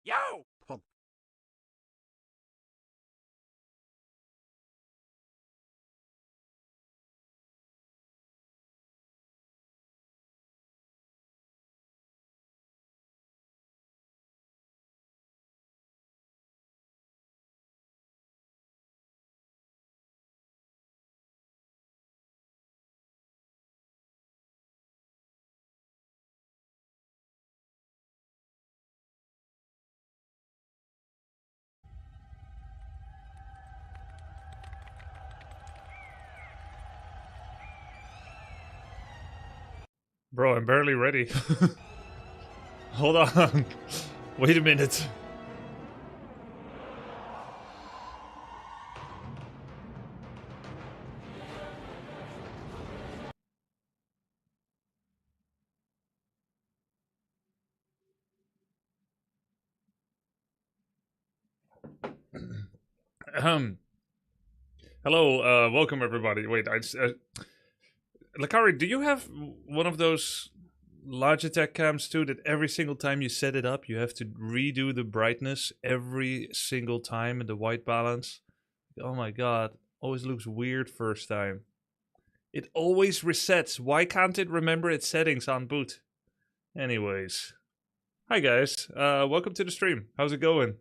Yo! Bro, I'm barely ready. Hold on. Wait a minute. Hello, welcome everybody. Wait, Lakari, do you have one of those Logitech cams too that every single time you set it up, you have to redo the brightness every single time and the white balance? Oh my god, always looks weird first time. It always resets. Why can't it remember its settings on boot? Anyways. Hi guys, welcome to the stream. How's it going?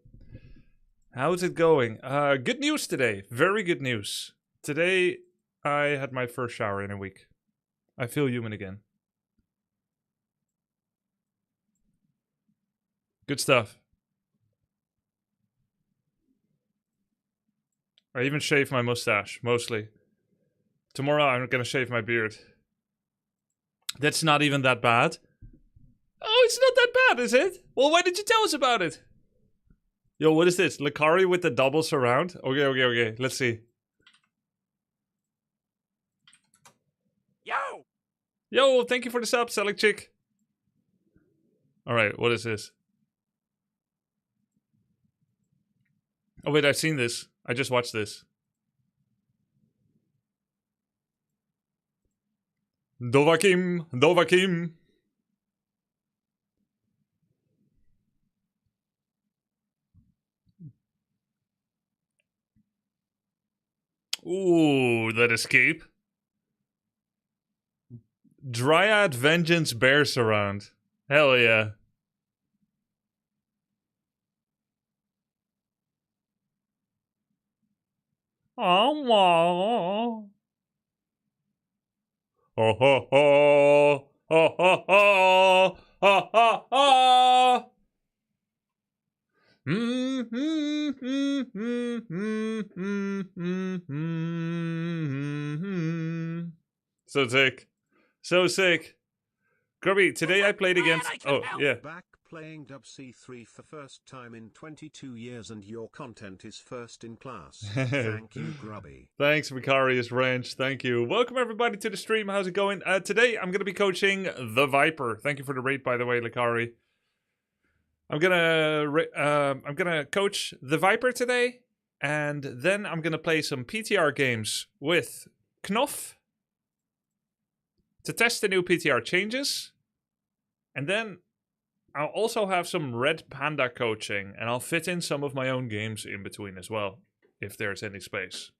How's it going? Good news today. Very good news. Today, I had my first shower in a week. I feel human again. Good stuff. I even shaved my mustache, mostly. Tomorrow, I'm gonna shave my beard. That's not even that bad. Oh, it's not that bad, is it? Well, why did you tell us about it? Yo, what is this? Lakari with the double surround? Okay. Let's see. Yo! Yo, thank you for the sub, Select Chick. Alright, what is this? Oh wait, I've seen this. I just watched this. Dovahkiin. Ooh, that escape. Dryad Vengeance Bear Surround. Hell yeah. Oh, oh, ho, ho. Oh, ho, ho. Ha, ha, ha. So sick. So sick. Grubby, today I played against... Oh, yeah. Back playing Dub C3 for first time in 22 years and your content is first in class. Thank you, Grubby. Thanks, Vicarious Ranch. Thank you. Welcome everybody to the stream. How's it going? Today I'm going to be coaching TheViper. Thank you for the raid, by the way, Lakari. I'm gonna coach TheViper today, and then I'm gonna play some PTR games with Knopf to test the new PTR changes, and then I'll also have some RedPanda coaching, and I'll fit in some of my own games in between as well, if there's any space.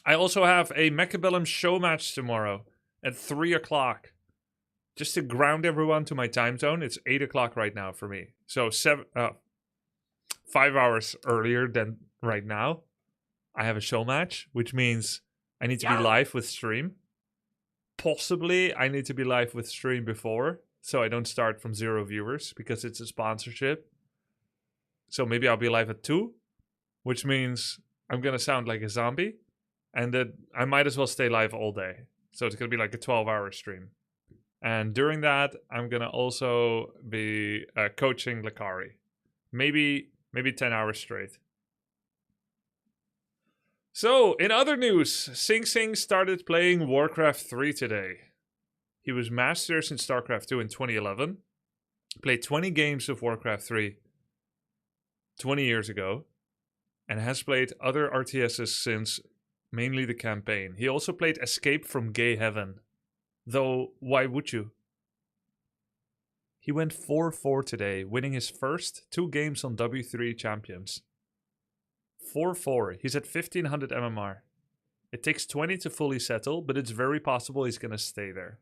I also have a Mechabellum show match tomorrow at 3 o'clock. Just to ground everyone to my time zone, it's 8 o'clock right now for me. So 5 hours earlier than right now, I have a show match, which means I need to be live with stream. Possibly, I need to be live with stream before, so I don't start from 0 viewers, because it's a sponsorship. So maybe I'll be live at 2, which means I'm going to sound like a zombie. And that I might as well stay live all day. So it's going to be like a 12-hour stream. And during that, I'm going to also be coaching Lakari. Maybe 10 hours straight. So, in other news, Sing Sing started playing Warcraft 3 today. He was master since StarCraft 2 in 2011. Played 20 games of Warcraft 3 20 years ago. And has played other RTSs since, mainly the campaign. He also played Escape from Gay Heaven. Though, why would you? He went 4-4 today, winning his first 2 games on W3 Champions. 4-4. He's at 1500 MMR. It takes 20 to fully settle, but it's very possible he's going to stay there.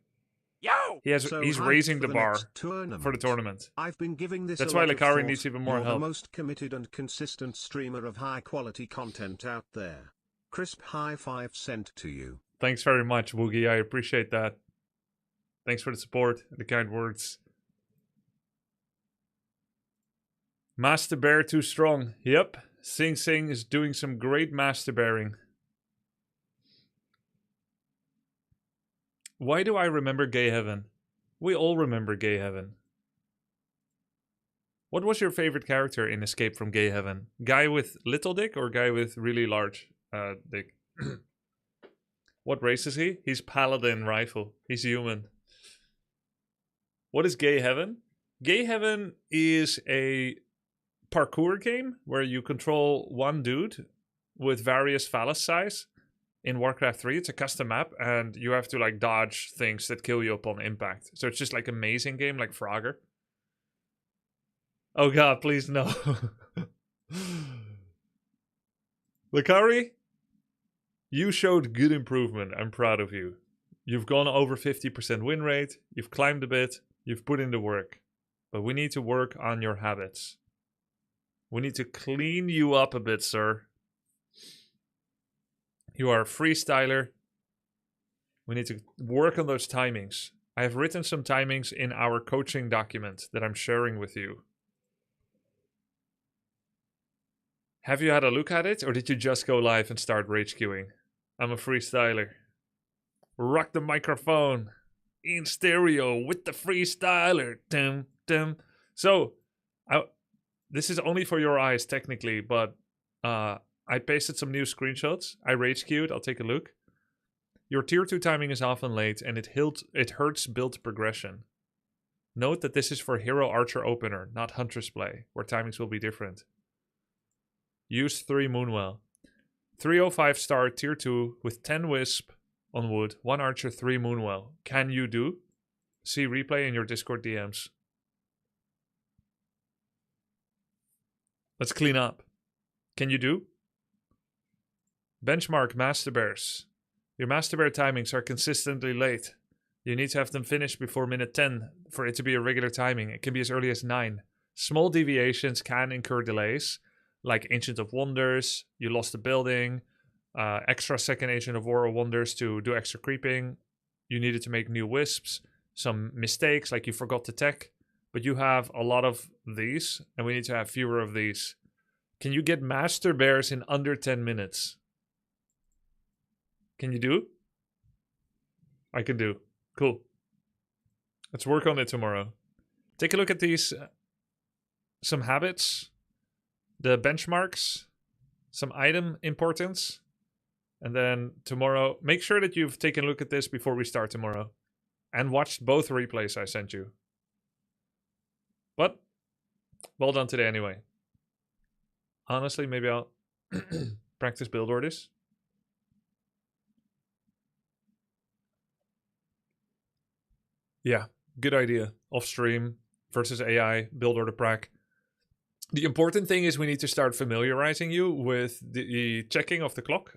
Yo! He's raising the bar for the tournament. I've been giving this That's why Lakari needs even more You're help. the most committed and consistent streamer of high-quality content out there. Crisp high five sent to you. Thanks very much, Woogie. I appreciate that. Thanks for the support and the kind words. Master Bear too strong. Yep. Sing Sing is doing some great master bearing. Why do I remember Gay Heaven? We all remember Gay Heaven. What was your favorite character in Escape from Gay Heaven? Guy with little dick or guy with really large dick? What race is he? He's Paladin Rifle. He's human. What is Gay Heaven? Gay Heaven is a parkour game where you control one dude with various phallus size. In Warcraft 3, it's a custom map, and you have to like dodge things that kill you upon impact. So it's just like a mazing game, like Frogger. Oh god, please no. Lakari, you showed good improvement. I'm proud of you. You've gone over 50% win rate, you've climbed a bit, you've put in the work. But we need to work on your habits. We need to clean you up a bit, sir. You are a freestyler. We need to work on those timings. I have written some timings in our coaching document that I'm sharing with you. Have you had a look at it, or did you just go live and start rage queuing? I'm a freestyler. Rock the microphone in stereo with the freestyler. Dum, dum. So, this is only for your eyes technically, but I pasted some new screenshots. I rage queued. I'll take a look. Your tier 2 timing is often late and it hurts build progression. Note that this is for Hero Archer Opener, not Huntress Play, where timings will be different. Use 3 Moonwell. 305 star tier 2 with 10 Wisp on wood, 1 Archer, 3 Moonwell. Can you do? See replay in your Discord DMs. Let's clean up. Can you do? Benchmark Master Bears. Your Master Bear timings are consistently late. You need to have them finished before minute 10 for it to be a regular timing. It can be as early as 9. Small deviations can incur delays, like Ancient of Wonders, you lost a building, extra second Ancient of War or Wonders to do extra creeping, you needed to make new wisps, some mistakes like you forgot to tech, but you have a lot of these, and we need to have fewer of these. Can you get Master Bears in under 10 minutes? Can you do? I can do. Cool. Let's work on it tomorrow. Take a look at these, some habits, the benchmarks, some item importance, and then tomorrow, make sure that you've taken a look at this before we start tomorrow and watched both replays I sent you. But, well done today anyway. Honestly, maybe I'll practice build orders. Yeah, good idea. Off stream versus AI, build order prac. The important thing is we need to start familiarizing you with the checking of the clock,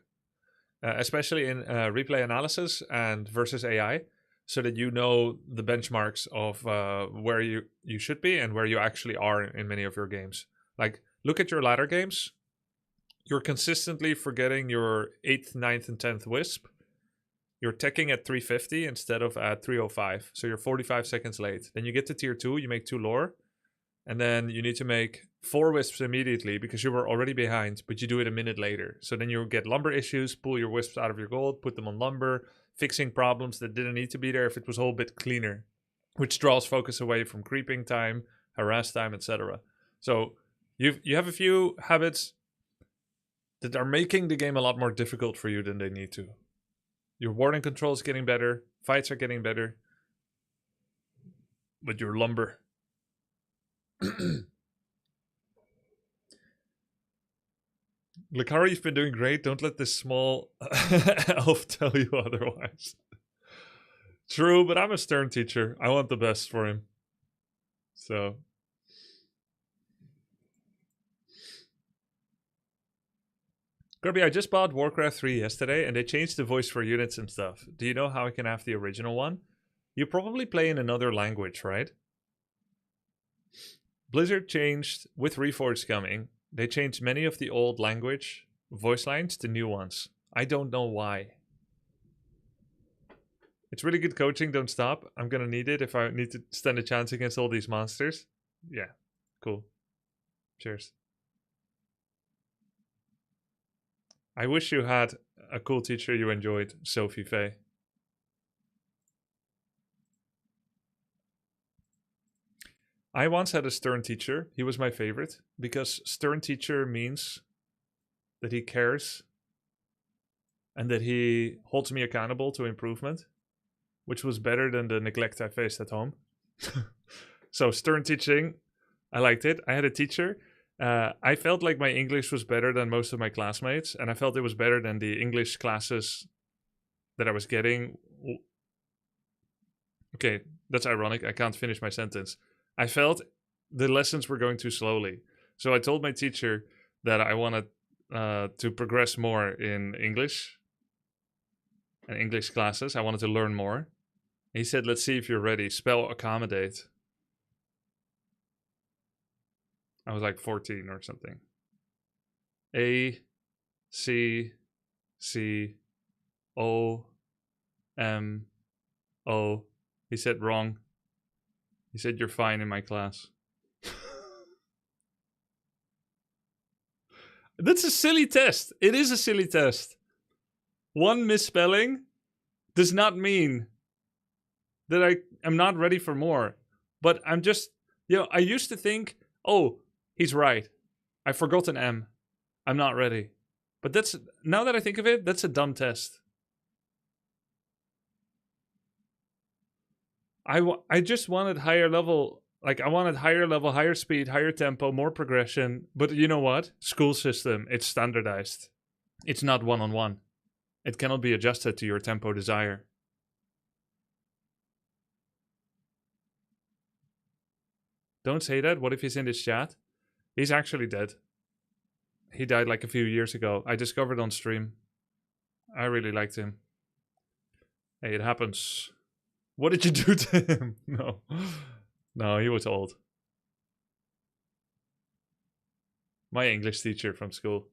especially in replay analysis and versus AI, so that you know the benchmarks of where you should be and where you actually are in many of your games. Like, look at your ladder games. You're consistently forgetting your 8th, 9th, and 10th Wisp. You're teching at 350 instead of at 305, so you're 45 seconds late. Then you get to tier 2, you make 2 lore, And then you need to make 4 wisps immediately because you were already behind, but you do it a minute later. So then you'll get lumber issues, pull your wisps out of your gold, put them on lumber, fixing problems that didn't need to be there if it was a whole bit cleaner, which draws focus away from creeping time, harass time, etc. So you have a few habits that are making the game a lot more difficult for you than they need to. Your warding control is getting better, fights are getting better, but your lumber... Lakari, you've been doing great. Don't let this small elf tell you otherwise. True, but I'm a stern teacher. I want the best for him. So... Grubby, I just bought Warcraft 3 yesterday, and they changed the voice for units and stuff. Do you know how I can have the original one? You probably play in another language, right? Blizzard changed, with Reforged coming, they changed many of the old language voice lines to new ones. I don't know why. It's really good coaching, don't stop. I'm gonna need it if I need to stand a chance against all these monsters. Yeah, cool. Cheers. I wish you had a cool teacher you enjoyed, Sophie Faye. I once had a stern teacher. He was my favorite because stern teacher means that he cares and that he holds me accountable to improvement, which was better than the neglect I faced at home. So stern teaching, I liked it. I had a teacher. I felt like my English was better than most of my classmates, and I felt it was better than the English classes that I was getting. Okay, that's ironic. I can't finish my sentence. I felt the lessons were going too slowly. So I told my teacher that I wanted to progress more in English and English classes. I wanted to learn more. He said, let's see if you're ready. Spell accommodate. I was like 14 or something. A, C, C, O, M, O. He said wrong. He said, you're fine in my class. That's a silly test. It is a silly test. One misspelling does not mean that I am not ready for more. But I'm just, I used to think, oh, he's right. I forgot an M. I'm not ready. But that's, now that I think of it, that's a dumb test. I just wanted higher level, like I wanted higher level, higher speed, higher tempo, more progression. But you know what? School system, it's standardized. It's not one-on-one. It cannot be adjusted to your tempo desire. Don't say that. What if he's in this chat? He's actually dead. He died like a few years ago. I discovered on stream. I really liked him. Hey, it happens. What did you do to him? No. No, he was old. My English teacher from school.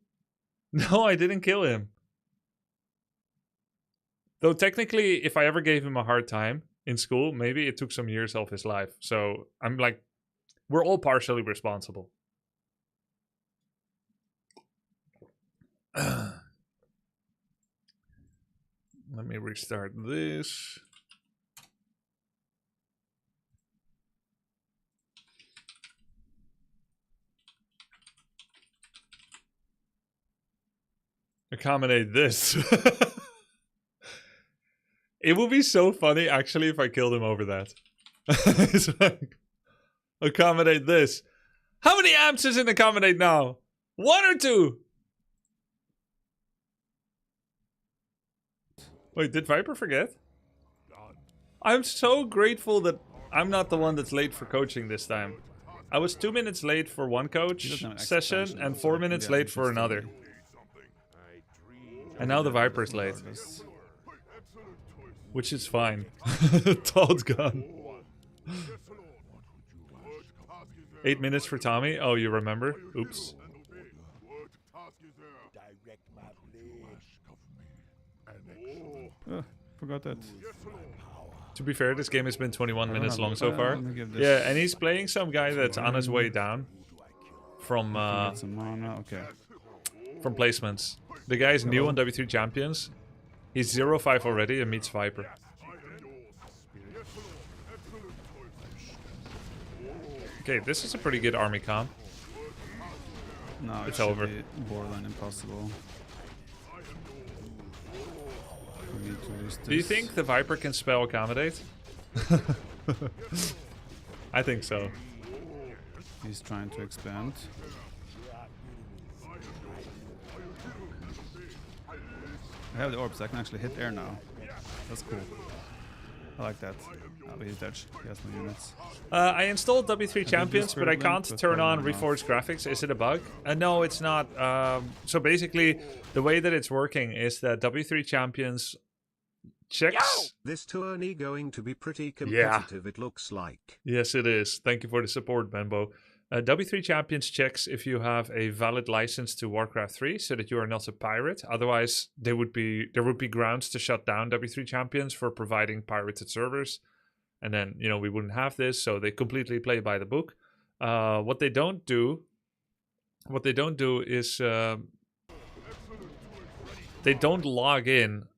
No, I didn't kill him. Though technically, if I ever gave him a hard time in school, maybe it took some years off his life. So I'm like, we're all partially responsible. Let me restart this. Accommodate this. It would be so funny, actually, if I killed him over that. It's like, accommodate this. How many amps is in accommodate now? 1 or 2? Wait, did Viper forget? I'm so grateful that I'm not the one that's late for coaching this time. I was 2 minutes late for one coach session and 4 minutes late for another. And now the Viper's late. Which is fine. Todd's gone. 8 minutes for Tommy? Oh, you remember? Oops. Forgot that. To be fair, this game has been 21 minutes long so Let far. me give this Yeah, and he's playing some guy that's on his way one. down from Get some mana. Okay. from placements. The guy is new on W3 Champions. He's 0-5 already and meets Viper. Okay, this is a pretty good army comp. No, It's it should over. be borderline impossible. We need to lose this. Do you think the Viper can spell accommodate? I think so. He's trying to expand? I have the orbs, I can actually hit air now. That's cool. I like that. Oh, he's dodge. He has no units. I installed W3 do Champions, but I Spirit can't Link, but turn on probably not. Reforged graphics. Is it a bug? No, it's not. So basically, the way that it's working is that W3 Champions checks. This tourney going to be pretty competitive, it looks like. Yes, it is. Thank you for the support, Benbo. W3 Champions checks if you have a valid license to Warcraft 3, so that you are not a pirate. Otherwise, there would be grounds to shut down W3 Champions for providing pirated servers, and then we wouldn't have this. So they completely play by the book. What they don't do is they don't log in,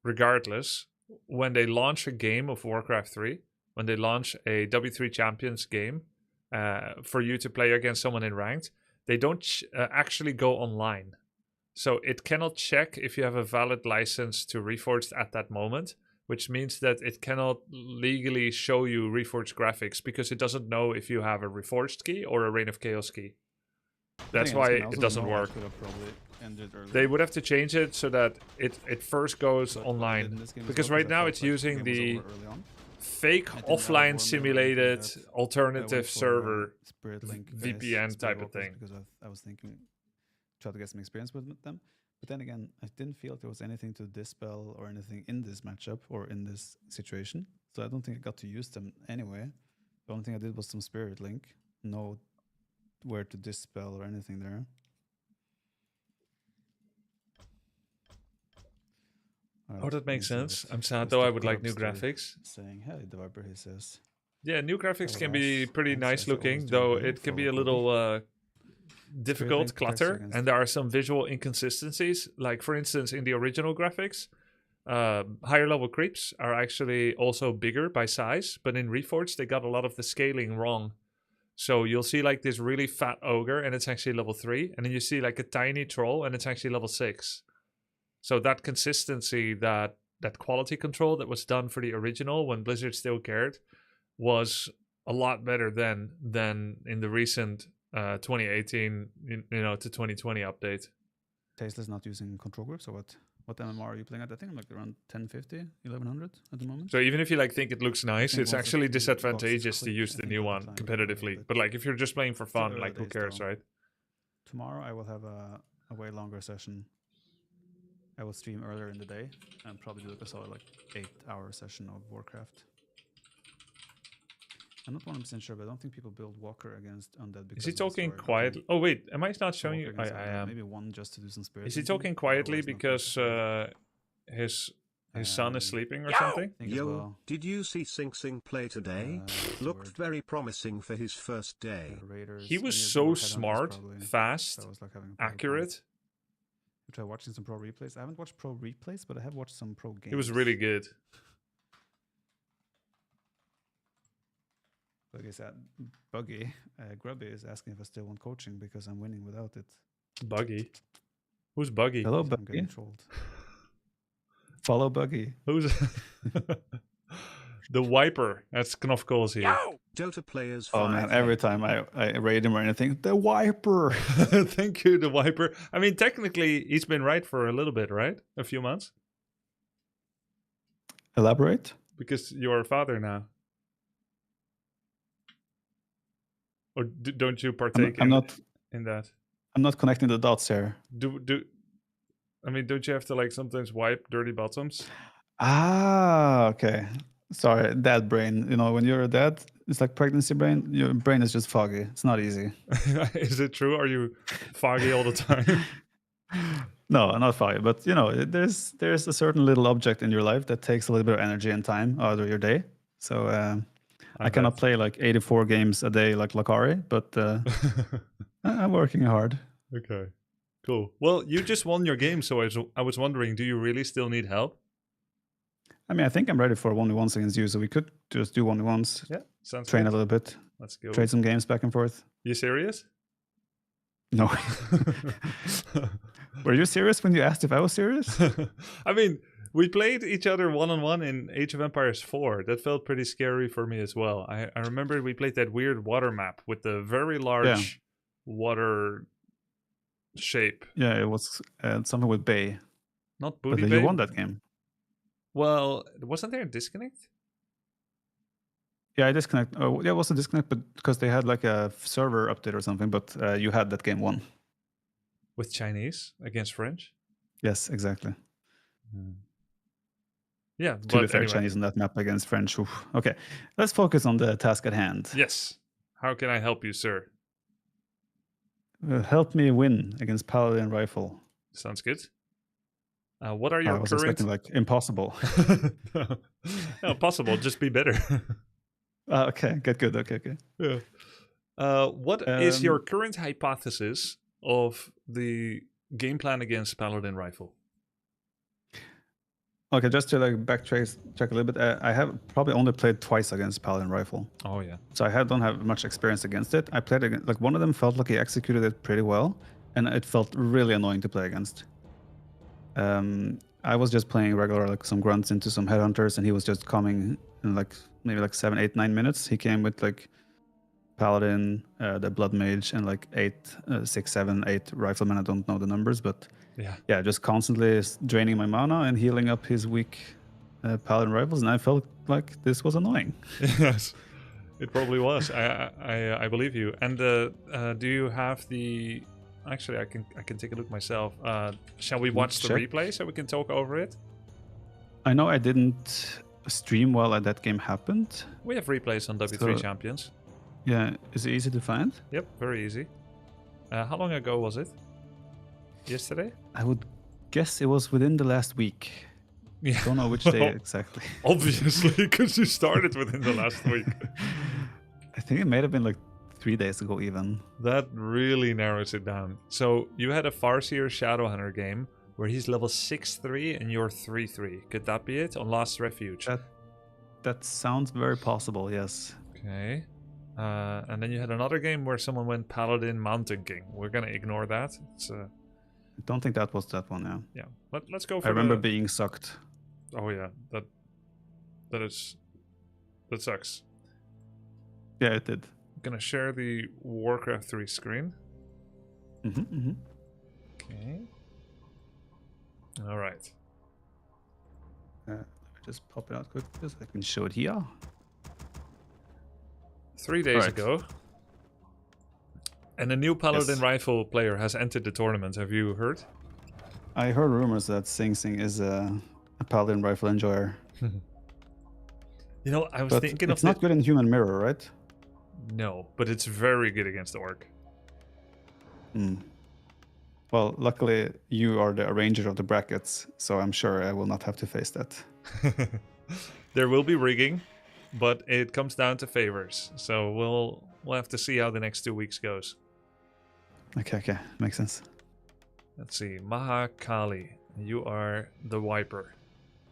regardless, when they launch a game of Warcraft 3. When they launch a W3 Champions game. For you to play against someone in ranked, they don't actually go online. So it cannot check if you have a valid license to Reforged at that moment, which means that it cannot legally show you Reforged graphics because it doesn't know if you have a Reforged key or a Reign of Chaos key. That's why it doesn't work. They would have to change it so that it first goes online. Because right now it's using the fake offline simulated alternative server VPN type of thing. Because I was thinking, try to get some experience with them. But then again, I didn't feel there was anything to dispel or anything in this matchup or in this situation. So I don't think I got to use them anyway. The only thing I did was some Spirit Link. No where to dispel or anything there. Oh, that makes sense. I'm sad though. I would like new graphics. Saying, hey, TheViper, he says. Yeah, new graphics can be nice. pretty Nice, nice as I looking, always do, though really, it can for be a Grubby. little difficult, Link clutter, protects and there are some visual inconsistencies. Like, for instance, in the original graphics, higher level creeps are actually also bigger by size, but in Reforged, they got a lot of the scaling wrong. So you'll see like this really fat ogre, and it's actually level 3, and then you see like a tiny troll, and it's actually level 6. So that consistency, that quality control that was done for the original when Blizzard still cared, was a lot better than in the recent 2018 to 2020 update. Tasteless not using control groups or what? What MMR are you playing at? I think I'm like around 1050, 1100 at the moment. So even if you like think it looks nice, think it's once actually the box is disadvantageous to clicked, use I the think new by one the time you play competitively. it, But like if you're just playing for fun, early like who days cares, though. right? Tomorrow I will have a way longer session. I will stream earlier in the day and probably do like a solid 8-hour session of Warcraft. I'm not 100% sure, but I don't think people build Walker against Undead. Because Is he of the talking story. I quiet? think Oh wait, am I not showing Walker you? I against Undead, am. Maybe one just to do some spirit. Is he linking, talking but quietly otherwise not because necessarily. his son is sleeping or I something? think as Yo, well, did you see Sing Sing play today? Looked word. very promising for his first day. Raiders, He was near so Dwarf Headhunters smart, probably. fast, So I was like having a problem. accurate. We try watching some pro replays. I haven't watched pro replays, but I have watched some pro games. He was really good. Like I said, Buggy, Grubby is asking if I still want coaching because I'm winning without it. Buggy. Who's Buggy? Hello, Buggy. I'm getting trolled. Follow Buggy. Who's the Viper? That's Knopf calls here. Dota players. Oh man, 5 every time I raid him or anything, the Viper. Thank you, the Viper. I mean, technically, he's been right for a little bit, right? A few months. Elaborate. Because you're a father now. Or don't you partake I'm not in that? I'm not connecting the dots here. I mean, don't you have to like sometimes wipe dirty bottoms? Ah, okay. Sorry, dad brain. You know, when you're a dad, it's like pregnancy brain. Your brain is just foggy. It's not easy. Is it true? Are you foggy all the time? No, not fire, but you know, there's a certain little object in your life that takes a little bit of energy and time out of your day. So I cannot play like 84 games a day like Lakari, but I'm working hard. Okay, cool. Well, you just won your game, so I was wondering, do you really still need help? I mean, I think I'm ready for 1v1s against you, so we could just do 1v1s. Yeah, sounds Train good. a little bit, Let's go. trade some games back and forth. You serious? No. Were you serious when you asked if I was serious? I mean, we played each other one-on-one in Age of Empires 4. That felt pretty scary for me as well. I remember we played that weird water map with the very large water shape. Yeah, it was something with Bay. Not But Booty you Bay. won that game. Well, wasn't there a disconnect? Yeah, I disconnect. Oh, yeah, it was a disconnect, but because they had like a server update or something. But you had that game won. With Chinese against French? Yes, exactly. Yeah, To be but fair, anyway. Chinese on that map against French. Oof. Okay, let's focus on the task at hand. Yes. How can I help you, sir? Help me win against Paladin Rifle. Sounds good. What are I your was current... expecting like impossible. No, possible. Just be better. Okay, good. Okay. Yeah. What is your current hypothesis of the game plan against Paladin Rifle? Okay, just to like backtrack a little bit. I have probably only played twice against Paladin Rifle, Oh, yeah. so don't have much experience against it. I played against, like one of them felt like he executed it pretty well, and it felt really annoying to play against. I was just playing regular, like some grunts into some headhunters, and he was just coming in like maybe like 7, 8, 9 minutes. He came with like Paladin, the Blood Mage, and like 6, 7, 8 Riflemen. I don't know the numbers, but yeah, just constantly draining my mana and healing up his weak Paladin Rifles, and I felt like this was annoying. Yes, it probably was. I believe you. And do you have the... Actually, I can take a look myself. Shall we watch the replay so we can talk over it? I know I didn't stream while that game happened. We have replays on W3 Champions. Yeah, is it easy to find? Yep, very easy. How long ago was it? Yesterday? I would guess it was within the last week. Yeah. Don't know which day exactly. Obviously, because you started within the last week. I think it may have been like 3 days ago even. That really narrows it down. So you had a Farseer Shadowhunter game where he's level 6-3 and you're 3-3. Could that be it on Last Refuge? That sounds very possible, yes. Okay. And then you had another game where someone went Paladin Mountain King. We're gonna ignore that. I don't think that was that one, yeah. Yeah. Let's go for I remember being sucked. Oh yeah, that sucks. Yeah, it did. I'm gonna share the Warcraft 3 screen. Okay. All right. Let me just pop it out quick so I can show it here. 3 days ago. And a new Paladin Rifle player has entered the tournament. Have you heard? I heard rumors that Sing Sing is a Paladin Rifle enjoyer. You know, I was thinking of it's not good in Human Mirror, right? No, but it's very good against Orc. Well, luckily you are the arranger of the brackets, so I'm sure I will not have to face that. There will be rigging, but it comes down to favors. So we'll have to see how the next 2 weeks goes. Okay, makes sense. Let's see, Mahakali, you are the Viper.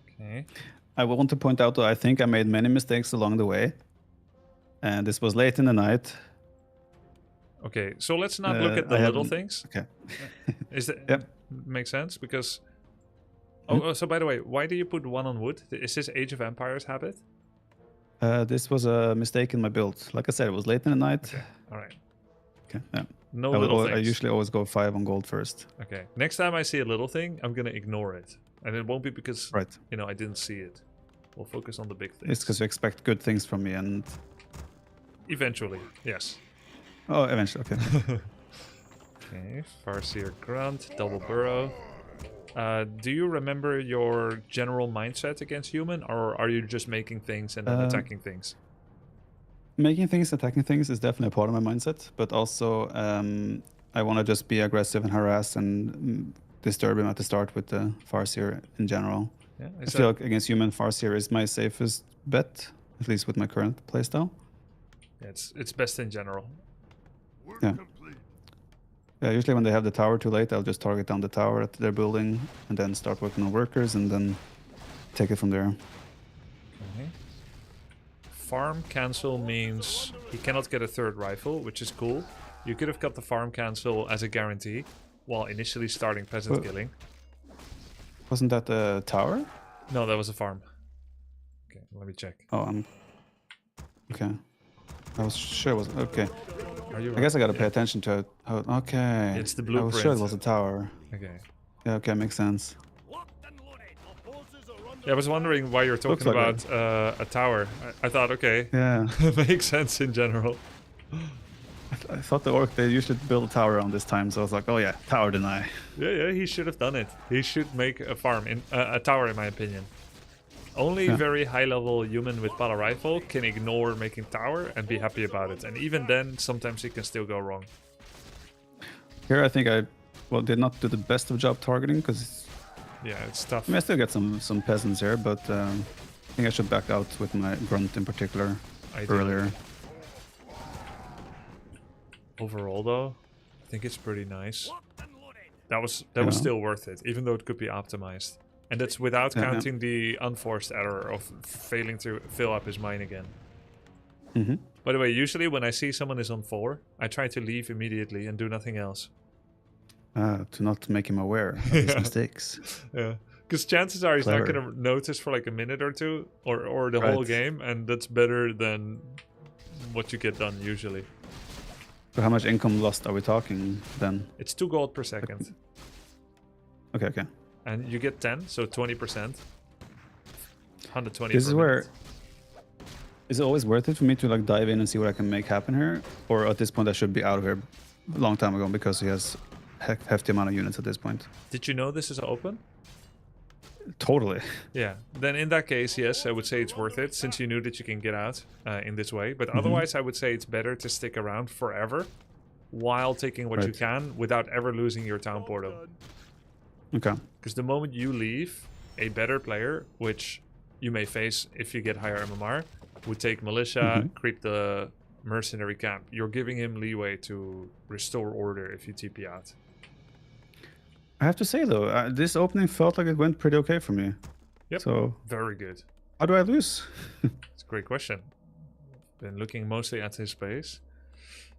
Okay. I want to point out that I think I made many mistakes along the way, and this was late in the night. Okay, so let's not look at the little things. Okay. Is that Yep. Makes sense? Because so by the way, why do you put 1 on wood? Is this Age of Empires habit? This was a mistake in my build. Like I said, it was late in the night. Okay. All right. Okay. Yeah. No little things. I usually always go 5 on gold first. Okay. Next time I see a little thing, I'm gonna ignore it, and it won't be because I didn't see it. We'll focus on the big things. It's because you expect good things from me, and eventually, yes. Oh, eventually. Okay. Okay. Farseer Grunt, double burrow. Do you remember your general mindset against human, or are you just making things and then attacking things? Making things, attacking things is definitely a part of my mindset, but also I want to just be aggressive and harass and disturb him at the start with the Farseer in general. Yeah, I feel like against human Farseer is my safest bet, at least with my current playstyle. yeah, it's best in general. Yeah. Yeah, usually when they have the tower too late, I'll just target down the tower that they're building and then start working on workers and then take it from there. Okay. Farm cancel means he cannot get a third rifle, which is cool. You could have got the farm cancel as a guarantee while initially starting peasant killing. Wasn't that the tower? No, that was a farm. Okay, let me check. Oh, okay. I was sure it was... Okay. Are you I guess I gotta pay attention to it. Oh, okay. It's the I blueprint. was sure it was a tower. Okay. Yeah, okay, makes sense. Yeah, I was wondering why you're talking like about a tower. I thought, okay, Yeah. makes sense in general. I thought the orc, they usually build a tower around this time, so I was like, oh yeah, tower deny. Yeah, he should have done it. He should make a farm, a tower, in my opinion. Only very high-level human with Paladin Rifle can ignore making tower and be happy about it. And even then, sometimes it can still go wrong. Here I think I did not do the best of job targeting, because Yeah, it's tough. I mean, I still get some peasants here, but I think I should back out with my grunt in particular earlier. Overall, though, I think it's pretty nice. That was still worth it, even though it could be optimized. And that's without counting the unforced error of failing to fill up his mine again. Mm-hmm. By the way, usually when I see someone is on 4, I try to leave immediately and do nothing else. To not make him aware of his mistakes. Yeah, because chances are he's not Clever. going to notice for like a minute or two, or the whole game, and that's better than what you get done usually. So how much income lost are we talking then? It's 2 gold per second. Okay. And you get 10, so 20%. 120. This is where... Is it always worth it for me to like dive in and see what I can make happen here? Or at this point I should be out of here a long time ago because he has hefty amount of units at this point? Did you know this is open? Totally. Yeah. Then in that case, yes, I would say it's worth it since you knew that you can get out in this way. But otherwise, I would say it's better to stick around forever while taking what you can without ever losing your town portal. Okay. Because the moment you leave, a better player, which you may face if you get higher MMR, would take militia, creep the mercenary camp. You're giving him leeway to restore order if you TP out. I have to say though, this opening felt like it went pretty okay for me. Yep. So very good. How do I lose? It's a great question. Been looking mostly at his space.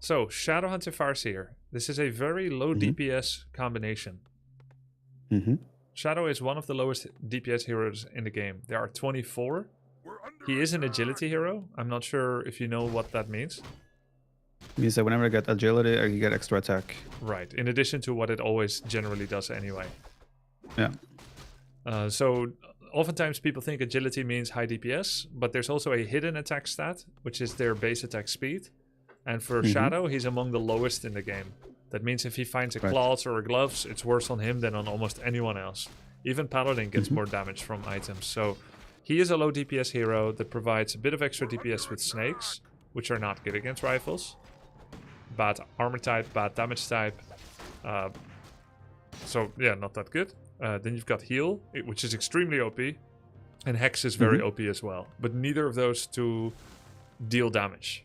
So Shadow Hunter Farseer. This is a very low DPS combination. Shadow is one of the lowest DPS heroes in the game. There are 24. He is an agility hero. I'm not sure if you know what that means. Means that whenever I get agility, I get extra attack. Right, in addition to what it always generally does anyway. Yeah. So oftentimes people think agility means high DPS, but there's also a hidden attack stat, which is their base attack speed. And for Shadow, he's among the lowest in the game. That means if he finds a claws or a gloves, it's worse on him than on almost anyone else. Even Paladin gets more damage from items. So he is a low DPS hero that provides a bit of extra DPS with snakes, which are not good against rifles. Bad armor type, bad damage type. So yeah, not that good. Then you've got heal, which is extremely OP. And hex is very OP as well. But neither of those two deal damage.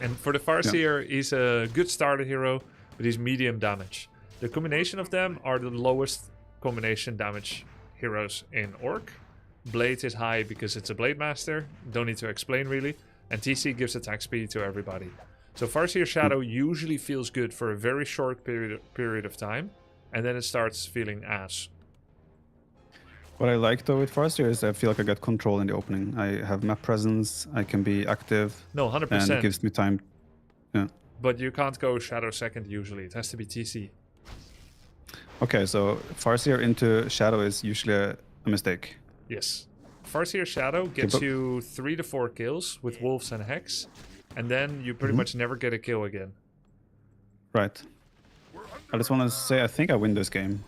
And for the Farseer, he's a good starter hero, but he's medium damage. The combination of them are the lowest combination damage heroes in Orc. Blade is high because it's a Blade Master. Don't need to explain really. And TC gives attack speed to everybody. So Farseer Shadow usually feels good for a very short period of time. And then it starts feeling ass. What I like though with Farseer is I feel like I get control in the opening. I have map presence, I can be active. No, 100%. And it gives me time. Yeah. But you can't go Shadow second usually. It has to be TC. Okay, so Farseer into Shadow is usually a mistake. Yes. Farseer Shadow gets you 3 to 4 kills with Wolves and Hex. And then you pretty much never get a kill again. Right. I just want to say I think I win this game.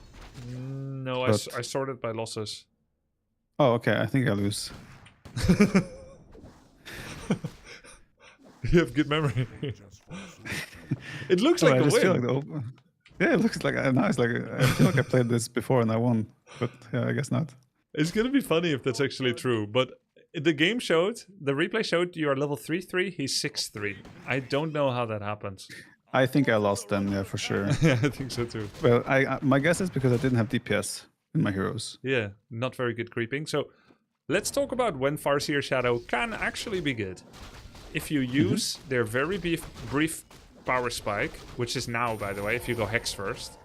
No, I sorted by losses. Oh, okay. I think I lose. You have good memory. It looks like a win. Yeah, it looks like nice. Like I feel like I played this before and I won, but yeah, I guess not. It's gonna be funny if that's actually true, but the game showed, the replay showed you are level 3-3, he's 6-3. I don't know how that happens. I think I lost then, yeah, for sure. Yeah, I think so too. Well, my guess is because I didn't have DPS in my heroes. Yeah, not very good creeping. So let's talk about when Farseer Shadow can actually be good. If you use their very brief power spike, which is now, by the way, if you go Hex first.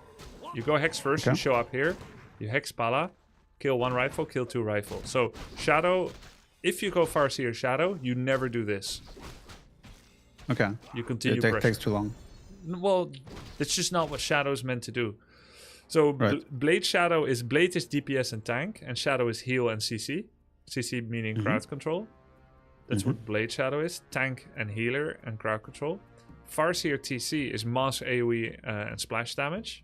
You go Hex first, you show up here, you Hex Pala, kill 1 rifle, kill 2 rifle. So Shadow, if you go Farseer Shadow, you never do this. Okay. You continue it takes too long. Well, that's just not what Shadow is meant to do. So Blade Shadow is Blade is DPS and tank, and Shadow is heal and CC. CC meaning crowd control. That's what Blade Shadow is. Tank and healer and crowd control. Farseer TC is mass AoE and splash damage.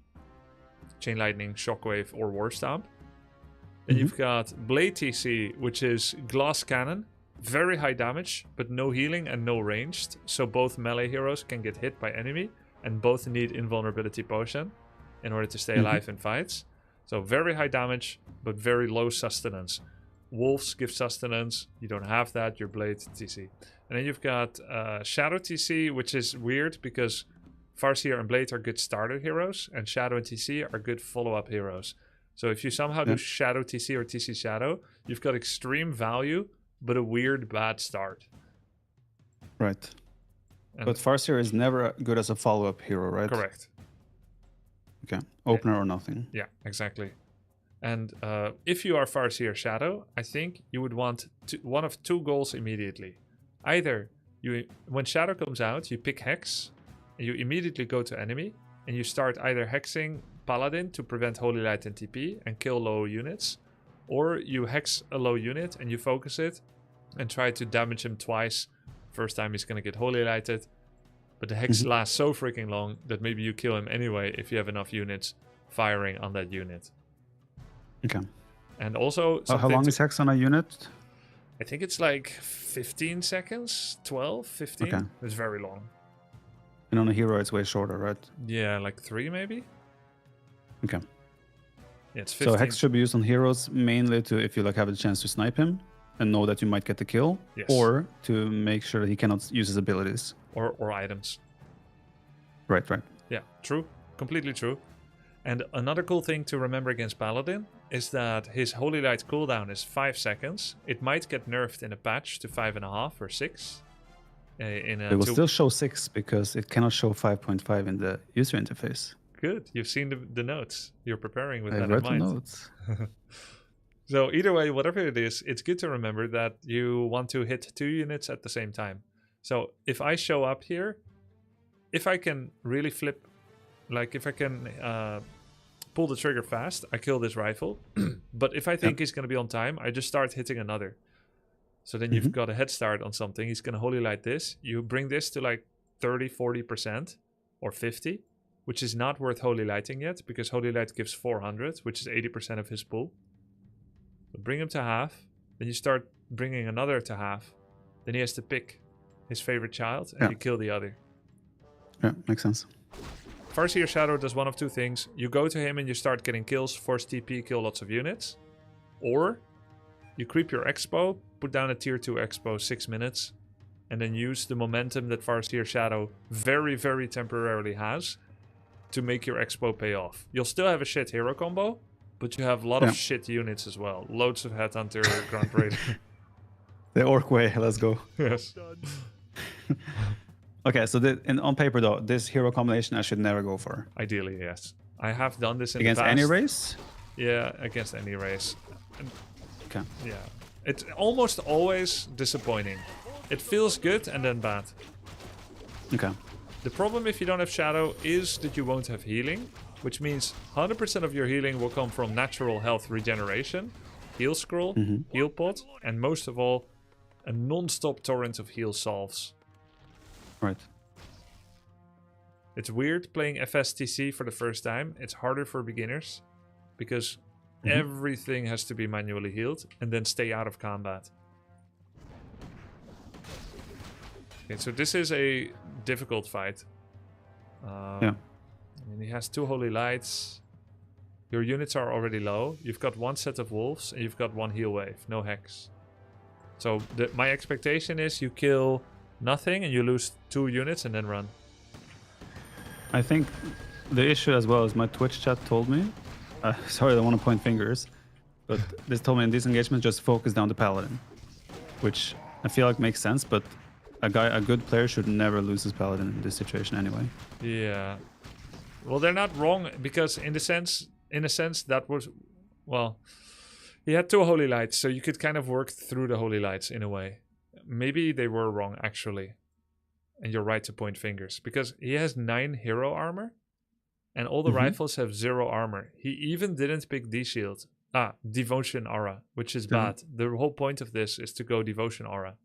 Chain Lightning, Shockwave, or War Stomp. Then you've got Blade TC, which is Glass Cannon. Very high damage, but no healing and no ranged. So both melee heroes can get hit by enemy, and both need Invulnerability Potion in order to stay alive in fights. So very high damage, but very low sustenance. Wolves give sustenance. You don't have that. Your Blade TC. And then you've got Shadow TC, which is weird because Farseer and Blade are good starter heroes, and Shadow and TC are good follow-up heroes. So if you somehow do Shadow TC or TC Shadow, you've got extreme value, but a weird bad start. Right. But Farseer is never good as a follow-up hero, right? Correct. Okay. Opener or nothing. Yeah, exactly. And if you are Farseer Shadow, I think you would want one of 2 goals immediately. Either when Shadow comes out, you pick Hex, and you immediately go to enemy, and you start either hexing Paladin to prevent Holy Light and TP and kill low units, or you hex a low unit and you focus it and try to damage him twice. First time he's going to get Holy Lighted, but the hex lasts so freaking long that maybe you kill him anyway if you have enough units firing on that unit. Okay. And also... how long is hex on a unit? I think it's like 15 seconds, 12, 15. Okay. It's very long. And on a hero, it's way shorter, right? Yeah, like 3 maybe? Okay. Yeah, it's 15. So hex should be used on heroes mainly to if you like have a chance to snipe him and know that you might get the kill, or to make sure that he cannot use his abilities. Or items. Right. Yeah, true. Completely true. And another cool thing to remember against Paladin is that his Holy Light cooldown is 5 seconds. It might get nerfed in a patch to 5.5 or 6. It will still show 6 because it cannot show 5.5 in the user interface. Good. You've seen the notes. You're preparing with that in read mind. the notes. So either way, whatever it is, it's good to remember that you want to hit 2 units at the same time. So if I show up here, if I can really flip, like if I can pull the trigger fast, I kill this rifle. But if I think he's going to be on time, I just start hitting another. So then you've got a head start on something. He's going to Holy Light this. You bring this to like 30, 40% or 50, which is not worth Holy Lighting yet because Holy Light gives 400, which is 80% of his pool. So bring him to half. Then you start bringing another to half. Then he has to pick his favorite child and you kill the other. Yeah, makes sense. Farseer Shadow does one of 2 things. You go to him and you start getting kills, force TP, kill lots of units. Or you creep your expo, put down a tier 2 expo 6 minutes, and then use the momentum that Farseer Shadow very, very temporarily has to make your expo pay off. You'll still have a shit hero combo, but you have a lot of shit units as well. Loads of Headhunter, Grand Raider. The Orc way, let's go. Yes. Okay, so on paper though, this hero combination I should never go for. Ideally, yes. I have done this in against the past. Any race? Yeah, against any race. Okay. Yeah. It's almost always disappointing. It feels good and then bad. Okay. The problem if you don't have Shadow is that you won't have healing, which means 100% of your healing will come from natural health regeneration, heal scroll, heal pot, and most of all, a non-stop torrent of heal salves. Right. It's weird playing FSTC for the first time. It's harder for beginners because everything has to be manually healed and then stay out of combat. Okay, so this is a difficult fight. Let me And he has 2 holy lights. Your units are already low. You've got 1 set of wolves and you've got 1 heal wave. No hex. So my expectation is you kill nothing and you lose 2 units and then run. I think the issue as well is my Twitch chat told me. Sorry, I don't want to point fingers, but this told me in this engagement just focus down the paladin, which I feel like makes sense. But a good player should never lose his paladin in this situation anyway. Yeah. Well, they're not wrong because in a sense that was, well, he had 2 holy lights, so you could kind of work through the holy lights in a way. Maybe they were wrong actually, and you're right to point fingers because he has 9 hero armor, and all the rifles have 0 armor. He even didn't pick D-Shield. Devotion aura, which is bad. The whole point of this is to go devotion aura.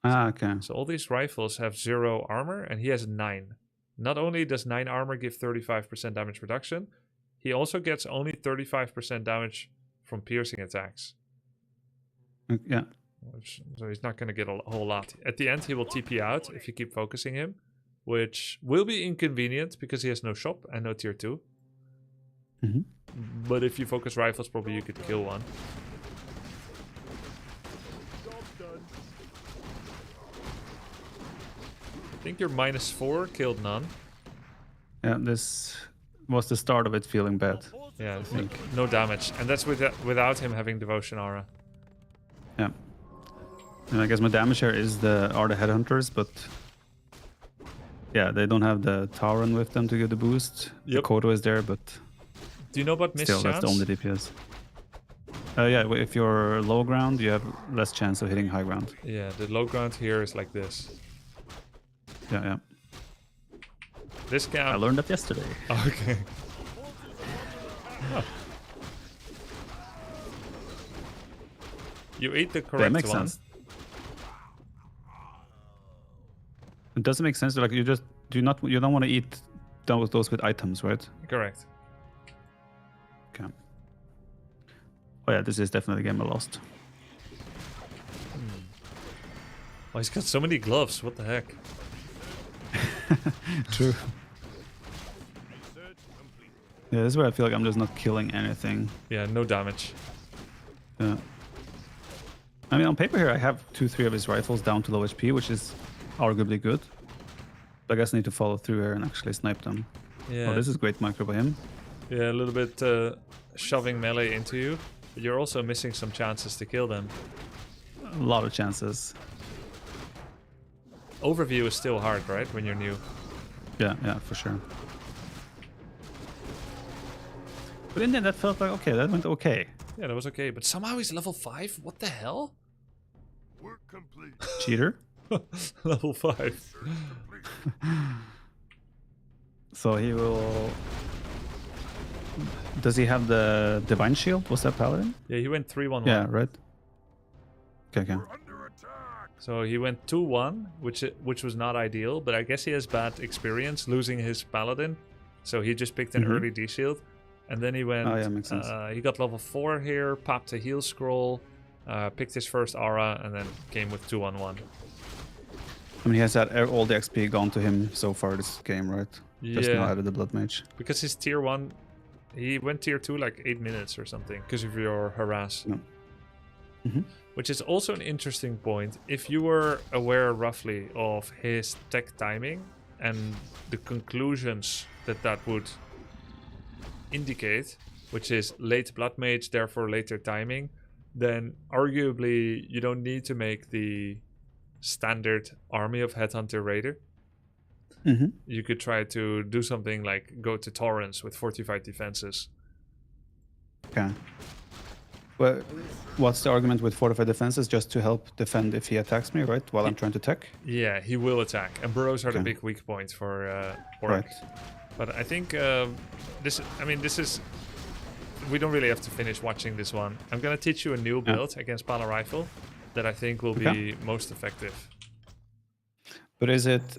Okay. So all these rifles have 0 armor, and he has 9. Not only does 9 armor give 35% damage reduction, he also gets only 35% damage from piercing attacks. Yeah. So he's not going to get a whole lot. At the end, he will TP out if you keep focusing him, which will be inconvenient because he has no shop and no tier 2. But if you focus rifles, probably you could kill one. I think your -4 killed none. Yeah, this was the start of it feeling bad. Yeah, I think no damage. And that's without him having devotion aura. Yeah. And I guess my damage here are the headhunters, but yeah, they don't have the Tauren with them to get the boost. The Kodo is there, but do you know about miss still, chance? that's the only DPS. Yeah, if you're low ground, you have less chance of hitting high ground. Yeah, the low ground here is like this. Yeah. This guy. I learned that yesterday. Okay. You ate the correct that makes one. sense. It doesn't make sense. Like you don't want to eat those with items, right? Correct. Okay. Oh yeah, this is definitely a game I lost. Oh, he's got so many gloves. What the heck? True. Yeah, this is where I feel like I'm just not killing anything. Yeah, no damage. Yeah. I mean, on paper here, I have 2-3 of his rifles down to low HP, which is arguably good. But I guess I need to follow through here and actually snipe them. Yeah. Oh, this is great micro by him. Yeah, a little bit shoving melee into you. But you're also missing some chances to kill them. A lot of chances. Overview is still hard, right? When you're new. Yeah, for sure. But in the end, that felt like, okay, that went okay. Yeah, that was okay. But somehow he's level 5? What the hell? Work complete. Cheater. Level 5. So he will... Does he have the Divine Shield? Was that Paladin? Yeah, he went 3-1-1. Yeah, right. Okay. So he went 2-1, which was not ideal, but I guess he has bad experience losing his Paladin. So he just picked an early D-Shield. And then he went... Oh, yeah, makes sense. He got level 4 here, popped a heal scroll, picked his first aura, and then came with 2-1-1. I mean, he has had all the XP gone to him so far this game, right? Just now Yeah, added the Blood Mage. because his tier 1... He went tier 2 like 8 minutes or something, because of your harass. No. Which is also an interesting point. If you were aware roughly of his tech timing and the conclusions that would indicate, which is late Blood Mage, therefore later timing, then arguably you don't need to make the standard army of Headhunter Raider. You could try to do something like go to Torrents with fortified defenses. Okay. Well, what's the argument with fortified defenses? Just to help defend if he attacks me, right? While I'm trying to tech? Yeah, he will attack. And burrows are the Okay. big weak point for Orc. Right. But I think this is... We don't really have to finish watching this one. I'm going to teach you a new build against Paladin Rifle that I think will be most effective. But is it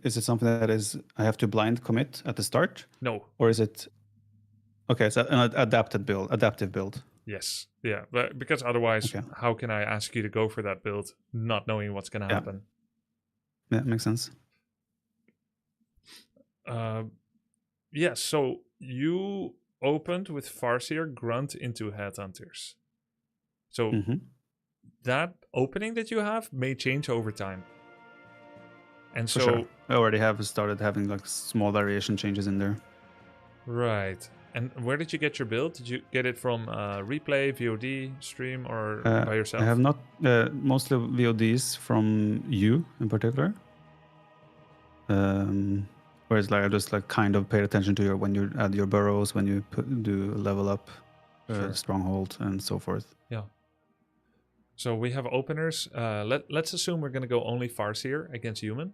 is it something that I have to blind commit at the start? No. Or is it... Okay, so an adaptive build. Yes. Yeah. But because otherwise, how can I ask you to go for that build not knowing what's going to happen? Yeah, makes sense. Yes, so you opened with Farseer Grunt into Headhunters. So Mm-hmm. that opening that you have may change over time. And For so, sure. I already have started having like small variation changes in there. right. And where did you get your build? Did you get it from replay, VOD, stream, or by yourself? I have not mostly VODs from you in particular. Whereas like I just like kind of paid attention to your when you add your burrows, when you do level up, Sure. stronghold, and so forth. Yeah. So we have openers. Let's assume we're going to go only Farseer against human.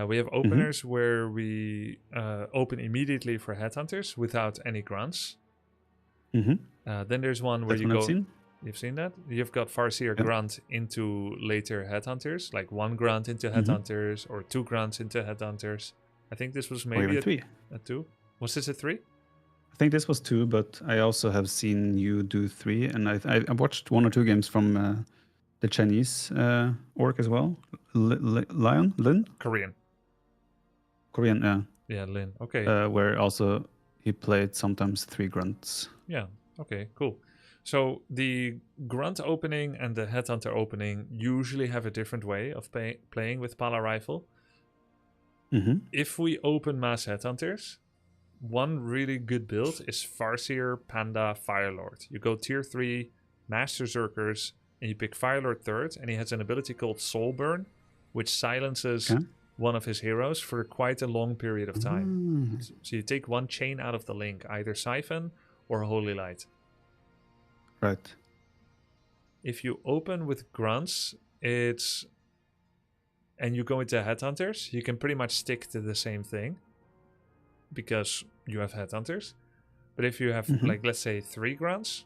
We have openers where we open immediately for Headhunters without any grunts. Mm-hmm. Then there's one where That you one go... I've seen. You've seen that? You've got Farseer Yeah. Grunt into later Headhunters, like 1 grunt into Headhunters or 2 grunts into Headhunters. I think this was Or maybe even 3. a 2. Was this a 3? I think this was 2, but I also have seen you do 3, and I watched 1 or 2 games from the Chinese orc as well. Lin? Korean. Korean, yeah. Yeah, Lin. Okay. Where also he played sometimes 3 grunts. Yeah. Okay, cool. So the grunt opening and the Headhunter opening usually have a different way of playing with Paladin Rifle. Mm-hmm. If we open mass Headhunters, one really good build is Farseer, Panda, Firelord. You go tier 3, Master Zerkers, and you pick Firelord 3rd, and he has an ability called Soul Burn, which silences one of his heroes for quite a long period of time. So you take 1 chain out of the link, either Siphon or Holy Light. Right. If you open with grunts, and you go into Headhunters, you can pretty much stick to the same thing because you have Headhunters. But if you have, like, let's say 3 grunts,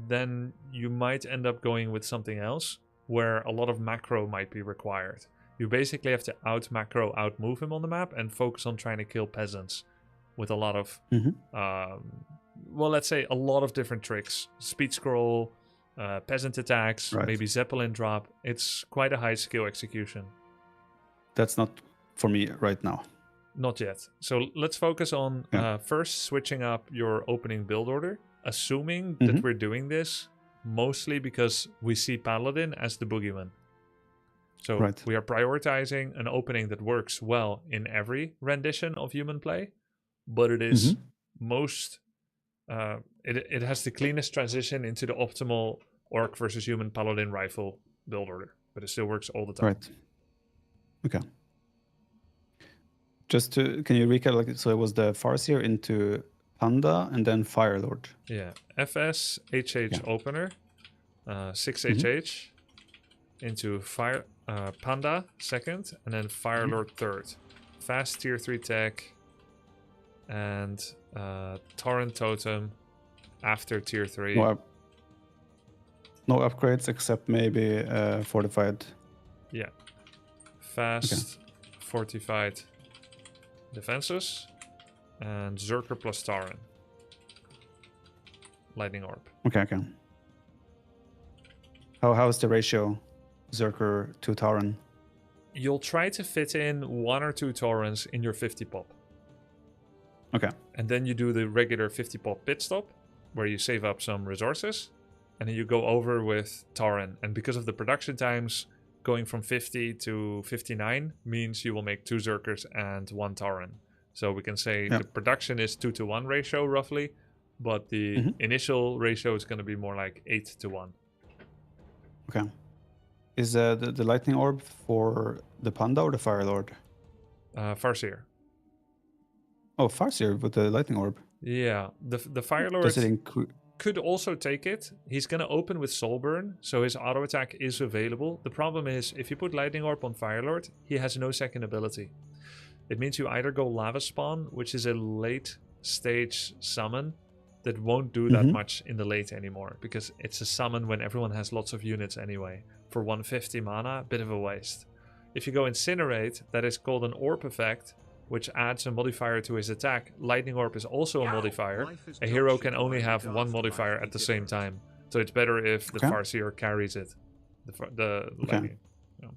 then you might end up going with something else where a lot of macro might be required. You basically have to out-macro, out-move him on the map and focus on trying to kill peasants with a lot of, well, let's say a lot of different tricks. Speed scroll, peasant attacks, maybe Zeppelin drop. It's quite a high skill execution. That's not for me right now. Not yet. So let's focus on first switching up your opening build order, assuming that we're doing this mostly because we see Paladin as the boogeyman. So we are prioritizing an opening that works well in every rendition of human play, but it is most... it has the cleanest transition into the optimal orc versus human Paladin Rifle build order, but it still works all the time. Right. Okay. Can you recap? Like, so it was the Farseer into Panda and then Firelord. Yeah, FS HH opener, 6 HH into Panda 2nd, and then Firelord 3rd. Fast tier 3 tech and Torrent Totem after tier 3. No upgrades except maybe fortified. Yeah. Fast, fortified defenses, and Zerker plus Tauren. Lightning Orb. Okay. How is the ratio Zerker to Tauren? You'll try to fit in 1 or 2 Taurens in your 50 pop. Okay. And then you do the regular 50 pop pit stop, where you save up some resources, and then you go over with Tauren. And because of the production times, going from 50 to 59 means you will make 2 Zerkers and 1 Tauren. So we can say the production is 2-to-1 ratio roughly, but the initial ratio is going to be more like 8-to-1. Okay. Is the lightning orb for the Panda or the Firelord? Farseer. Oh, Farseer with the lightning orb. Yeah, the Firelord Does it include... could also take it. He's going to open with Soul Burn, so his auto attack is available. The problem is, if you put Lightning Orb on Firelord, he has no second ability. It means you either go Lava Spawn, which is a late stage summon that won't do that much in the late anymore, because it's a summon when everyone has lots of units anyway. For 150 mana, bit of a waste. If you go Incinerate, that is called an Orb effect, which adds a modifier to his attack. Lightning Orb is also a modifier. A hero can only have 1 modifier at the same time. So it's better if the Farseer carries it. Lightning. Yeah.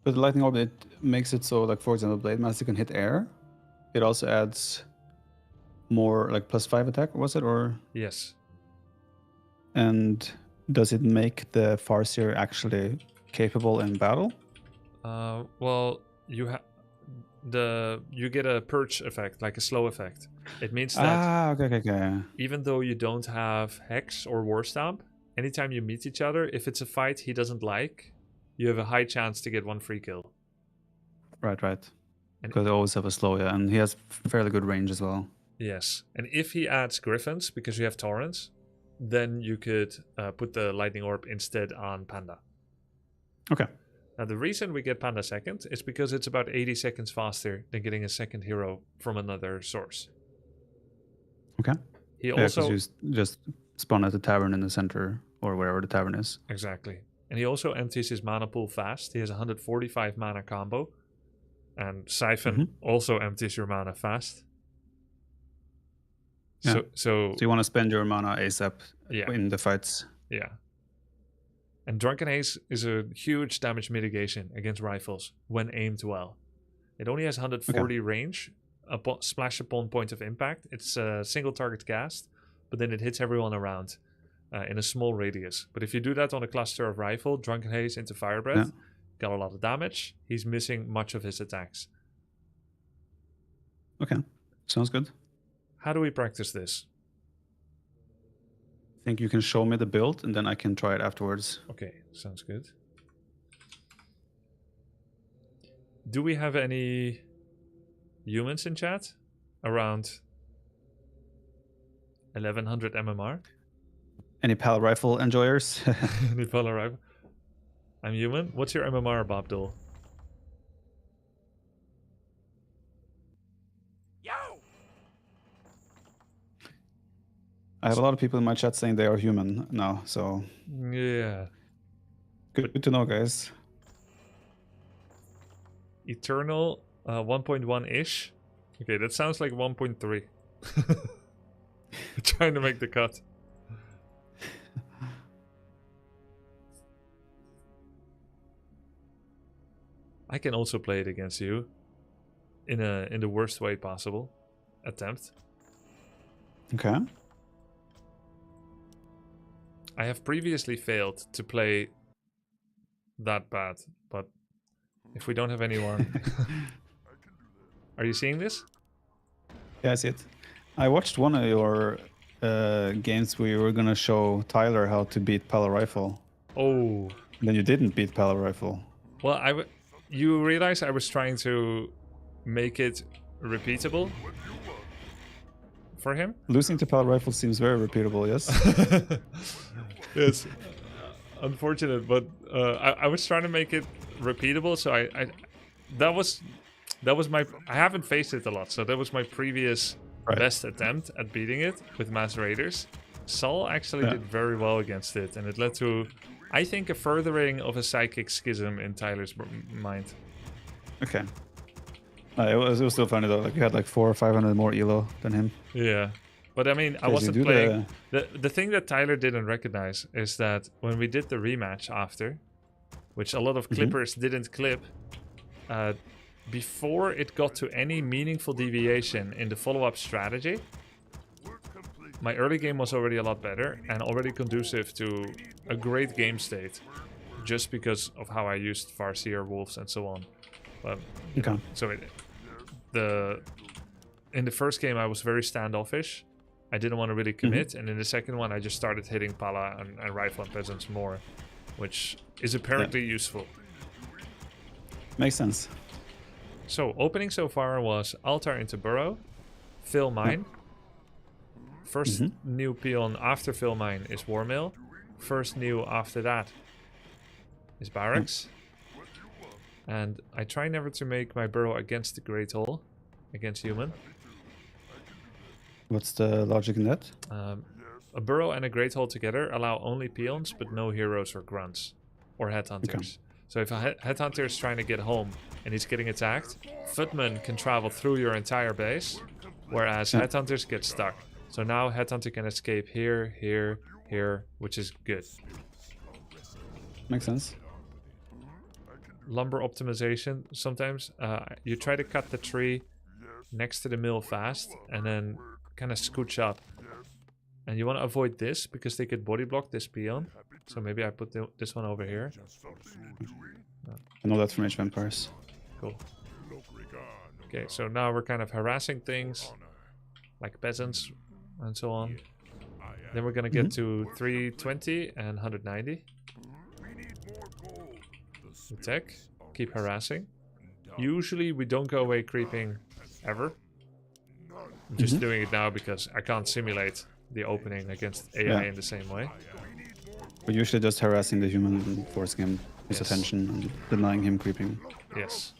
But the lightning orb, it makes it so, like, for example, Blade Master can hit air it also adds more like +5 attack, was it? Or Yes. and does it make the Farseer actually capable in battle? Well, you get a perch effect, like a slow effect. It means that Okay. even though you don't have Hex or War Stamp, anytime you meet each other, if it's a fight he doesn't like, you have a high chance to get one free kill. Right. And Because they always have a slow, yeah, and he has fairly good range as well. yes, and if he adds Griffins, because you have Torrents, then you could put the Lightning Orb instead on Panda. Okay. Now, the reason we get Panda second is because it's about 80 seconds faster than getting a second hero from another source. Okay. He Yeah, also because you just spawn at the tavern in the center or wherever the tavern is. exactly, and he also empties his mana pool fast. He has 145 mana combo, and Siphon also empties your mana fast. Yeah. So you want to spend your mana ASAP yeah, in the fights. yeah. And Drunken Haze is a huge damage mitigation against rifles when aimed well. It only has 140 range, splash upon point of impact. It's a single target cast, but then it hits everyone around in a small radius. But if you do that on a cluster of rifle, Drunken Haze into Fire Breath, got a lot of damage. He's missing much of his attacks. Okay, sounds good. How do we practice this? I think you can show me the build and then I can try it afterwards. Okay, sounds good. Do we have any humans in chat? Around 1100 MMR? Any Paladin Rifle enjoyers? Any Paladin Rifle? I'm human. What's your MMR, Babdul? I have a lot of people in my chat saying they are human now, so Yeah. good to know, guys. Eternal 1.1-ish. Okay, that sounds like 1.3. Trying to make the cut. I can also play it against you in the worst way possible. Attempt. Okay. I have previously failed to play that bad, but if we don't have anyone... Are you seeing this? Yeah, I see it. I watched one of your games where you were going to show Tyler how to beat Paladin Rifle. Oh. Then you didn't beat Paladin Rifle. Well, you realize I was trying to make it repeatable for him? Losing to Paladin Rifle seems very repeatable, yes? Yes. Unfortunate, but I was trying to make it repeatable, so that was my... I haven't faced it a lot, so that was my previous best attempt at beating it with Mass Raiders. Saul actually did very well against it, and it led to, I think, a furthering of a psychic schism in Tyler's mind. Okay. It was still funny though, like you had like 400 or 500 more elo than him. Yeah. But I mean, I wasn't playing... The thing that Tyler didn't recognize is that when we did the rematch after, which a lot of clippers didn't clip, before it got to any meaningful deviation in the follow-up strategy, my early game was already a lot better and already conducive to a great game state, just because of how I used Farseer, Wolves, and so on. But, so in the first game, I was very standoffish. I didn't want to really commit, and in the second one, I just started hitting Pala and Rifle and Peasants more, which is apparently useful. Makes sense. So, opening so far was Altar into Burrow, Fill Mine. First new peon after Fill Mine is War Mill. First new after that is Barracks. And I try never to make my Burrow against the Great Hall, against human. What's the logic in that? A Burrow and a Great Hall together allow only peons, but no heroes or grunts or headhunters. So if a headhunter is trying to get home and he's getting attacked, Footman can travel through your entire base, whereas headhunters get stuck. So now headhunter can escape here, here, here, which is good. Makes sense. Lumber optimization. Sometimes you try to cut the tree next to the mill fast, and then kind of scooch up. And you want to avoid this because they could body block this peon. So maybe I put this one over here. I know that from Age of Empires. Cool. Okay, so now we're kind of harassing things like peasants and so on. Then we're gonna get to 320 and 190. Attack. Keep harassing. Usually we don't go away creeping ever. I'm just doing it now because I can't simulate the opening against AI in the same way. We're usually just harassing the human and forcing him his attention and denying him creeping. Yes.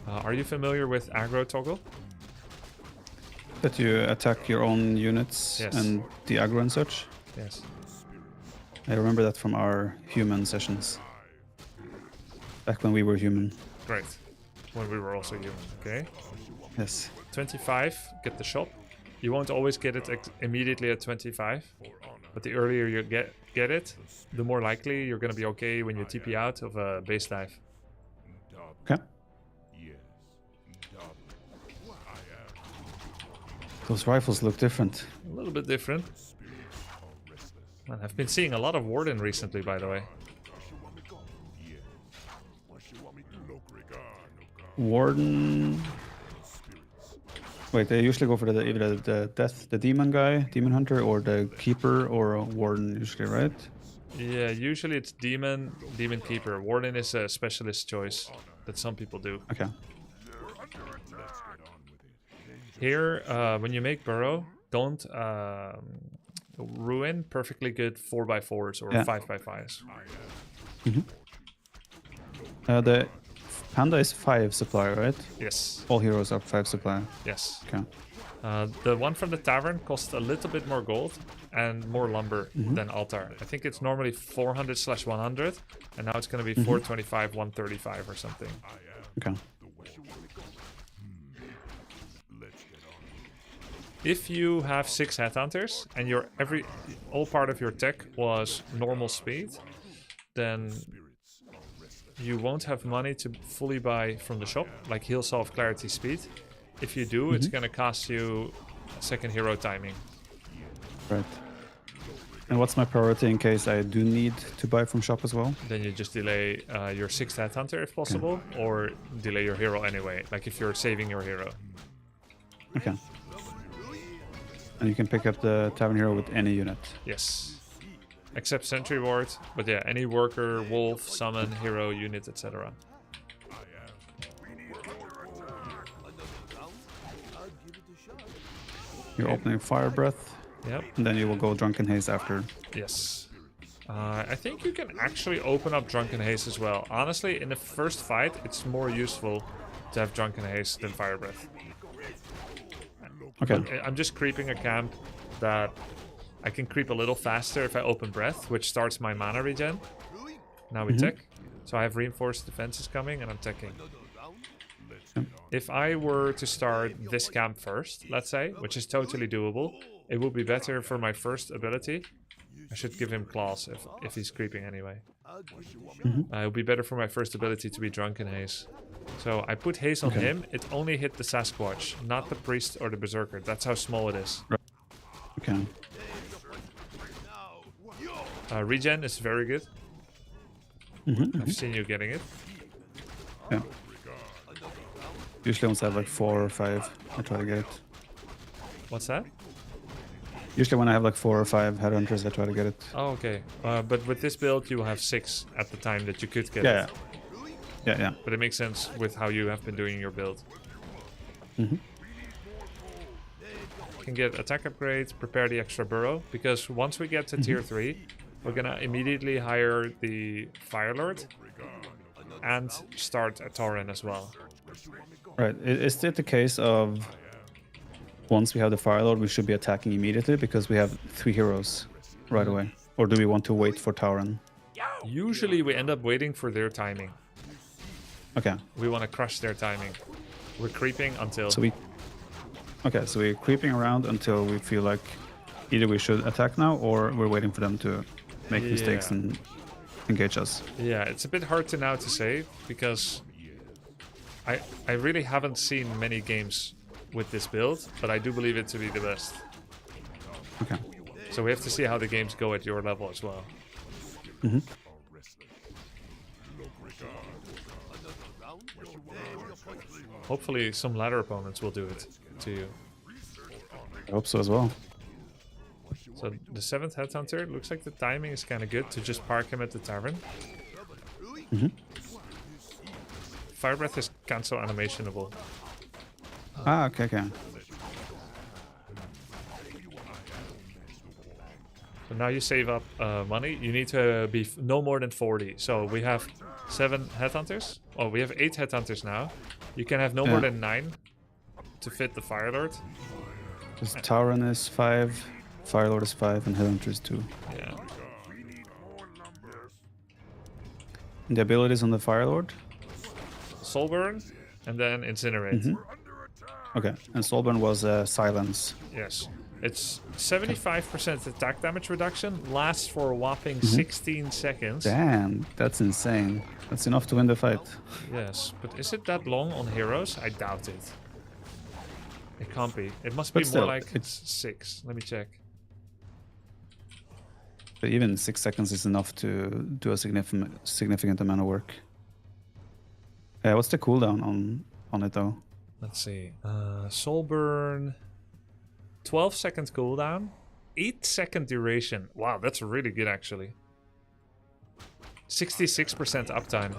Are you familiar with aggro toggle? That you attack your own units and the aggro and such? Yes. I remember that from our human sessions. Back when we were human. Great. When we were also human, okay? Yes. 25, get the shop. You won't always get it immediately at 25, but the earlier you get it, the more likely you're going to be okay when you TP out of a base dive. Okay. Those rifles look different. A little bit different. Man, I've been seeing a lot of Warden recently, by the way. Warden. Wait, they usually go for either the death, the demon guy, demon hunter, or the keeper, or a warden usually, right? Yeah, usually it's demon keeper. Warden is a specialist choice that some people do. Okay. Here, when you make burrow, don't ruin perfectly good 4x4s or 5x5s. The Panda is 5 supply, right? Yes. All heroes are 5 supply. Yes. Okay. The one from the tavern costs a little bit more gold and more lumber than altar. I think it's normally 400/100, and now it's going to be 425, 135 or something. Okay. If you have 6 headhunters and your all part of your tech was normal speed, then you won't have money to fully buy from the shop, like Heal Solve Clarity Speed. If you do, it's gonna cost you second hero timing. Right. And what's my priority in case I do need to buy from shop as well? Then you just delay your 6th headhunter if possible, or delay your hero anyway, like if you're saving your hero. Okay. And you can pick up the Tavern Hero with any unit. Yes. Except Sentry Ward, but yeah, any worker, wolf, summon, hero, unit, etc. You're opening Fire Breath. Yep. And then you will go Drunken Haze after. Yes. I think you can actually open up Drunken Haze as well. Honestly, in the first fight, it's more useful to have Drunken Haze than Fire Breath. Okay. But I'm just creeping a camp that I can creep a little faster if I open Breath, which starts my mana regen. Now we tech. So I have reinforced defenses coming and I'm teching. If I were to start this camp first, let's say, which is totally doable, it would be better for my first ability. I should give him claws if he's creeping anyway. It would be better for my first ability to be Drunken Haze. So I put Haze on him. It only hit the Sasquatch, not the Priest or the Berserker. That's how small it is. Okay. Regen is very good. I've seen you getting it. Yeah. Usually once I have like 4 or 5, I try to get it. What's that? Usually when I have like 4 or 5 headhunters, I try to get it. Oh, okay. But with this build, you will have 6 at the time that you could get Yeah, it. Yeah. But it makes sense with how you have been doing your build. You can get attack upgrades, prepare the extra burrow, because once we get to tier 3, we're gonna immediately hire the Fire Lord and start a Tauren as well. Right. Is it the case of once we have the Fire Lord, we should be attacking immediately because we have 3 heroes right away? Or do we want to wait for Tauren? Usually we end up waiting for their timing. Okay. We want to crush their timing. We're creeping until... So we're creeping around until we feel like either we should attack now or we're waiting for them to make mistakes and engage us. Yeah, it's a bit hard now to say because I really haven't seen many games with this build, but I do believe it to be the best. Okay. So we have to see how the games go at your level as well. Mm-hmm. Hopefully some ladder opponents will do it to you. I hope so as well. So the 7th Headhunter, looks like the timing is kind of good to just park him at the tavern. Mm-hmm. Fire Breath is cancel animationable. Ah, okay. So now you save up money. You need to be no more than 40. So we have 7 Headhunters. Oh, we have 8 Headhunters now. You can have no more than 9 to fit the Fire Lord. This Tauren is 5, Firelord is 5, and Headhunter is 2. Yeah. And the abilities on the Firelord? Soulburn, and then Incinerate. Mm-hmm. Okay, and Soulburn was Silence. Yes. It's 75% attack damage reduction, lasts for a whopping 16 seconds. Damn, that's insane. That's enough to win the fight. Yes, but is it that long on heroes? I doubt it. It can't be. It must be But still, more like it's 6. Let me check. But even 6 seconds is enough to do a significant amount of work. What's the cooldown on it though? Let's see. Soulburn. 12 seconds cooldown. 8-second duration. Wow, that's really good actually. 66% uptime.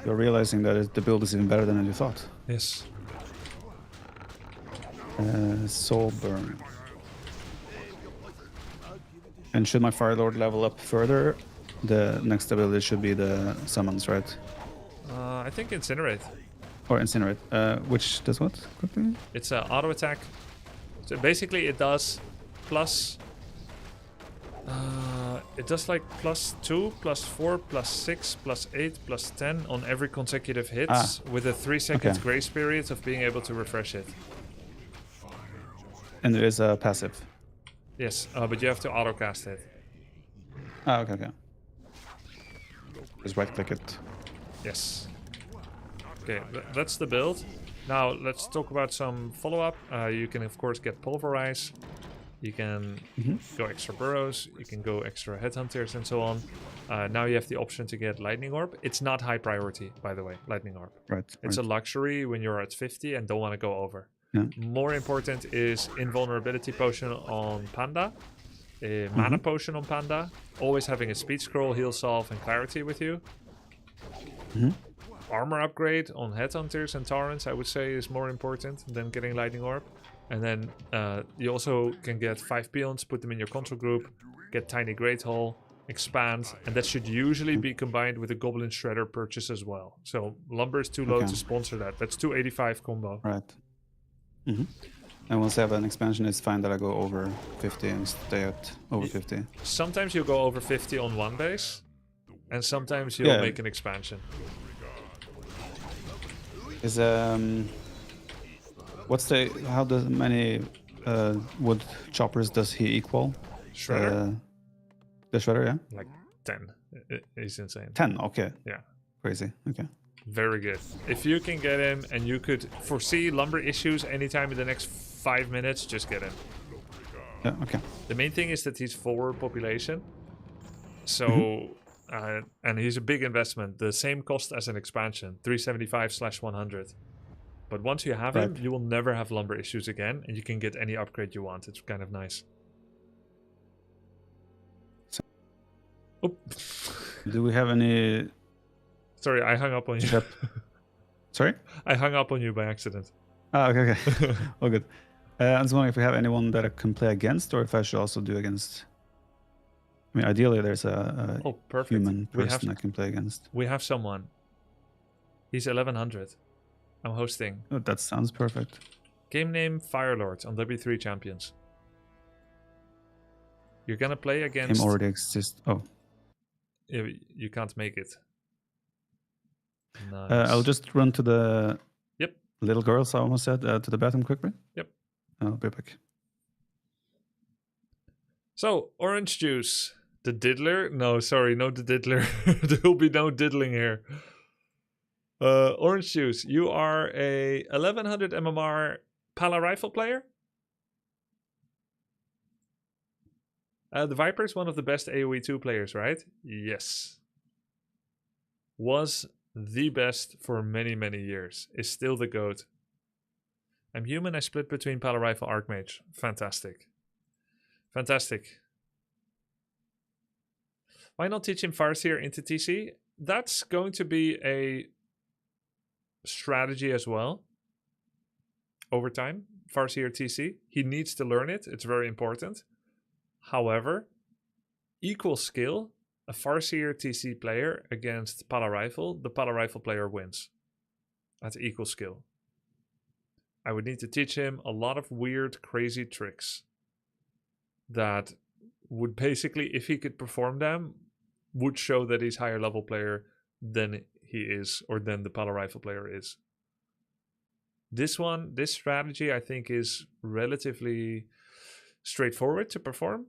You're realizing that the build is even better than you thought. Yes. Soulburn. And should my Firelord level up further, the next ability should be the summons, right? I think Incinerate. Or Incinerate. Which does what? Quickly? It's an auto attack. So basically it does plus... it does like +2, +4, +6, +8, +10 on every consecutive hits with a 3 seconds grace period of being able to refresh it. And there is a passive. Yes, but you have to auto cast it. Ah, okay. Just right click it. Yes. Okay, that's the build. Now let's talk about some follow-up. You can of course get Pulverize. You can go extra burrows. You can go extra headhunters and so on. Now you have the option to get Lightning Orb. It's not high priority, by the way, Lightning Orb. Right. It's a luxury when you're at 50 and don't want to go over. Yeah. More important is Invulnerability Potion on Panda. Mana Potion on Panda. Always having a Speed Scroll, Heal Salve, and Clarity with you. Armor upgrade on Headhunters and Taurens, I would say, is more important than getting Lightning Orb. And then you also can get 5 peons, put them in your control group, get Tiny Great Hall, expand, and that should usually be combined with a Goblin Shredder purchase as well. So Lumber is too low to sponsor that. That's 285 combo. Right. And once I have an expansion, it's fine that I go over 50 and stay at over 50. Sometimes you'll go over 50 on one base, and sometimes you'll make an expansion. Is what's how many wood choppers does he equal? Shredder? The Shredder, yeah? Like 10. He's insane. 10, okay. Yeah. Crazy, okay. Very good. If you can get him and you could foresee lumber issues anytime in the next 5 minutes, just get him. Yeah, okay. The main thing is that he's forward population. So, and he's a big investment. The same cost as an expansion, 375/100. But once you have him, you will never have lumber issues again, and you can get any upgrade you want. It's kind of nice. So, do we have any... Sorry, I hung up on you. Sorry? I hung up on you by accident. Ah, okay. All good. I was wondering if we have anyone that I can play against, or if I should also do against... I mean, ideally, there's a human person I can play against. We have someone. He's 1100. I'm hosting. Oh, that sounds perfect. Game name Firelord on W3 Champions. You're gonna play against... Game already exists. Oh. You can't make it. Nice. I'll just run to the little girls, I almost said, to the bathroom quickly. Yep. I'll be back. So, orange juice. The diddler? No, sorry, no the diddler. There will be no diddling here. Orange Juice, you are a 1100 MMR Paladin Rifle player? The Viper is one of the best AoE 2 players, right? Yes. Was the best for many, many years. Is still the GOAT. I'm human, I split between Paladin Rifle, Archmage. Fantastic. Fantastic. Why not teach him Farseer into TC? That's going to be a strategy as well. Over time, Farseer TC. He needs to learn it. It's very important. However, equal skill, a Farseer TC player against Paladin Rifle, the Paladin Rifle player wins. That's equal skill. I would need to teach him a lot of weird, crazy tricks that would basically, if he could perform them, would show that he's higher level player than he is, or than the Paladin Rifle player is. This strategy, I think, is relatively straightforward to perform.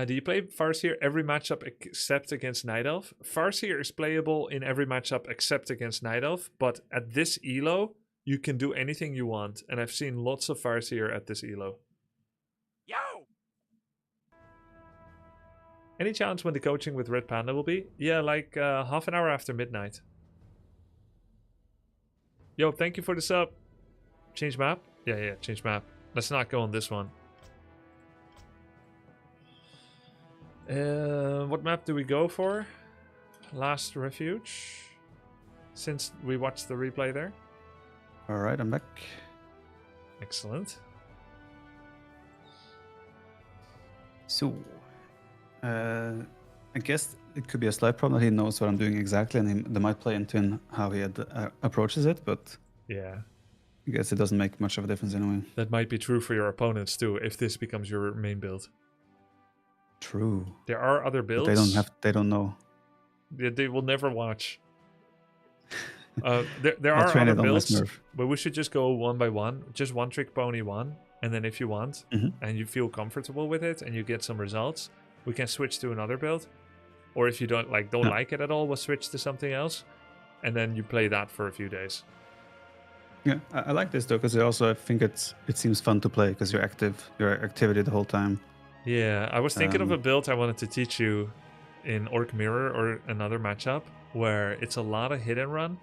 Do you play Farseer every matchup except against Night Elf? Farseer is playable in every matchup except against Night Elf, but at this elo, you can do anything you want, and I've seen lots of Farseer at this elo. Yo! Any chance when the coaching with RedPanda will be? Yeah, like half an hour after midnight. Yo, thank you for the sub. Change map? Yeah, change map. Let's not go on this one. What map do we go for? Last Refuge. Since we watched the replay there. Alright, I'm back. Excellent. So, I guess it could be a slight problem that he knows what I'm doing exactly, and they might play into how he approaches it, but yeah, I guess it doesn't make much of a difference anyway. That might be true for your opponents too, if this becomes your main build. True. There are other builds. But they don't know. They will never watch. There are other builds, but we should just go one by one. Just one trick pony one, and then if you want, and you feel comfortable with it, and you get some results, we can switch to another build. Or if you don't like it at all, we'll switch to something else, and then you play that for a few days. Yeah, I like this though, because I think it seems fun to play because you're active, your activity the whole time. Yeah, I was thinking of a build I wanted to teach you in Orc Mirror or another matchup where it's a lot of hit and run,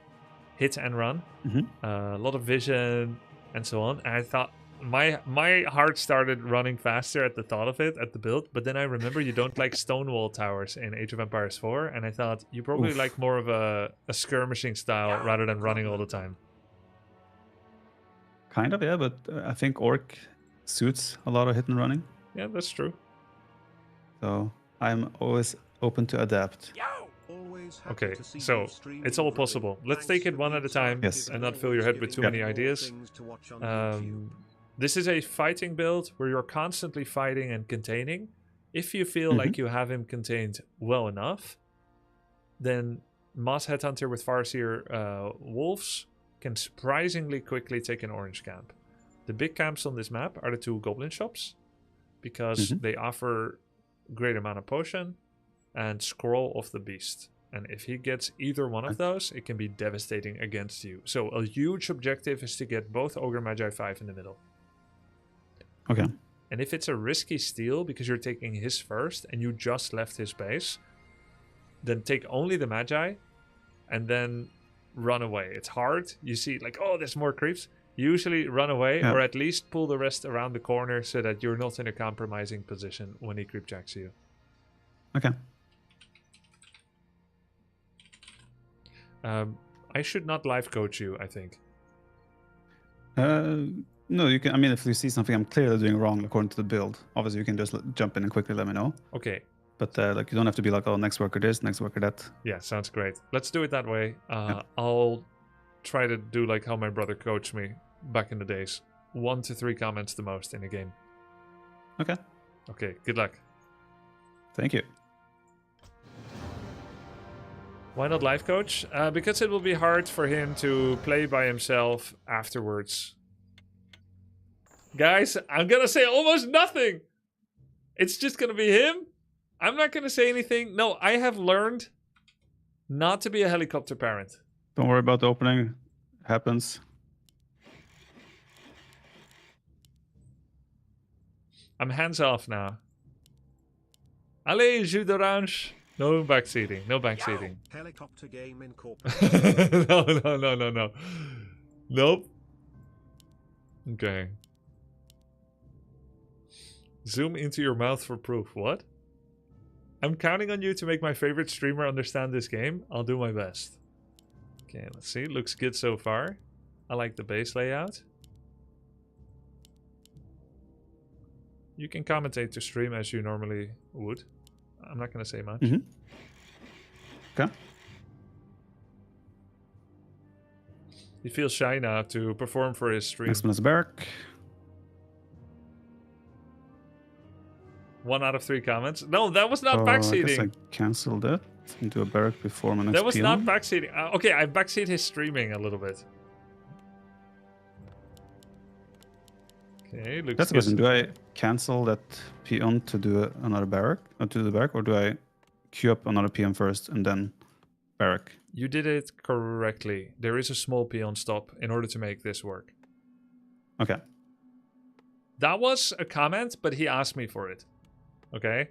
a lot of vision and so on. And I thought my heart started running faster at the thought of it at the build, but then I remember you don't like Stonewall Towers in Age of Empires 4, and I thought you probably like more of a skirmishing style rather than running all the time. Kind of, yeah, but I think Orc suits a lot of hit and running. Yeah, that's true. So I'm always open to adapt. Okay, so it's all possible. Let's take it one at a time and not fill your head with too many ideas. This is a fighting build where you're constantly fighting and containing. If you feel like you have him contained well enough, then Moss Headhunter with Farseer Wolves can surprisingly quickly take an orange camp. The big camps on this map are the two Goblin shops, because they offer great amount of potion and Scroll of the Beast. And if he gets either one of those, it can be devastating against you. So a huge objective is to get both Ogre Magi 5 in the middle. Okay. And if it's a risky steal because you're taking his first and you just left his base, then take only the Magi and then run away. It's hard. You see like, oh, there's more creeps. Usually run away or at least pull the rest around the corner so that you're not in a compromising position when he creepjacks you. Okay. I should not live coach you, I think. No, you can. I mean, if you see something I'm clearly doing wrong according to the build, obviously you can just jump in and quickly let me know. Okay. But like, you don't have to be like, oh, next worker this, next worker that. Yeah, sounds great. Let's do it that way. I'll try to do like how my brother coached me back in the days. 1 to 3 comments the most in a game. Okay. Okay, good luck. Thank you. Why not life coach? Because it will be hard for him to play by himself afterwards. Guys, I'm gonna say almost nothing. It's just gonna be him I'm not going to say anything. No, I have learned not to be a helicopter parent. Don't worry about the opening. Happens. I'm hands off now. Allez, jus d'orange. No backseating. No backseating. Helicopter game incorporated. No. Nope. Okay. Zoom into your mouth for proof. What? I'm counting on you to make my favorite streamer understand this game. I'll do my best. Okay, let's see. Looks good so far. I like the base layout. You can commentate to stream as you normally would. I'm not going to say much. Okay. He feels shy now to perform for his stream. Next one is Barrack. 1 out of 3 comments. No, that was not I guess backseating. I cancelled it into a Barrack before my next That was peon. not backseating. Okay, I backseat his streaming a little bit. Okay, looks That's the good. question. Do I cancel that peon to do another Barrack, or to the Barrack, or do I queue up another peon first and then Barrack? You did it correctly. There is a small peon stop in order to make this work. Okay. That was a comment, but he asked me for it. Okay?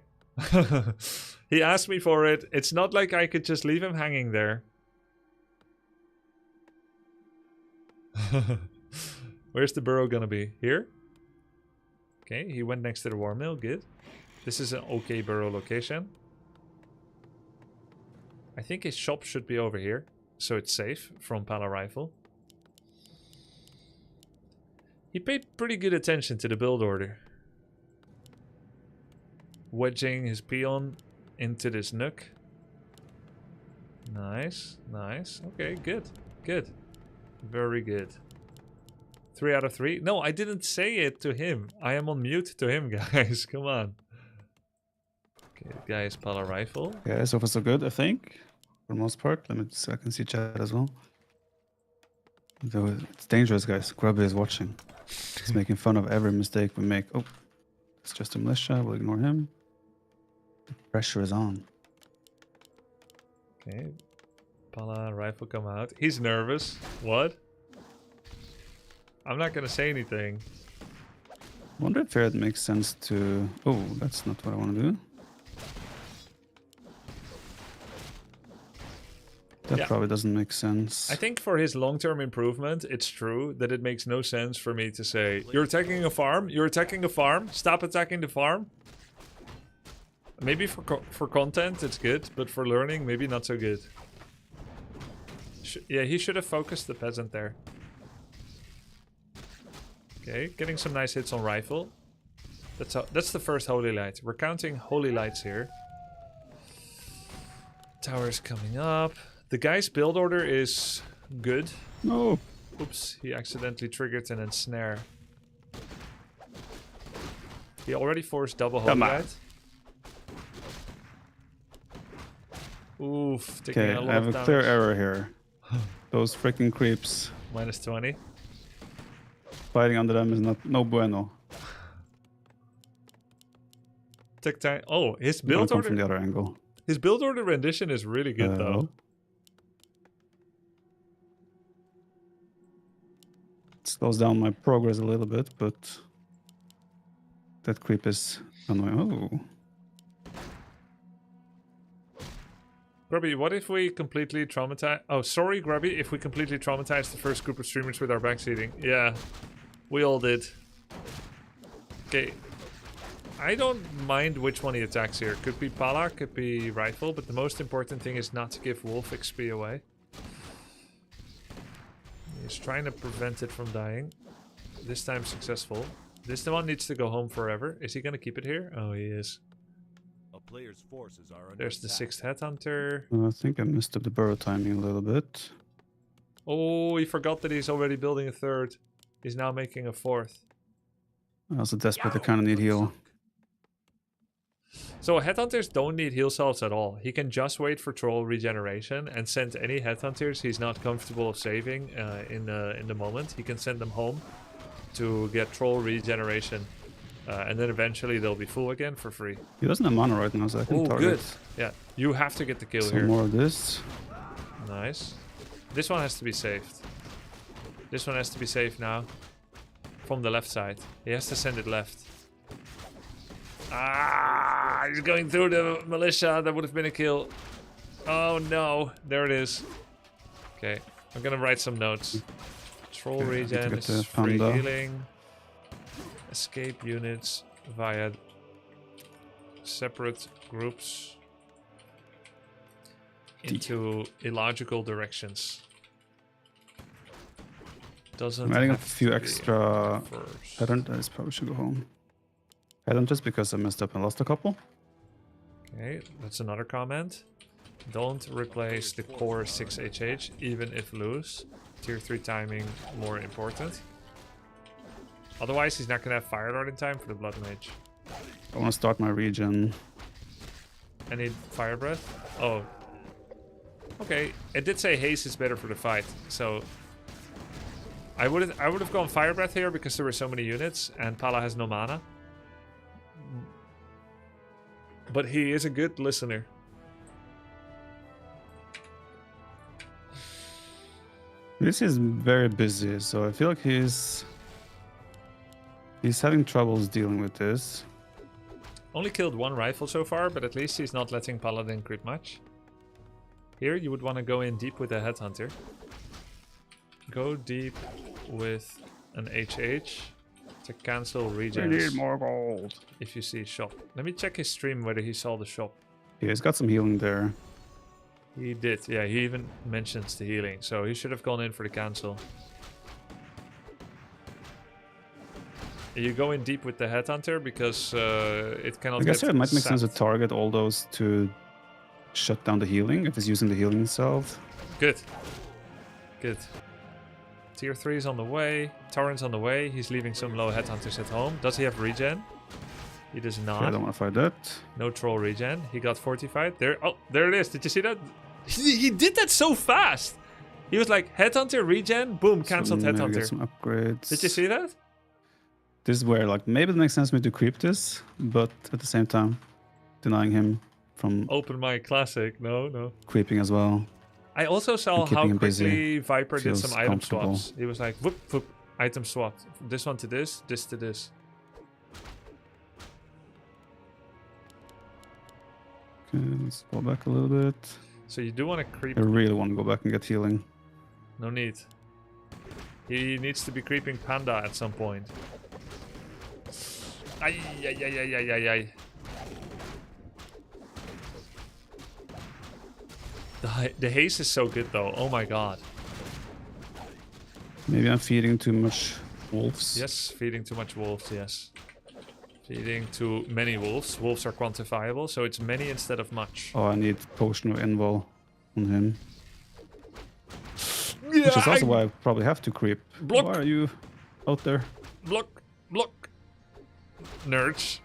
He asked me for it. It's not like I could just leave him hanging there. Where's the burrow gonna be? Here? Okay, he went next to the war mill. Good. This is an okay burrow location. I think his shop should be over here, so it's safe from Paladin Rifle. He paid pretty good attention to the build order. Wedging his peon into this nook. Nice, nice. Okay, good, good. Very good. 3 out of 3. No, I didn't say it to him. I am on mute to him, guys. Come on. Okay, the guy is Paladin Rifle. Yeah, so far so good, I think. For the most part. Let me so I can see chat as well. Though it's dangerous, guys. Grubby is watching. He's making fun of every mistake we make. Oh, it's just a militia. We'll ignore him. The pressure is on. Okay. Paladin Rifle come out. He's nervous. What? I'm not gonna say anything. I wonder if it makes sense to... Oh, that's not what I want to do. That probably doesn't make sense. I think for his long-term improvement, it's true that it makes no sense for me to say, you're attacking a farm, you're attacking a farm, stop attacking the farm. Maybe for content, it's good, but for learning, maybe not so good. Yeah, he should have focused the peasant there. Okay, getting some nice hits on rifle. That's the first holy light. We're counting holy lights here. Tower's coming up. The guy's build order is good. No. Oops, he accidentally triggered an ensnare. He already forced double holy light. Oof, taking Okay, a lot I have of a clear damage. error here. Those freaking creeps. Minus 20. Fighting under them is no bueno. Tick time. Oh, his Don't build come order. from the other angle. His build order rendition is really good though. It slows down my progress a little bit, but that creep is annoying. Oh. Grubby, what if we completely traumatize... Oh, sorry, Grubby, if we completely traumatize the first group of streamers with our backseating. Yeah, we all did. Okay. I don't mind which one he attacks here. Could be Pala, could be Rifle, but the most important thing is not to give Wolf XP away. He's trying to prevent it from dying. This time successful. This one needs to go home forever. Is he going to keep it here? Oh, he is. Player's forces are under There's the attack. 6th Headhunter. I think I missed up the burrow timing a little bit. Oh, he forgot that he's already building a 3rd. He's now making a 4th. I also desperately kind of need heal. So Headhunters don't need heal salves at all. He can just wait for troll regeneration and send any Headhunters he's not comfortable of saving in the moment. He can send them home to get troll regeneration. And then eventually they'll be full again for free. He doesn't have mana right now, so I can Oh, target good. Yeah, you have to get the kill some here. more of this. Nice. This one has to be saved. This one has to be saved now. From the left side. He has to send it left. Ah, he's going through the militia. That would have been a kill. Oh no, there it is. Okay, I'm gonna write some notes. Troll Okay, I need to regen get the is free panda. healing. Escape units via separate groups into illogical directions. Doesn't I'm adding a have few to be extra first. headhunters. Probably should go home. Headhunters because I messed up and lost a couple. Okay, that's another comment. Don't replace the core 6HH even if loose. Tier 3 timing more important. Otherwise he's not gonna have Fire Lord in time for the Blood Mage. I want to start my regen. I need Fire Breath. Oh. Okay, it did say haste is better for the fight, so I would have gone Fire Breath here because there were so many units and Pala has no mana. But he is a good listener. This is very busy, so I feel like he's having troubles dealing with this. Only killed one rifle so far, but at least he's not letting Paladin creep much. Here you would want to go in deep with a Headhunter. Go deep with an HH to cancel We regens need more gold. if you see shop. Let me check his stream whether he saw the shop. Yeah, he's got some healing there. He did, yeah, he even mentions the healing, so he should have gone in for the cancel. You go in deep with the Headhunter because it cannot I guess get it might make sense to sapped. target all those to shut down the healing if he's using the healing itself. Good. Good. Tier 3 is on the way. Torrent's on the way. He's leaving some low Headhunters at home. Does he have regen? He does not. Okay, I don't want to fight that. No troll regen. He got fortified. There. Oh, there it is. Did you see that? He did that so fast. He was like, Headhunter regen. Boom, cancelled So maybe get Headhunter. some upgrades. Did you see that? This is where, like, maybe it makes sense for me to creep this, but at the same time, denying him from Open my classic. No, no. creeping as well. I also saw And how keeping him quickly busy Viper did feels some item comfortable. swaps. He was like, whoop, whoop, item swapped. This one to this to this. Okay, let's go back a little bit. So you do want to creep. I really want to go back and get healing. No need. He needs to be creeping Panda at some point. Ay, ay, ay, ay, ay, ay, ay. The haste is so good though. Oh my god. Maybe I'm feeding too much wolves. Yes, feeding too much wolves, yes. Feeding too many wolves. Wolves are quantifiable, so it's many instead of much. Oh, I need potion of invul on him. Yeah, Which is also why I probably have to creep. Block. Why are you out there? Block, block. Nerds.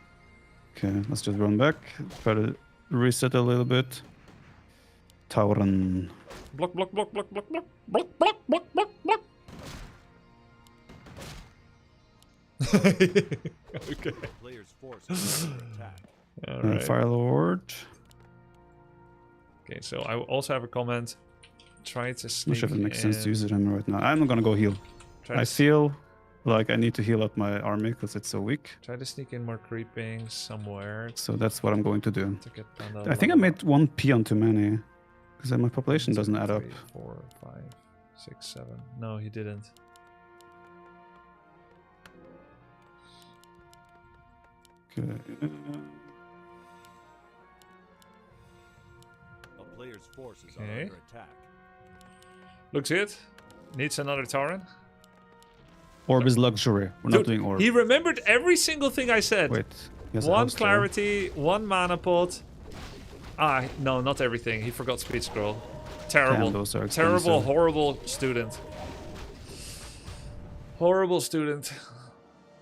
Okay, let's just run back. Try to reset a little bit. Tauren. Block, block, block, block, block, block. Block, block, block, block, block. Okay. Player's force is under attack. Alright. Fire Lord. Okay, so I also have a comment. Try to Not sneak sure if it makes sense to in. use it him right now. I'm not gonna go heal. Try I to feel like I need to heal up my army because it's so weak. Try to sneak in more creeping somewhere So that's what I'm going to do. to get Panda I think I level made one peon too many. Because my population up. doesn't add up. 3, 4, 5, 6, 7. No, he didn't. Okay. A player's forces are Okay. under attack. Looks good. Needs another Tauren. Orb is luxury. We're not doing orb. He remembered every single thing I said. Wait. he has a One house there. clarity, one mana pot. Ah, no, not everything. He forgot speed scroll. Terrible. Damn, those are Terrible, expensive. horrible student. Horrible student.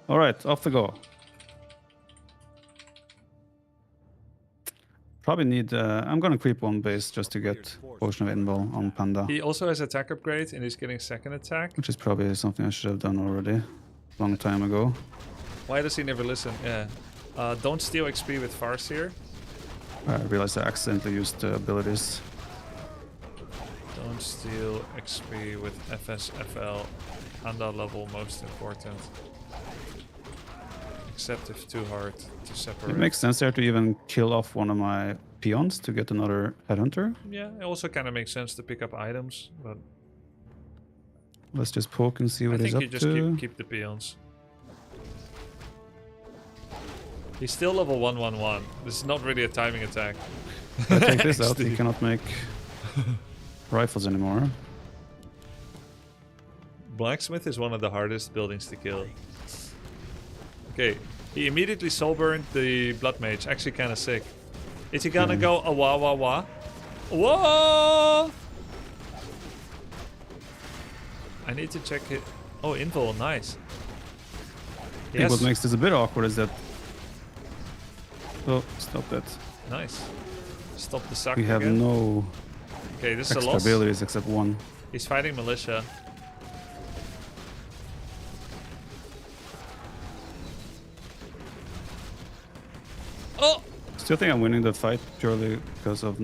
All right, off we go. Probably need. I'm gonna creep one base just to get Potion of Invul on Panda, He also has attack upgrade and he's getting second attack. which is probably something I should have done already, long time ago. Why does he never listen? Yeah. Don't steal XP with Farseer. I realized I accidentally used the abilities. Don't steal XP with FSFL. Panda level most important. Except if too hard to separate. It makes sense there to even kill off one of my peons to get another headhunter. Yeah, it also kind of makes sense to pick up items, but Let's just poke and see I what he's think up you just to. keep the peons. He's still level 111. This is not really a timing attack. If I take this out, he XD. cannot make rifles anymore. Blacksmith is one of the hardest buildings to kill. Okay, he immediately soul burned the blood mage. Actually, kind of sick. Is he gonna go a wah wah wah? Whoa! I need to check it. Oh, invul, nice. I think what makes this a bit awkward is that. Oh, stop that. Nice. Stop the suck We have again. no Okay, this is a extra loss. abilities except one. He's fighting militia. Oh! Still think I'm winning the fight purely because of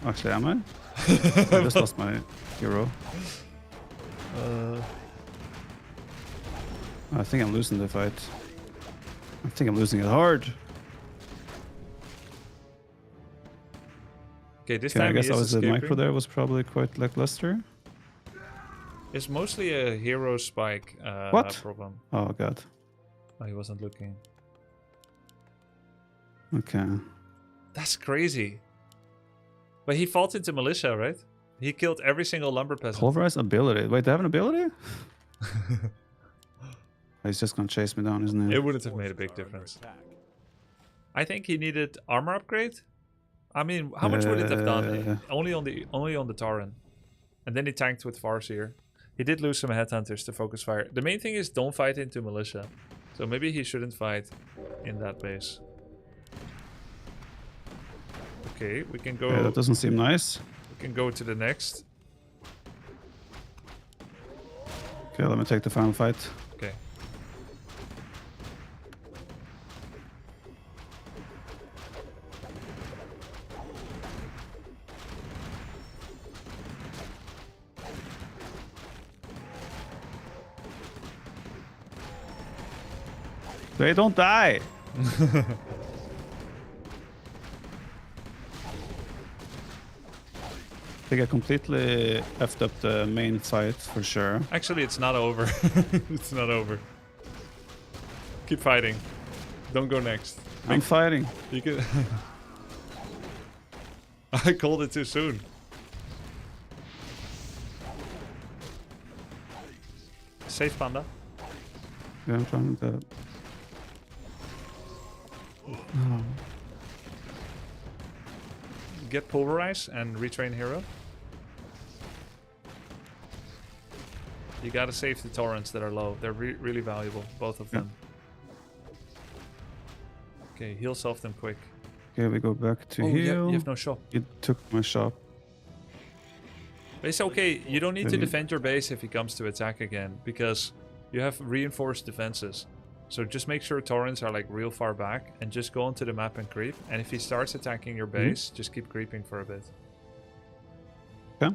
Actually, am I? I just lost my hero. I think I'm losing the fight. I think I'm losing it hard. Okay, this Okay, I time guess he is the escaping. micro there was probably quite lackluster. It's mostly a hero spike What? problem. Oh god. Oh, he wasn't looking. Okay. That's crazy. But he fought into militia, right? He killed every single lumber peasant. Pulverize ability. Wait, they have an ability? He's just gonna chase me down, isn't he? It wouldn't have made a big difference. I think he needed armor upgrade. I mean, how much would it have done? Only on the Tauren. And then he tanked with Farseer. He did lose some headhunters to focus fire. The main thing is don't fight into militia. So maybe he shouldn't fight in that base. Okay, we can go. Yeah, that doesn't seem nice. We can go to the next. Okay, let me take the final fight. Okay. They don't die! I think I completely effed up the main fight for sure. Actually, it's not over. It's not over. Keep fighting. Don't go next. I'm fighting. You can. I called it too soon. Safe panda. Yeah, I'm trying to. Oh. Get pulverize and retrain hero. You gotta save the torrents that are low. They're really valuable, both of them. Okay, heal self them quick. Okay, we go back to Oh, heal. you have no shop. You took my shop. But it's okay. You don't need to Really? defend your base if he comes to attack again, because you have reinforced defenses. So just make sure torrents are like real far back and just go onto the map and creep. And if he starts attacking your base, just keep creeping for a bit. Okay.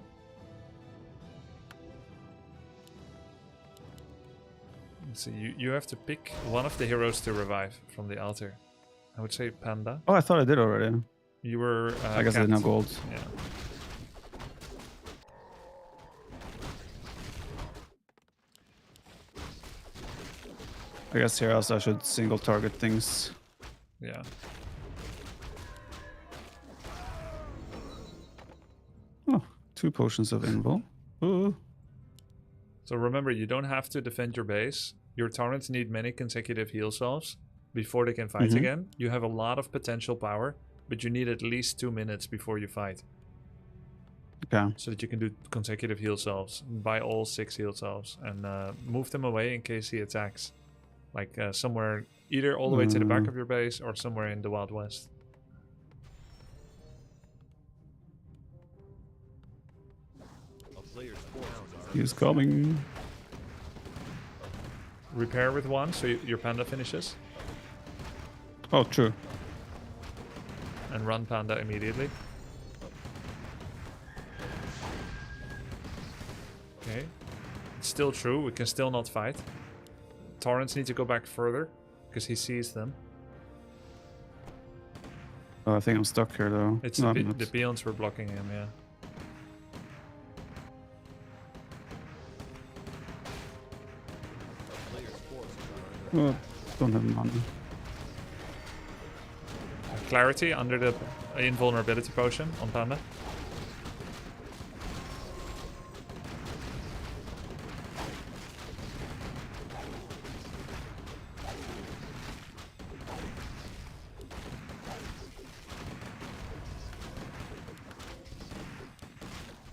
So you have to pick one of the heroes to revive from the altar. I would say Panda. Oh, I thought I did already. You were I guess I didn't have gold. Yeah. I guess here else I should single target things. Yeah. Oh, 2 potions of invul. Ooh. So remember, you don't have to defend your base. Your torrents need many consecutive heal salves before they can fight again. You have a lot of potential power, but you need at least 2 minutes before you fight. Okay. So that you can do consecutive heal salves. Buy all 6 heal salves and move them away in case he attacks. Like somewhere, either all the way to the back of your base or somewhere in the Wild West. A player's forces are He's coming. Repair with 1, so your panda finishes. Oh, true. And run Panda immediately. Okay. It's still true. We can still not fight. Torrents need to go back further because he sees them. Oh, I think I'm stuck here though. It's No, the, I'm not. the peons were blocking him, yeah. Player's forces are under Oh, don't have money. Clarity under the invulnerability potion on Panda.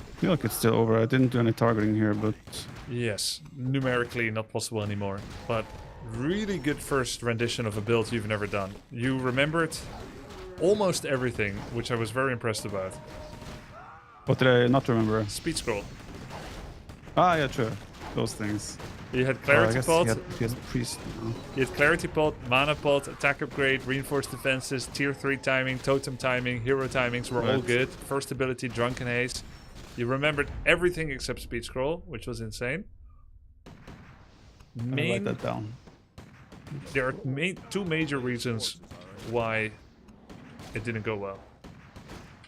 I feel like it's still over. I didn't do any targeting here, but Yes, numerically not possible anymore, but really good first rendition of a build you've never done. You remembered almost everything, which I was very impressed about. what did I not remember? Speed scroll. Ah, yeah, true. Those things. You had Oh, I clarity guess pod, he has priest now. you had clarity pod, mana pod, attack upgrade, reinforced defenses, tier 3 timing, totem timing, hero timings were all Right. good. First ability, drunken haze. You remembered everything except speed scroll, which was insane. I'll write Main, that down. there are two major reasons why it didn't go well.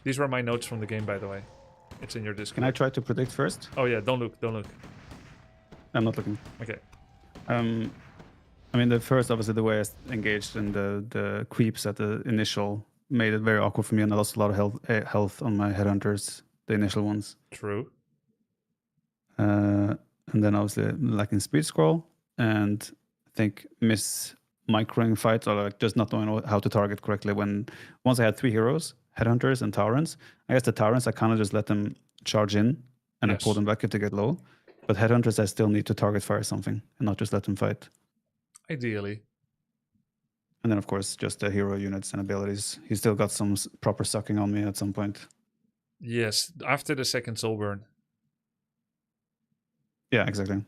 These were my notes from the game, by the way. It's in your Discord. Can I try to predict first? Oh yeah, don't look, don't look. I'm not looking. Okay. I mean, the first, obviously, the way I engaged in the creeps at the initial made it very awkward for me, and I lost a lot of health on my headhunters, the initial ones. True. And then obviously lacking speed scroll, and I think microing fights, or like just not knowing how to target correctly. Once I had 3 heroes, headhunters and Taurens, I guess the Taurens I kind of just let them charge in, and I pull Yes. them back if they get low. But headhunters I still need to target fire something and not just let them fight. Ideally. And then of course just the hero units and abilities. He still got some proper sucking on me at some point. Yes, after the second soul burn. Yeah, exactly.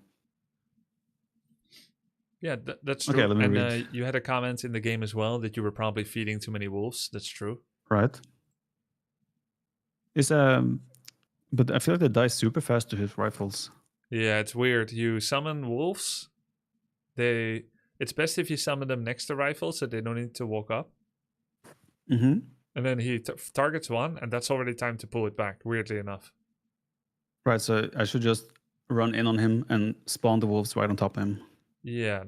Yeah, that's true. Okay, let me and read. you had a comment in the game as well that you were probably feeding too many wolves. That's true. Right. But I feel like they die super fast to hit rifles. Yeah, it's weird. You summon wolves. It's best if you summon them next to rifles so they don't need to walk up. Mm-hmm. And then he targets one, and that's already time to pull it back, weirdly enough. Right, so I should just run in on him and spawn the wolves right on top of him. Yeah.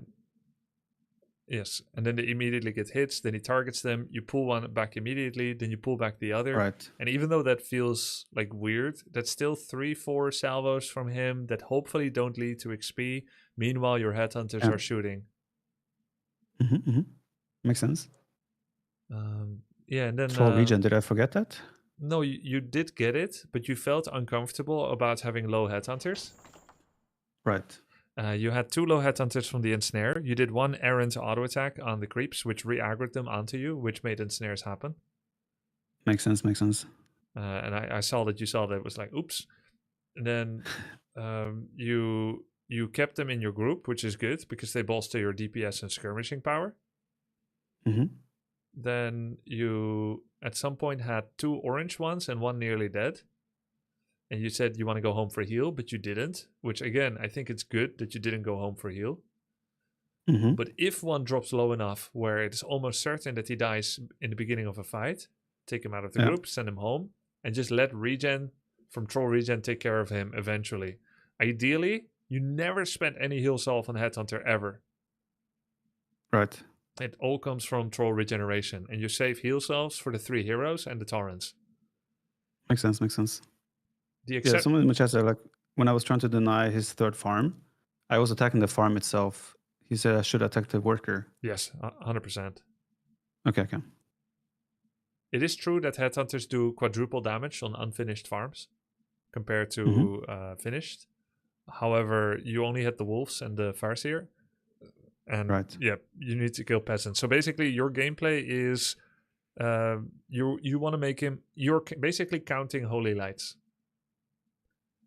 Yes. And then they immediately get hits. Then he targets them. You pull one back immediately. Then you pull back the other. Right. And even though that feels like weird, that's still 3-4 salvos from him that hopefully don't lead to XP. Meanwhile, your headhunters Yeah. are shooting. Mm-hmm, mm-hmm. Makes sense. Yeah, and then... Troll regen, did I forget that? No, you did get it, but you felt uncomfortable about having low headhunters. Right. You had 2 low headhunters from the ensnare. You did 1 errant auto attack on the creeps, which re-aggroed them onto you, which made ensnares happen. Makes sense, makes sense. And I saw that you saw that. It was like, oops. And then you kept them in your group, which is good because they bolster your DPS and skirmishing power. Mm-hmm. Then you at some point had 2 orange ones and 1 nearly dead. And you said you want to go home for heal, but you didn't. Which again, I think it's good that you didn't go home for heal. Mm-hmm. But if one drops low enough where it's almost certain that he dies in the beginning of a fight, take him out of the group, send him home, and just let regen from troll regen take care of him eventually. Ideally, you never spent any heal salve on headhunter ever. Right. It all comes from troll regeneration, and you save heal salves for the 3 heroes and the torrents. Makes sense, makes sense. The Yeah, someone in the chat said, like, when I was trying to deny his 3rd farm, I was attacking the farm itself. He said I should attack the worker. Yes, 100%. Okay. It is true that headhunters do quadruple damage on unfinished farms compared to finished. However, you only hit the wolves and the farseer. And yeah, you need to kill peasants. So basically, your gameplay is you want to make him. You're basically counting holy lights.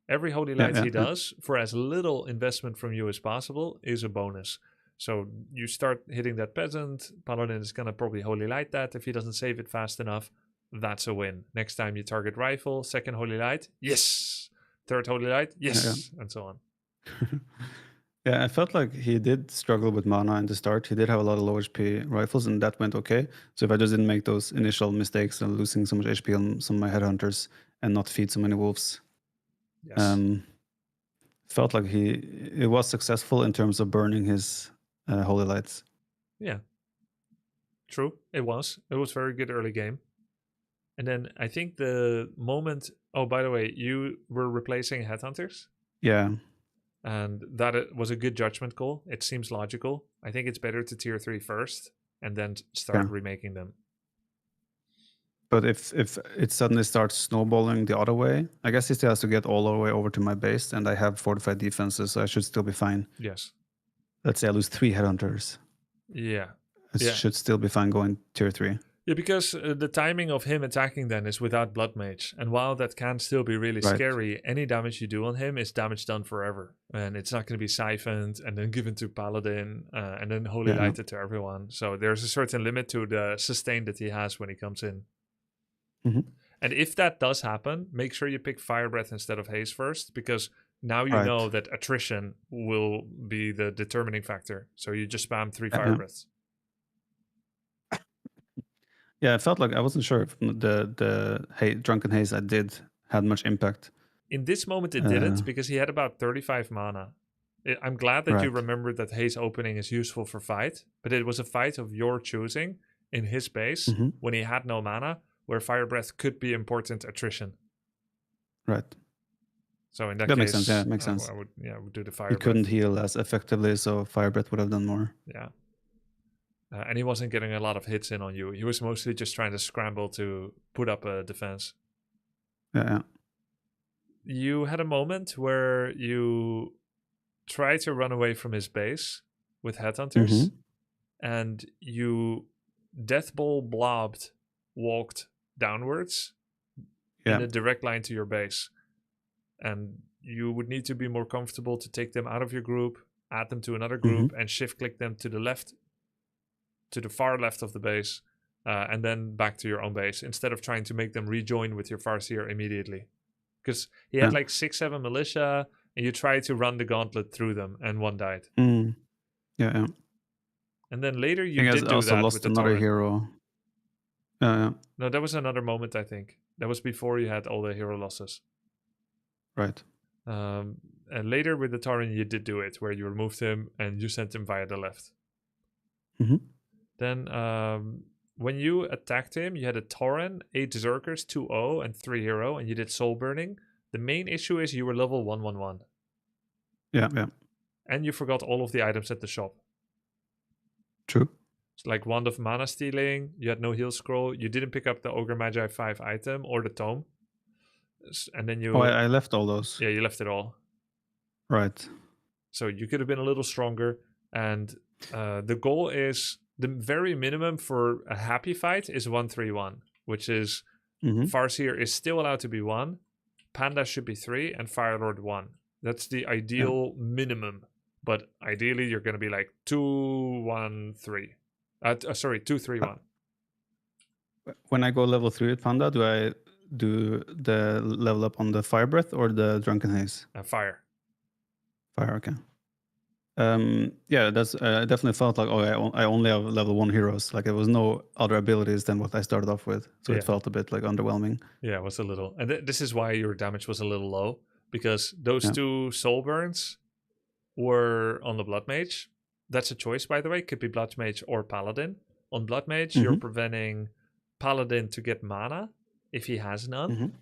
Every holy light he does, for as little investment from you as possible, is a bonus. So you start hitting that peasant. Paladin is going to probably Holy Light that if he doesn't save it fast enough. That's a win. Next time you target Rifle, second Holy Light, yes. Third Holy Light, yes, and so on. Yeah, I felt like he did struggle with mana in the start. He did have a lot of low HP rifles, and that went okay. So if I just didn't make those initial mistakes and losing so much HP on some of my headhunters and not feed so many wolves, Yes. felt like it was successful in terms of burning his holy lights. Yeah. True. It was very good early game. And then I think the moment, oh, by the way, you were replacing headhunters. Yeah. And that was a good judgment call. It seems logical. I think it's better to tier 3 first and then start remaking them. But if it suddenly starts snowballing the other way, I guess he still has to get all the way over to my base, and I have fortified defenses, so I should still be fine. Yes. Let's say I lose 3 headhunters. Yeah. I should still be fine going tier 3. Yeah, because the timing of him attacking then is without Blood Mage. And while that can still be really scary, any damage you do on him is damage done forever. And it's not going to be siphoned and then given to Paladin and then Holy Lighted to everyone. So there's a certain limit to the sustain that he has when he comes in. Mm-hmm. And if that does happen, make sure you pick Fire Breath instead of Haze first, because now you know that attrition will be the determining factor. So you just spam 3 Fire Breaths. Yeah, I felt like I wasn't sure if the Drunken Haze I did had much impact. In this moment, it didn't, because he had about 35 mana. I'm glad that you remembered that Haze opening is useful for fight, but it was a fight of your choosing in his base when he had no mana, where Fire Breath could be important attrition. Right. So in that case, makes sense. Yeah, it makes sense. I would do the Fire He Breath. couldn't heal as effectively, so Fire Breath would have done more. Yeah. And he wasn't getting a lot of hits in on you. He was mostly just trying to scramble to put up a defense. Yeah. You had a moment where you tried to run away from his base with headhunters, and you Death Bowl blobbed, walked downwards in a direct line to your base. And you would need to be more comfortable to take them out of your group, add them to another group, and shift click them to the left, to the far left of the base, and then back to your own base, instead of trying to make them rejoin with your Farseer immediately. Because he had like 6-7 militia, and you tried to run the gauntlet through them, and one died. Yeah. And then later you did do also that lost with the another Torrent. hero. No, that was another moment, I think. That was before you had all the hero losses. Right. And later with the Tauren, you did do it, where you removed him and you sent him via the left. Then when you attacked him, you had a Tauren, 8 Zerkers, 2-0, and 3 hero, and you did soul burning. The main issue is you were level 111. Yeah. And you forgot all of the items at the shop. True. It's like Wand of Mana Stealing, you had no heal scroll, you didn't pick up the Ogre Magi 5 item or the tome. And then you... I left all those. Yeah, you left it all. Right. So you could have been a little stronger. And the goal is... The very minimum for a happy fight is 1-3-1, which is Farseer is still allowed to be 1, Panda should be 3, and Firelord 1. That's the ideal minimum. But ideally, you're going to be like 2-1-3. 2-3-1. When I go level 3 with Panda, do I do the level up on the Fire Breath or the Drunken Haze? Fire. Fire, okay. Yeah, that's I definitely felt like I only have level 1 heroes. Like, there was no other abilities than what I started off with, so it felt a bit like underwhelming. Yeah, it was a little, and this is why your damage was a little low, because those 2 soul burns were on the Blood Mage. That's a choice, by the way. Could be Blood Mage or Paladin. On Blood Mage, you're preventing Paladin to get mana if he has none,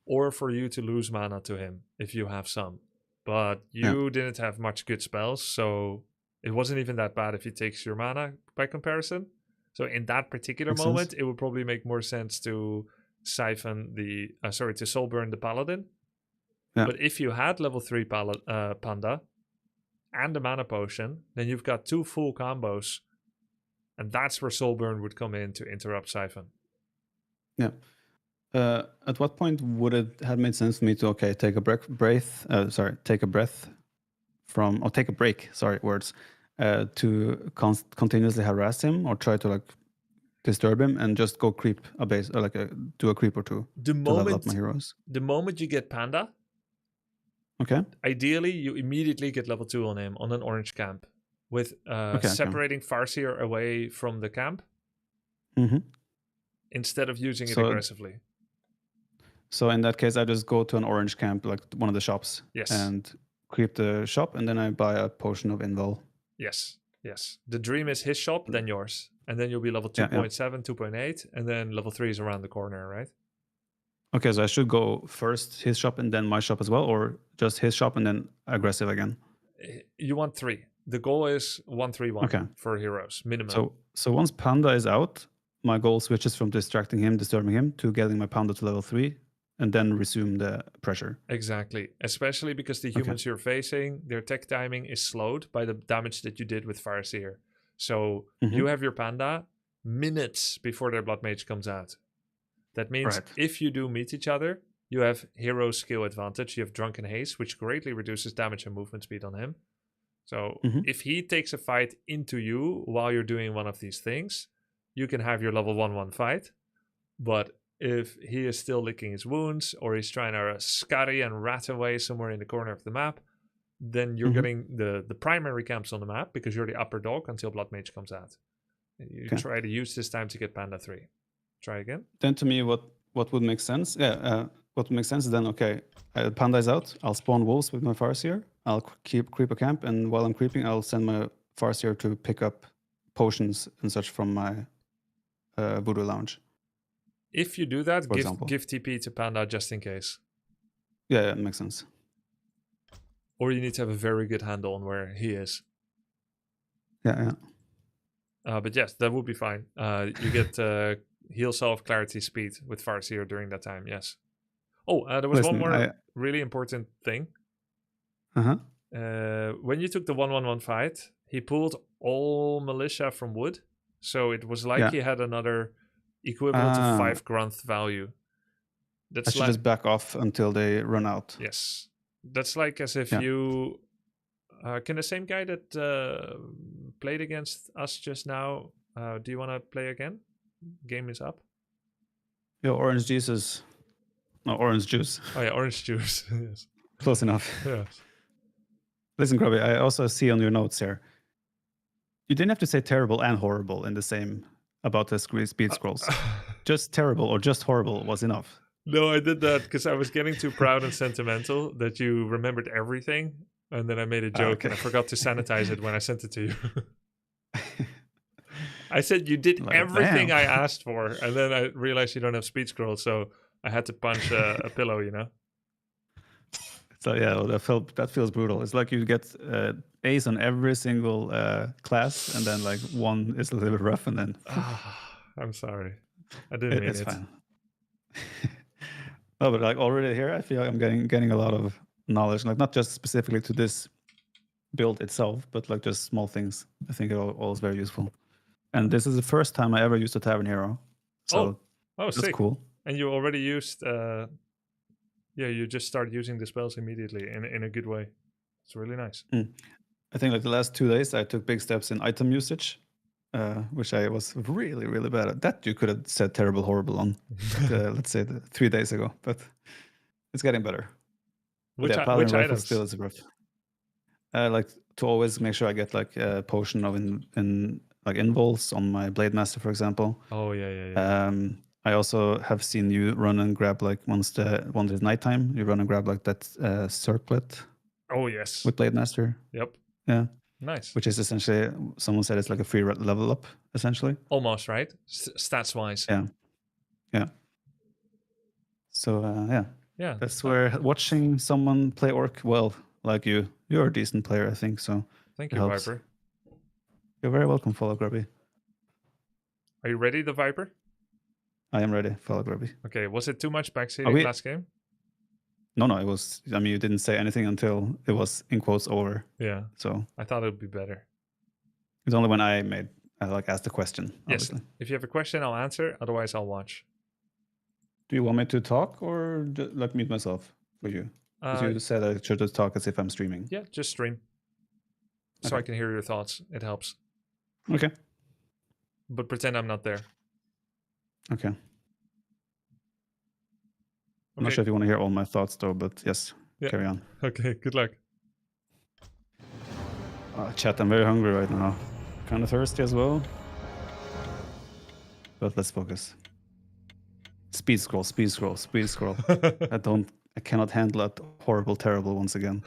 or for you to lose mana to him if you have some. But you didn't have much good spells, so it wasn't even that bad if he takes your mana by comparison. So in that particular moment, it would probably make more sense to siphon to soul burn the Paladin. Yeah. But if you had level 3 Panda and the mana potion, then you've got 2 full combos, and that's where soul burn would come in to interrupt siphon. Yeah. At what point would it have made sense for me to take a break to continuously harass him or try to like disturb him and just go creep a base or like do a creep or two The to level up my heroes. moment you get Panda, Okay. ideally you immediately get level 2 on him on an orange camp with separating Farseer away from the camp instead of using it aggressively. So in that case, I just go to an orange camp, like one of the shops, and creep the shop, and then I buy a potion of invul. Yes. The dream is his shop, then yours. And then you'll be level 2.7, 2.8, and then level 3 is around the corner, right? Okay, so I should go first his shop and then my shop as well, or just his shop and then aggressive again? You want 3. The goal is 1-3-1 for heroes, minimum. So once Panda is out, my goal switches from distracting him, disturbing him, to getting my Panda to level 3, and then resume the pressure. Exactly. Especially because the humans you're facing, their tech timing is slowed by the damage that you did with Farseer. So you have your Panda minutes before their Blood Mage comes out. That means if you do meet each other, you have hero skill advantage. You have Drunken Haste, which greatly reduces damage and movement speed on him. So if he takes a fight into you while you're doing one of these things, you can have your level 1-1 fight. But if he is still licking his wounds or he's trying to scurry and rat away somewhere in the corner of the map, then you're getting the primary camps on the map because you're the upper dog until Blood Mage comes out. You try to use this time to get Panda 3. Try again. Then to me, what would make sense? What would make sense is then, Panda is out. I'll spawn wolves with my Farseer. I'll creep a camp, and while I'm creeping, I'll send my Farseer to pick up potions and such from my Voodoo Lounge. If you do that, give TP to Panda just in case. Yeah, it makes sense. Or you need to have a very good handle on where he is. Yeah. But yes, that would be fine. You get heal self, clarity, speed with Farseer during that time, yes. Oh, there was one more really important thing. When you took the 1-1-1 fight, he pulled all militia from wood. So it was like he had another equivalent of 5 Grunth value. I should just back off until they run out. Yes. That's like as if you... can the same guy that played against us just now, do you want to play again? Game is up. Yo, orange juice. No, orange juice. Oh yeah, orange juice. Yes. Close enough. Yes. Listen, Grubby, I also see on your notes here, you didn't have to say terrible and horrible in the same about the speed scrolls. Just terrible or just horrible was enough. No, I did that because I was getting too proud and sentimental that you remembered everything. And then I made a joke and I forgot to sanitize it when I sent it to you. I said you did everything I asked for. And then I realized you don't have speed scroll. So I had to punch a pillow, you know? So yeah, that feels brutal. It's like you get A's on every single class, and then like one is a little bit rough, and then. I'm sorry, I didn't mean it. It's fine. No, but like already here, I feel like I'm getting a lot of knowledge, like not just specifically to this build itself, but like just small things. I think it all is very useful. And this is the first time I ever used a Tavern Hero, so that's sick. Cool. And you already used. You just started using the spells immediately in a good way. It's really nice. I think like the last 2 days, I took big steps in item usage, which I was really, really bad at. That you could have said terrible, horrible on, let's say 3 days ago, but it's getting better. Which items? Still is rough. Like to always make sure I get like a potion of like invuls on my Blade Master, for example. Oh yeah. I also have seen you run and grab like once it's nighttime, you run and grab like that circlet. Oh yes. With Blade Master. Yep. Yeah. Nice. Which is essentially, someone said it's like a free level up, essentially. Almost, right? Stats wise. Yeah. So yeah. That's where watching someone play Orc well, like you're a decent player, I think. So thank you, helps. Viper. You're very welcome, follow Grubby. Are you ready, the Viper? I am ready, follow Grubby. Okay, was it too much backseating last game? No, it was. I mean, you didn't say anything until it was in quotes over. Yeah. So I thought it would be better. It's only when I asked the question. Yes. Obviously. If you have a question, I'll answer. Otherwise, I'll watch. Do you want me to talk or like mute myself for you? Because you said I should just talk as if I'm streaming. Yeah, just stream. so I Okay. can hear your thoughts. It helps. Okay. But pretend I'm not there. Okay. I'm not Okay. sure if you want to hear all my thoughts though, but yes, Yeah. carry on. Okay, good luck. Chat, I'm very hungry right now. Kind of thirsty as well. But let's focus. Speed scroll, speed scroll, speed scroll. I cannot handle that horrible, terrible once again.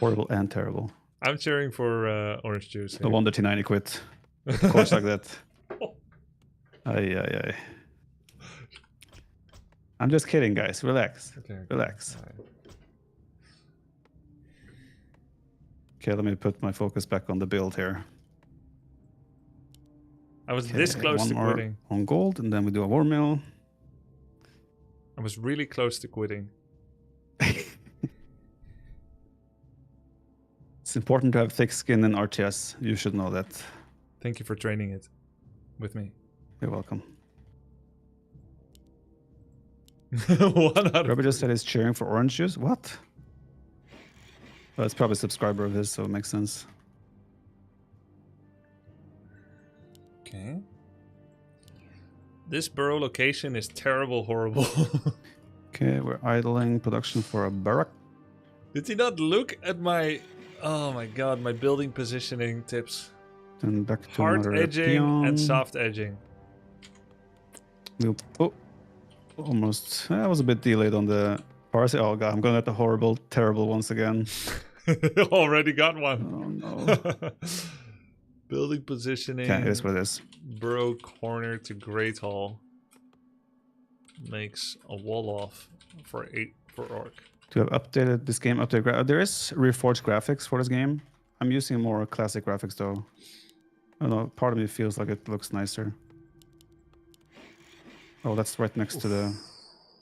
Horrible and terrible. I'm cheering for orange juice. No Here. wonder T90 quit. Coach like that. Ay. I'm just kidding, guys. Relax. Okay. Relax. All right. Okay, let me put my focus back on the build here. I was this close one to more quitting. on gold, and then we do a war mill. I was really close to quitting. It's important to have thick skin in RTS. You should know that. Thank you for training it with me. You're welcome. One out of Grubby just said he's cheering for orange juice. What? Well, it's probably a subscriber of his, so it makes sense. Okay. This burrow location is terrible, horrible. Okay, we're idling production for a barrack. Did he not look at my... Oh my god, my building positioning tips. Then back to Hard another edging peon. and soft edging. Oh, almost. I was a bit delayed on the parse. Oh god, I'm going at the horrible, terrible once again. Already got one. Oh no. Building positioning. Okay, it is what it is. Burrow corner to Great Hall. Makes a wall off for orc. To have updated this game, there is reforged graphics for this game. I'm using more classic graphics though. I don't know, part of me feels like it looks nicer. Oh, that's right next to the...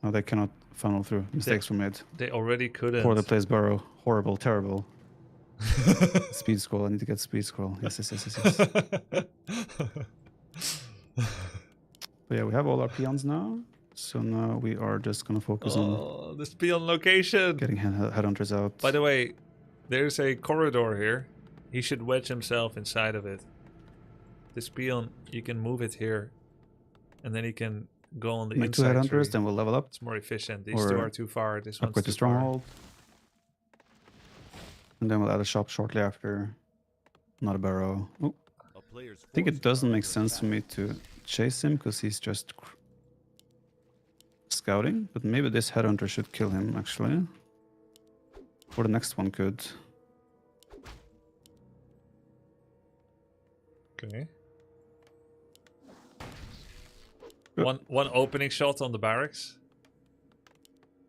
No, they cannot funnel through. Mistakes were made. They already couldn't. Poorly placed burrow. Horrible, terrible. Speed scroll. I need to get speed scroll. Yes. But yeah, we have all our peons now. So now we are just going to focus on this peon location. getting headhunters out. By the way, there's a corridor here. He should wedge himself inside of it. This peon, you can move it here. And then he can go on the Make two inside headhunters, tree. then we'll level up. It's more efficient. These two are too far. This one's Upgrade too to stronghold. And then we'll add a shop shortly after. Not a barrow. Oh. I think it doesn't make sense for me to chase him because he's just scouting. But maybe this headhunter should kill him actually. Or the next one could. Okay. One opening shot on the barracks.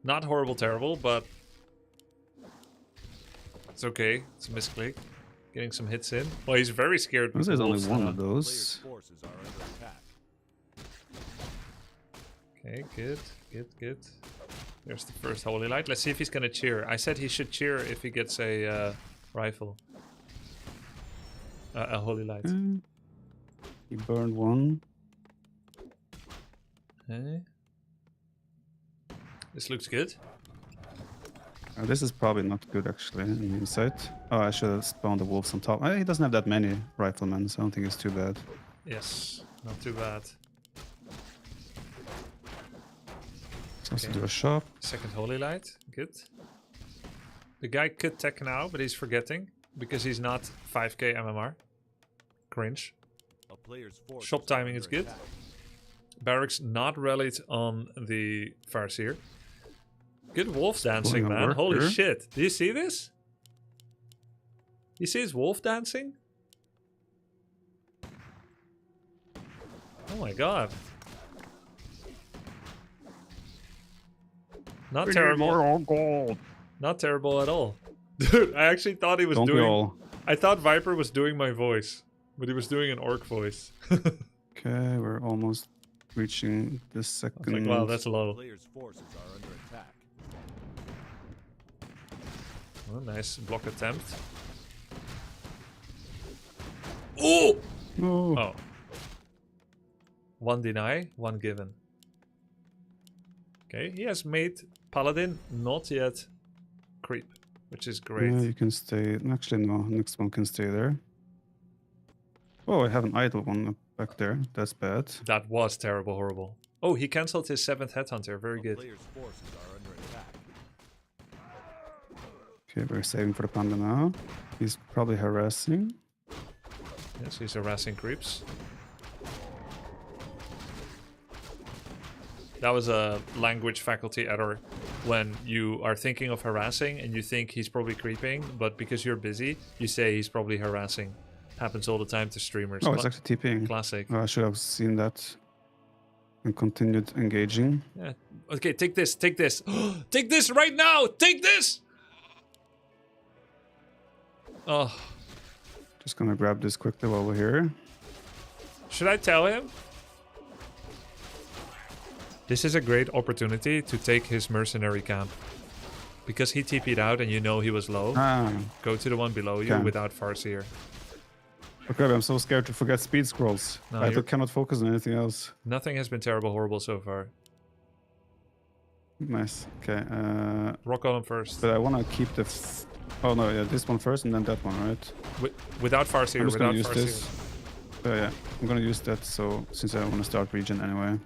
Not horrible, terrible, but it's okay. It's a misclick. Getting some hits in. Well, he's very scared. There's only wolves one now. of those. Forces are under attack. Okay, good. There's the first holy light. Let's see if he's gonna cheer. I said he should cheer if he gets a rifle. A holy light. He burned one. Okay. This looks good. This is probably not good actually in hindsight. Oh, I should have spawned the wolves on top. He doesn't have that many riflemen, so I don't think it's too bad. Yes, not too bad. Let's also do a shop. Second holy light, good. The guy could tech now, but he's forgetting because he's not 5k MMR. Cringe. A player's forces Shop are timing is under good. attack. Barracks not rallied on the Farseer. Good wolf dancing, Pulling a man. work Holy here. shit. Do you see this? You see his wolf dancing? Oh my god. Not terrible. Not terrible at all. Dude, I actually thought he was Don't we doing... all? I thought Viper was doing my voice. But he was doing an orc voice. Okay, we're almost reaching the I was second. like, wow, that's A low. player's forces are under attack. Oh, nice block attempt. Oh! Oh. Oh. One deny, one given. Okay, he has made Paladin not yet creep. which is great. Yeah, you can stay. Actually, no. Next one can stay there. Oh, I have an idle one up back there. That's bad. That was terrible, horrible. Oh, he cancelled his 7th headhunter. Very A good. player's forces are under attack. Okay, we're saving for the panda now. He's probably harassing. Yes, he's harassing creeps. That was a language faculty error. When you are thinking of harassing and you think he's probably creeping, but because you're busy, you say he's probably harassing. Happens all the time to streamers. Oh, it's actually TPing. Classic. Oh, I should have seen that and continued engaging. Yeah. Okay, take this. Take this. Take this right now. Take this. Oh, Just gonna grab this quickly while we're here. should I tell him? This is a great opportunity to take his mercenary camp. Because he TP'd out and you know he was low, Ah, go to the one below you Okay. without Farseer. okay, I'm so scared to forget speed scrolls. No, I you're- cannot focus on anything else. Nothing has been terrible, horrible so far. Nice. Okay, Rock on him first. but I want to keep the. Oh no, yeah, this one first and then that one, right? Without Farseer, I'm just gonna without use Farseer. this. Oh yeah, I'm gonna use that. So since I want to start regen anyway.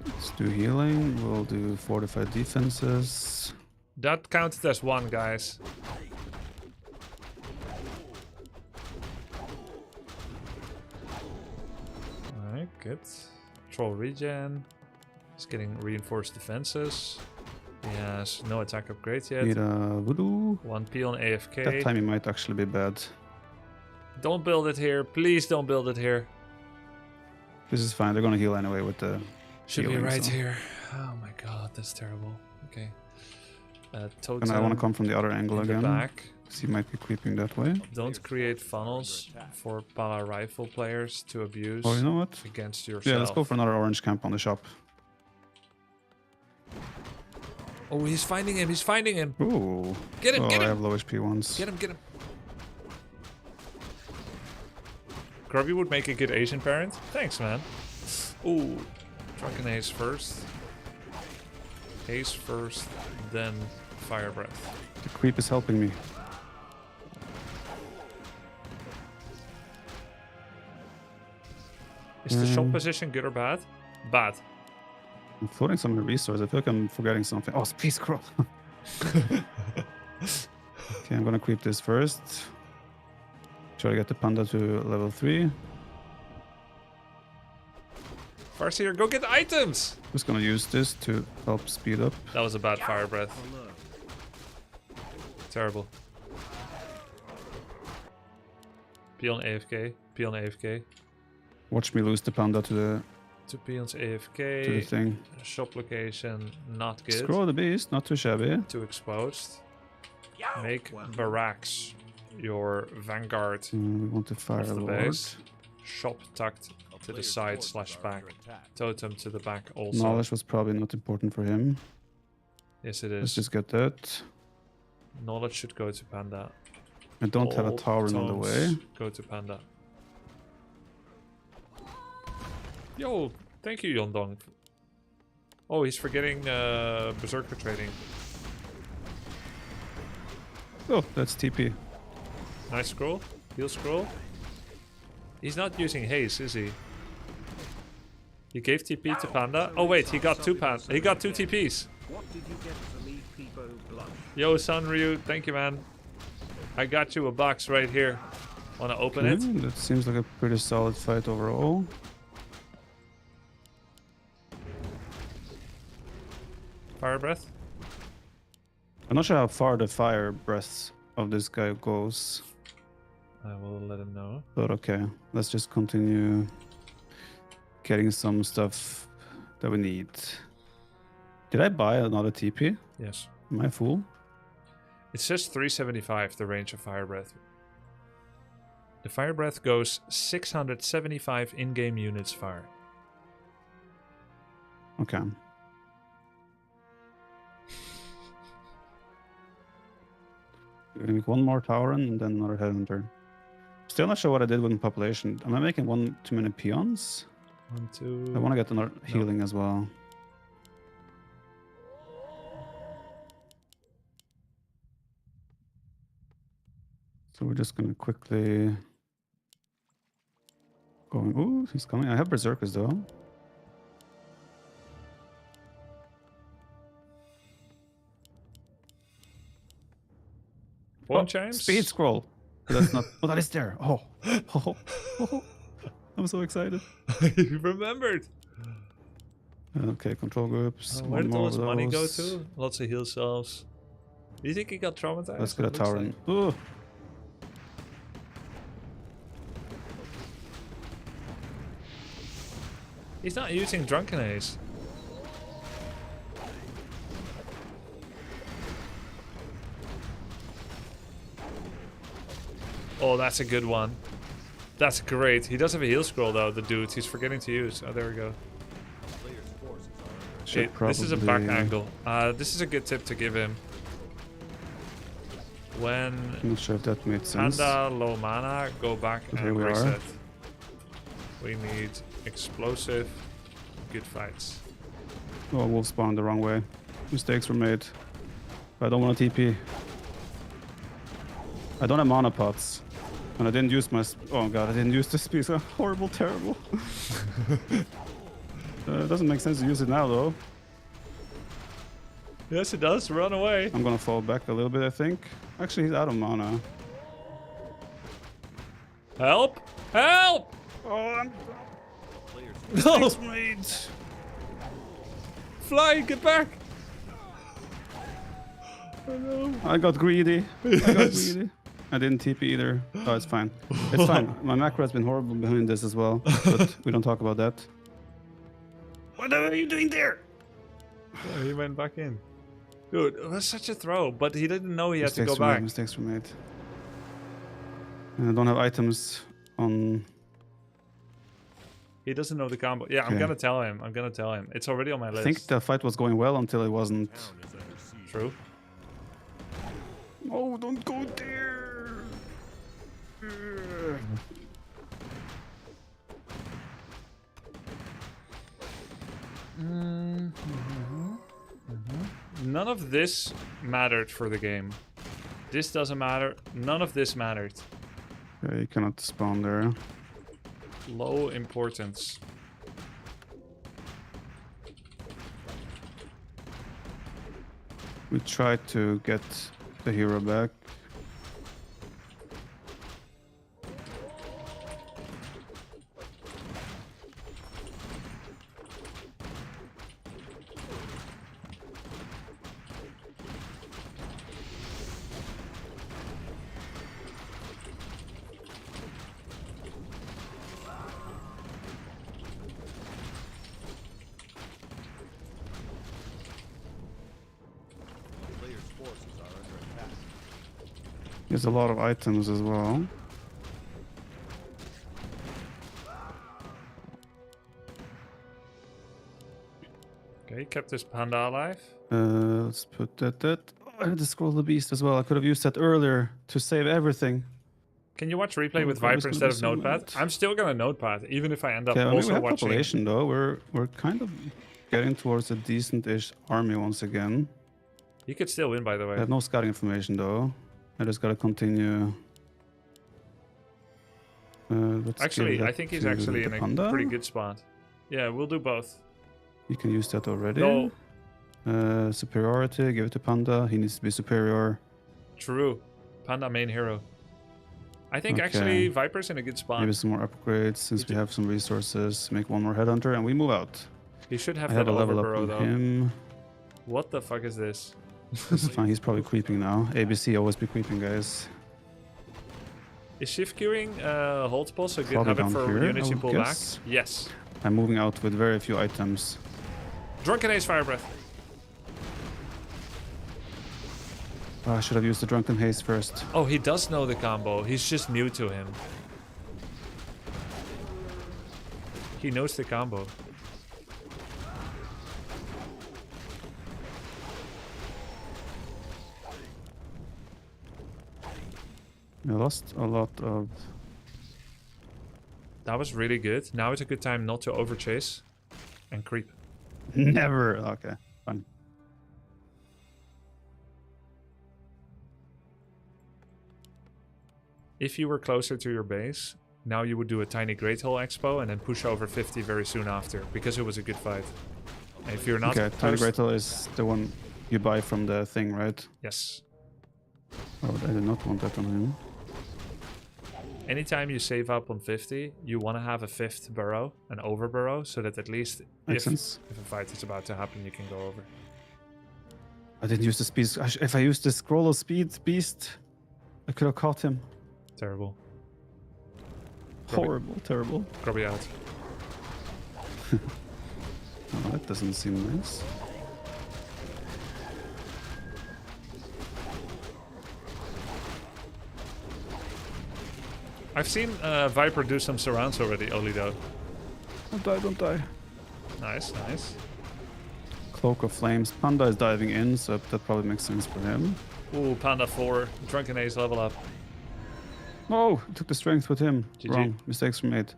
Let's do healing. We'll do fortified defenses. That counted as one, guys. Alright, good. Troll regen. He's getting reinforced defenses. He has no attack upgrades yet. Need a voodoo. One peel on That AFK. time it might actually be bad. Don't build it here. Please don't build it here. This is fine. They're gonna heal anyway with the. Should be healing, right so. here. Oh my god, that's terrible. Okay. Totem And I want to come from the other angle in the again. back. Because he might be creeping that way. Don't create funnels for Paladin Rifle players to abuse Oh, you know what? against yourself. Yeah, let's go for another orange camp on the shop. Oh, he's finding him. He's finding him. Ooh. Get him, Oh, get I him. have low HP ones. Get him, get him. Grubby would make a good Asian parent. Thanks, man. Ooh. Drunken Ace first. Ace first, then Fire Breath. The creep is helping me. Is the shop Mm. position good or bad? Bad. I'm floating some resources. I feel like I'm forgetting something. Oh, space scroll. Okay, I'm gonna creep this first. Try to get the panda to level 3. Farseer, go get items! Just gonna use this to help speed up. That was a bad Fire Breath. Terrible. Peel on AFK. Peel on AFK. Watch me lose the panda to the 2 peons to the AFK. thing. Shop location, not good. Scroll the beast, not too shabby. Too exposed. Make barracks your vanguard We want to fire of the lord. base. Shop tucked A to the player's side forces slash are back. under attack. Totem to the back also. Knowledge was probably not important for him. Yes, it Let's is. just get that. Knowledge should go to Panda. I don't have a All tower on the tomes way. Go to Panda. Yo, thank you, Yondong. Oh, he's forgetting Berserker trading. Oh, that's TP. Nice scroll. Heal scroll. He's not using haste, is he? He gave TP to Panda. Oh wait, he got two He got two TPs. What did you get for me, Peepo Blush? Yo, Sunryu, thank you, man. I got you a box right here. Wanna open it? That seems like a pretty solid fight overall. Fire breath. I'm not sure how far the fire breath of this guy goes. I will let him know. But okay, let's just continue getting some stuff that we need. Did I buy another TP? Yes. Am I a fool? It says 375, the range of Fire Breath. The Fire Breath goes 675 in-game units fire. Okay. We're gonna make one more tower and then another headhunter. Still not sure what I did with the population. Am I making one too many peons? 1, 2... I want to get another healing as well. So we're just gonna quickly going. Ooh, he's coming. I have berserkers though. One chance. Speed scroll. That's not. Oh, that is there. Oh, oh, oh. I'm so excited. You remembered. Okay, control groups. Where One did all more his of money go those. to? Lots of heal cells. Do you think he got traumatized? Let's get a It looks tower like. in. Ooh. He's not using Drunken Ace. Oh, that's a good one. That's great. He does have a heal scroll though, the dude. He's forgetting to use. Oh, there we go. Player's forces are under Should Hey, this is a back probably- angle. This is a good tip to give him. When I'm not sure if that made sense. Panda low mana, go back But here and we are. reset. We need explosive, good fights. Oh, wolf spawned the wrong way. Mistakes were made. But I don't want a TP. I don't have mana pots. And I didn't use my... Oh god, I didn't use the speed. So horrible, terrible. It doesn't make sense to use it now though. Yes, it does. Run away. I'm gonna fall back a little bit, I think. Actually, he's out of mana. Help! Help! Oh, I'm... player's No! Mistakes made. Fly! Get back! Oh no. I got greedy. I got Yes. greedy. I didn't TP either. Oh, it's fine. It's fine. My macro has been horrible behind this as well. But we don't talk about that. What are you doing there? Oh, he went back in. Dude, it was such a throw, but he didn't know he had to go Mistakes were made, back. mistakes were made. And I don't have items on... He doesn't know the combo. Yeah, I'm Okay. gonna tell him. I'm gonna tell him. It's already on my I list. think the fight was going well until it wasn't. town is under siege. True. Oh, don't go there! None of this mattered for the game. This doesn't matter. None of this mattered. Yeah, you cannot spawn there. Low importance. We tried to get the hero back. Player's forces are under attack. There's a lot of items as well. Okay, kept this panda alive. Let's put that. Oh, I had to scroll the beast as well. I could have used that earlier to save everything. Can you watch replay Oh, with that was Viper gonna instead be of so Notepad? mad. I'm still gonna Notepad, even if I end up Okay, I mean, we also have watching. population though. We're kind of getting towards a decent-ish army once again. You could still win, by the I way. have no scouting information though. I just gotta continue. Let's Actually, give I that think he's to actually the in a panda. pretty good spot. Yeah, we'll do both. You can use that already. No, Superiority, give it to Panda. He needs to be superior. true. Panda main hero. I think Okay. actually Viper's in a good spot. Maybe some more upgrades since You we do- have some resources. Make one more headhunter and we move out. He should have I that had a level up overburrow on though. him. What the fuck is this? That's fine. He's probably creeping now. ABC always be creeping, guys. Is shift queuing hold spell so good Probably habit down for here, I units you would pull guess. back? Yes. I'm moving out with very few items. Drunken Ace Fire Breath. Oh, I should have used the Drunken Haze first. Oh, he does know the combo. He's just new to him. He knows the combo. I lost a lot of... That was really good. Now is a good time not to overchase and creep. Never! Okay, fine. if you were closer to your base, now you would do a tiny Great Hole Expo and then push over 50 very soon after, because it was a good fight. And if you're not Okay, Tiny close- Great Hall is the one you buy from the thing, right? Yes. Oh, I did not want that on him. Anytime you save up on 50, you want to have a 5th burrow, an over burrow, so that at least Makes sense. if a fight is about to happen, you can go over. I didn't use the speed. If I used the scroll of speed beast, I could have caught him. Terrible. Horrible, terrible. Grubby out. Oh, that doesn't seem nice. I've seen Viper do some surrounds already, Oli though. Don't die, don't die. Nice, nice. Cloak of Flames. Panda is diving in, so that probably makes sense for him. Ooh, Panda 4. Drunken Ace level up. Oh, I took the strength with him. GG. Wrong. Mistakes were made.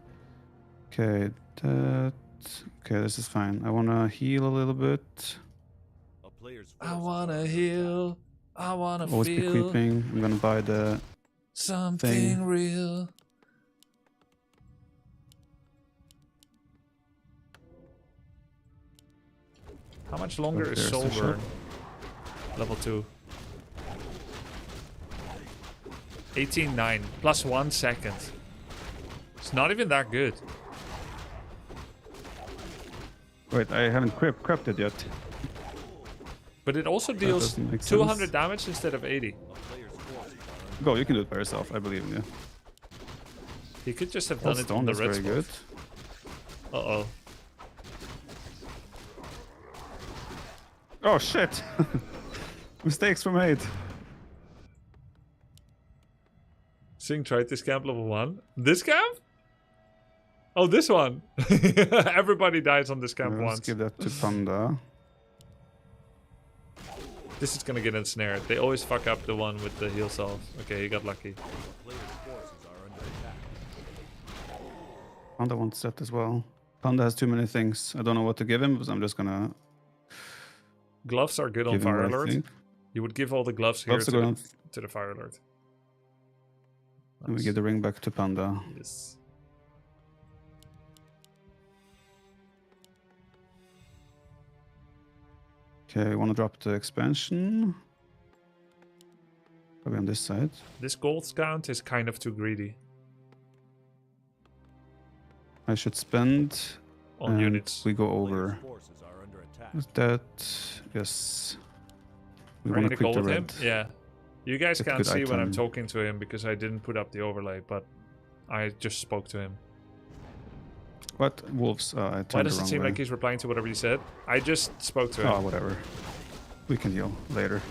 Okay, that. Okay, this is fine. I want to heal a little bit. A player's I forces wanna are under heal. I wanna Always be feel creeping. I'm gonna buy the. something thing. real. How much longer is there's Soul the shop. Burn? Level 2. 18.9 plus 1 second. It's not even that good. Wait, I haven't crept it yet. But it also deals doesn't make 200 sense. damage instead of 80. a player's forces are under Go, you can do it by yourself. I believe in you. He could just have done it on Stone the is red very good. spot. Uh-oh. Oh shit! Mistakes were made. Sing tried this camp level 1. This camp? Oh, this one. Everybody dies on this camp Let's once. give that to Panda. This is gonna get ensnared. They always fuck up the one with the heal salve. Okay, he got lucky. a player's forces are under attack. Panda wants that as well. Panda has too many things. I don't know what to give him, but I'm just gonna Gloves are good on give him fire what I alert. think. You would give all the gloves here Gloves are good on. to the fire alert. And we Nice. give the ring back to Panda. Yes. Okay, we want to drop the expansion. Probably on this side. This gold count is kind of too greedy I should spend. on and units. We go Player's over. forces are under attack. With that, yes. We Are you want to gonna quick go the with red. him? Yeah. You guys That's a can't good see when I'm item. talking to him because I didn't put up the overlay, but I just spoke to him. What? Wolves. I Why turned does the it wrong seem way. like he's replying to whatever you said? I just spoke to him. Oh, whatever. We can heal later.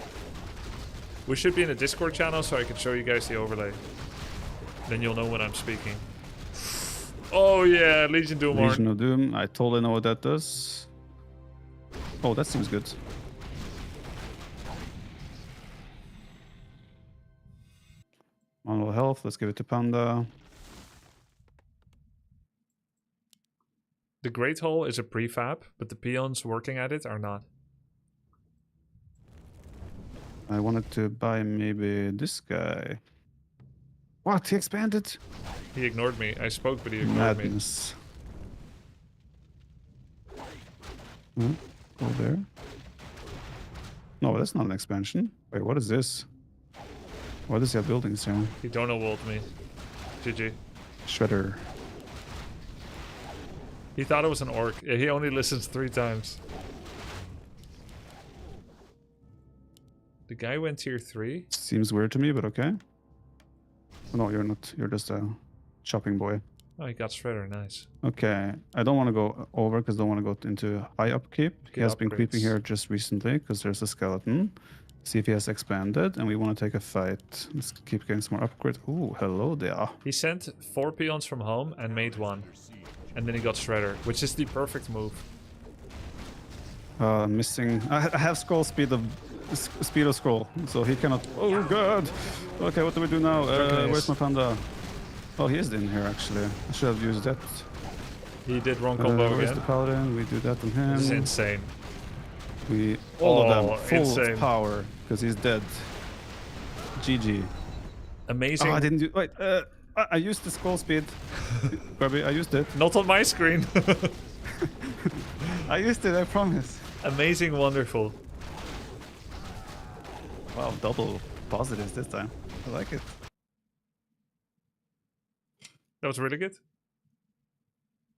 We should be in a Discord channel so I can show you guys the overlay. Then you'll know when I'm speaking. Oh yeah, Legion Doom Horn. Legion of Doom. I totally know what that does. Oh, that seems good. Manual health. Let's give it to Panda. The Great Hole is a prefab, but the peons working at it are not. I wanted to buy maybe this guy. What? He expanded? He ignored me. I spoke, but he ignored me. Madness. Hmm? Go there. No, that's not an expansion. Wait, what is this? What is your buildings here? He don't know ult me. GG. Shredder. He thought it was an orc. Yeah, he only listens 3 times. The guy went tier 3. Seems weird to me, but okay. Oh, no, you're not. You're just a shopping boy. Oh, he got Shredder. Nice. Okay, I don't want to go over because I don't want to go into high upkeep. He Good has been creeping upgrades. here just recently because there's a skeleton. See if he has expanded, and we want to take a fight. Let's keep getting some more upgrades. Ooh, hello there. He sent 4 peons from home and made 1. And then he got Shredder, which is the perfect move. Missing. I have scroll speed of scroll, so he cannot. Oh god. Okay, what do we do now? Where's my panda? Oh, he is in here actually. I should have used that. He did wrong combo Where's again. the paladin? We do that on him. This is insane. We all of Oh, them full insane. of power because he's dead. GG. Amazing. Oh, I didn't do. Wait, I used the scroll speed. Grubby, I used it. Not on my screen. I used it, I promise. Amazing, wonderful. Wow, double positives this time. I like it. That was really good.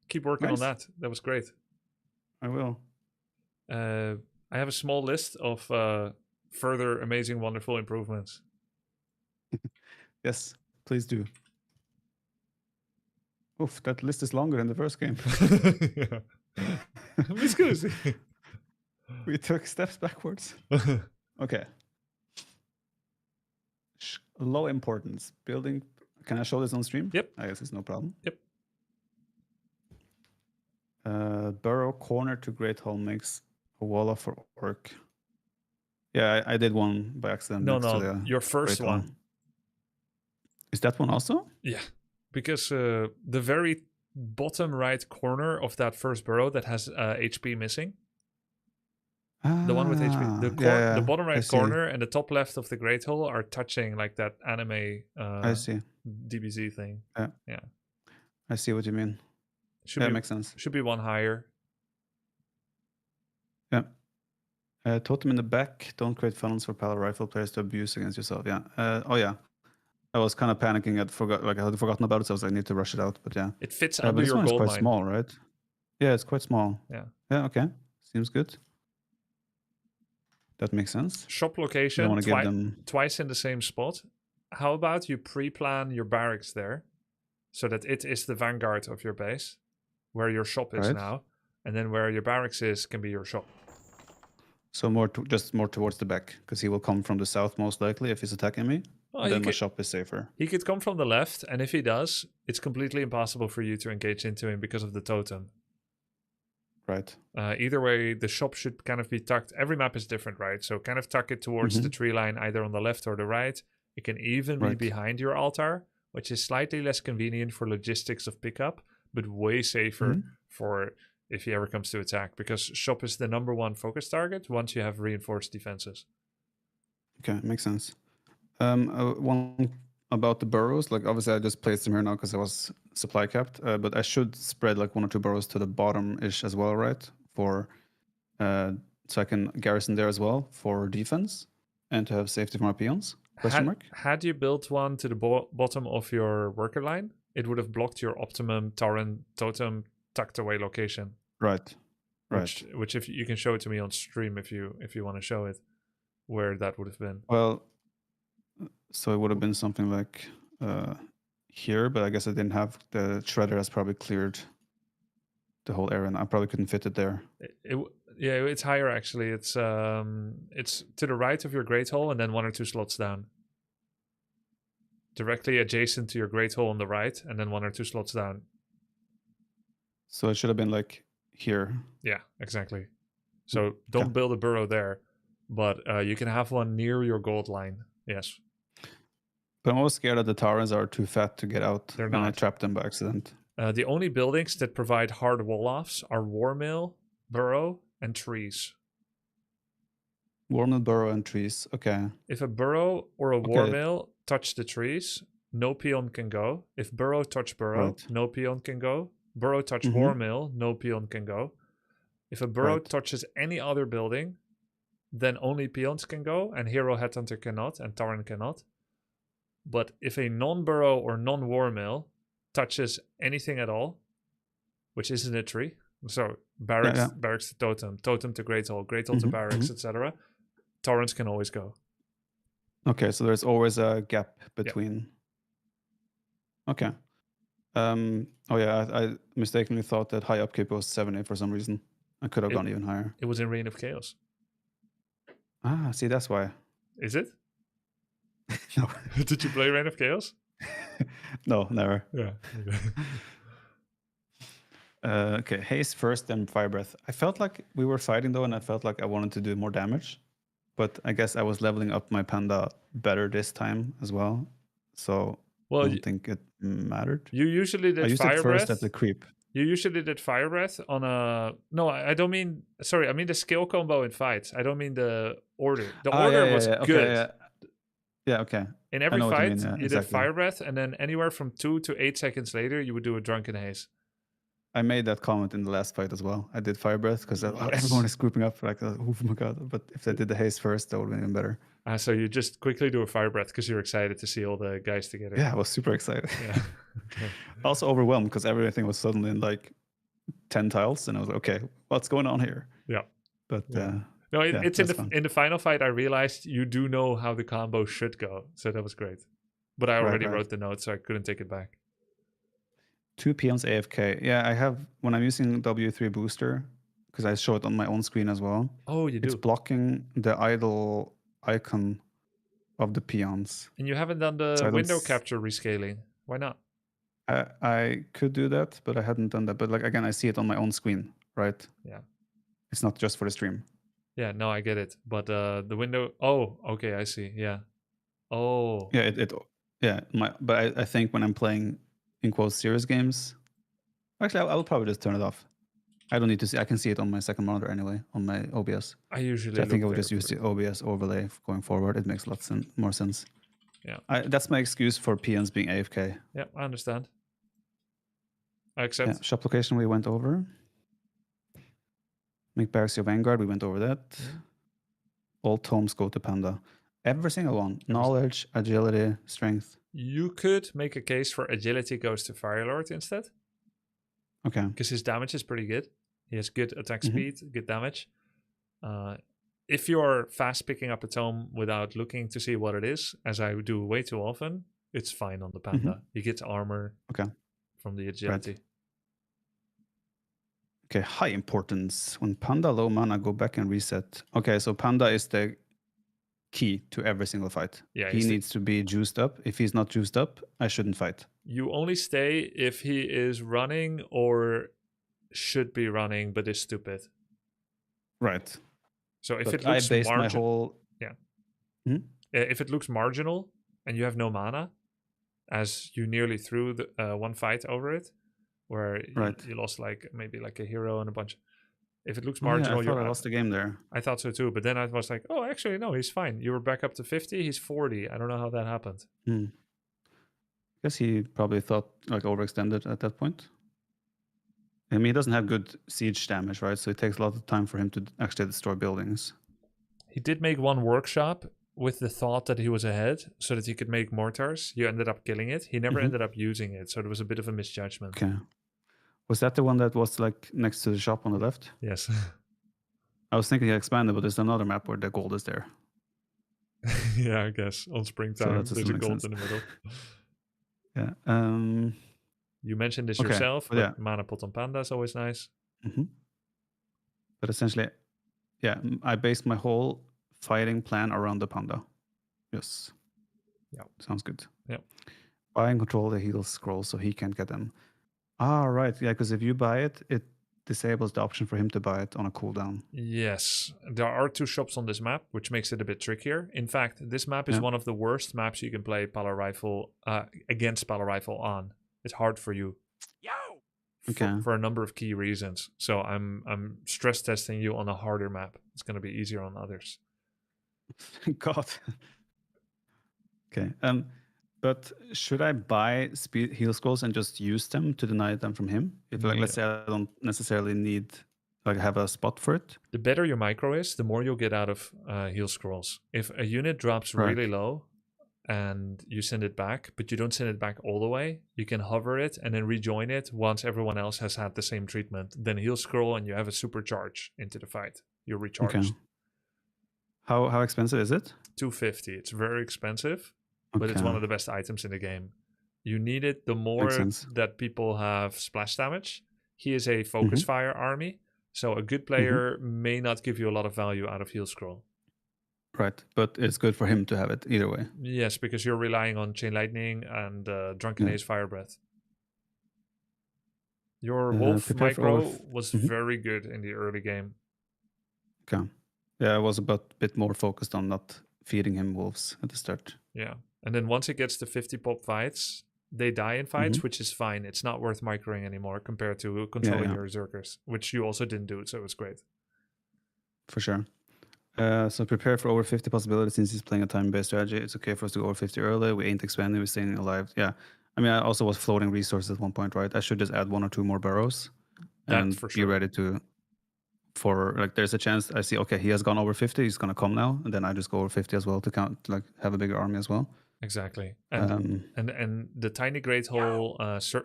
Keep working on Nice. that. That was great. I will. I have a small list of further amazing, wonderful improvements. Yes, please do. Oof, that list is longer than the first game. Mi scusi. We took steps backwards. Okay. Low importance. Building. Can I show this on stream? Yep. I guess it's no problem. Yep. Burrow corner to Great Hall makes a wall off for orc. Yeah, I did one by accident. No, next to no, the your first Great Hall. one. Is that one also? Yeah, because the very bottom right corner of that first burrow that has HP missing. The one with HP. The bottom right corner and the top left of the Great Hall are touching like that anime I see. DBZ thing. Yeah. I see what you mean. Should be, makes sense. Should be one higher. Yeah. Totem in the back. Don't create funnels for Paladin Rifle players to abuse against yourself. Yeah. Oh yeah. I was kind of panicking. I had forgotten about it, so I was like, I need to rush it out. But yeah. It fits but under this your one is gold quite line. small, right? Yeah, it's quite small. Yeah. Yeah. Okay. Seems good. That makes sense. Shop I location want to give them. twice in the same spot. How about you pre-plan your barracks there, so that it is the vanguard of your base, where your shop is Right. now, and then where your barracks is can be your shop. So more towards the back, because he will come from the south most likely if he's attacking me. Well, Then my shop is safer. He could come from the left, and if he does, it's completely impossible for you to engage into him because of the totem. Right. Either way, the shop should kind of be tucked. Every map is different, right? So kind of tuck it towards the tree line, either on the left or the right. It can even be behind your altar, which is slightly less convenient for logistics of pickup, but way safer for if he ever comes to attack, because shop is the number one focus target once you have reinforced defenses. Okay, makes sense. One about the burrows, like obviously I just placed them here now because I was supply capped, but I should spread like 1 or 2 burrows to the bottom-ish as well, right? For so I can garrison there as well for defense and to have safety for my peons. Question mark? Had you built one to the bottom of your worker line, it would have blocked your optimum torrent totem tucked away location. Right. Right. Which if you can show it to me on stream if you want to show it, where that would have been. Well, so it would have been something like here, but I guess I didn't have the shredder has probably cleared the whole area, and I probably couldn't fit it there. Yeah, it's higher actually. It's to the right of your Great Hall and then 1 or 2 slots down. Directly adjacent to your Great Hall on the right, and then 1 or 2 slots down. So it should have been like here. Yeah, exactly. So don't build a burrow there, but you can have one near your gold line. Yes. But I'm always scared that the Taurans are too fat to get out. They're and I not. trapped them by accident. The only buildings that provide hard wall-offs are War Mill, Burrow, and Trees. War Mill, Burrow, and Trees. Okay. If a Burrow or a War Mill touch the trees, no peon can go. If Burrow touch Burrow, no peon can go. Burrow touch War Mill, no peon can go. If a Burrow touches any other building, then only peons can go, and Hero Headhunter cannot, and Tauren cannot. But if a non-Burrow or non-War Mill touches anything at all, which isn't a tree, so barracks, barracks to totem, totem to Great Hall to barracks, etc., Taurens can always go. Okay, so there's always a gap between. Okay. Oh yeah, I mistakenly thought that high upkeep was 70 for some reason. I could have gone even higher. It was in Reign of Chaos. Ah, see, that's why. Is it? No. Did you play Reign of Chaos? No, never. Yeah. Okay, haste first, then fire breath. I felt like we were fighting though, and I felt like I wanted to do more damage. But I guess I was leveling up my panda better this time as well. So I don't think it mattered. You usually did I used fire it first breath at the creep. You usually did fire breath on a... No, I don't mean... Sorry, I mean the skill combo in fights. I don't mean the order. The order was good. Okay, Yeah, okay. In I every know what you fight, mean, yeah, you did exactly. Fire Breath, and then anywhere from 2 to 8 seconds later, you would do a Drunken Haze. I made that comment in the last fight as well. I did Fire Breath because everyone is grouping up like, oh my god. But if they did the haste first, that would have been even better. So you just quickly do a Fire Breath because you're excited to see all the guys together. Yeah, I was super excited. Yeah. Okay. Also overwhelmed because everything was suddenly in like 10 tiles. And I was like, okay, what's going on here? Yeah. But Yeah. No, it's in the final fight. I realized you do know how the combo should go, so that was great. But I already wrote the notes, so I couldn't take it back. 2 PMs AFK. Yeah, I have when I'm using W3 booster because I show it on my own screen as well. Oh, you do. It's blocking the idle icon of the peons. And you haven't done the window capture rescaling. Why not? I could do that, but I hadn't done that. But like again, I see it on my own screen, right? Yeah. It's not just for the stream. Yeah, no, I get it. But the window. Oh, okay, I see. Yeah. Oh. Yeah, but I think when I'm playing in quotes serious games, actually I will probably just turn it off. I don't need to see. I can see it on my second monitor anyway on my OBS. I usually. So I think I would just use the OBS overlay going forward. It makes a lot more sense. Yeah. That's my excuse for PNs being AFK. Yeah, I understand. I accept. Yeah, shop location we went over. Make barracks your vanguard. We went over that. Yeah. All tomes go to Panda. Every single one. Knowledge, agility, strength. You could make a case for agility goes to Firelord instead. Okay. Because his damage is pretty good. He has good attack speed, good damage. If you're fast picking up a tome without looking to see what it is, as I do way too often, it's fine on the Panda. He gets armor from the agility. Right. Okay, high importance. When Panda low mana, go back and reset. Okay, so Panda is the key to every single fight. Yeah, he needs to be juiced up. If he's not juiced up, I shouldn't fight. You only stay if he is running or should be running but is stupid. Right. So if it looks marginal, if it looks marginal and you have no mana, as you nearly threw the one fight over it, where you lost maybe a hero and a bunch. If it looks marginal, I thought I lost the game there. I thought so too, but then I was like, oh, actually, no, he's fine. You were back up to 50, he's 40. I don't know how that happened. I guess he probably thought overextended at that point. I mean, he doesn't have good siege damage, right? So it takes a lot of time for him to actually destroy buildings. He did make one workshop with the thought that he was ahead so that he could make mortars. You ended up killing it. He never ended up using it, so it was a bit of a misjudgment. Okay. Was that the one that was next to the shop on the left? Yes. I was thinking he expanded, but there's another map where the gold is there. Yeah, I guess. On Springtime, so there's a gold in the middle. Yeah. You mentioned this yourself, but mana pot on Panda is always nice. But essentially, I based my whole fighting plan around the Panda. Yes. Yeah. Sounds good. Yeah. Buy and control the heal scrolls so he can't get them. Ah, right. Yeah, because if you buy it, it disables the option for him to buy it on a cooldown. Yes. There are 2 shops on this map, which makes it a bit trickier. In fact, this map is one of the worst maps you can play Paladin Rifle against Paladin Rifle on. It's hard for you. For a number of key reasons. So I'm stress testing you on a harder map. It's going to be easier on others. God. Okay. But should I buy speed heal scrolls and just use them to deny them from him? If let's say I don't necessarily need have a spot for it. The better your micro is, the more you'll get out of heal scrolls. If a unit drops really low and you send it back, but you don't send it back all the way, you can hover it and then rejoin it once everyone else has had the same treatment. Then heal scroll and you have a supercharge into the fight. You're recharged. Okay. How expensive is it? 250. It's very expensive, but it's one of the best items in the game. You need it the more that people have splash damage. He is a focus fire army, so a good player may not give you a lot of value out of heal scroll. Right, but it's good for him to have it either way. Yes, because you're relying on Chain Lightning and Drunken Haze Fire Breath. Your Wolf micro was very good in the early game. Okay. Yeah, I was a bit more focused on not feeding him wolves at the start. Yeah, and then once it gets to 50 pop fights, they die in fights, which is fine. It's not worth microing anymore compared to controlling your Berserkers, which you also didn't do, so it was great. For sure. So prepare for over 50 possibilities since he's playing a time-based strategy. It's okay for us to go over 50 early. We ain't expanding, we're staying alive. Yeah. I mean, I also was floating resources at one point, right? I should just add 1 or 2 more barrows That and for be sure. ready to, for like, there's a chance I see, okay, he has gone over 50, he's going to come now. And then I just go over 50 as well to count, like have a bigger army as well. Exactly. And the tiny great hole,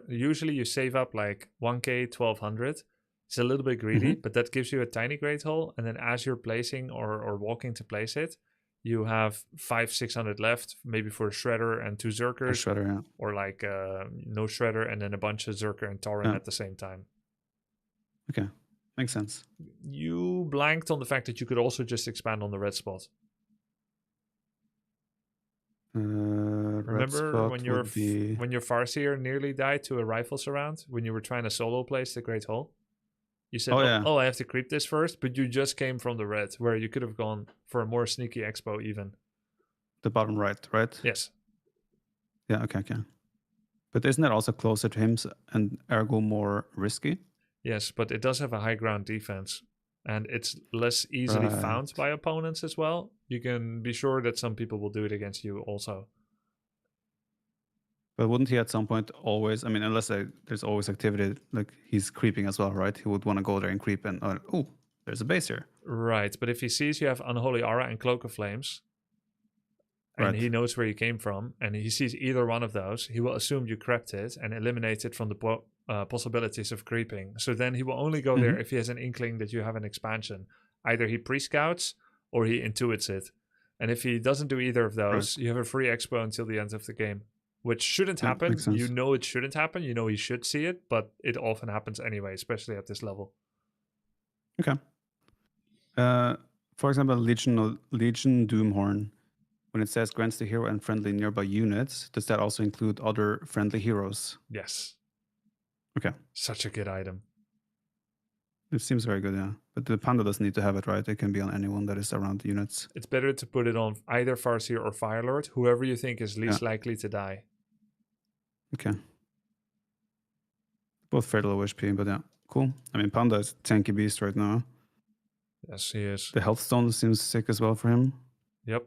usually you save up like 1k 1200. It's a little bit greedy, but that gives you a tiny great hole, and then as you're placing or walking to place it, you have 500-600 left, maybe for a shredder and 2 A zerkers, shredder, yeah. or like no shredder and then a bunch of zerker and tauren at the same time. Okay, makes sense. You blanked on the fact that you could also just expand on the red spot. Remember when your Farseer nearly died to a rifle surround when you were trying to solo place the Great Hole? You said, oh, I have to creep this first, but you just came from the red, where you could have gone for a more sneaky expo even. The bottom right? Yes. Yeah, okay. But isn't that also closer to him and ergo more risky? Yes, but it does have a high ground defense, and it's less easily found by opponents as well. You can be sure that some people will do it against you also. But wouldn't he at some point always, I mean, unless there's always activity, like he's creeping as well, right? He would want to go there and creep and, oh, there's a base here. Right, but if he sees you have Unholy Aura and Cloak of Flames, and he knows where you came from, and he sees either one of those, he will assume you crept it and eliminate it from the possibilities of creeping. So then he will only go there if he has an inkling that you have an expansion. Either he pre-scouts or he intuits it. And if he doesn't do either of those, you have a free expo until the end of the game. Which shouldn't happen. You know it shouldn't happen. You know he should see it, but it often happens anyway, especially at this level. Okay. For example, Legion Doomhorn, when it says grants the hero and friendly nearby units, does that also include other friendly heroes? Yes. Okay. Such a good item. It seems very good, yeah. But the Panda doesn't need to have it, right? It can be on anyone that is around the units. It's better to put it on either Farseer or Firelord, whoever you think is least likely to die. Okay. Both fairly low HP, but yeah, cool. I mean, Panda is a tanky beast right now. Yes, he is. The health stone seems sick as well for him. Yep.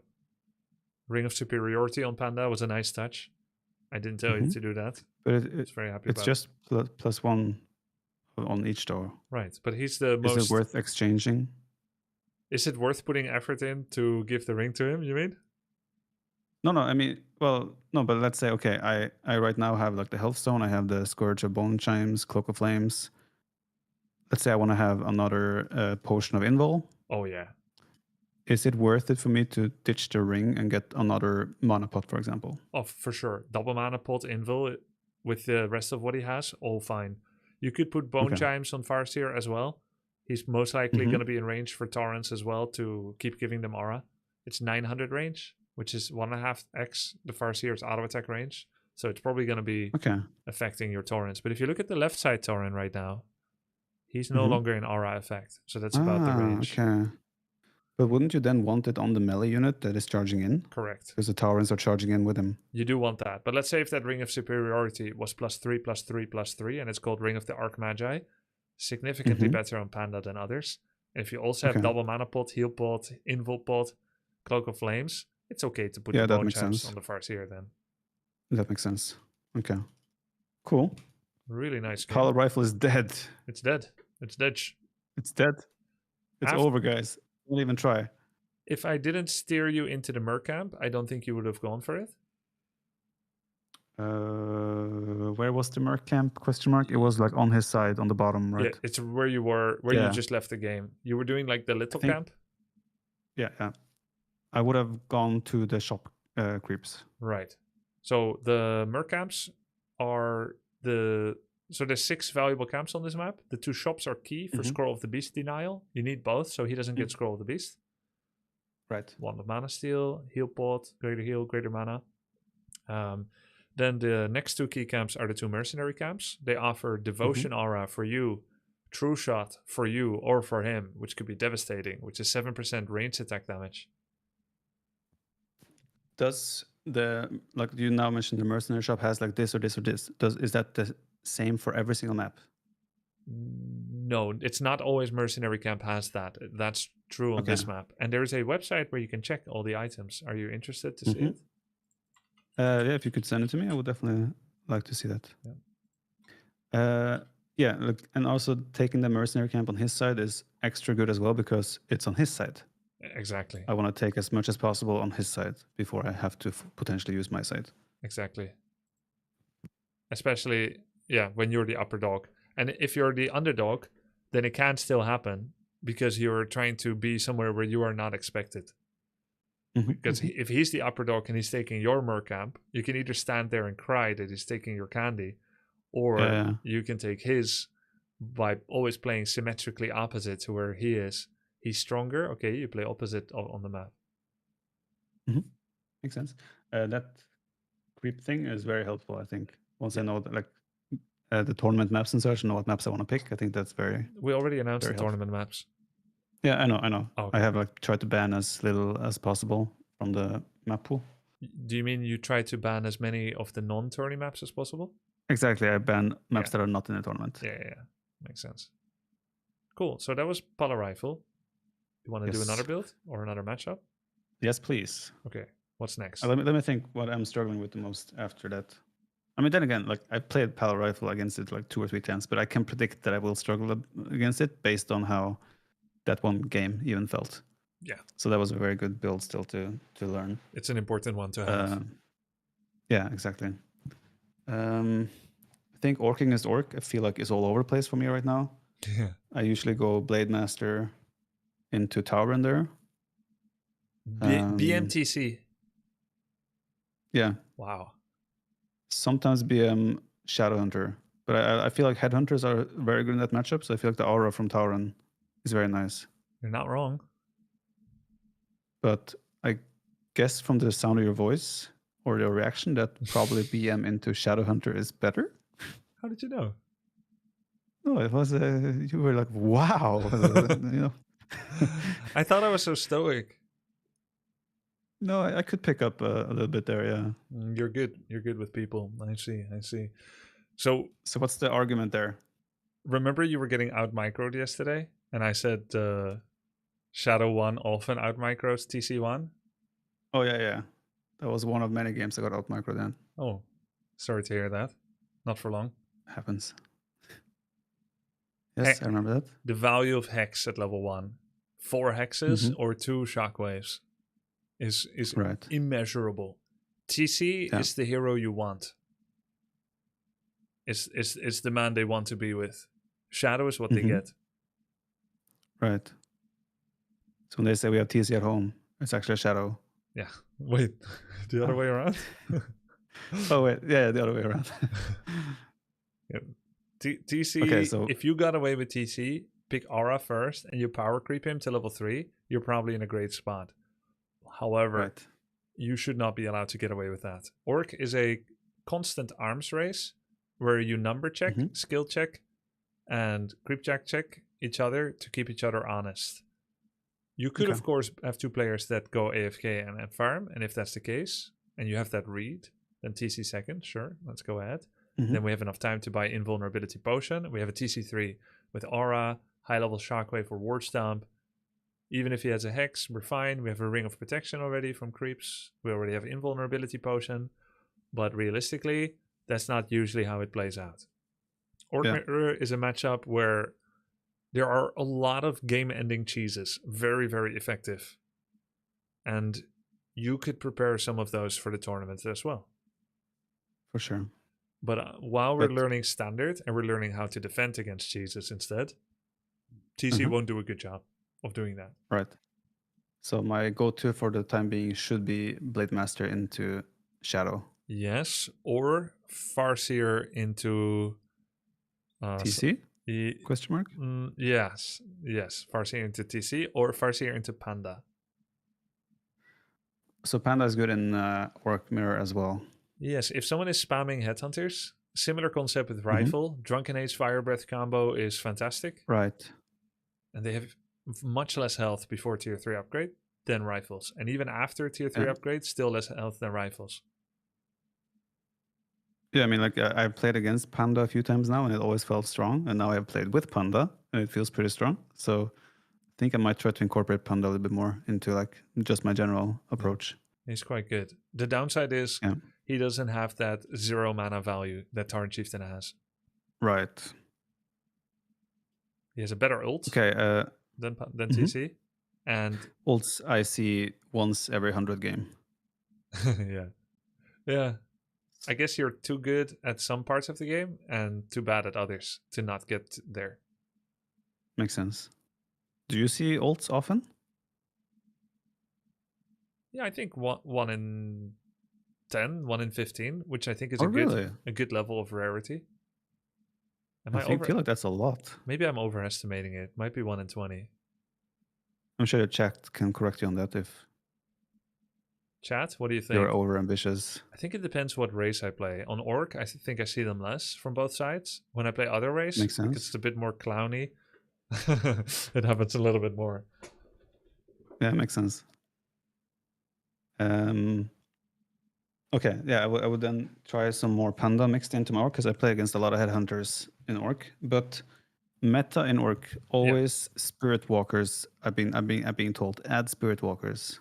Ring of Superiority on Panda was a nice touch. I didn't tell you to do that. But I was very happy about it. It's just +1 on each though. Right, but he's the most... Is it worth exchanging? Is it worth putting effort in to give the ring to him, you mean? No, I mean, well, no, but let's say, okay, I right now have like the health stone, I have the Scourge of Bone Chimes, Cloak of Flames. Let's say I want to have another potion of invul. Oh, yeah. Is it worth it for me to ditch the ring and get another mana pot, for example? Oh, for sure. Double mana pot, invul, with the rest of what he has, all fine. You could put Bone Chimes on Farseer as well. He's most likely going to be in range for Torrents as well to keep giving them aura. It's 900 range, which is 1.5x the Farseer's auto attack range. So it's probably going to be affecting your Torrents. But if you look at the left side Torrent right now, he's no longer in aura effect. So that's about the range. Okay. But wouldn't you then want it on the melee unit that is charging in? Correct. Because the Torrents are charging in with him. You do want that. But let's say if that Ring of Superiority was +3/+3/+3, and it's called Ring of the Archmagi, significantly better on Panda than others. And if you also have double mana pot, heal pot, invul pot, Cloak of Flames, it's okay to put the Bone Chimes on the Farseer then. That makes sense. Okay. Cool. Really nice game. Paladin Rifle is dead. It's dead. It's dead. It's dead. It's over, guys. Don't even try. If I didn't steer you into the Merc camp, I don't think you would have gone for it. Where was the Merc camp? Question mark. It was like on his side, on the bottom, right? Yeah, it's where you were, you just left the game. You were doing like the little camp. Yeah. I would have gone to the shop creeps. Right. So the Merc camps are so there's 6 valuable camps on this map. The 2 shops are key for Scroll of the Beast denial. You need both, so he doesn't get Scroll of the Beast. Right. 1 of mana steal, heal pot, greater heal, greater mana. Then the next 2 key camps are the 2 mercenary camps. They offer Devotion Aura for you, True Shot for you or for him, which could be devastating, which is 7% range attack damage. Does like you now mentioned the mercenary shop has like this or this or this. Is that the same for every single map? No, it's not always Mercenary Camp has that. That's true on this Okay. map. And there is a website where you can check all the items. Are you interested to see Mhm. it? Yeah, if you could send it to me, I would definitely like to see that. Yeah, look, and also taking the mercenary camp on his side is extra good as well because it's on his side. Exactly. I want to take as much as possible on his side before I have to potentially use my side. Exactly. Especially, yeah, when you're the upper dog. And if you're the underdog, then it can still happen because you're trying to be somewhere where you are not expected. Because if he's the upper dog and he's taking your mer camp, you can either stand there and cry that he's taking your candy, or Yeah. you can take his by always playing symmetrically opposite to where he is. He's stronger. Okay, you play opposite on the map. Makes sense. That creep thing is very helpful, I think. Once I know that, like the tournament maps and such, know what maps I want to pick. I think that's very. We already announced Very the helpful. tournament maps. Yeah, I know. Oh, okay. I have like tried to ban as little as possible from the map pool. Do you mean you try to ban as many of the non-tourney maps as possible? Exactly, I ban maps Yeah. that are not in the tournament. Yeah. Makes sense. Cool. So that was Paladin Rifle. You want to do Yes. another build or another matchup? Yes, please. Okay. What's next? Let me think what I'm struggling with the most after that. I mean, then again, like I played Paladin Rifle against it like 2 or 3 times, but I can predict that I will struggle against it based on how that one game even felt. Yeah. So that was a very good build still to learn. It's an important one to have. Yeah, exactly. I think Orc against Orc, I feel like is all over the place for me right now. Yeah. I usually go Blade Master into Tower in there. BMTC. Yeah. Wow. Sometimes BM Shadowhunter. But I feel like Headhunters are very good in that matchup, so I feel like the aura from Tauren is very nice. You're not wrong. But I guess from the sound of your voice or your reaction that probably BM into Shadowhunter is better. How did you know? No, it was you were like, wow. You know. I thought I was so stoic. No, I could pick up a little bit there, yeah. You're good. You're good with people. I see. So what's the argument there? remember you were getting out microed yesterday, and I said Shadow 1 often out micros TC1? Oh, yeah. That was one of many games I got out micro then. Oh, sorry to hear that. Not for long. Happens. Yes, I remember that. The value of Hex at level 1. 4 hexes or 2 shockwaves is right. immeasurable. TC is the hero you want. It's the man they want to be with. Shadow is what they get. Right. So when they say we have TC at home, it's actually a Shadow. Yeah. Wait, the other way around? Oh, wait. Yeah, the other way around. Yeah. TC, okay, so if you got away with TC, pick Aura first and you power creep him to level 3, you're probably in a great spot. However, you should not be allowed to get away with that. Orc is a constant arms race where you number check, skill check, and creep check each other to keep each other honest. You could, of course, have 2 players that go AFK and farm, and if that's the case, and you have that read, then TC second, sure, let's go ahead. Then we have enough time to buy Invulnerability Potion. We have a TC3 with Aura, high-level Shockwave or Ward Stomp. Even if he has a Hex, we're fine. We have a Ring of Protection already from creeps. We already have Invulnerability Potion. But realistically, that's not usually how it plays out. Orc Mirror is a matchup where there are a lot of game-ending cheeses. Very, very effective. And you could prepare some of those for the tournament as well. For sure. But while we're learning standard and we're learning how to defend against cheeses instead, TC won't do a good job of doing that. Right. So my go-to for the time being should be Blade Master into Shadow. Yes, or Farseer into TC? Question mark? Yes. Farseer into TC or Farseer into Panda. So Panda is good in Orc Mirror as well. Yes, if someone is spamming Headhunters, similar concept with Rifle. Drunken Age Fire Breath combo is fantastic. Right. And they have much less health before tier 3 upgrade than Rifles. And even after tier 3 upgrade, still less health than Rifles. Yeah, I mean, like I played against Panda a few times now, and it always felt strong. And now I've played with Panda, and it feels pretty strong. So I think I might try to incorporate Panda a little bit more into like just my general approach. He's quite good. The downside is Yeah. he doesn't have that 0 mana value that Tarn Chieftain has. Right. He has a better ult Okay. than Mhm. TC. And Ults I see once every 100 game. yeah. Yeah. I guess you're too good at some parts of the game and too bad at others to not get there. Makes sense. Do you see ults often? Yeah, I think one in 10, 1 in 15, which I think is Oh, a really? good level of rarity. Am I feel like that's a lot. Maybe I'm overestimating it. Might be 1 in 20. I'm sure the chat can correct you on that if Chat, what do you think? you're over ambitious. I think it depends what race I play. On Orc, I think I see them less from both sides. When I play other race, Makes sense. because it's a bit more clowny, it happens a little bit more. Yeah, makes sense. Okay, yeah, I would then try some more Panda mixed into my Orc because I play against a lot of headhunters in Orc. But meta in Orc always Spirit Walkers. I've been told add Spirit Walkers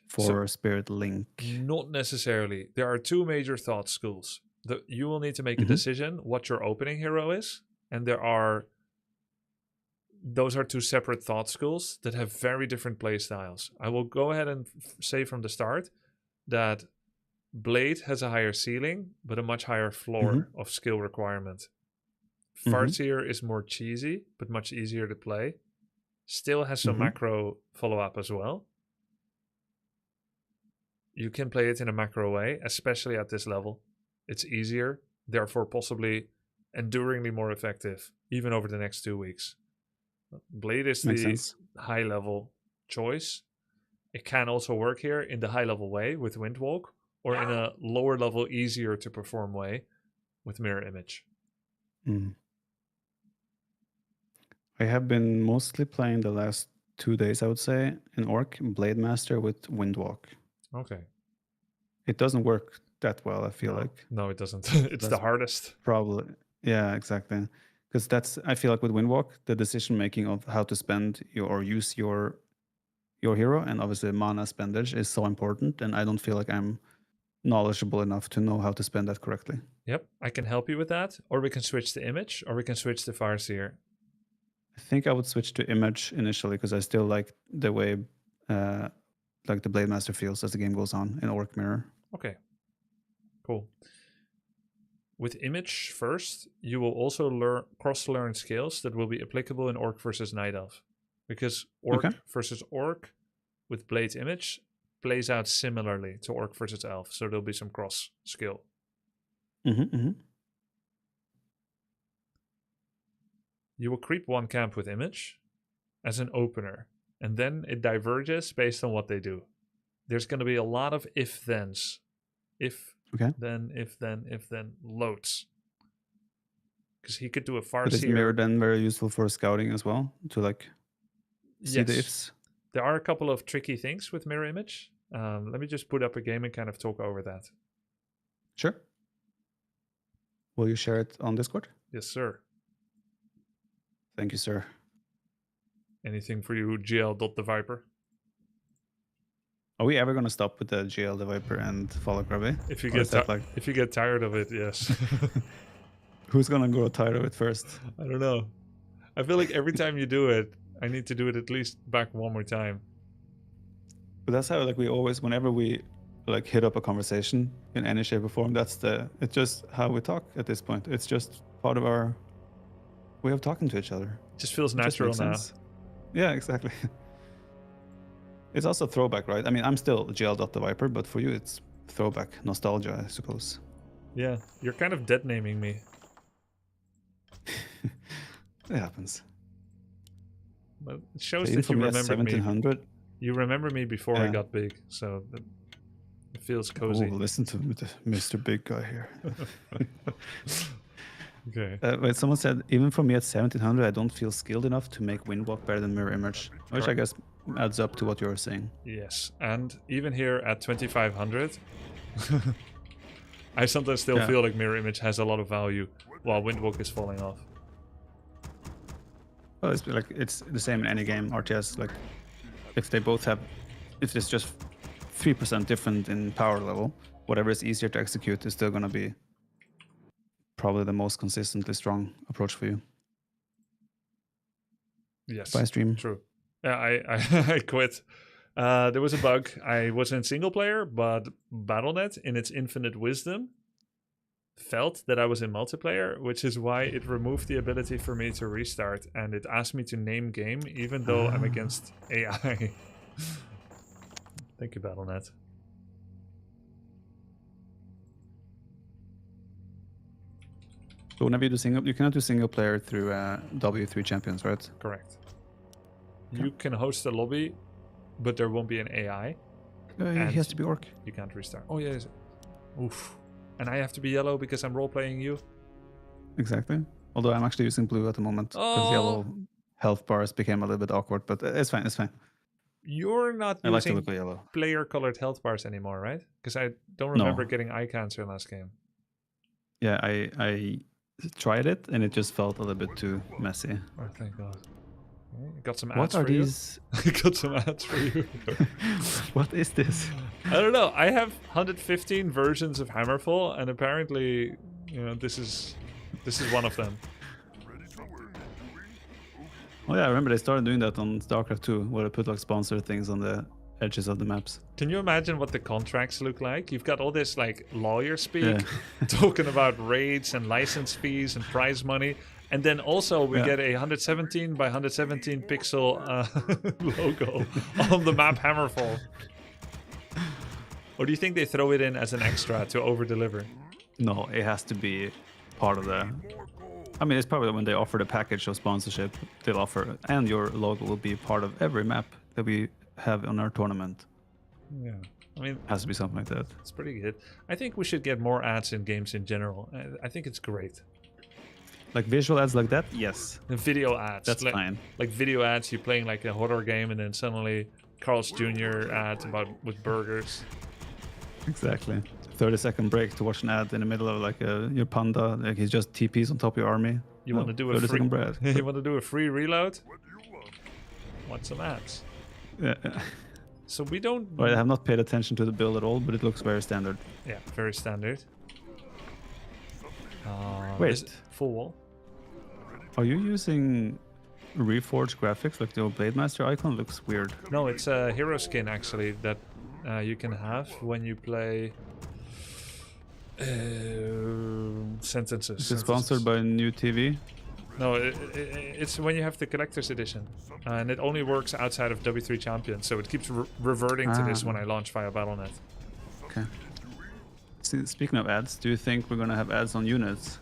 for Spirit Link. Not necessarily. There are two major thought schools. You will need to make a decision what your opening hero is, and those are two separate thought schools that have very different play styles. I will go ahead and say from the start that Blade has a higher ceiling, but a much higher floor of skill requirement. Farseer is more cheesy, but much easier to play. Still has some macro follow-up as well. You can play it in a macro way, especially at this level. It's easier, therefore possibly enduringly more effective, even over the next 2 weeks. Blade is the high-level choice. It can also work here in the high-level way with Windwalk, or in a lower-level, easier-to-perform way with Mirror Image. I have been mostly playing the last 2 days, I would say, in Orc, Blade Master with Windwalk. Okay. It doesn't work that well, I feel like. No, it doesn't. It's the hardest. Probably. Yeah, exactly. Because I feel like with Windwalk, the decision making of how to spend or use your hero, and obviously mana spendage is so important, and I don't feel like I'm knowledgeable enough to know how to spend that correctly. Yep, I can help you with that. Or we can switch to Image, or we can switch to Farseer. I think I would switch to Image initially because I still like the way like the Blade Master feels as the game goes on in Orc Mirror. Okay, cool. With Image first, you will also cross-learn skills that will be applicable in Orc versus Night Elf. Because Orc versus Orc with Blade Image plays out similarly to Orc versus Elf, so there'll be some cross-skill. You will creep one camp with Image as an opener, and then it diverges based on what they do. There's going to be a lot of if-thens. If, then, if, then, if, then, loads. Because he could do a Farseer. But is Mirror then very useful for scouting as well, to like see the ifs? There are a couple of tricky things with Mirror Image. Let me just put up a game and kind of talk over that. Sure. Will you share it on Discord? Yes, sir. Thank you, sir. Anything for you, GL.TheViper? Are we ever going to stop with the GL TheViper and follow Grubby? If you get tired of it, yes. Who's going to grow tired of it first? I don't know. I feel like every time you do it, I need to do it at least back one more time. But that's how, like, we always, whenever we like hit up a conversation in any shape or form, it's just how we talk at this point. It's just part of our way of talking to each other. It just feels natural now. Yeah, exactly. It's also throwback, right? I mean, I'm still GL.TheViper, but for you, it's throwback nostalgia, I suppose. Yeah, you're kind of dead naming me. It happens. But it shows that you remembered me. You remember me before I got big, so it feels cozy. Oh, listen to Mr. Big Guy here. Okay. Wait, someone said, even for me at 1700, I don't feel skilled enough to make Windwalk better than Mirror Image, which I guess adds up to what you're saying. Yes, and even here at 2500, I sometimes still Yeah. feel like Mirror Image has a lot of value while Windwalk is falling off. Well, it's the same in any game RTS. Like if they both have, if it's just 3% different in power level, whatever is easier to execute is still gonna be probably the most consistently strong approach for you. Yes, By stream. true. Yeah, I quit. There was a bug. I was in single player, but Battle.net, in its infinite wisdom, felt that I was in multiplayer, which is why it removed the ability for me to restart, and it asked me to name game, even though I'm against AI. Thank you, Battle.net. So whenever you do single, you cannot do single player through W3 champions, right? Correct. You can host a lobby, but there won't be an AI. He And- has to be orc. You can't restart. Oh, yes. Oof. And I have to be yellow because I'm role-playing you? Exactly. Although I'm actually using blue at the moment because Oh. yellow health bars became a little bit awkward, but it's fine. It's fine. You're not I like to using look at yellow. player-colored health bars anymore, right? Because I don't No. remember getting eye cancer last game. Yeah, I tried it and it just felt a little bit too messy. Oh, thank God. Okay, got some ads What are for you. these? Got some ads for you. What is this? I don't know. I have 115 versions of Hammerfall, and apparently, you know, this is one of them. Oh yeah, I remember they started doing that on StarCraft 2, where they put like sponsor things on the edges of the maps. Can you imagine what the contracts look like? You've got all this like lawyer speak Yeah. talking about raids and license fees and prize money, and then also we Yeah. get a 117 by 117 pixel logo on the map Hammerfall. Or do you think they throw it in as an extra to over deliver? No, it has to be part of the. I mean, it's probably when they offer the package of sponsorship, they'll offer, and your logo will be part of every map that we have on our tournament. Yeah, I mean, Has to be something like that. it's pretty good. I think we should get more ads in games in general. I think it's great. Like visual ads like that, yes, And video ads. that's like, fine. Like video ads, you're playing like a horror game, and then suddenly Carl's Jr. ads about with burgers. Exactly. 30-second break to watch an ad in the middle of like your panda, like he's just TPs on top of your army. You want to do a 30-second free? break. You want to do a free reload? Want some ads? Yeah. So we don't. Well, I have not paid attention to the build at all, but it looks very standard. Yeah, very standard. Wait. is it full wall. Are you using Reforged graphics? Like the old Blade Master icon looks weird. No, it's a hero skin actually that you can have when you play sentences. Is it sponsored by New TV? No, it's when you have the collector's edition, and it only works outside of W3 Champions, so it keeps reverting to this Ah. when I launch via Battle.net. Okay. Speaking of ads, do you think we're gonna have ads on units?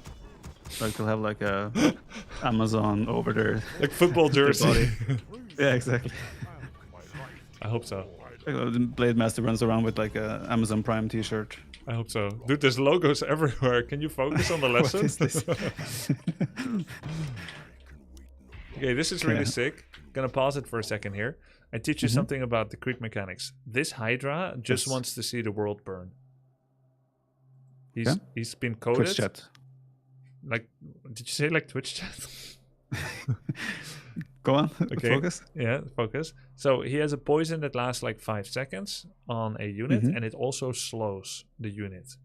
Like they'll have like a Amazon over there. Like football their jersey. body. Yeah, exactly. I hope so. Like, the Blade Master runs around with like a Amazon Prime T-shirt. I hope so. Dude, there's logos everywhere. Can you focus on the What lesson? is this? Okay, this is really Yeah. sick. Gonna pause it for a second here. I teach you something about the creep mechanics. This Hydra just Yes. wants to see the world burn. Okay. He's been coded. Twitch chat. Like, did you say like Twitch chat? Go on. Okay. Focus. Yeah, focus. So he has a poison that lasts like 5 seconds on a unit, and it also slows the unit.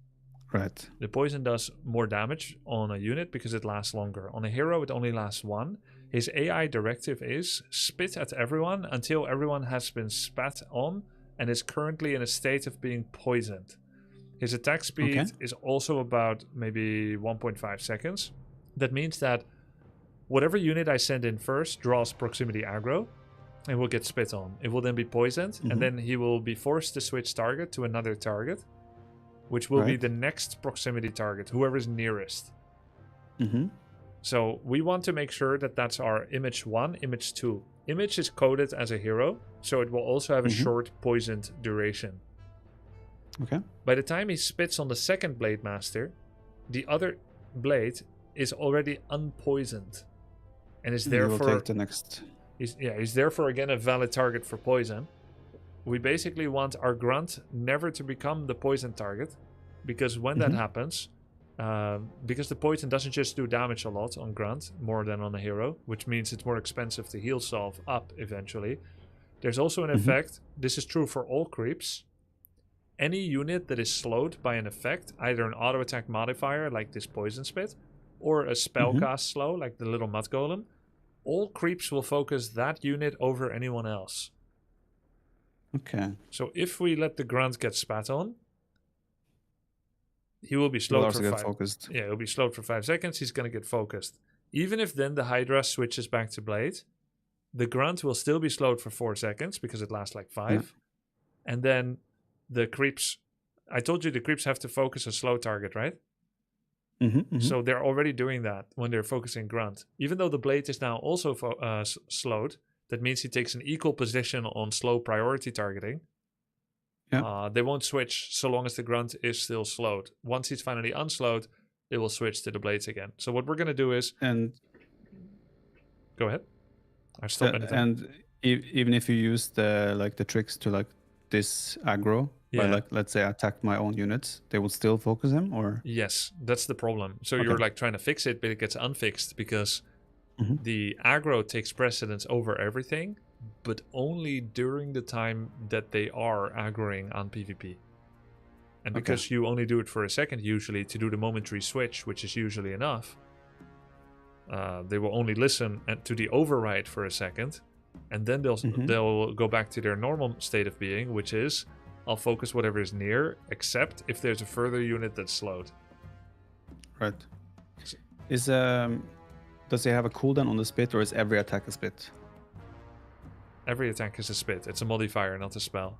Right. The poison does more damage on a unit because it lasts longer. On a hero, it only lasts 1. His AI directive is spit at everyone until everyone has been spat on and is currently in a state of being poisoned. His attack speed Okay. is also about maybe 1.5 seconds. That means that whatever unit I send in first draws proximity aggro and will get spit on. It will then be poisoned, and then he will be forced to switch target to another target, which will be Right. the next proximity target, whoever's nearest. Mm-hmm. So we want to make sure that that's our image 1, image 2. Image is coded as a hero, so it will also have a short poisoned duration. Okay. By the time he spits on the second Blade Master, the other blade is already unpoisoned, and is You will therefore take the next. he's therefore again a valid target for poison. We basically want our grunt never to become the poison target, because when that happens, because the poison doesn't just do damage a lot on Grunt, more than on a hero, which means it's more expensive to heal self up eventually. There's also an effect, this is true for all creeps. Any unit that is slowed by an effect, either an auto attack modifier like this poison spit, or a spellcast slow like the little mud golem, all creeps will focus that unit over anyone else. Okay. So if we let the Grunt get spat on, he will be slowed for 5 focused. Yeah, he'll be slowed for 5 seconds. He's going to get focused. Even if then the Hydra switches back to Blade, the Grunt will still be slowed for 4 seconds because it lasts like 5. Yeah. And then the creeps, I told you the creeps have to focus a slow target, right? So they're already doing that when they're focusing Grunt. Even though the Blade is now also slowed, that means he takes an equal position on slow priority targeting. Yeah. They won't switch so long as the Grunt is still slowed. Once he's finally unslowed, they will switch to the Blades again. So what we're going to do is... Go ahead. I stopped anything. And even if you use the tricks to like this aggro, by let's say I attack my own units, they will still focus him, or? Yes, that's the problem. So you're like trying to fix it, but it gets unfixed because the aggro takes precedence over everything, but only during the time that they are aggroing on PvP. And because you only do it for a second usually to do the momentary switch, which is usually enough, they will only listen to the override for a second, and then they'll go back to their normal state of being, which is I'll focus whatever is near, except if there's a further unit that's slowed. Right. Does he have a cooldown on the spit, or is every attack a spit? Every attack is a spit. It's a modifier, not a spell.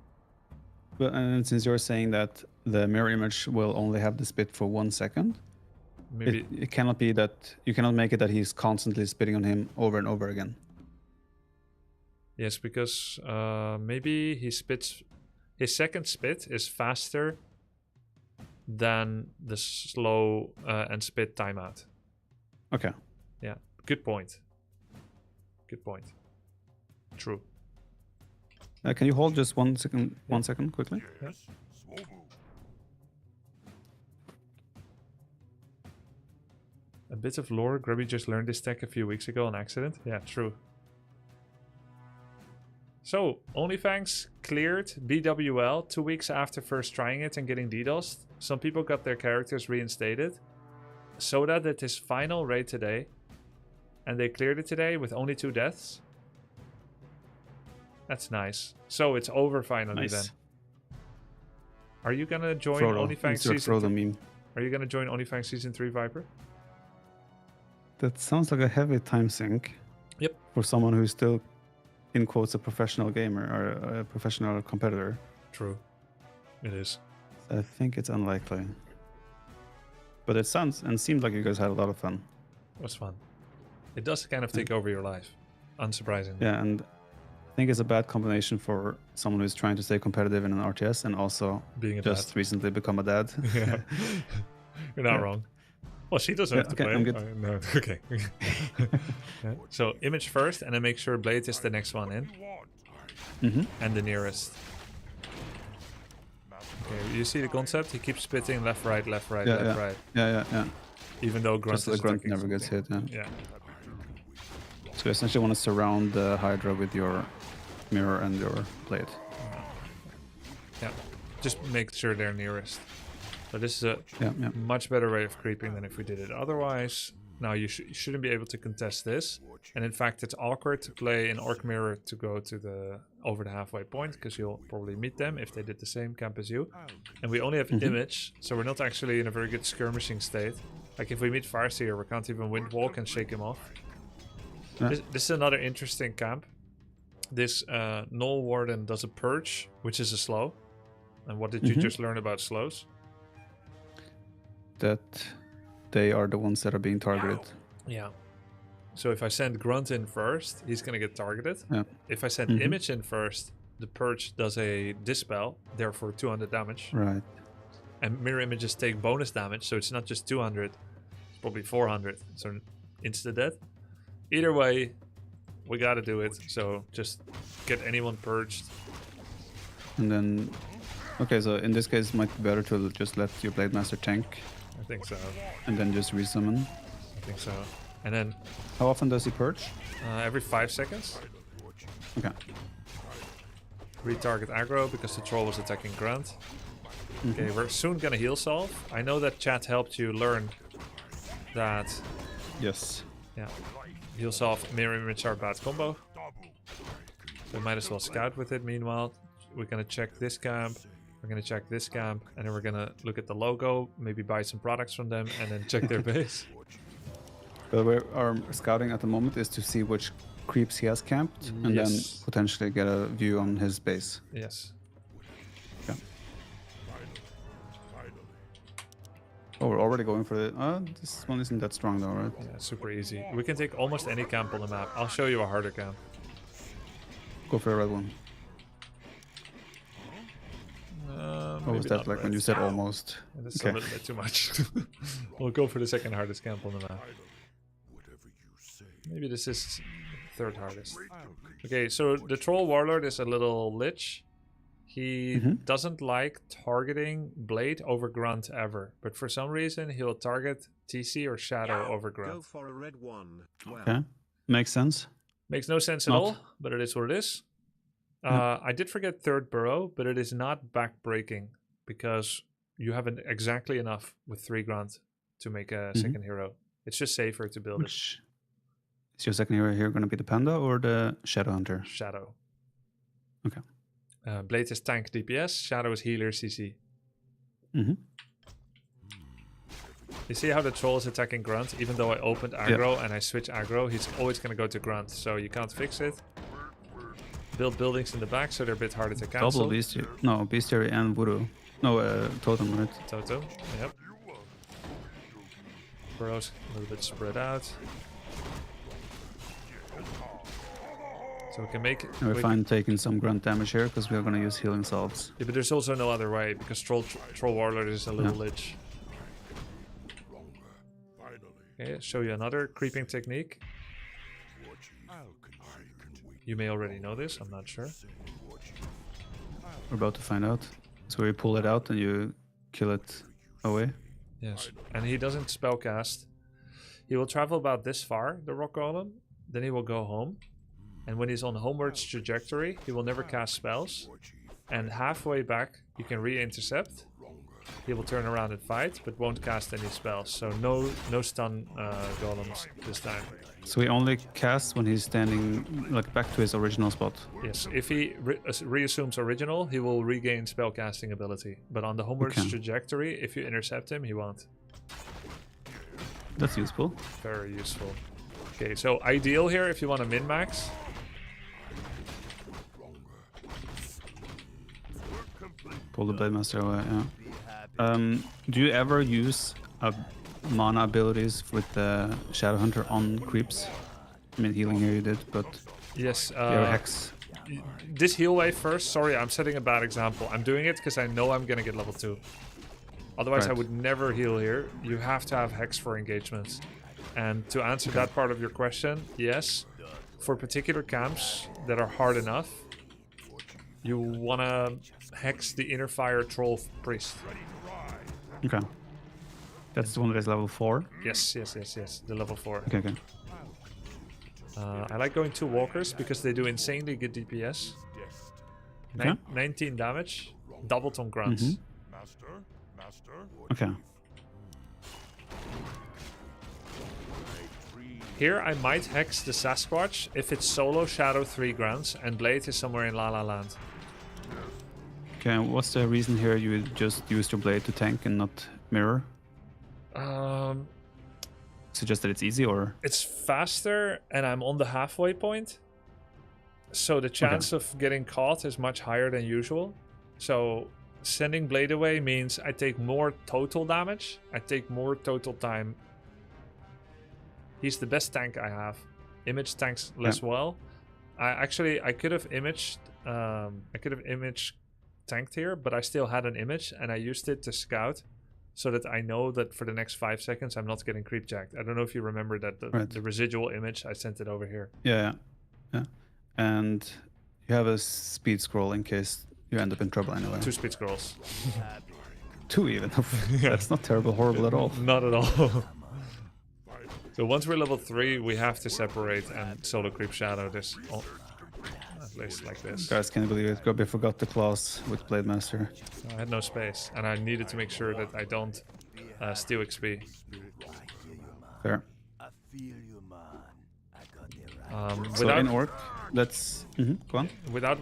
But and since you're saying that the mirror image will only have the spit for 1 second, maybe it cannot be that you cannot make it that he's constantly spitting on him over and over again. Yes, because maybe he spits. His second spit is faster than the slow and spit timeout. Okay. Yeah. Good point. Good point. True. Can you hold just 1 second? 1 second, quickly. Yes. Small move. A bit of lore. Grubby just learned this tech a few weeks ago on accident. Yeah, true. So, OnlyFangs cleared BWL 2 weeks after first trying it and getting DDoSed. Some people got their characters reinstated. Soda did his final raid today, and they cleared it today with only 2 deaths. That's nice. So it's over finally then. Are you gonna join OnlyFangs season 3? Meme. Are you gonna join OnlyFangs season 3, Viper? That sounds like a heavy time sink. Yep. For someone who's still, in quotes, a professional gamer or a professional competitor. True. It is. I think it's unlikely. But it sounds and seemed like you guys had a lot of fun. It was fun. It does kind of take over your life, unsurprisingly. Yeah, and I think it's a bad combination for someone who's trying to stay competitive in an RTS and also being just recently become a dad. Yeah. You're not wrong. Well, she doesn't have to play. I'm good. No, okay. Yeah. So image first, and then make sure Blade is the next one in. And the nearest. Okay, you see the concept? He keeps spitting left, right, left, right, left, right. Yeah. Even though Grunt, the Grunt never gets hit. Yeah. So you essentially want to surround the Hydra with your mirror and your blade. Yeah. Just make sure they're nearest. So this is a much better way of creeping than if we did it otherwise. Now you shouldn't be able to contest this. And in fact, it's awkward to play in Orc Mirror to go to over the halfway point, because you'll probably meet them if they did the same camp as you. And we only have image, so we're not actually in a very good skirmishing state. Like if we meet Farseer, we can't even wind walk and shake him off. Yeah. This is another interesting camp. This Null Warden does a purge, which is a slow. And what did you just learn about slows? That they are the ones that are being targeted. Yeah. So if I send Grunt in first, he's going to get targeted. Yeah. If I send Image in first, the Purge does a Dispel, therefore 200 damage. Right. And Mirror Images take bonus damage, so it's not just 200, it's probably 400. So insta-death. Either way, we got to do it. So just get anyone purged. And then Okay, so in this case, it might be better to just let your Blade Master tank I think so. and then just resummon. I think so. And then How often does he purge? every 5 seconds, Okay. retarget aggro because the troll was attacking Grunt. Okay, we're soon gonna heal solve. I know that chat helped you learn that, Yes. yeah, heal solve, mirror image are bad combo. So we might as well scout with it. Meanwhile, we're gonna check this camp, we're gonna check this camp, and then we're gonna look at the logo, maybe buy some products from them, and then check their base. But our scouting at the moment is to see which creeps he has camped, and Yes. then potentially get a view on his base. Yes. Yeah. Oh, we're already going for it. This one isn't that strong though, right? Yeah, super easy. We can take almost any camp on the map. I'll show you a harder camp. Go for a red one. What was Maybe that not like when red. you said almost? Yeah, that's Okay. a little bit too much. We'll go for the second hardest camp on the map. Maybe this is third hardest. Okay, so the troll warlord is a little lich. He doesn't like targeting Blade over Grunt ever, but for some reason he'll target TC or Shadow over Go Grunt. for a red one. Well, Okay. Makes sense. Makes no sense at Not- all, but it is what it is. Yeah. I did forget third burrow, but it is not back-breaking because you have exactly enough with 3 Grunt to make a second hero. It's just safer to build Which is your second hero here going to be the Panda or the Shadow Hunter? it. Shadow. Okay. Blade is tank DPS, Shadow is healer CC. Mm-hmm. You see how the troll is attacking Grunt? Even though I opened aggro and I switch aggro, he's always going to go to Grunt, so you can't fix it. Build buildings in the back, so they're a bit harder to cancel. Double Bestiary. No, Bestiary and Voodoo. No, Totem, right? Toto, yep. Burrows a little bit spread out. So we can make it. And we're fine taking some grunt damage here because we're going to use healing salves. Yeah, but there's also no other way because troll warlord is a little lich. Okay, show you another creeping technique. You may already know this, I'm not sure. We're about to find out. So you pull it out and you kill it away. Yes, and he doesn't spellcast. He will travel about this far, the rock golem, then he will go home. And when he's on homewards trajectory, he will never cast spells. And halfway back, you can re-intercept. He will turn around and fight, but won't cast any spells. So no stun golems this time. So he only casts when he's standing like back to his original spot. Yes, if he reassumes original, he will regain spellcasting ability. But on the homewards trajectory, if you intercept him, he won't. That's useful. Very useful. Okay, so ideal here if you want to min-max. Pull the Blade Master away, yeah. Do you ever use mana abilities with the Shadow Hunter on creeps? I mean, healing here you did, but Yes. you have a Hex. This heal wave first. Sorry, I'm setting a bad example. I'm doing it because I know I'm going to get level 2. Otherwise, I Right. would never heal here. You have to have Hex for engagements. And to answer that part of your question, yes. For particular camps that are hard enough, you want to Hex the Inner Fire Troll Priest. Okay. That's the one that is level 4? Yes. The level 4. Okay. I like going 2 walkers because they do insanely good DPS. Okay. 19 damage, doubled on grunts. Okay. Here I might hex the Sasquatch if it's solo Shadow 3 grunts and Blade is somewhere in La La Land. Okay, what's the reason here you just used your blade to tank and not mirror? Suggest that it's easy, or? It's faster and I'm on the halfway point. So the chance of getting caught is much higher than usual. So sending Blade away means I take more total damage. I take more total time. He's the best tank I have. Image tanks less well. I could have imaged tanked here, but I still had an image and I used it to scout so that I know that for the next 5 seconds I'm not getting creep jacked. I don't know if you remember that the residual image, I sent it over here. Yeah. And you have a speed scroll in case you end up in trouble anyway. 2 speed scrolls. 2 even. That's not terrible, horrible at all. Not at all. So once we're level 3, we have to separate and solo creep shadow this. At least like this. Guys, can't believe it. Grubby forgot the claws with Blade Master. I had no space, and I needed to make sure that I don't steal XP. Fair. So Without in Orc, let's... go on. without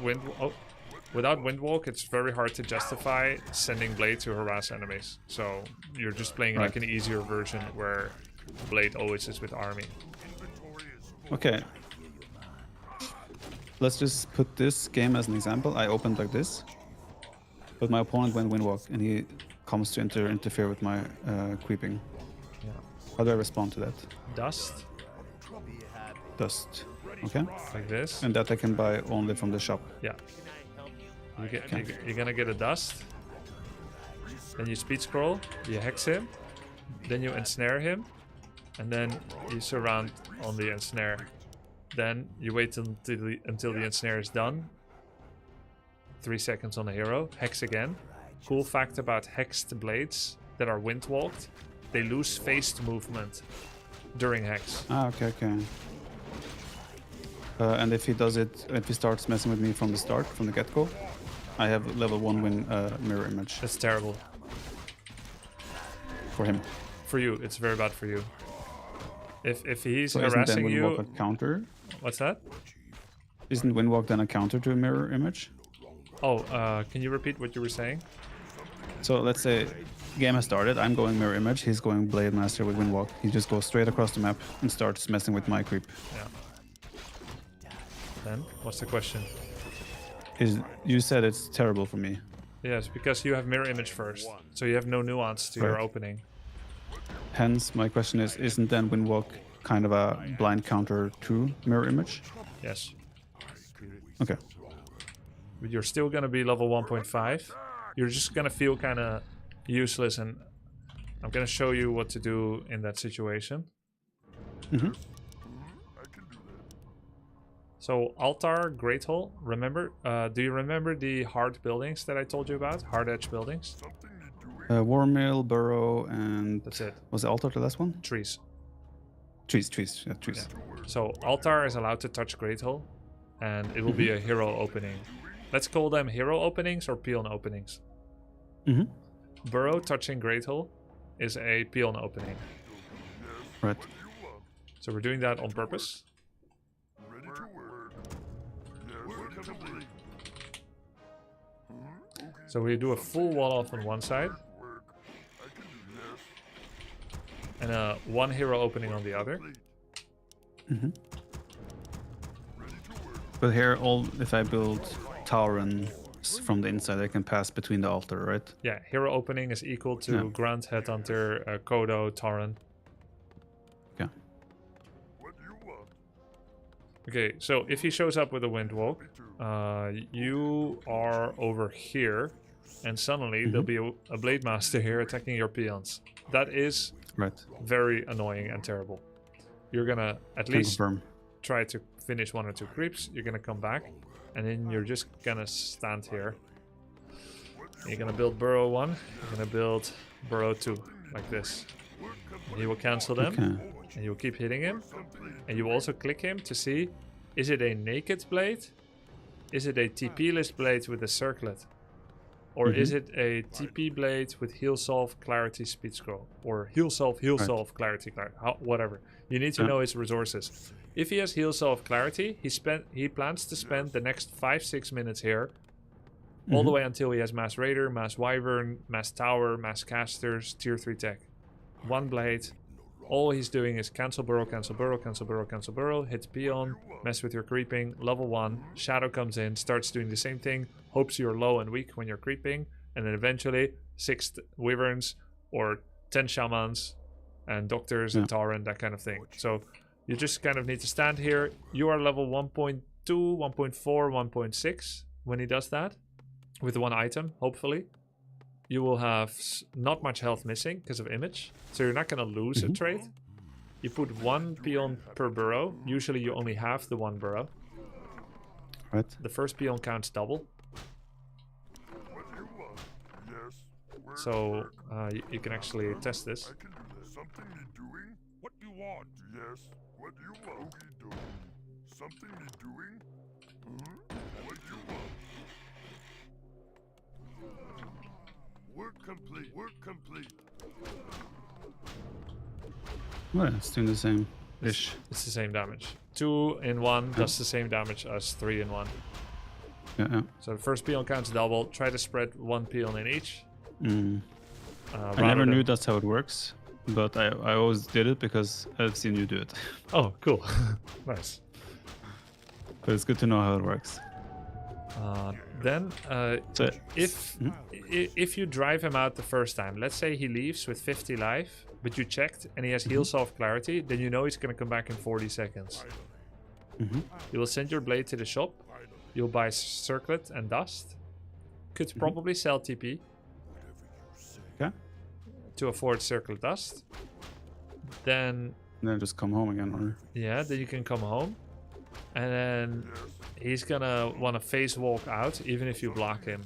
Windwalk, it's very hard to justify sending Blade to harass enemies. So you're just playing like an easier version where Blade always is with army. Okay. Let's just put this game as an example. I opened like this, but my opponent went Windwalk, and he comes to interfere with my creeping. Yeah. How do I respond to that? Dust, Dust. Okay. like this. And that I can buy only from the shop. Yeah. You're gonna get a dust. Then you speed scroll, you hex him, then you ensnare him, and then you surround on the ensnare. Then you wait until the ensnare is done. 3 seconds on the hero, hex again. Cool fact about hexed blades that are windwalked, they lose phased movement during hex. Ah, okay. And if he does it, if he starts messing with me from the start, from the get-go, I have level 1 win mirror image That's terrible. for him. For you, it's very bad for you. If he's So isn't harassing then you, Windwalk a counter? what's that? Isn't Windwalk then a counter to a mirror image? Oh, can you repeat what you were saying? So let's say game has started, I'm going mirror image, he's going Blade Master with Windwalk. He just goes straight across the map and starts messing with my creep. Yeah. Then, what's the question? You said it's terrible for me. Yes, because you have mirror image first, so you have no nuance to your Right. opening. Hence, my question is, isn't then Windwalk kind of a blind counter to mirror image? Yes. Okay. But you're still gonna be level 1.5. You're just gonna feel kind of useless, and I'm gonna show you what to do in that situation. Mm-hmm. So altar, Great Hall. Remember? Do you remember the hard buildings that I told you about? Hard edge buildings. War Mill, Burrow, and That's it. was the altar the last one? Trees. Trees. Yeah, trees. Yeah. So altar is allowed to touch Great Hall, and it will be a hero opening. Let's call them hero openings or peon openings. Mm-hmm. Burrow touching Great Hall is a peon opening. Right. So we're doing that on purpose. So we do a full wall off on one side, and a one hero opening on the other. Mm-hmm. But here, if I build Tauren from the inside, I can pass between the altar, right? Yeah, hero opening is equal to Yeah. Grunt, Headhunter, Kodo, Tauren. Okay. Okay, so if he shows up with a Windwalk, you are over here, and suddenly there'll be a Blade Master here attacking your peons. That is Right. very annoying and terrible. You're gonna at Can least confirm. try to finish 1 or 2 creeps. You're gonna come back, and then you're just gonna stand here. You're gonna build Burrow 1, you're gonna build Burrow 2, like this. And he will cancel them, Okay. and you'll keep hitting him. And you will also click him to see, is it a naked blade? Is it a TP-less blade with a circlet? Or is it a TP blade with heal solve, clarity, speed scroll? Or heal solve, clarity, whatever. You need to know his resources. If he has heal solve, clarity, he plans to spend the next 5-6 minutes here, all the way until he has Mass Raider, Mass Wyvern, Mass Tower, Mass Casters, Tier 3 tech. 1 blade. All he's doing is cancel burrow, cancel burrow, cancel burrow, cancel burrow, hit peon, mess with your creeping, level 1, shadow comes in, starts doing the same thing, hopes you're low and weak when you're creeping, and then eventually 6 wyverns or 10 shamans and doctors and Tauren, that kind of thing. So you just kind of need to stand here. You are level 1.2, 1.4, 1.6 when he does that, with 1 item, hopefully. You will have not much health missing because of image, so you're not going to lose a trait. You put 1 peon per burrow. Usually you only have the 1 burrow. Right. The first peon counts double. So you can actually test this. I can do this. Something need doing? What you want? Yes. What you want? Okey doke. Something need doing? What you want? Work complete. Work complete. Well, it's doing the same ish. It's the same damage. 2 in 1 does the same damage as 3 in 1. Yeah. So the first peon counts double. Try to spread 1 peon in each. I never knew that's how it works, but I always did it because I've seen you do it. Oh, cool. Nice. But it's good to know how it works. Then, So, if you drive him out the first time, let's say he leaves with 50 life, but you checked and he has heal solve clarity, then you know he's going to come back in 40 seconds. You will send your blade to the shop. You'll buy circlet and dust. Could probably sell TP. Okay. To afford circlet dust. Then just come home again, or yeah, then you can come home. And then he's gonna want to phase walk out, even if you block him.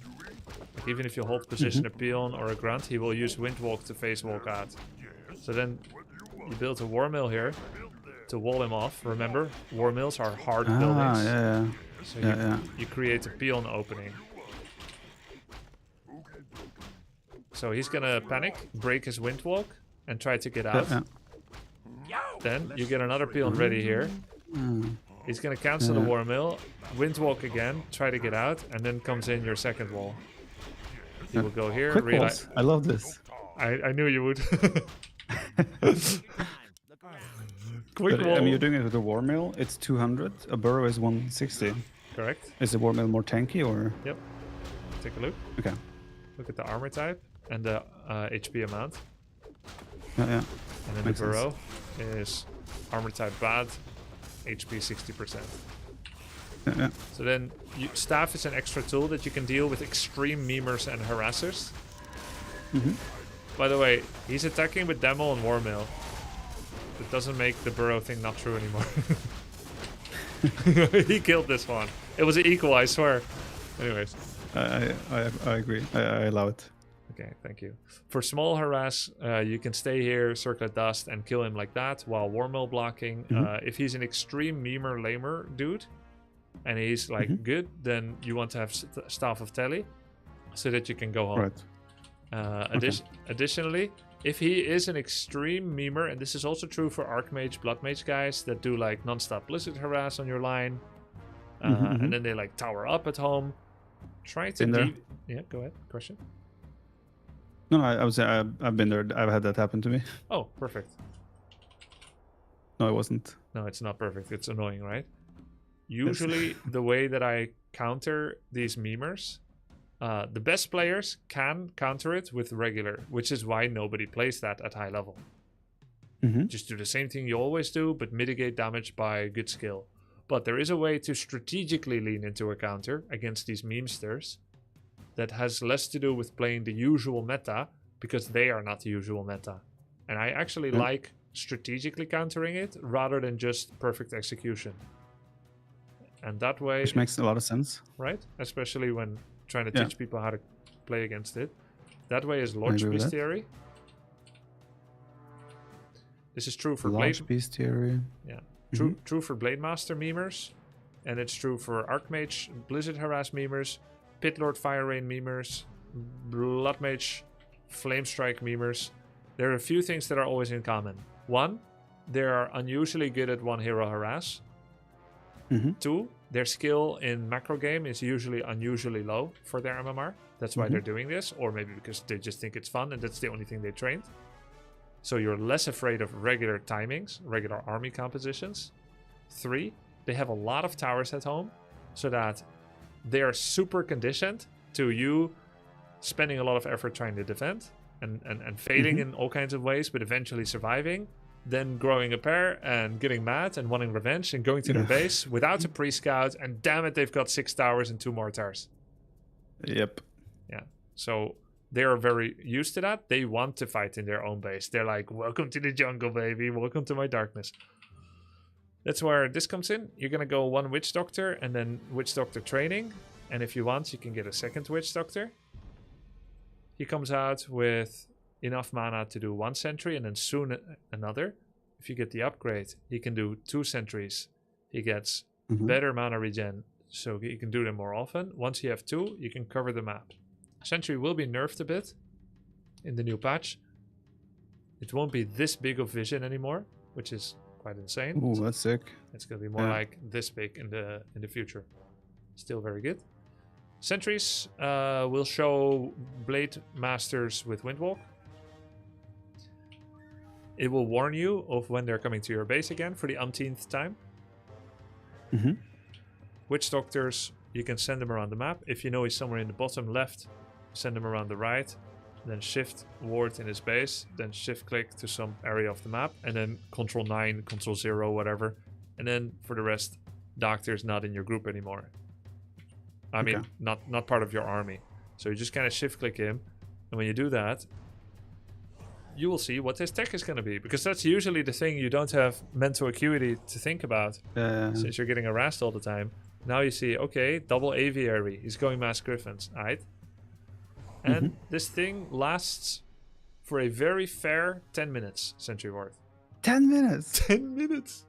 Like, even if you hold position a peon or a grunt, he will use wind walk to phase walk out. So then you build a war mill here to wall him off. Remember, war mills are hard buildings. Yeah. So you create a peon opening. So he's gonna panic, break his wind walk, and try to get out. Then you get another peon ready here. He's gonna cancel the war mill, wind walk again, try to get out, and then comes in your second wall. You will go here. Quick walls. I love this. I knew you would. Quick But, wall. I mean, you're doing it with a war mill. It's 200. A burrow is 160. Correct. Is the war mill more tanky or? Yep. Take a look. Okay. Look at the armor type and the HP amount. Yeah. And then Makes the burrow is armor type bad, HP 60%. Yeah. So then staff is an extra tool that you can deal with extreme memers and harassers. By the way, he's attacking with Demo and War Mill. It doesn't make the burrow thing not true anymore. He killed this one. It was an equal, I swear. Anyways. I agree. I allow it. Okay, thank you. For small harass, you can stay here, circlet dust, and kill him like that while war mill blocking. If he's an extreme memer lamer dude, and he's like good, then you want to have Staff of Telly, so that you can go home. Right. Additionally, if he is an extreme memer, and this is also true for Archmage, Bloodmage guys that do like non-stop Blizzard harass on your line, and then they like tower up at home. Try to yeah, go ahead. Question? No, I would say I've been there. I've had that happen to me. Oh, perfect. No, it wasn't. No, it's not perfect. It's annoying, right? Usually, the way that I counter these memers, the best players can counter it with regular, which is why nobody plays that at high level. Just do the same thing you always do, but mitigate damage by good skill. But there is a way to strategically lean into a counter against these memesters that has less to do with playing the usual meta, because they are not the usual meta. And I actually like strategically countering it rather than just perfect execution. And that way... Which makes a lot of sense. Right? Especially when trying to teach people how to play against it. That way is Large Beast Theory. This is true for Large Beast Theory. Yeah. True for Blade Master memers. And it's true for Archmage, Blizzard Harass memers, Pitlord Fire Rain memers, Bloodmage, Flamestrike memers. There are a few things that are always in common. One, they are unusually good at one hero harass. Two, their skill in macro game is usually unusually low for their MMR. That's why they're doing this, or maybe because they just think it's fun and that's the only thing they trained. So you're less afraid of regular timings, regular army compositions. Three, they have a lot of towers at home, so that they are super conditioned to you spending a lot of effort trying to defend and failing in all kinds of ways, but eventually surviving, then growing a pair and getting mad and wanting revenge and going to their base without a pre-scout, and damn it, they've got 6 towers and 2 mortars. Yep. Yeah. So they are very used to that. They want to fight in their own base. They're like, welcome to the jungle, baby. Welcome to my darkness. That's where this comes in. You're going to go 1 Witch Doctor and then Witch Doctor training. And if you want, you can get a second Witch Doctor. he comes out with enough mana to do 1 sentry and then soon another. If you get the upgrade, he can do 2 sentries. He gets better mana regen, so you can do them more often. Once you have 2, you can cover the map. Sentry will be nerfed a bit in the new patch. It won't be this big of vision anymore, which is quite insane. Ooh, that's sick. It's going to be more like this big in the future. Still very good. Sentries will show Blade Masters with Windwalk. It will warn you of when they're coming to your base again for the umpteenth time. Witch Doctors, you can send them around the map. If you know he's somewhere in the bottom left, send him around the right. Then shift ward in his base. Then shift click to some area of the map. And then control 9, control 0, whatever. And then for the rest, Doctor's not in your group anymore. I mean, not part of your army. So you just kind of shift click him. And when you do that, you will see what his tech is going to be. Because that's usually the thing you don't have mental acuity to think about. Since you're getting harassed all the time. Now you see, okay, double aviary. He's going mass griffins. Alright. And this thing lasts for a very fair 10 minutes, Sentry Ward. 10 minutes? 10 minutes!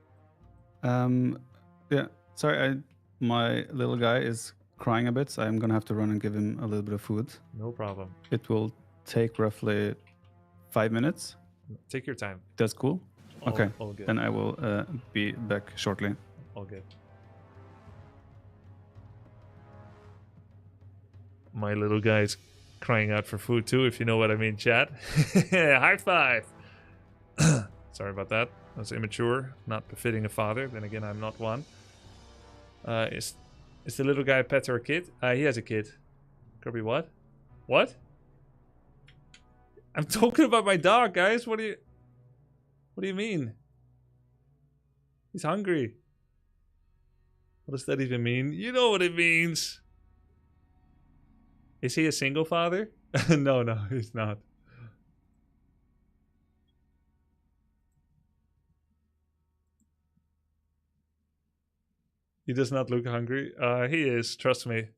Yeah, sorry, my little guy is crying a bit, so I'm gonna have to run and give him a little bit of food. No problem. It will take roughly 5 minutes. Take your time. That's cool. Okay, all good. then I will be back shortly. All good. My little guy's crying out for food too, if you know what I mean, chat. High five! Sorry about that. That's immature, not befitting a father. Then again, I'm not one. Is the little guy a pet or a kid? He has a kid. Grubby, what? What? I'm talking about my dog, guys. What do you mean? He's hungry. What does that even mean? You know what it means. Is he a single father? No, he's not. He does not look hungry. He is, trust me.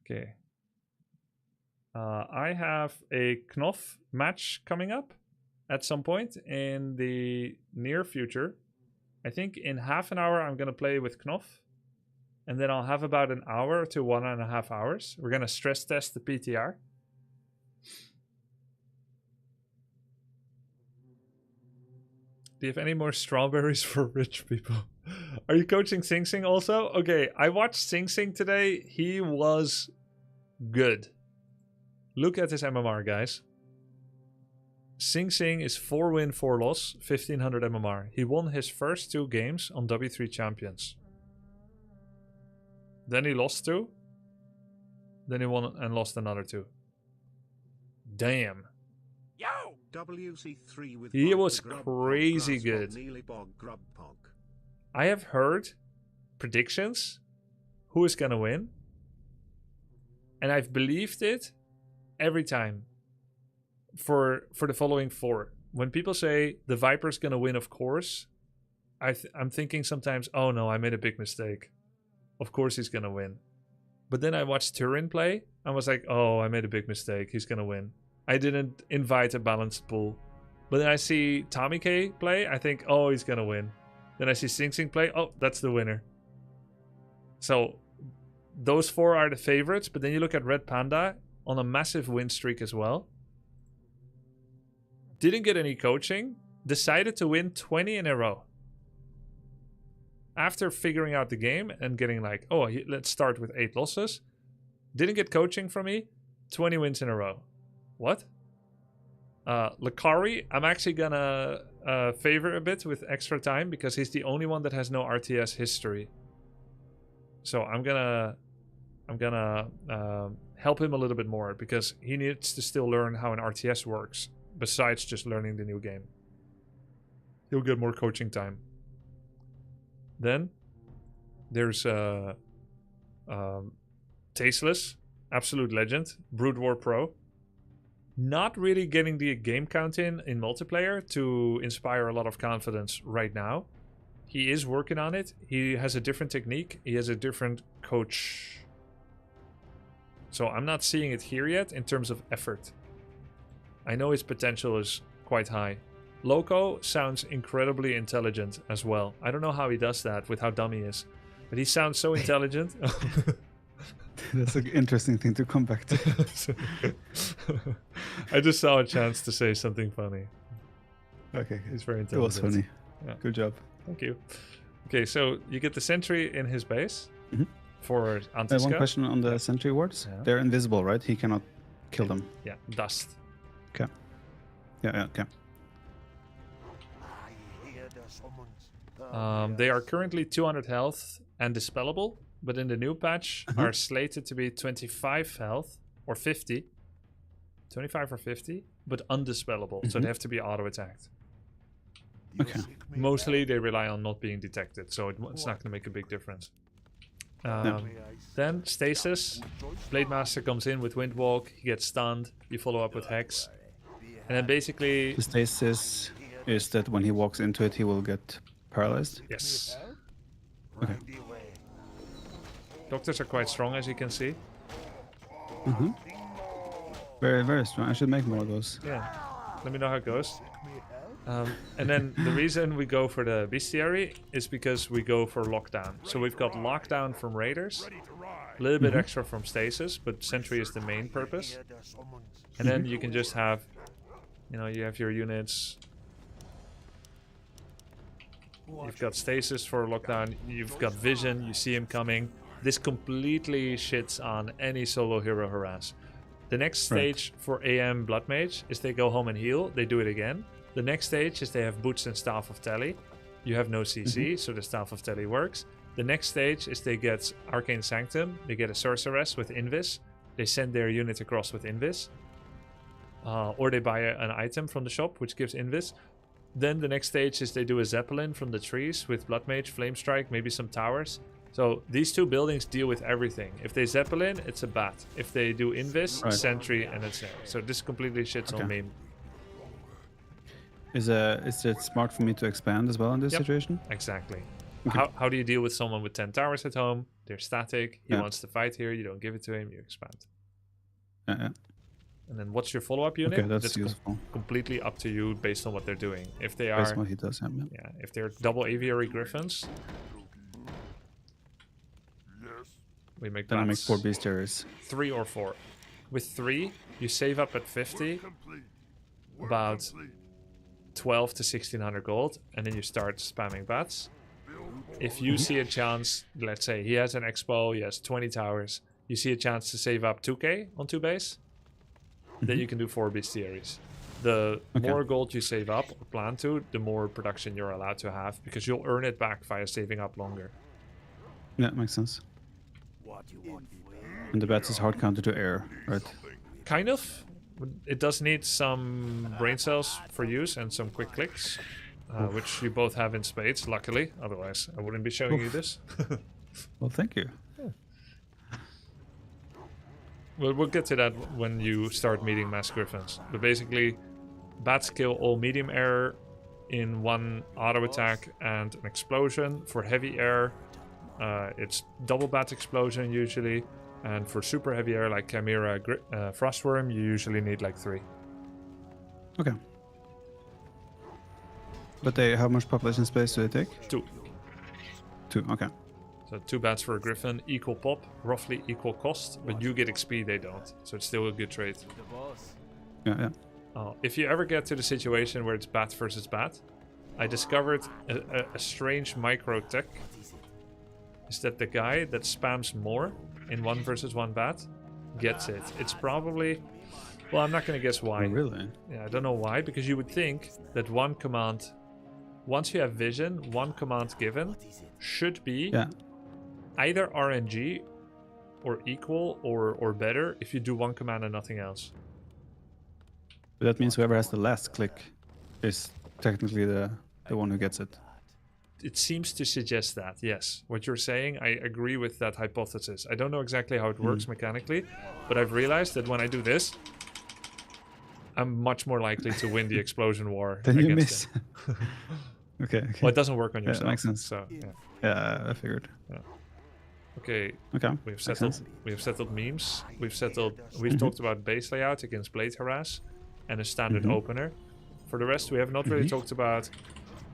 Okay. I have a Knopf match coming up at some point in the near future. I think in half an hour I'm going to play with Knopf. And then I'll have about an hour to 1.5 hours. We're going to stress test the PTR. Do you have any more strawberries for rich people? Are you coaching Sing Sing also? Okay, I watched Sing Sing today. He was good. Look at his MMR, guys. Sing Sing is 4 win, 4 loss, 1500 MMR. He won his first 2 games on W3 Champions. Then he lost 2. Then he won and lost another 2. Damn. Yo! WC3 with he was crazy good. I have heard predictions who is gonna win, and I've believed it every time for the following 4. When people say the Viper's gonna win, of course, I'm thinking sometimes, oh no, I made a big mistake. Of course he's gonna win. But then I watched Turin play and was like, oh, I made a big mistake. He's gonna win. I didn't invite a balanced pool. But then I see Tommy K play, I think, oh, he's gonna win. Then I see Sing Sing play, oh, that's the winner. So those 4 are the favorites, but then you look at RedPanda on a massive win streak as well. Didn't get any coaching, decided to win 20 in a row. After figuring out the game and getting like, oh, let's start with 8 losses. Didn't get coaching from me, 20 wins in a row. What? Lakari, I'm actually gonna favor a bit with extra time because he's the only one that has no RTS history. So I'm gonna help him a little bit more because he needs to still learn how an RTS works besides just learning the new game. He'll get more coaching time. Then there's Tasteless, absolute legend, Brood War Pro. Not really getting the game count in multiplayer to inspire a lot of confidence right now. He is working on it. He has a different technique. He has a different coach. So I'm not seeing it here yet in terms of effort. I know his potential is quite high. Loco sounds incredibly intelligent as well. I don't know how he does that with how dumb he is. But he sounds so intelligent. That's an interesting thing to come back to. I just saw a chance to say something funny. Okay, He's very it was intelligent. funny. Yeah. Good job. Thank you. Okay, so you get the sentry in his base Mhm. for anti-scout. One question on the sentry wards. Yeah. They're invisible, right? He cannot kill them. Yeah, dust. Yeah, okay. They are currently 200 health and dispellable, but in the new patch are slated to be 25 health or 50. 25 or 50, but undispellable, so they have to be auto-attacked. Okay. Mostly they rely on not being detected, so it's not going to make a big difference. Then Stasis. Blade Master comes in with Windwalk, he gets stunned, you follow up with Hex. And then basically... The stasis is that when he walks into it, he will get paralyzed? Yes. Okay. Doctors are quite strong, as you can see. Very, very strong. I should make more of those. Yeah. Let me know how it goes. And then the reason we go for the bestiary is because we go for lockdown. So we've got lockdown from raiders, a little bit extra from stasis, but sentry is the main purpose. And then you can just have, you know, you have your units. You've got stasis for lockdown. You've got vision. You see him coming. This completely shits on any solo hero harass. The next stage for AM Blood Mage is they go home and heal. They do it again. The next stage is they have Boots and Staff of Tele. You have no CC, so the Staff of Tele works. The next stage is they get Arcane Sanctum. They get a Sorceress with Invis. They send their unit across with Invis. Or they buy an item from the shop, which gives Invis. Then the next stage is they do a Zeppelin from the trees with Blood Mage, Flame Strike, maybe some towers. So these two buildings deal with everything. If they Zeppelin, it's a bat. If they do Invis, Sentry, and it's there. So this completely shits on me. Is it smart for me to expand as well in this situation? Exactly. Okay. How do you deal with someone with 10 towers at home? They're static. He wants to fight here. You don't give it to him. You expand. Yeah. And then what's your follow-up unit? Okay, that's useful. Completely up to you based on what they're doing. If they Based are, on what he does, if they're double aviary griffins, we make then I make bats 4 bestiaries. 3 or 4. With 3, you save up at 50, about 12 to 1600 gold, and then you start spamming bats. If you see a chance, let's say he has an expo, he has 20 towers, you see a chance to save up 2k on 2 base, then you can do 4 bestiaries. The more gold you save up or plan to, the more production you're allowed to have, because you'll earn it back via saving up longer. Yeah, makes sense. And the bats is hard counter to air, right? Kind of. It does need some brain cells for use and some quick clicks, which you both have in spades, luckily. Otherwise, I wouldn't be showing you this. Well, thank you. Well, we'll get to that when you start meeting mass griffins. But basically, bats kill all medium air in one auto attack and an explosion. For heavy air, it's double bat explosion usually. And for super heavy air like Chimera, Frostworm, you usually need like 3. Okay. But how much population space do they take? 2. 2, okay. So 2 bats for a griffin, equal pop, roughly equal cost, but you get XP, they don't. So it's still a good trade. Yeah. If you ever get to the situation where it's bat versus bat, I discovered a strange micro tech. Is that the guy that spams more in 1 versus 1 bat gets it. It's probably... Well, I'm not going to guess why. Oh, really? Yeah, I don't know why, because you would think that one command... Once you have vision, one command given should be either RNG or equal or better if you do one command and nothing else. But that means whoever has the last click is technically the one who gets it. It seems to suggest that, yes. What you're saying, I agree with that hypothesis. I don't know exactly how it works mechanically, but I've realized that when I do this, I'm much more likely to win the explosion war Then you against miss. him. Okay. Well, it doesn't work on Yeah, yourself. makes sense. So yeah. Yeah, I figured. Okay. Okay. We've makes settled. sense. We've settled memes. We've talked about base layout against blade harass, and a standard opener. For the rest, we have not really talked about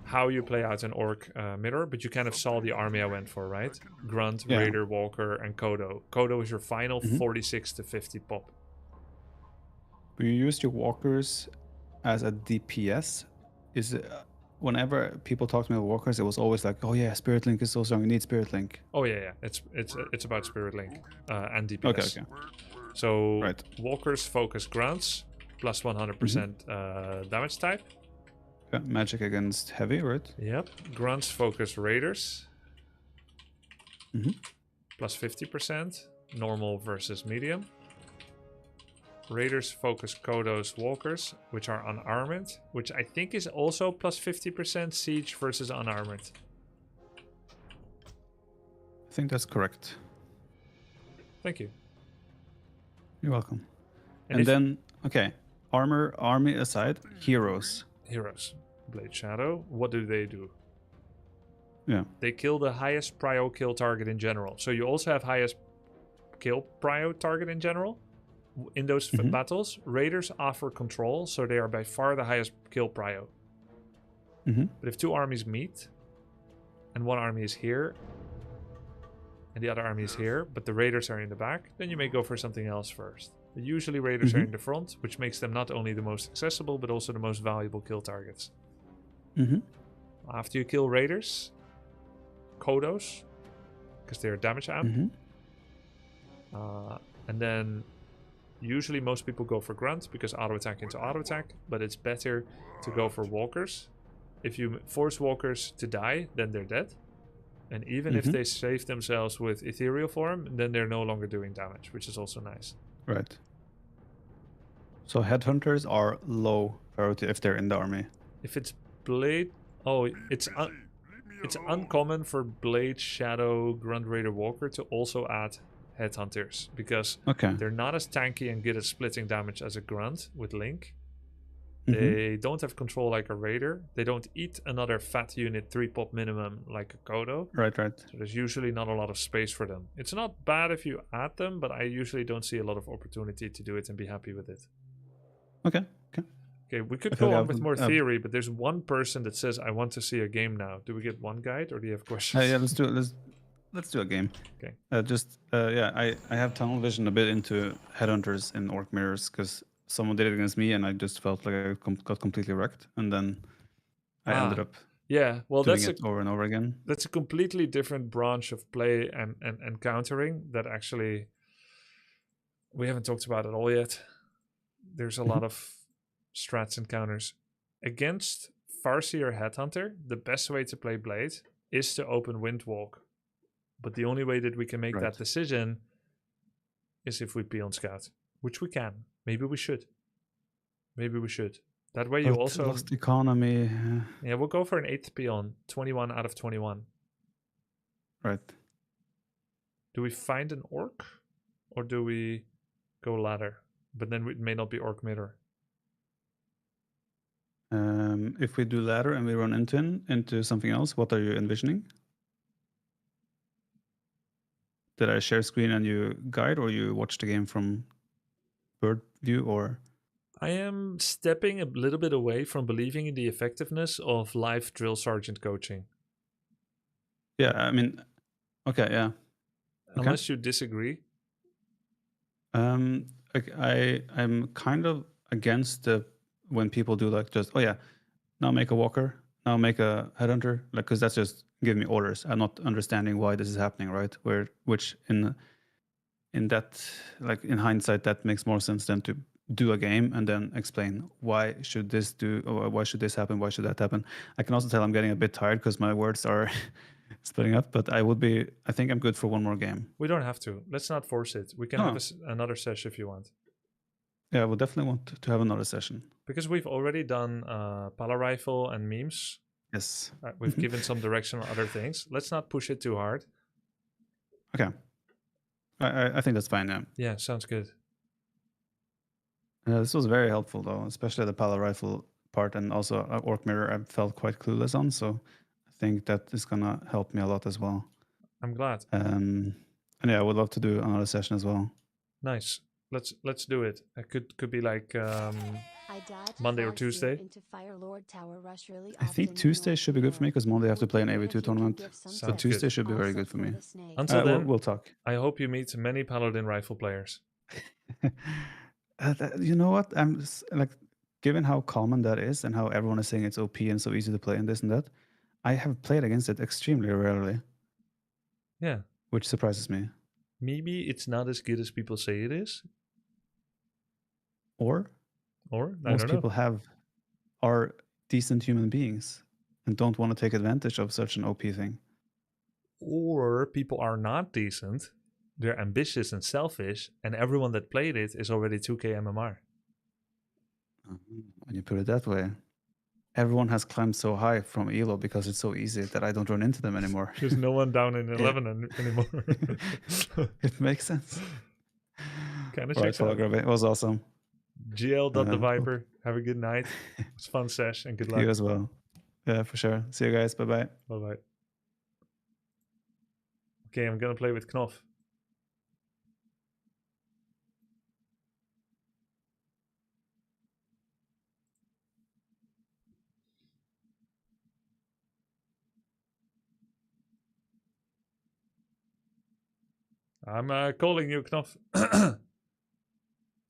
how you play out an orc mirror, but you kind of saw the army I went for, right? Grunt, Yeah. Raider, Walker, and Kodo. Kodo is your final 46 to 50 pop. You used your walkers as a DPS. Is it, whenever people talk to me about walkers, it was always like, oh yeah, Spirit Link is so strong. You need Spirit Link. Oh yeah. It's about Spirit Link and DPS. Okay. So Right. walkers focus grunts plus 100% damage type. Yeah, magic against heavy, right? Yep. Grunts focus raiders Mhm. plus 50%. Normal versus medium. Raiders focus Kodos walkers, which are unarmored, which I think is also plus 50% siege versus unarmored. I think that's correct. Thank you. You're welcome. And And if- then, okay, army aside, heroes. Heroes. Blade Shadow. What do? Yeah. They kill the highest prio kill target in general. So you also have highest kill prio target in general. In those battles, Raiders offer control, so they are by far the highest kill prio. But if two armies meet, and one army is here, and the other army is here, but the Raiders are in the back, then you may go for something else first. But usually Raiders are in the front, which makes them not only the most accessible, but also the most valuable kill targets. After you kill Raiders, Kodos, because they're damage amp. And then usually most people go for Grunt because auto attack into auto attack, but it's better to go for Walkers. If you force Walkers to die, then they're dead. And even if they save themselves with ethereal form, then they're no longer doing damage, which is also nice. Right. So headhunters are low priority if they're in the army. If it's Blade... Oh, it's uncommon for Blade, Shadow, Grunt, Raider, Walker to also add headhunters, because they're not as tanky and good at splitting damage as a Grunt with Link. They don't have control like a Raider. They don't eat another fat unit 3 pop minimum like a Kodo. Right. So there's usually not a lot of space for them. It's not bad if you add them, but I usually don't see a lot of opportunity to do it and be happy with it. Okay. Okay, we could go on with more theory, but there's one person that says, I want to see a game now. Do we get one guide or do you have questions? Yeah, let's do it. Let's do a game. Okay. I have tunnel vision a bit into headhunters in orc mirrors because someone did it against me and I just felt like I got completely wrecked, and then I ended up doing it over and over again. That's a completely different branch of play and countering that actually we haven't talked about at all yet. There's a lot of strats and counters. Against Farseer Headhunter, the best way to play Blade is to open Windwalk. But the only way that we can make that decision is if we peon scout, which we can. Maybe we should. That way you also... Lost economy. Yeah, we'll go for an 8th peon, 21 out of 21. Right. Do we find an orc? Or do we go ladder? But then it may not be orc mirror. If we do ladder and we run into something else, what are you envisioning? Did I share screen and you guide, or you watch the game from bird view, or? I am stepping a little bit away from believing in the effectiveness of live drill sergeant coaching. Yeah, I mean, okay, yeah. Unless you disagree. I'm kind of against when people do like just, oh yeah, now make a walker, now make a headhunter, like, because that's just giving me orders. I'm not understanding why this is happening, right? Which in that, like in hindsight, that makes more sense than to do a game and then explain why should this why should this happen, why should that happen. I can also tell I'm getting a bit tired because my words are splitting up, but I think I'm good for one more game. We don't have to. Let's not force it. We can have another session if you want. Yeah, I would definitely want to have another session. Because we've already done Paladin Rifle and memes. Yes. We've given some direction on other things. Let's not push it too hard. Okay. I think that's fine, yeah. Yeah, sounds good. This was very helpful, though, especially the Paladin Rifle part, and also Orc Mirror I felt quite clueless on, so I think that is gonna help me a lot as well. I'm glad. And yeah, I would love to do another session as well. Nice. Let's do it. It could be like Monday or Tuesday. I think Tuesday should be good for me because Monday I have to play an AV2 tournament. So Sounds Tuesday good. should be very good for me. Until then, we'll talk. I hope you meet many Paladin Rifle players. You know what? Like, given how common that is and how everyone is saying it's OP and so easy to play and this and that, I have played against it extremely rarely. Yeah. Which surprises me. Maybe it's not as good as people say it is. Or most people are decent human beings and don't want to take advantage of such an OP thing. Or people are not decent. They're ambitious and selfish, and everyone that played it is already 2k MMR. When you put it that way, everyone has climbed so high from ELO because it's so easy that I don't run into them anymore. There's no one down in 11 anymore. It makes sense. Kind of Right, checks out. Grubby. It was awesome. GL.TheViper. Have a good night. It's a fun sesh and good luck. You as well. Yeah, for sure. See you guys. Bye-bye. Bye-bye. Okay, I'm going to play with Knopf. I'm calling you, Knopf.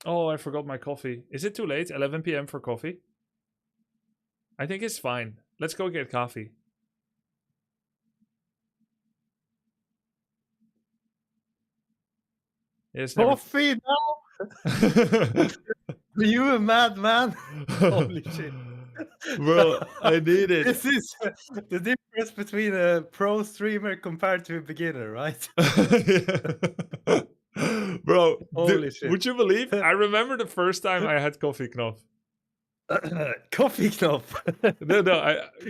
Oh, I forgot my coffee. Is it too late? 11 p.m. for coffee? I think it's fine. Let's go get coffee. Yes, Coffee now? Are you a madman? Holy shit. Bro, I need it. This is the difference between a pro streamer compared to a beginner, right? Bro, Holy shit. would you believe? I remember the first time I had coffee, Knopf. Coffee Knopf.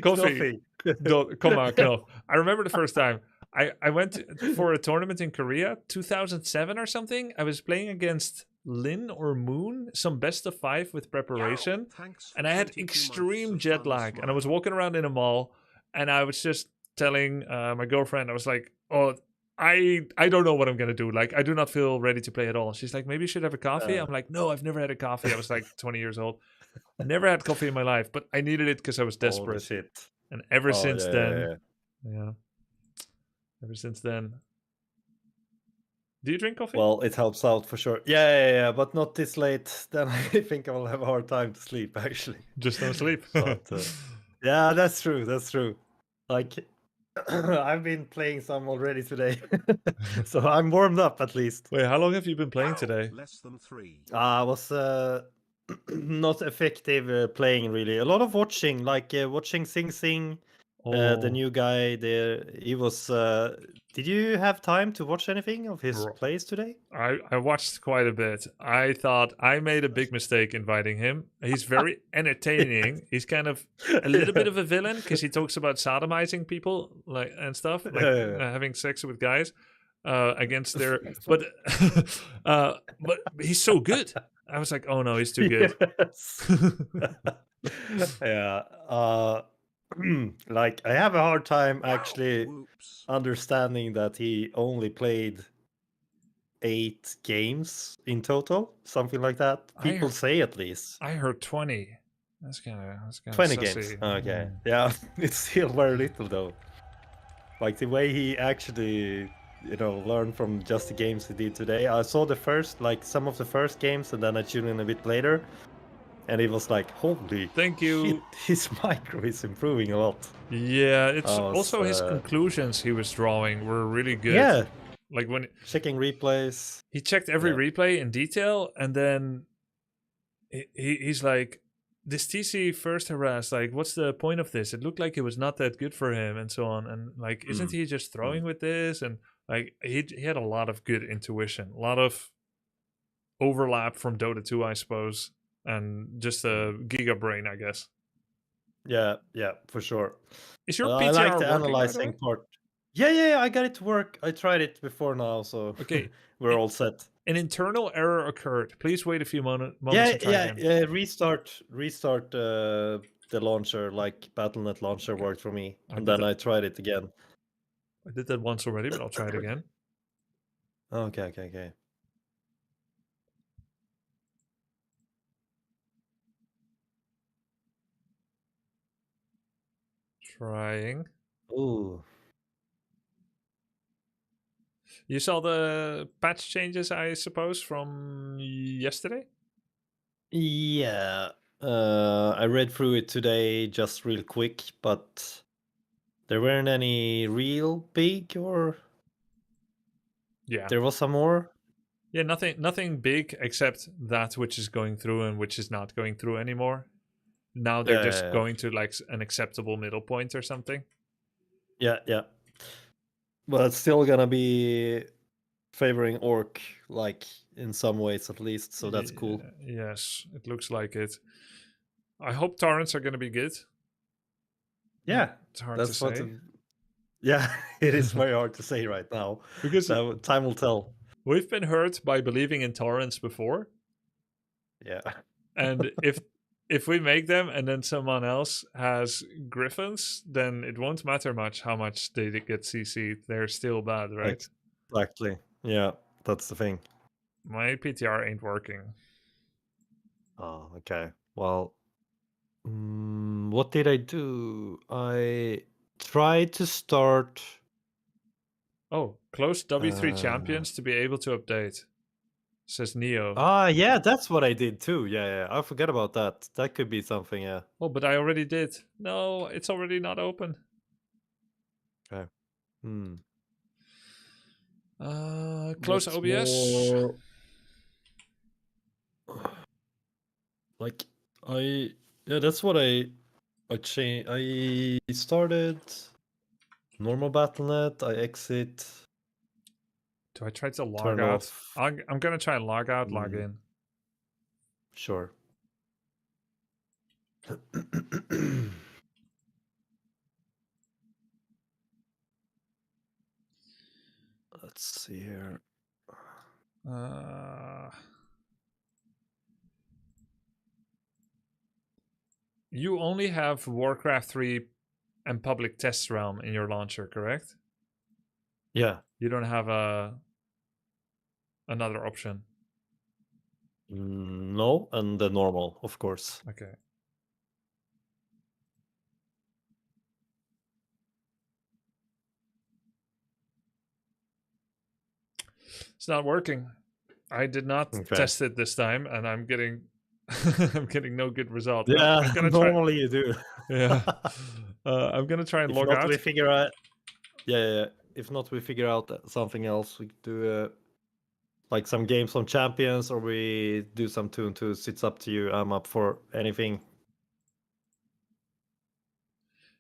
Coffee. No, come on, Knopf. I remember the first time. I went for a tournament in Korea, 2007 or something. I was playing against Lin or Moon, some best of 5 with preparation. And I had extreme jet lag. And I was walking around in a mall and I was just telling my girlfriend, I was like, oh, I don't know what I'm going to do. Like, I do not feel ready to play at all. She's like, maybe you should have a coffee. I'm like, no, I've never had a coffee. I was like 20 years old. I never had coffee in my life, but I needed it because I was desperate. Shit. And ever since then, yeah. Ever since then. Do you drink coffee? Well, it helps out for sure. Yeah, but not this late. Then I think I will have a hard time to sleep, actually. Just don't sleep. But, yeah, that's true. Like, I've been playing some already today. So I'm warmed up at least. Wait, how long have you been playing today? Less than 3. I was not effective playing, really. A lot of watching, like watching Sing Sing. The new guy there, he was. Did you have time to watch anything of his plays today? I watched quite a bit. I thought I made a big mistake inviting him. He's very entertaining. He's kind of a little bit of a villain because he talks about sodomizing people and stuff, like having sex with guys against their. But but he's so good. I was like, oh no, he's too good. Yeah. Like, I have a hard time actually understanding that he only played 8 games in total, something like that. People say at least. I heard 20. That's kind of 20 sussy. games. Okay, yeah, it's still very little though. Like the way he actually, learned from just the games he did today. I saw some of the first games, and then I tuned in a bit later. And it was like, holy Thank you. shit, his micro is improving a lot. Yeah, it's also his conclusions he was drawing were really good. Yeah. Like when checking replays. He checked every replay in detail, and then he's like, this TC first harassed, like, what's the point of this? It looked like it was not that good for him, and so on. And like, isn't he just throwing with this? And like, he had a lot of good intuition, a lot of overlap from Dota 2, I suppose. And just a giga brain, I guess. Yeah, for sure. Is your PTR I like the working, analyzing part. Yeah, I got it to work. I tried it before now, so okay. we're all set. An internal error occurred. Please wait a few moments Yeah, and try yeah, again. yeah. Restart the launcher, like Battle.net launcher worked for me, I and did then that- I tried it again. I did that once already, but I'll try it again. Okay. Trying. Ooh. You saw the patch changes, I suppose, from yesterday? Yeah. I read through it today just real quick, but there weren't any real big, or Yeah. there was some more. Yeah, nothing big except that which is going through and which is not going through anymore. Now they're just going to like an acceptable middle point or something. Yeah. But it's still gonna be favoring Orc, like in some ways at least. So that's cool. Yes, it looks like it. I hope torrents are going to be good. Yeah, It's hard that's to what. say. Yeah, it is very hard to say right now. Because Time will tell. we've been hurt by believing in torrents before. Yeah. And if we make them and then someone else has griffins, then it won't matter much how much they get CC'd. They're still bad, right? Exactly. Yeah, that's the thing. My PTR ain't working. Oh, okay. Well, what did I do? I tried to start. Oh, close W3 champions to be able to update, says Neo. Yeah, that's what I did too. Yeah, I forgot about that. That could be something, yeah. Oh, but I already did. No, it's already not open. Okay. Close What's OBS. more- Like, that's what I changed. I started normal Battle.net. I exit. Do I try to log Turn out? off. I'm gonna try and log out, log in. Sure. Let's see here. You only have Warcraft 3 and public test realm in your launcher, correct? Yeah. You don't have another option. No, and the normal, of course. Okay. It's not working. I did not test it this time, and I'm getting I'm getting no good result. Yeah, I'm gonna normally you do. Yeah. I'm gonna try and log out. We figure out. Yeah. If not, we figure out something else. We do like some games on champions, or we do some 2-2s. It's up to you. I'm up for anything.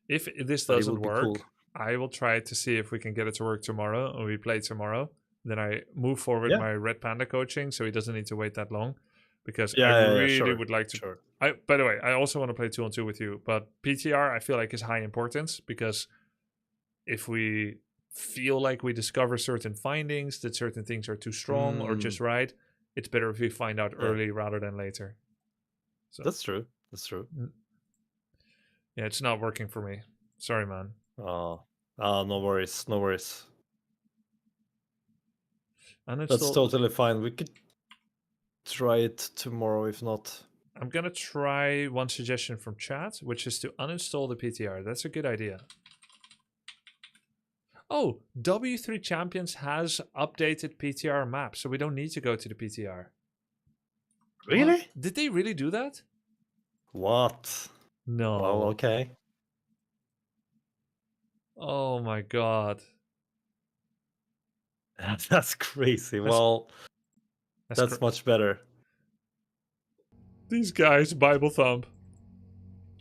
If this doesn't work, I will try to see if we can get it to work tomorrow, and we play tomorrow. Then I move forward my RedPanda coaching, so he doesn't need to wait that long. Because I really would like to. Sure. By the way, I also want to play 2-on-2 with you, but PTR I feel like is high importance, because if we feel like we discover certain findings that certain things are too strong or just right, it's better if we find out early rather than later. So that's true. Yeah, it's not working for me. Sorry, man. No worries. Uninstall. That's totally fine. We could try it tomorrow, if not. I'm gonna try one suggestion from chat, which is to uninstall the PTR. That's a good idea. Oh, W3 Champions has updated PTR map, so we don't need to go to the PTR. Really? What? Did they really do that? What? No. Well, okay. Oh my god. That's crazy. That's much better. These guys, Bible thumb.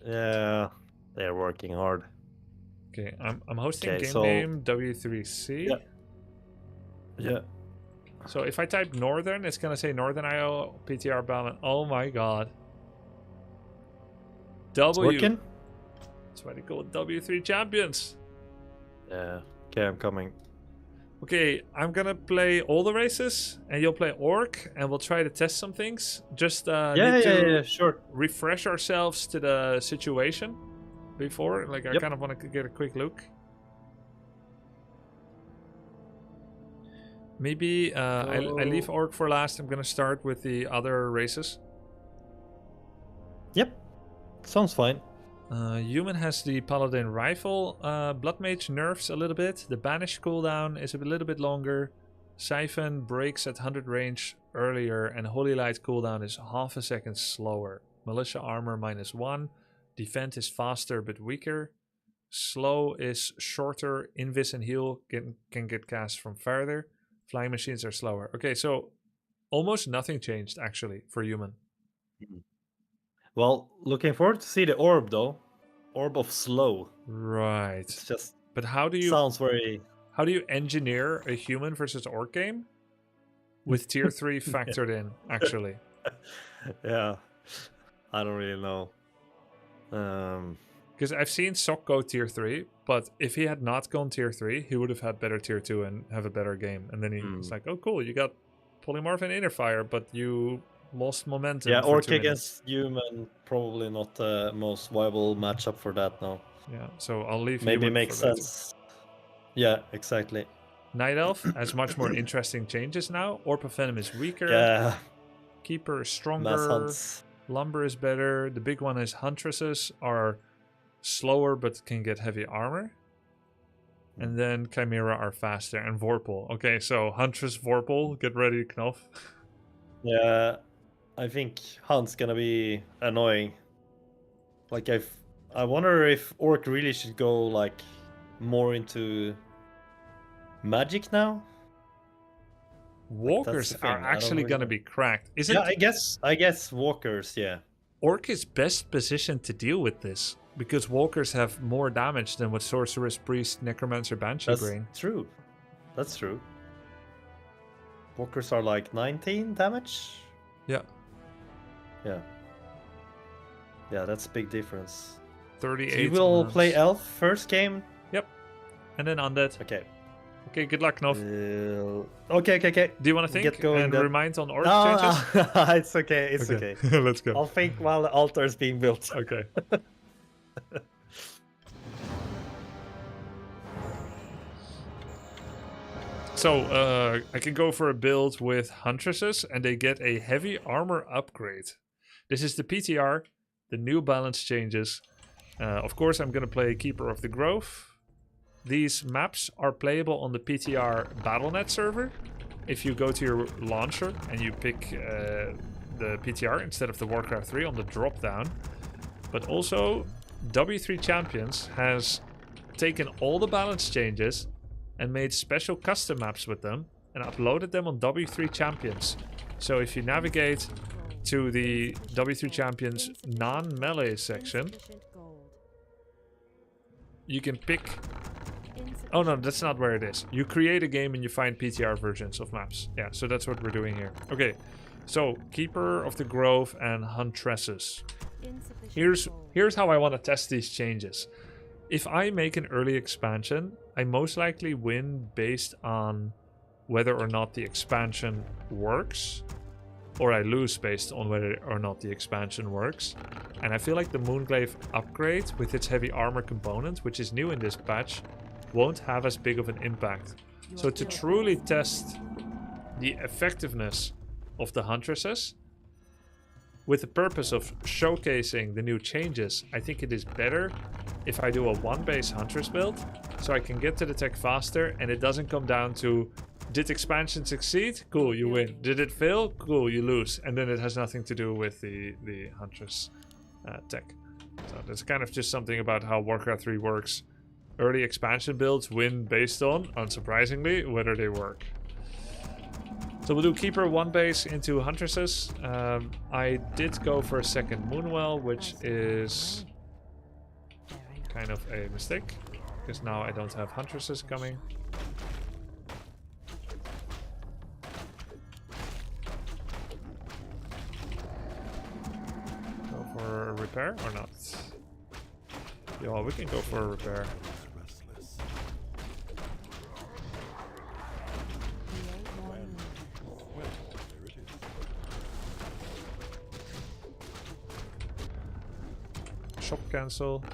Yeah, they're working hard. Okay, I'm hosting game name W3C. Yeah. So if I type Northern, it's gonna say Northern IO PTR balance. Oh my god. It's working? That's why they call it W3 Champions. Yeah. Okay, I'm coming. Okay, I'm gonna play all the races, and you'll play Orc, and we'll try to test some things. Just need to Sure. refresh ourselves to the situation before. Like, I Yep. kind of want to get a quick look. Maybe I leave Orc for last. I'm gonna start with the other races. Yep. Sounds fine. Human has the Paladin Rifle. Blood Mage nerfs a little bit. The Banish cooldown is a little bit longer. Siphon breaks at 100 range earlier, and Holy Light cooldown is half a second slower. Militia armor -1. Defend is faster but weaker. Slow is shorter. Invis and heal can get cast from farther. Flying machines are slower. Okay, so almost nothing changed actually for Human. Well, looking forward to see the orb though. Orb of slow. Right. It's just But how do you sounds very. How do you engineer a Human versus Orc game with tier 3 factored in, actually? Yeah, I don't really know. Because I've seen Sok go tier 3, but if he had not gone tier 3, he would have had better tier 2 and have a better game. And then he was like, oh, cool, you got Polymorph and Inner Fire, but you lost momentum. Yeah, for Orc 2 minutes. against Human, probably not the most viable matchup for that now. Yeah, so I'll leave Maybe Human makes for later. sense. Yeah, exactly. Night Elf has much more interesting changes now. Orb of Venom is weaker. Yeah, Keeper is mass stronger. hunts. Lumber is better. The big one is Huntresses are slower but can get heavy armor. And then Chimera are faster. And Vorpal. Okay, so Huntress, Vorpal, get ready, Knopf. Yeah, I think Hunt's gonna be annoying. Like I wonder if Orc really should go like more into magic now. Walkers the thing, are I don't actually really going to know. be cracked. Isn't Yeah, I guess walkers. Yeah, Orc is best positioned to deal with this because walkers have more damage than what Sorceress, Priest, Necromancer, Banshee that's bring. true. That's true. Walkers are like 19 damage. Yeah, Yeah. Yeah, that's a big difference. 38. So you will on play us. Elf first game? Yep, and then Undead. Okay. Okay, good luck, Knopf. Okay. Do you want to think Get going and then. remind on Orc No, changes? it's okay. It's okay. Let's go. I'll think while the altar is being built. Okay. So, I can go for a build with Huntresses, and they get a heavy armor upgrade. This is the PTR, the new balance changes. Of course, I'm going to play Keeper of the Grove. These maps are playable on the PTR BattleNet server. If you go to your launcher and you pick the PTR instead of the Warcraft 3 on the drop-down. But also, W3 Champions has taken all the balance changes and made special custom maps with them and uploaded them on W3 Champions. So if you navigate to the W3 Champions non-melee section, you can pick... Oh no, that's not where it is. You create a game and you find PTR versions of maps. Yeah, so that's what we're doing here. Okay, so Keeper of the Grove and Huntresses. Here's how I want to test these changes. If I make an early expansion, I most likely win based on whether or not the expansion works, or I lose based on whether or not the expansion works. And I feel like the Moonglaive upgrade with its heavy armor component, which is new in this patch, won't have as big of an impact. So to truly test the effectiveness of the Huntresses, with the purpose of showcasing the new changes, I think it is better if I do a one-base Huntress build, so I can get to the tech faster and it doesn't come down to, did expansion succeed? Cool, you win. Did it fail? Cool, you lose. And then it has nothing to do with the Huntress tech. So that's kind of just something about how Warcraft 3 works. Early expansion builds win based on, unsurprisingly, whether they work. So we'll do Keeper one base into Huntresses. I did go for a second Moonwell, which is kind of a mistake, because now I don't have Huntresses coming. Go for a repair or not? Yeah, we can go for a repair. cancel.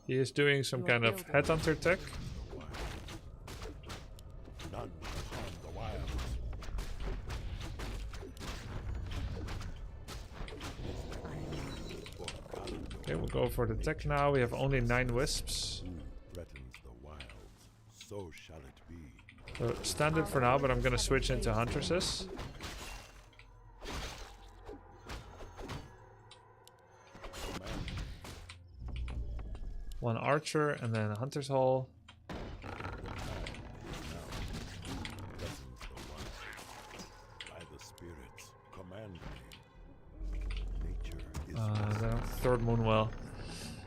He is doing some kind of headhunter tech. None harm the wilds. Okay, we'll go for the tech now. We have only 9 wisps. Who threatens the wilds? So shall it be. So standard for now, but I'm gonna switch into huntresses. One archer and then a hunter's hall. By the spirits, command me. Nature is Then third moonwell.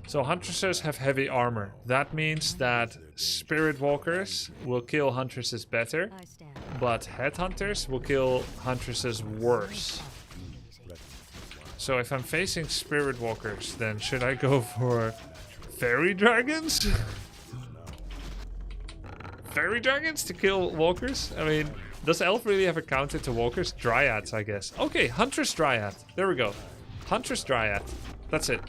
So huntresses have heavy armor. That means that spirit walkers will kill huntresses better, but headhunters will kill huntresses worse. So if I'm facing spirit walkers, then should I go for fairy dragons? Fairy dragons to kill walkers? I mean, does elf really have a counter to walkers? Dryads, I guess. Okay, huntress dryad. There we go. Huntress dryad. That's it.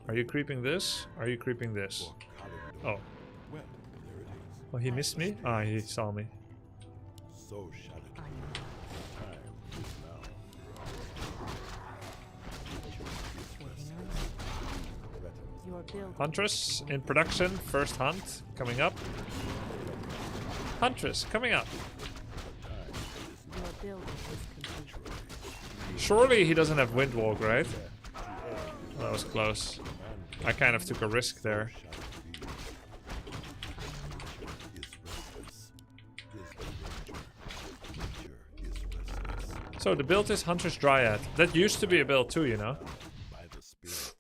Are you creeping this? Are you creeping this? Oh. Oh, he missed me? Ah, he saw me. so shall it be. Time is now. Huntress in production. First hunt coming up. Huntress coming up. Surely he doesn't have Windwalk, right? That was close. I kind of took a risk there. So the build is Huntress Dryad. That used to be a build too, you know.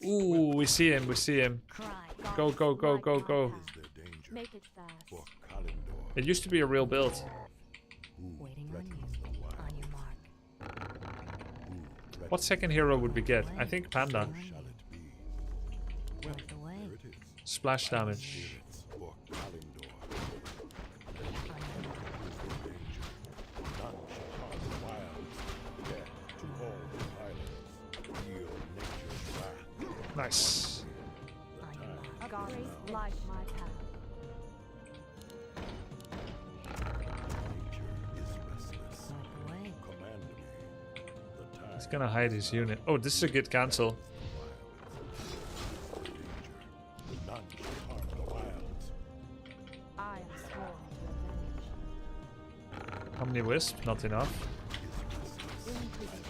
Ooh, we see him, we see him. Go, go, go, go, go. Make it fast. It used to be a real build. Waiting on you. On your mark. What second hero would we get? I think Panda. Out the way. Splash damage. Nice. On your mark. Grace light my path. Out the way. He's gonna hide his unit. Oh, this is a good cancel. I am sworn to avenge. How many wisps? Not enough. Inquisitor.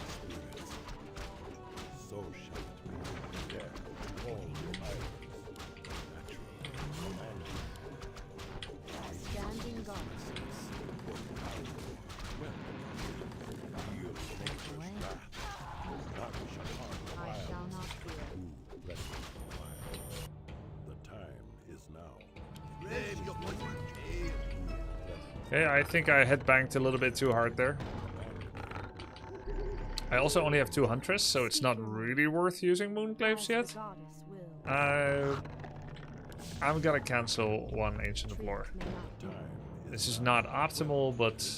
Standing guard. Away. I shall not fear. The time is now. Okay, I think I headbanged a little bit too hard there. I also only have 2 Huntress, so it's not really worth using Moonclaves yet. The goddess will. I'm gonna cancel 1 Ancient of Lore. May not do. This is not optimal, but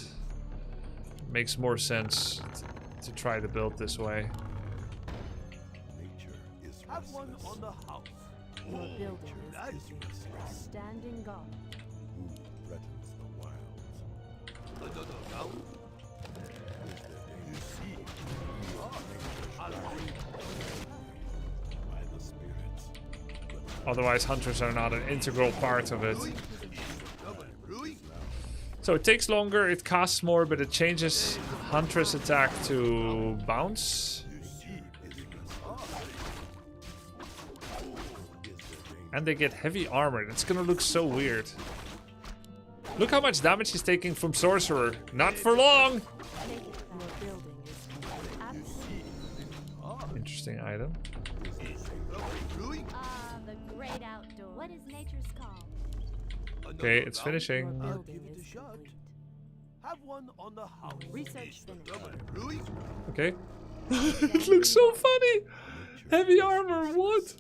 makes more sense to try to build this way. Nature is Have one on the house. Your building is complete. Standing guard. who threatens the wilds. You see, by the spirits. Otherwise, Hunters are not an integral part of it. So it takes longer, it costs more, but it changes Huntress attack to bounce. And they get heavy armor. It's gonna look so weird. Look how much damage he's taking from Sorcerer. Not for long! Your building is complete. Absolutely. Interesting item. Ah, the great outdoors. What is nature's call? Okay, it's Your finishing. building give it a is shot. complete. Have one on the house. Research finished. Okay. It looks so funny! Heavy armor, what?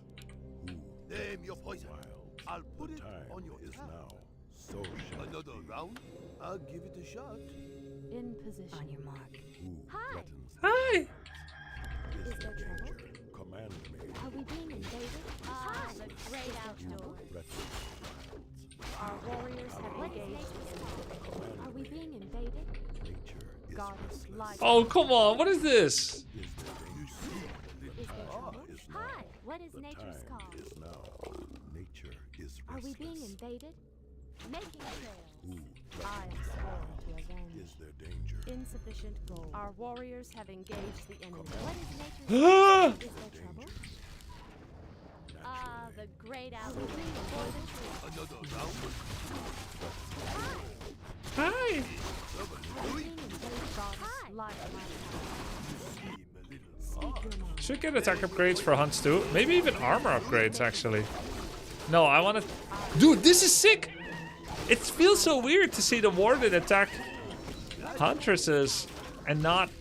Name your poison. I'll put it on your Is tab. now. So shall it Another be. round? I'll give it a shot. In position. On your mark. Who Hi. threatens the Hi. Is Is there there trouble? danger? Command me. Are we being invaded? Ah, the great Is there outdoors. trouble? Threatens Our warriors have engaged. Are we being invaded? nature is Goddess restless. light. Oh, come on. What is this? Is there danger? Is there trouble? Is Hi, now. what is The nature's time call? is now. Nature is restless. Are we being invaded? Making trails. Who I am sworn to avenge. is there danger? Insufficient gold. Our warriors have engaged the enemy. What is nature's Ah! Is there trouble? Ah, the great Are we outdoors. being invaded? Another round? Hi. Are we being invaded? Goddess light my Seem a little Speak your mind. Should get attack upgrades for hunts too. Maybe even armor upgrades actually. No, I want to. Dude, this is sick. It feels so weird to see the warden attack huntresses and not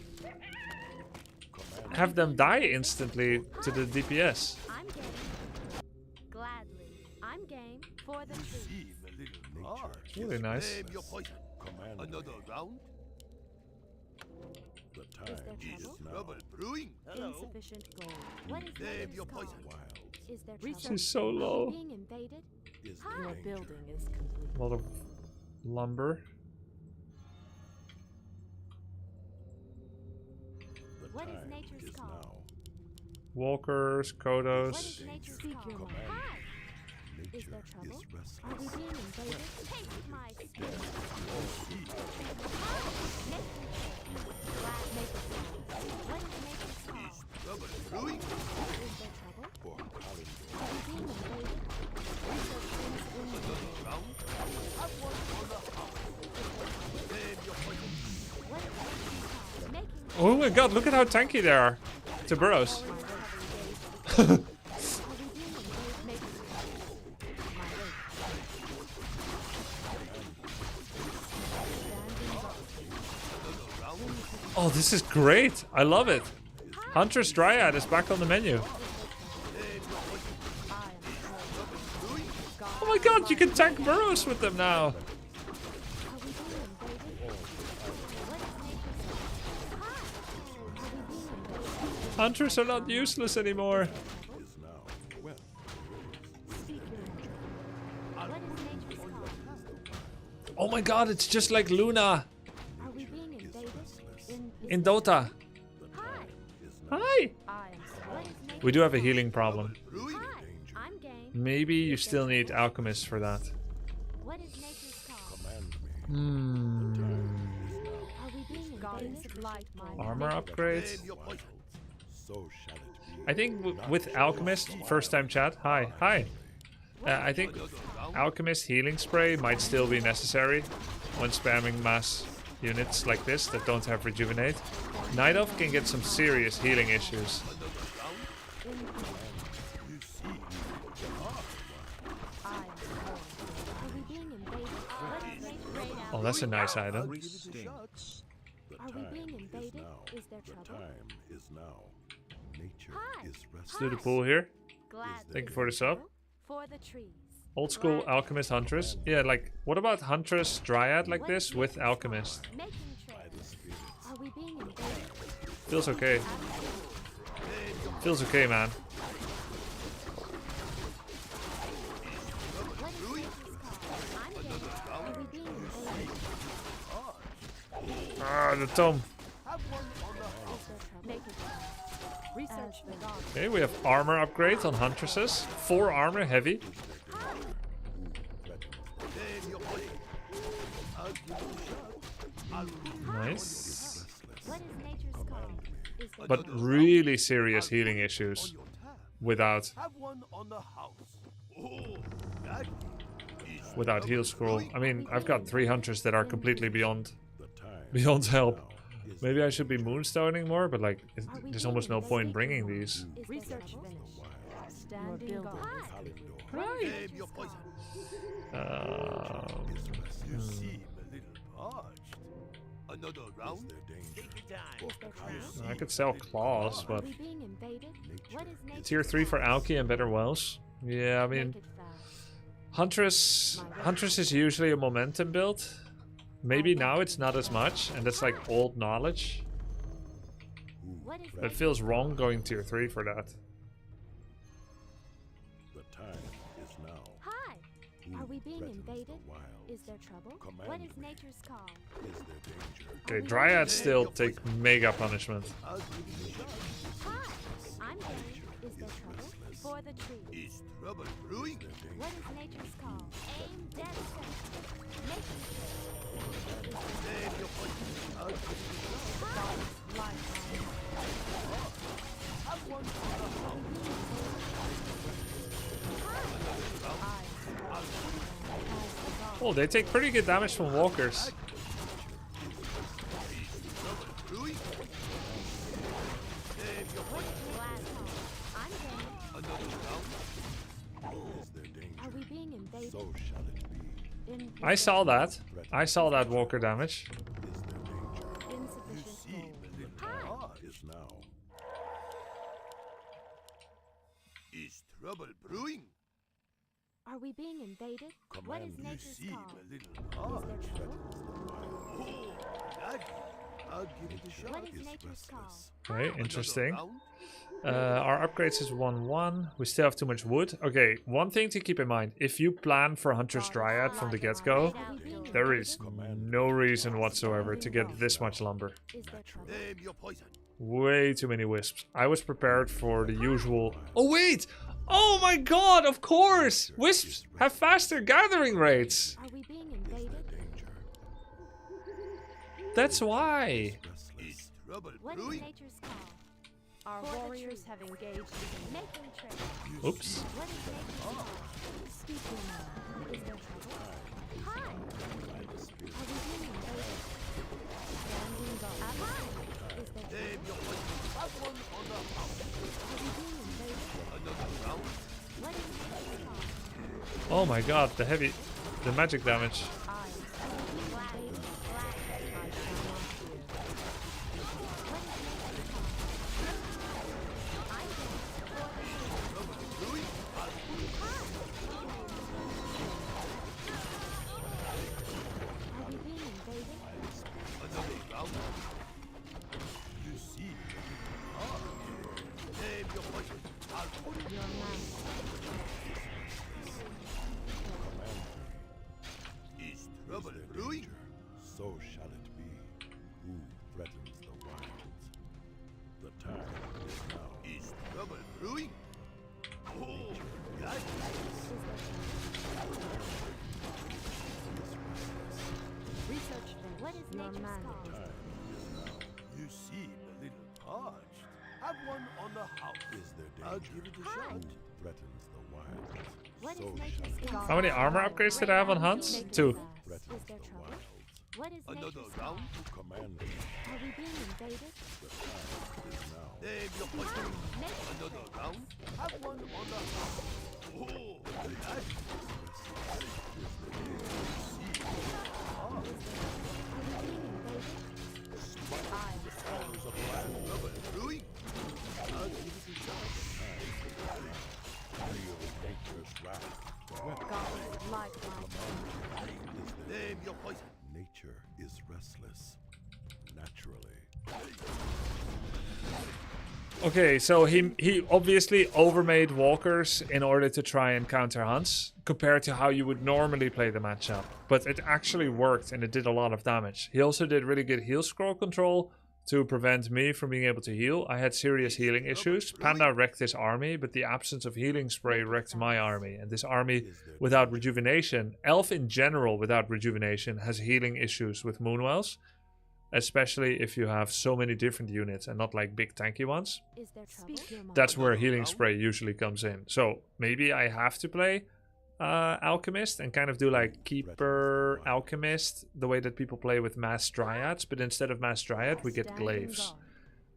have them die instantly to the DPS. I'm game. Gladly. I'm game for the trees. seem a little hard. Really nice. Name your poison. Command Another me. round? The Is time there is trouble? now. Trouble brewing? Insufficient gold. What is Name nature's your call? poison. Wild. Is there Research. trouble? She's so Are we low. being invaded? Is Hi. there Your danger? building is complete. A lot of lumber. The What is time nature's is call? now. Walkers, What Kodos. is nature's Speak call? your mind. Hi, Nature there trouble? is Are we restless. being invaded? taste my spirit. Making trails. Glad make it sound. What is nature's call? Trouble brewing? Is there trouble? For Paladin Are we being invaded? Research things in the Round? Have one on the house. Name your poison. What is nature's call? Making Oh my god, look at how tanky they are. To burrows. Are we being invaded? Making my way. Oh, this is great. I love it. Huntress Dryad is back on the menu. Oh my god, you can tank burrows with them now. Are we being invaded? Hunters are not useless anymore. is now. Well, Speak your mind. what is nature's call? Oh my god, it's just like Luna Are we being invaded? in Dota. Hi, Hi. I am what sworn. is nature's We do have a healing problem. Brewing? Hi, I'm game. Maybe you still need alchemists for that. What is nature's call? command me. Are we being invaded? Light my Armor upgrades. Name your poison. So shall it be. I think with alchemist, first time chat. Hi, hi. I think alchemist healing spray might still be necessary when spamming mass units like this that don't have rejuvenate. Night Elf can get some serious healing issues. I am sworn. Are we being invaded? What is nature's call? Oh, that's a nice item. Three stinks. The Are we time being is invaded? now. Is there The trouble? time is now. Nature Hi. is Let's do the restless. pool here. Glad Thank you for the sub. for the trees. Old school alchemist huntress. Yeah, like what about huntress dryad like What this is with nature's alchemist? call? Making trails. Are we being invaded? Feels okay. Feels okay, man. What is nature's call? I'm game. Are we being invaded? Ah, the tome. Have one on the house. Is there trouble? Make it fast. Research the gods. Okay, we have armor upgrades on huntresses. 4 armor heavy. Name your poison. I'll give it a shot. Nice. What is nature's call? Is there But really serious healing issues On your tab. without Have one on the house. Oh, that is without heal scroll. I mean, I've got 3 hunters that are completely beyond The time beyond help. now is Maybe I should be moonstoning more, but like, Are we there's being almost no point invaded? bringing these. Is there Research trouble? finished. wild. Standing Hi. guard. Right. Name your poison. You seem a little parched. Another round? Is there danger? Take your time. Is there trouble? I could sell claws, Are but we being invaded? What is nature's tier 3 for Alki and better wells. Yeah, I mean, Make it fast. Huntress is usually a momentum build. Maybe now it's not as much, and that's like old knowledge. What is But it feels wrong going tier 3 for that. The time is now. Hi! Who Are we being threatens the invaded? wild? Is there trouble? Command What is me. nature's call? Is there danger? Okay, Dryads still take mega punishment. Hi! I'm game. Is there trouble? For the tree. Is trouble brewing? What is nature's call? Aim dead center. Nature. Oh, they take pretty good damage from walkers. I'm game. Is there danger? Are we being invaded? So shall it be. I saw that. I saw that walker damage. Is there danger? Insufficient gold. Ah, is now. Is trouble brewing? Are we being invaded? What is Command nature's receive call? a little Is ah, there trouble? Oh, Daddy, I'll give it a shot. What is Is nature's call? restless. Okay, interesting. Round? Our upgrades is 1-1. We still have too much wood. Okay, one thing to keep in mind. If you plan for Hunter's Dryad from the get-go, Are we being there invaded? is no reason whatsoever to get this much lumber. Is there trouble? Aim your poison. Way too many wisps. I was prepared for the usual... Oh, wait! Oh my god, of course! Wisps have faster gathering rates. Are we being invaded? Danger. That's why. Is trouble What is brewing? nature's call? Our For the warriors tree. have engaged. Making trade. Oops. What is nature's call? Speak your mind. Is there trouble? Hi! Are we being invaded? Standing guard. Hi! Is there Aim trouble? your poison. Have one on the house. Are we being invaded? Another round. What is nature's call? Oh my god, the magic damage. I am black. Black. I shall not fear. What is nature's call? I'm going. Brewing? Are we being invaded? Another round. You see. Ah. Aim your poison. I'll put it. Your master. Is trouble brewing? So shall it be. Who threatens the wilds? The time is now. Is trouble brewing? Oh, that Research them. What is Your nature's man. call? time is now. You seem a little parched. Have one on the house. Is there danger? I'll give it a Hi. shot. Threatens the wilds. What is So nature's shall it call? How many armor upgrades did I have on Hunts? Make 2. fast. Is threatens there the trouble? wilds. What is Another nature's call? round to command me. Are we being invaded? The time is now. Aim your poison. Nature's Another round. Have one on the house. Oh, that Are we being invaded? is a plan. Rubber brewing. I'll give it a shot. Feel nature's wrath. Gods like my Name your poison. Nature is restless. Naturally. Okay, so he obviously overmade walkers in order to try and counter hunts compared to how you would normally play the matchup. But it actually worked and it did a lot of damage. He also did really good heal scroll control to prevent me from being able to heal. I had serious healing issues. Panda wrecked his army, but the absence of healing spray wrecked my army. And this army without rejuvenation, elf in general without rejuvenation, has healing issues with Moonwells. Especially if you have so many different units and not like big tanky ones. Is there trouble? Speak your mind. That's where healing spray usually comes in. So maybe I have to play Alchemist and kind of do like Keeper Alchemist, the way that people play with Mass Dryads, but instead of Mass Dryad we get Standing Glaives. guard.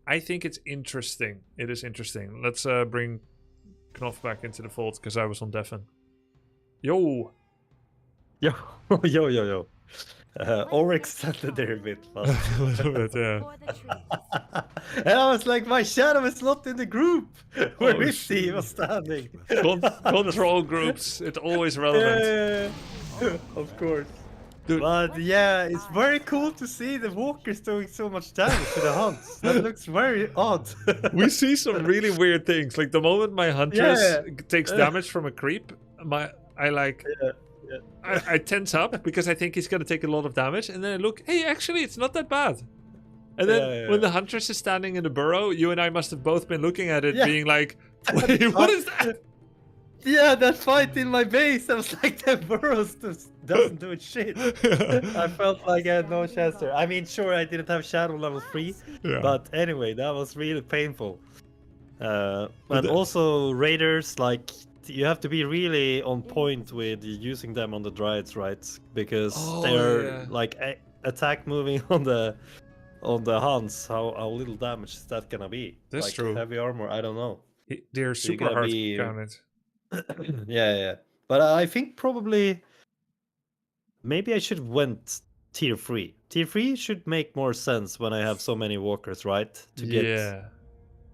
I think it's interesting. It is interesting. Let's bring Knopf back into the fold because I was on deafen. Yo! Yo, yo, yo, yo. Overextended there a bit. But... A little bit, yeah. For the trees. and I was like, my shadow is not in the group. Where Oh, is he? He was standing. Control groups, it's always relevant. Yeah, of course. Dude. But yeah, it's very cool to see the walkers doing so much damage to the hunts. That looks very odd. We see some really weird things. Like the moment my huntress Yeah. takes damage from a creep, I tense up because I think he's gonna take a lot of damage, and then I look, hey, actually, it's not that bad. And then when the huntress is standing in the burrow, you and I must have both been looking at it, being like, wait, what is that? Yeah, that fight in my base, I was like, that burrows doesn't do shit. I felt like I had no chance there. I mean, sure, I didn't have shadow level 3, but anyway, that was really painful. And also raiders, like, you have to be really on point with using them on the Dryads, right? Because they're like attack moving on the Hunts. How little damage is that gonna be? That's like, true. Heavy armor, I don't know. They're super hard to count. Yeah. But I think probably maybe I should have went tier 3. Tier 3 should make more sense when I have so many walkers, right? To get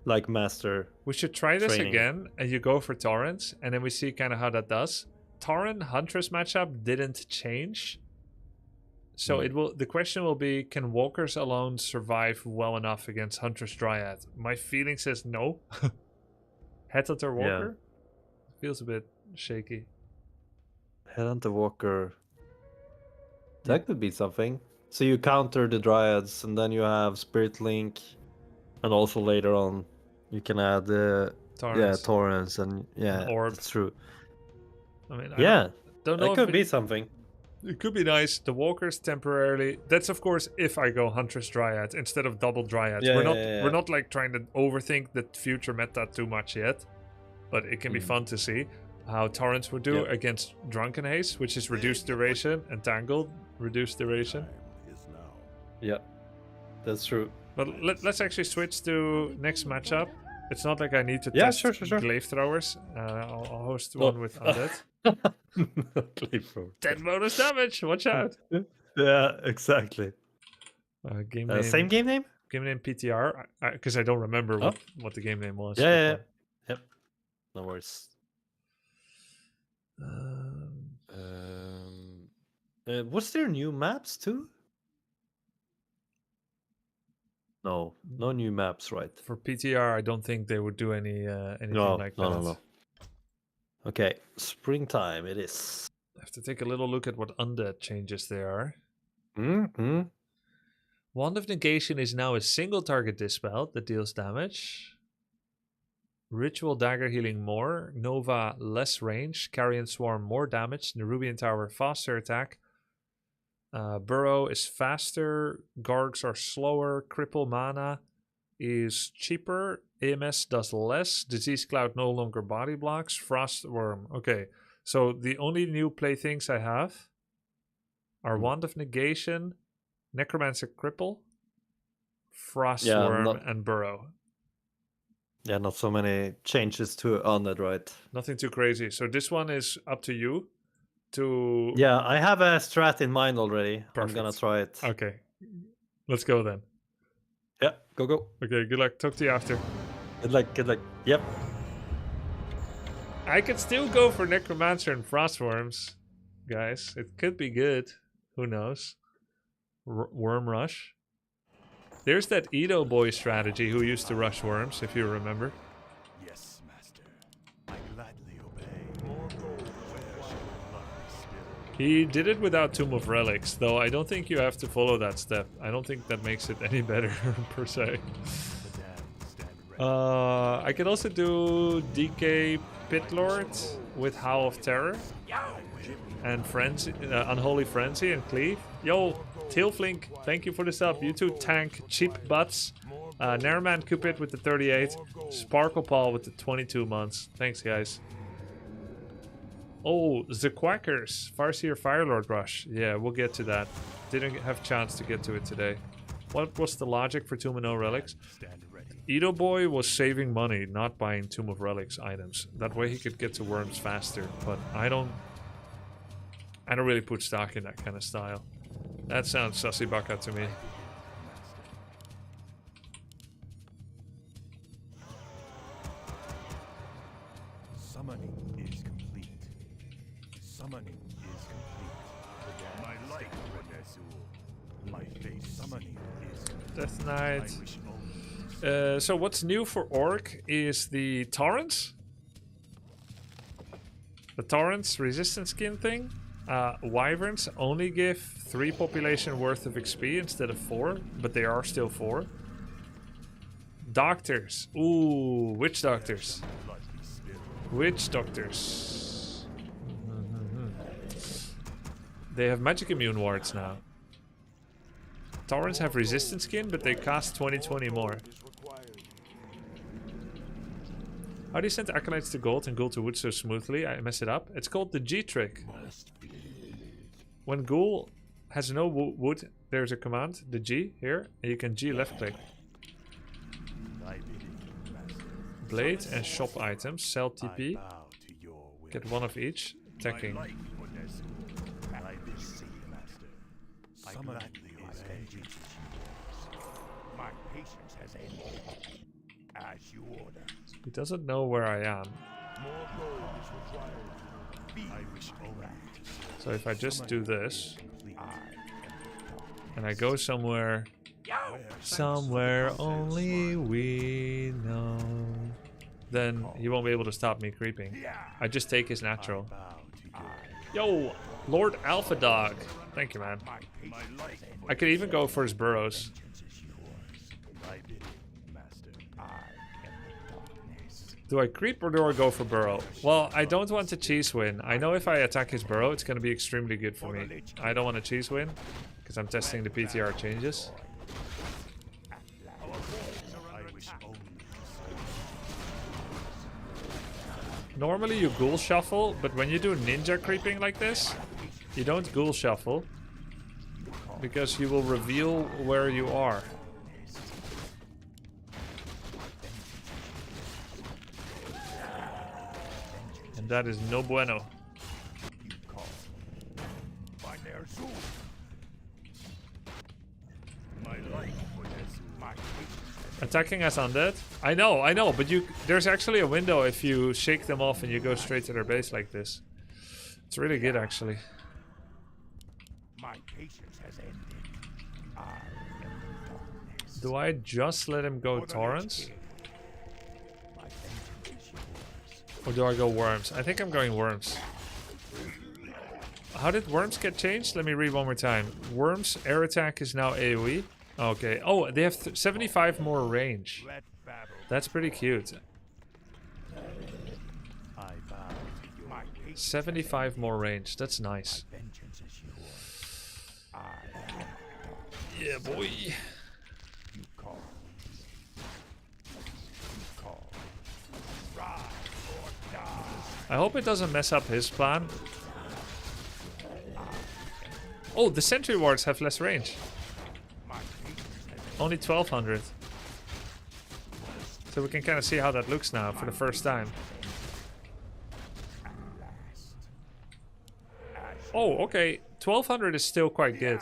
like master. We should try this training. again, and you go for Torrents, and then we see kind of how that does. Torrent Huntress matchup didn't change. So the question will be, can walkers alone survive well enough against Huntress Dryad? My feeling says no. Headhunter Walker? Feels a bit shaky. Headhunter Walker. That could be something. So you counter the Dryads, and then you have Spirit Link, and also later on you can add Torrents and Orb. That's true. I mean, don't know. It could be something. It could be nice. The walkers temporarily. That's of course if I go Huntress Dryad instead of double Dryads. We're not like trying to overthink the future meta too much yet, but it can be fun to see how Torrents would do against Drunken Haze, which is reduced duration, and Tangled, reduced duration. Yeah, that's true. But let's actually switch to next matchup. It's not like I need to test glaive throwers. I'll host one with Undead. 10 bonus damage. Watch out. Yeah, exactly. Game name, same game name? Game name PTR, because I don't remember what the game name was. Yeah. Yep. No worries. Was there new maps too? No new maps, right? For PTR, I don't think they would do anything like that. No. Okay, springtime it is. I have to take a little look at what undead changes there are. Mm-hmm. Wand of Negation is now a single target dispel that deals damage. Ritual Dagger healing more. Nova less range. Carrion Swarm more damage. Nerubian Tower faster attack. Burrow is faster. Gargs are slower. Cripple Mana is cheaper. AMS does less. Disease Cloud no longer body blocks. Frost Worm. Okay, so the only new playthings I have are Wand of Negation, Necromancer Cripple, Frost Worm, and Burrow. Yeah, not so many changes to on that, right? Nothing too crazy. So this one is up to you to... Yeah, I have a strat in mind already. Perfect. I'm gonna try it. Okay, let's go then. Yeah, go. Okay, good luck. Talk to you after. Good luck. Yep. I could still go for Necromancer and Frostworms, guys. It could be good. Who knows? Worm Rush. There's that Edo boy strategy who used to rush worms, if you remember. Yes, master. I gladly obey. More gold. Where shall my spirit? He did it without Tomb of Relics, though I don't think you have to follow that step. I don't think that makes it any better, per se. I can also do DK Pitlord with Howl of Terror. And Frenzy, Unholy Frenzy and Cleave. Yo, Tailflink, thank you for the sub. You two tank cheap butts. Nairman Cupid with the 38. Sparkle Paul with the 22 months. Thanks, guys. Oh, the Quackers. Farseer Firelord Rush. Yeah, we'll get to that. Didn't have a chance to get to it today. What was the logic for Tomb of No Relics? Edo Boy was saving money, not buying Tomb of Relics items. That way he could get to worms faster. But I don't really put stock in that kind of style. That sounds sussy baka to me. Summoning is complete. Summoning is complete. My life, Renesul. My face. Summoning is complete. Death Knight. I wish only So what's new for Orc is the Torrents. The Torrents resistance skin thing. Wyverns only give 3 population worth of XP instead of 4, but they are still 4. Doctors. Ooh, witch doctors. blood be spilled. Witch doctors. They have magic immune wards now. Torrents have resistance skin, but they cost 20 more. How do you send acolytes to gold and gold to wood so smoothly? I mess it up. It's called the G trick. When ghoul has no wood, there's a command, the G here, and you can G left click. Blade and shop items, sell TP, Bow to your will. get 1 of each, attacking. My life, Renesul. I beseech you, Master. Summoning is complete. My patience has ended. As you order. He doesn't know where I am. More gold is required. I wish only to So if I just do this, complete. and I go somewhere, somewhere only we know, then he won't be able to stop me creeping. I just take his natural. Bow to your Yo, Lord Alpha Dog. Thank you, man. my life. I could even go for his burrows. Is yours. My bidding, Master. I am the darkness. Do I creep or do I go for burrow? Well, I don't want to cheese win. I know if I attack his burrow, it's going to be extremely good for me. I don't want to cheese win because I'm testing the PTR changes. I wish only Normally you ghoul shuffle, but when you do ninja creeping like this, you don't ghoul shuffle because you will reveal where you are. And that is no bueno. find their soul. My life, Renesul. My patience. Attacking as undead? I know, but there's actually a window if you shake them off and you go straight to their base like this. It's really good actually. My patience has ended. I am the darkness. Do I just let him go For the torrents? Lich King. My vengeance is yours. Or do I go worms? I think I'm going worms. How did worms get changed? Let me read one more time. Worms air attack is now AoE. Okay. Oh, they have 75 more range. Let battle. That's pretty cute. I bow to your. My patience. 75 more range. That's nice. Vengeance is yours. I am. Yeah, boy. You call. You call. Rise or die. I hope it doesn't mess up his plan. Oh, the sentry wards have less range. My patience has Only 1200. So we can kind of see how that looks now for the first time. Oh, okay. 1200 is still quite good.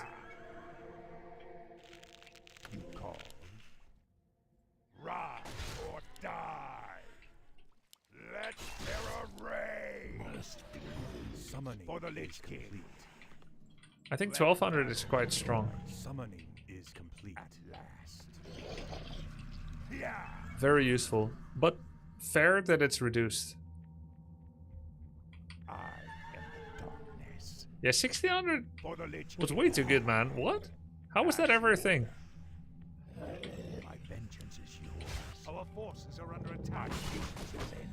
you call. Rise or die. Let terror reign. Summoning for the Lich King. I think 1200 is quite strong. Summoning is complete. At last. Yeah. Very useful. But fair that it's reduced. I am the darkness. Yeah, 1600 For the Lich was King. way too good, man. What? How was that ever a thing? My vengeance is yours. Our forces are under attack. My patience has ended.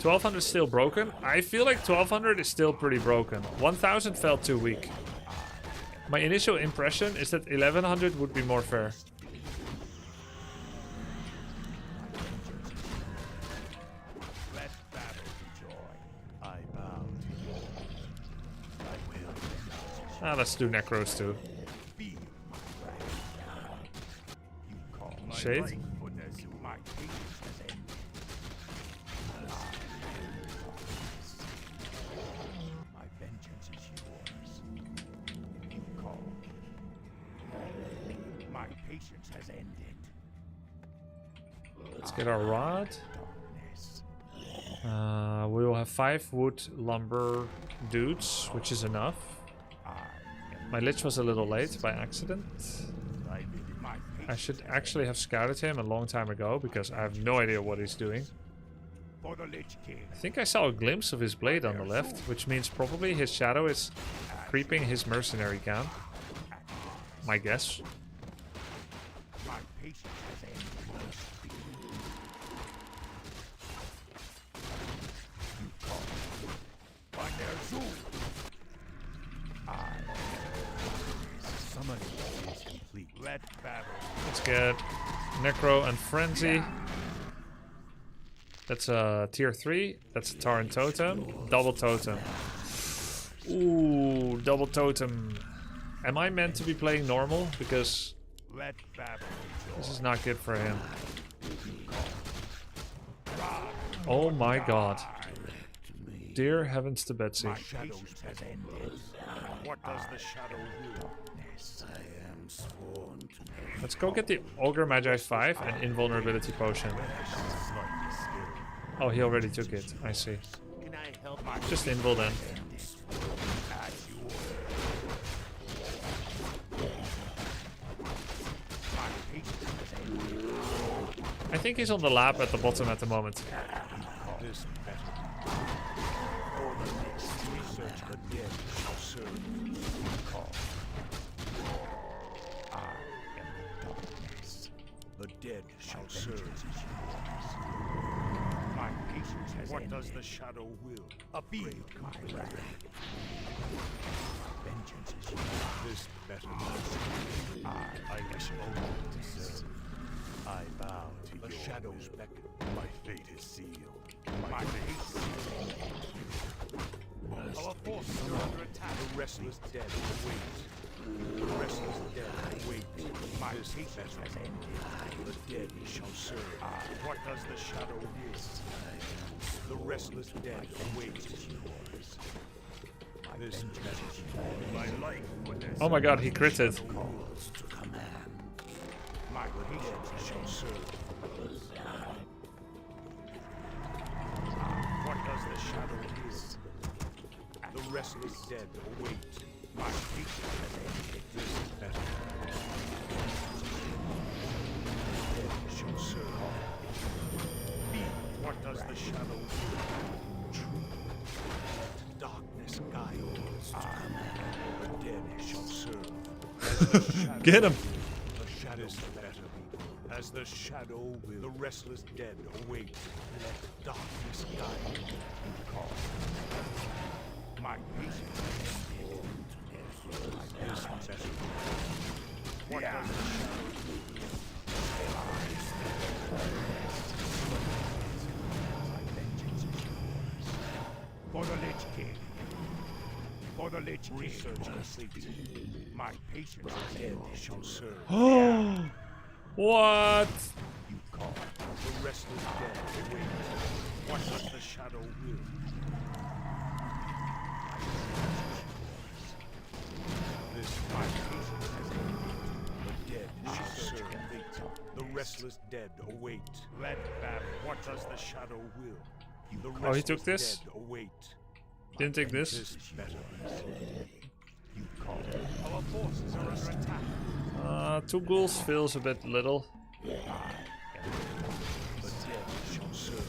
1200 is still broken? I feel like 1200 is still pretty broken. 1000 felt too weak. My initial impression is that 1100 would be more fair. Let battle be joy. I bow to your will. I will. Vengeance is Ah, let's do Necros too. Feel my wrath. You call. Shade? My life, Renesul. My patience has ended. My vengeance is yours. patience has ended. Let's get our rod. We will have 5 wood lumber dudes, which is enough. My lich was a little late by accident. I should actually have scouted him a long time ago because I have no idea what he's doing. For the Lich King. I think I saw a glimpse of his blade on the left, which means probably his shadow is creeping his mercenary camp. My guess. My patience has ended. You call. Find their zoo. Summon is complete. Let battle. Let's get Necro and Frenzy. That's a tier 3. That's a Tauren Totem. Double Totem. Ooh, double Totem. Am I meant to be playing normal? Because Let battle. this is not good for him. Oh my god. Dear heavens to Betsy. My shadows has ended. What does the shadow will? I am sworn to Let's go get the Ogre Magi 5 and Invulnerability Potion. Oh, he already took it. I see. Can I help my Just invul then. as you order? My patience has ended. I think he's on the lab at the bottom at the moment. This better. For the next research the dead shall serve. Call. I am the darkness. The dead shall serve. My patience has ended. What does the shadow will? Upgrade my wrath. Vengeance is yours. This better. I am only to serve. I bow to the shadows beckon. My fate is sealed. My patience has ended. Our forces are under attack. The restless dead await. The restless dead await. My patience has ended. The dead shall serve. What does the shadow will? The restless dead await. This message. My life. Oh my god, he critted. My patience shall serve. What does the shadow do? The restless dead await. My patience has ended. This is better. The dead shall serve. Be. What does the shadow do? Truth. Darkness guides. The dead shall serve. Get him! The shadows better be. As the shadow will, the restless dead await. Let darkness guide. Call. My patience has ended. This better. What does the shadow do? My vengeance is yours. For the Lich King. For the Lich King. Research complete. My patience dead shall serve. What? You call. The restless dead await. What does the shadow will? This my patience has ended. The dead shall serve. The restless dead await. Let battle. What does the shadow will? The Oh, he took restless this? dead await. Didn't take this. This better. You call. Our forces are under attack. 2 ghouls feels a bit little. The dead shall serve.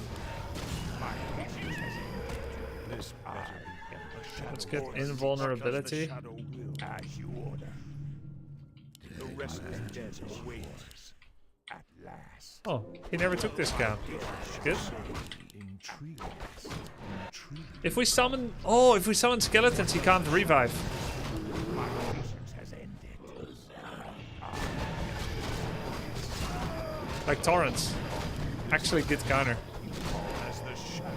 My patience has ended. This better be. Let's get invulnerability. As you order. The restless dead awaits. At last. Oh, he never took this camp. Good. If we summon... Oh, if we summon skeletons, he can't revive. My patience has ended. Like torrents. Actually, good counter. As the shadow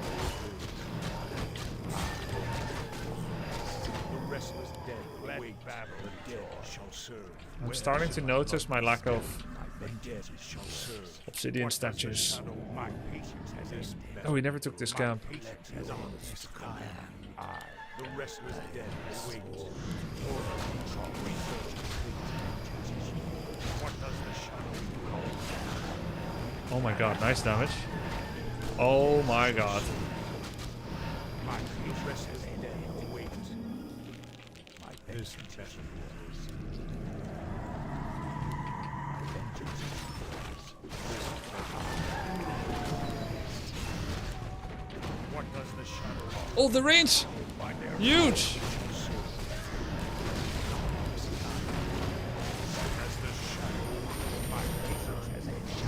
the restless dead await. The dead shall serve. I'm starting to notice my lack of The dead shall serve. obsidian statues. My patience has ended. Oh, he never took this camp. Patience has honest command. The restless dead await. What does the Oh my god, nice damage. Oh my god. My interest is dead. Wait. My this better was. My vengeance is what does the shadow offer? Oh, the range! By their Huge! as the shadow, my patience has ended.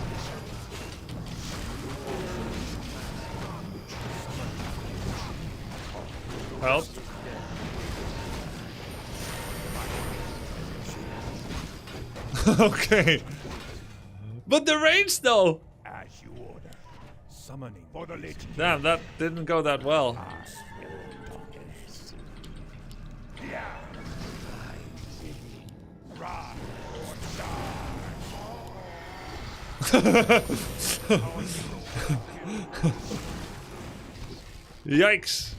Help. Okay. But the range though! As you order. Summoning for the legend. Damn, that didn't go that well. Yikes.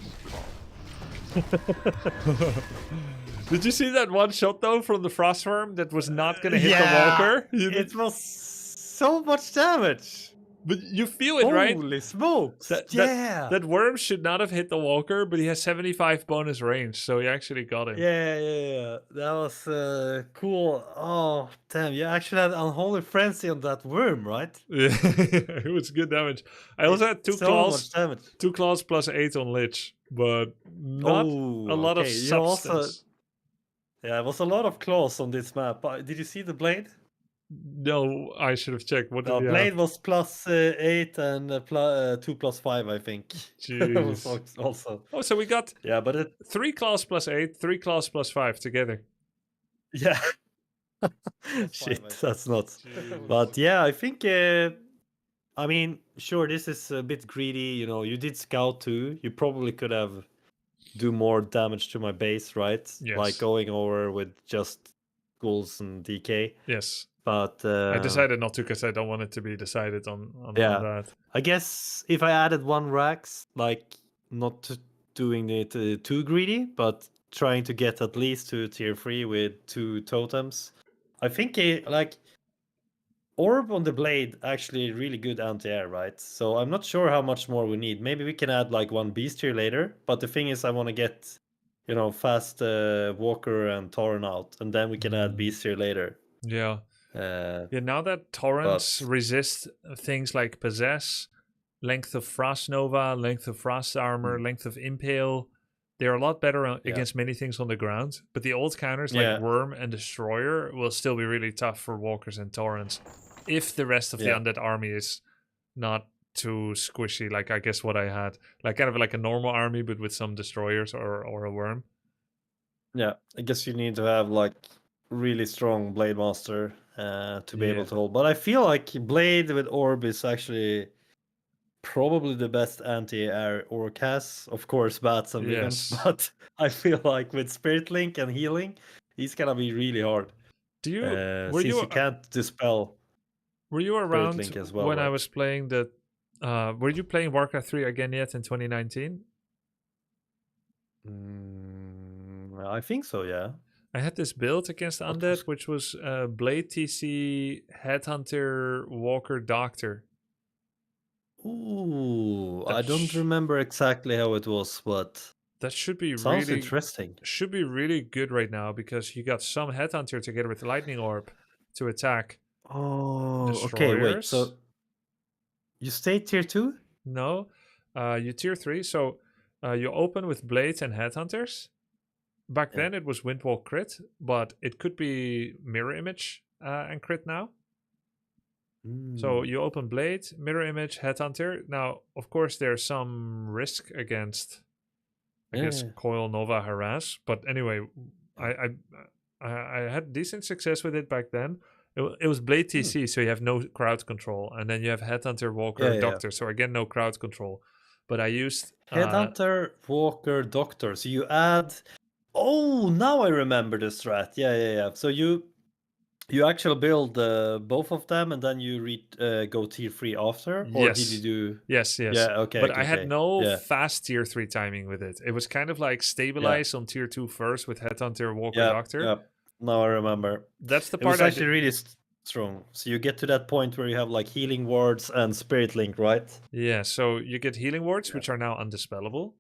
Did you see that one shot though from the Frostworm that was not gonna hit the Walker? It was so much damage. But you feel it, right? Holy smokes! That worm should not have hit the Walker, but he has 75 bonus range, so he actually got him. Yeah. That was cool. Oh, damn. You actually had Unholy Frenzy on that worm, right? Yeah, it was good damage. I also had So much damage. 2 claws plus 8 on Lich, but not a lot of okay. You also- substance. Yeah, it was a lot of claws on this map. Did you see the blade? No, I should have checked. What did The he blade have? was plus 8 and 2 plus 5, I think. That was Jeez. also. Oh, so we got Yeah, but it. 3 claws plus 8, 3 claws plus 5 together. Yeah. Shit, that's nuts. But yeah, I think. I mean, sure, this is a bit greedy. You know, you did scout too. You probably could have do more damage to my base, right? Yes. Like going over with just ghouls and DK. Yes. But I decided not to because I don't want it to be decided on Yeah. that. I guess if I added 1 Rax, like not doing it too greedy, but trying to get at least to tier 3 with 2 totems, I think like Orb on the blade actually really good anti-air, right? So I'm not sure how much more we need. Maybe we can add like 1 beast tier later. But the thing is, I want to get, you know, fast Walker and Tauren out, and then we can add beast tier later. Yeah. Uh, Yeah, now that torrents But- resist things like Possess, Length of Frost Nova, Length of Frost Armor, Length of Impale, they're a lot better against many things on the ground. But the old counters like Worm and Destroyer will still be really tough for Walkers and Torrents if the rest of the Undead army is not too squishy, like I guess what I had. Like kind of like a normal army, but with some Destroyers or a Worm. Yeah, I guess you need to have like really strong Blade Master to be able to hold. But I feel like Blade with Orb is actually probably the best anti-air Orc has. Of course, Bats and Vegans, but I feel like with Spirit Link and healing, he's gonna be really hard. Do you since you can't dispel. Were you around Link as well, when I right? was playing the? Were you playing Warcraft 3 again yet in 2019? I think so, yeah. I had this build against Undead, which was Blade TC, Headhunter, Walker, Doctor. Ooh, I don't remember exactly how it was, but that should be sounds really interesting. Should be really good right now because you got some Headhunter together with Lightning Orb to attack. Oh, okay, wait. Destroyers. So you stay tier 2? No, you tier 3. So you open with Blades and Headhunters. Back then it was Windwalk crit, but it could be Mirror Image and crit now. So you open Blade, Mirror Image, Headhunter. Now, of course, there's some risk against, I guess, Coil, Nova, Harass. But anyway, I had decent success with it back then. It was Blade TC, so you have no crowd control. And then you have Headhunter, Walker, Doctor. So again, no crowd control. But I used... Headhunter, Walker, Doctor. So you add... Oh, now I remember the strat. Yeah. So you actually build both of them and then you go tier 3 after? Or did you do... Yes. Yeah, okay. But I had no Yeah. fast tier 3 timing with it. It was kind of like stabilize on tier 2 first with Headhunter, Walker, Doctor. Yeah, now I remember. That's the It part was I actually really... strong. So you get to that point where you have like healing wards and spirit link, right? Yeah, so you get healing wards, Yeah. which are now undispellable.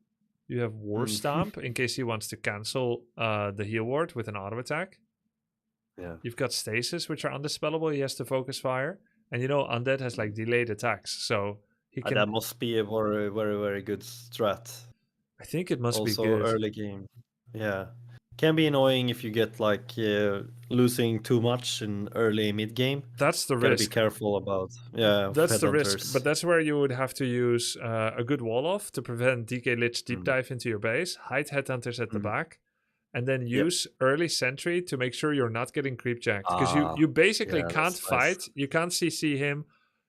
You have War Mm. Stomp in case he wants to cancel the heal ward with an auto attack. Yeah. You've got Stasis, which are undispellable. He has to focus fire. And you know, Undead has like delayed attacks. So he can. That must be a very, very, very good strat. I think it must be Also good. early game. Yeah. Can be annoying if you get like losing too much in early mid game. That's the Gotta risk. be careful about That's the risk. headhunters. But that's where you would have to use a good wall off to prevent DK Lich deep Mm. dive into your base, hide headhunters at the Mm. back, and then Yep. use early sentry to make sure you're not getting creep jacked. Because you basically yeah, can't that's nice. fight. You can't CC him.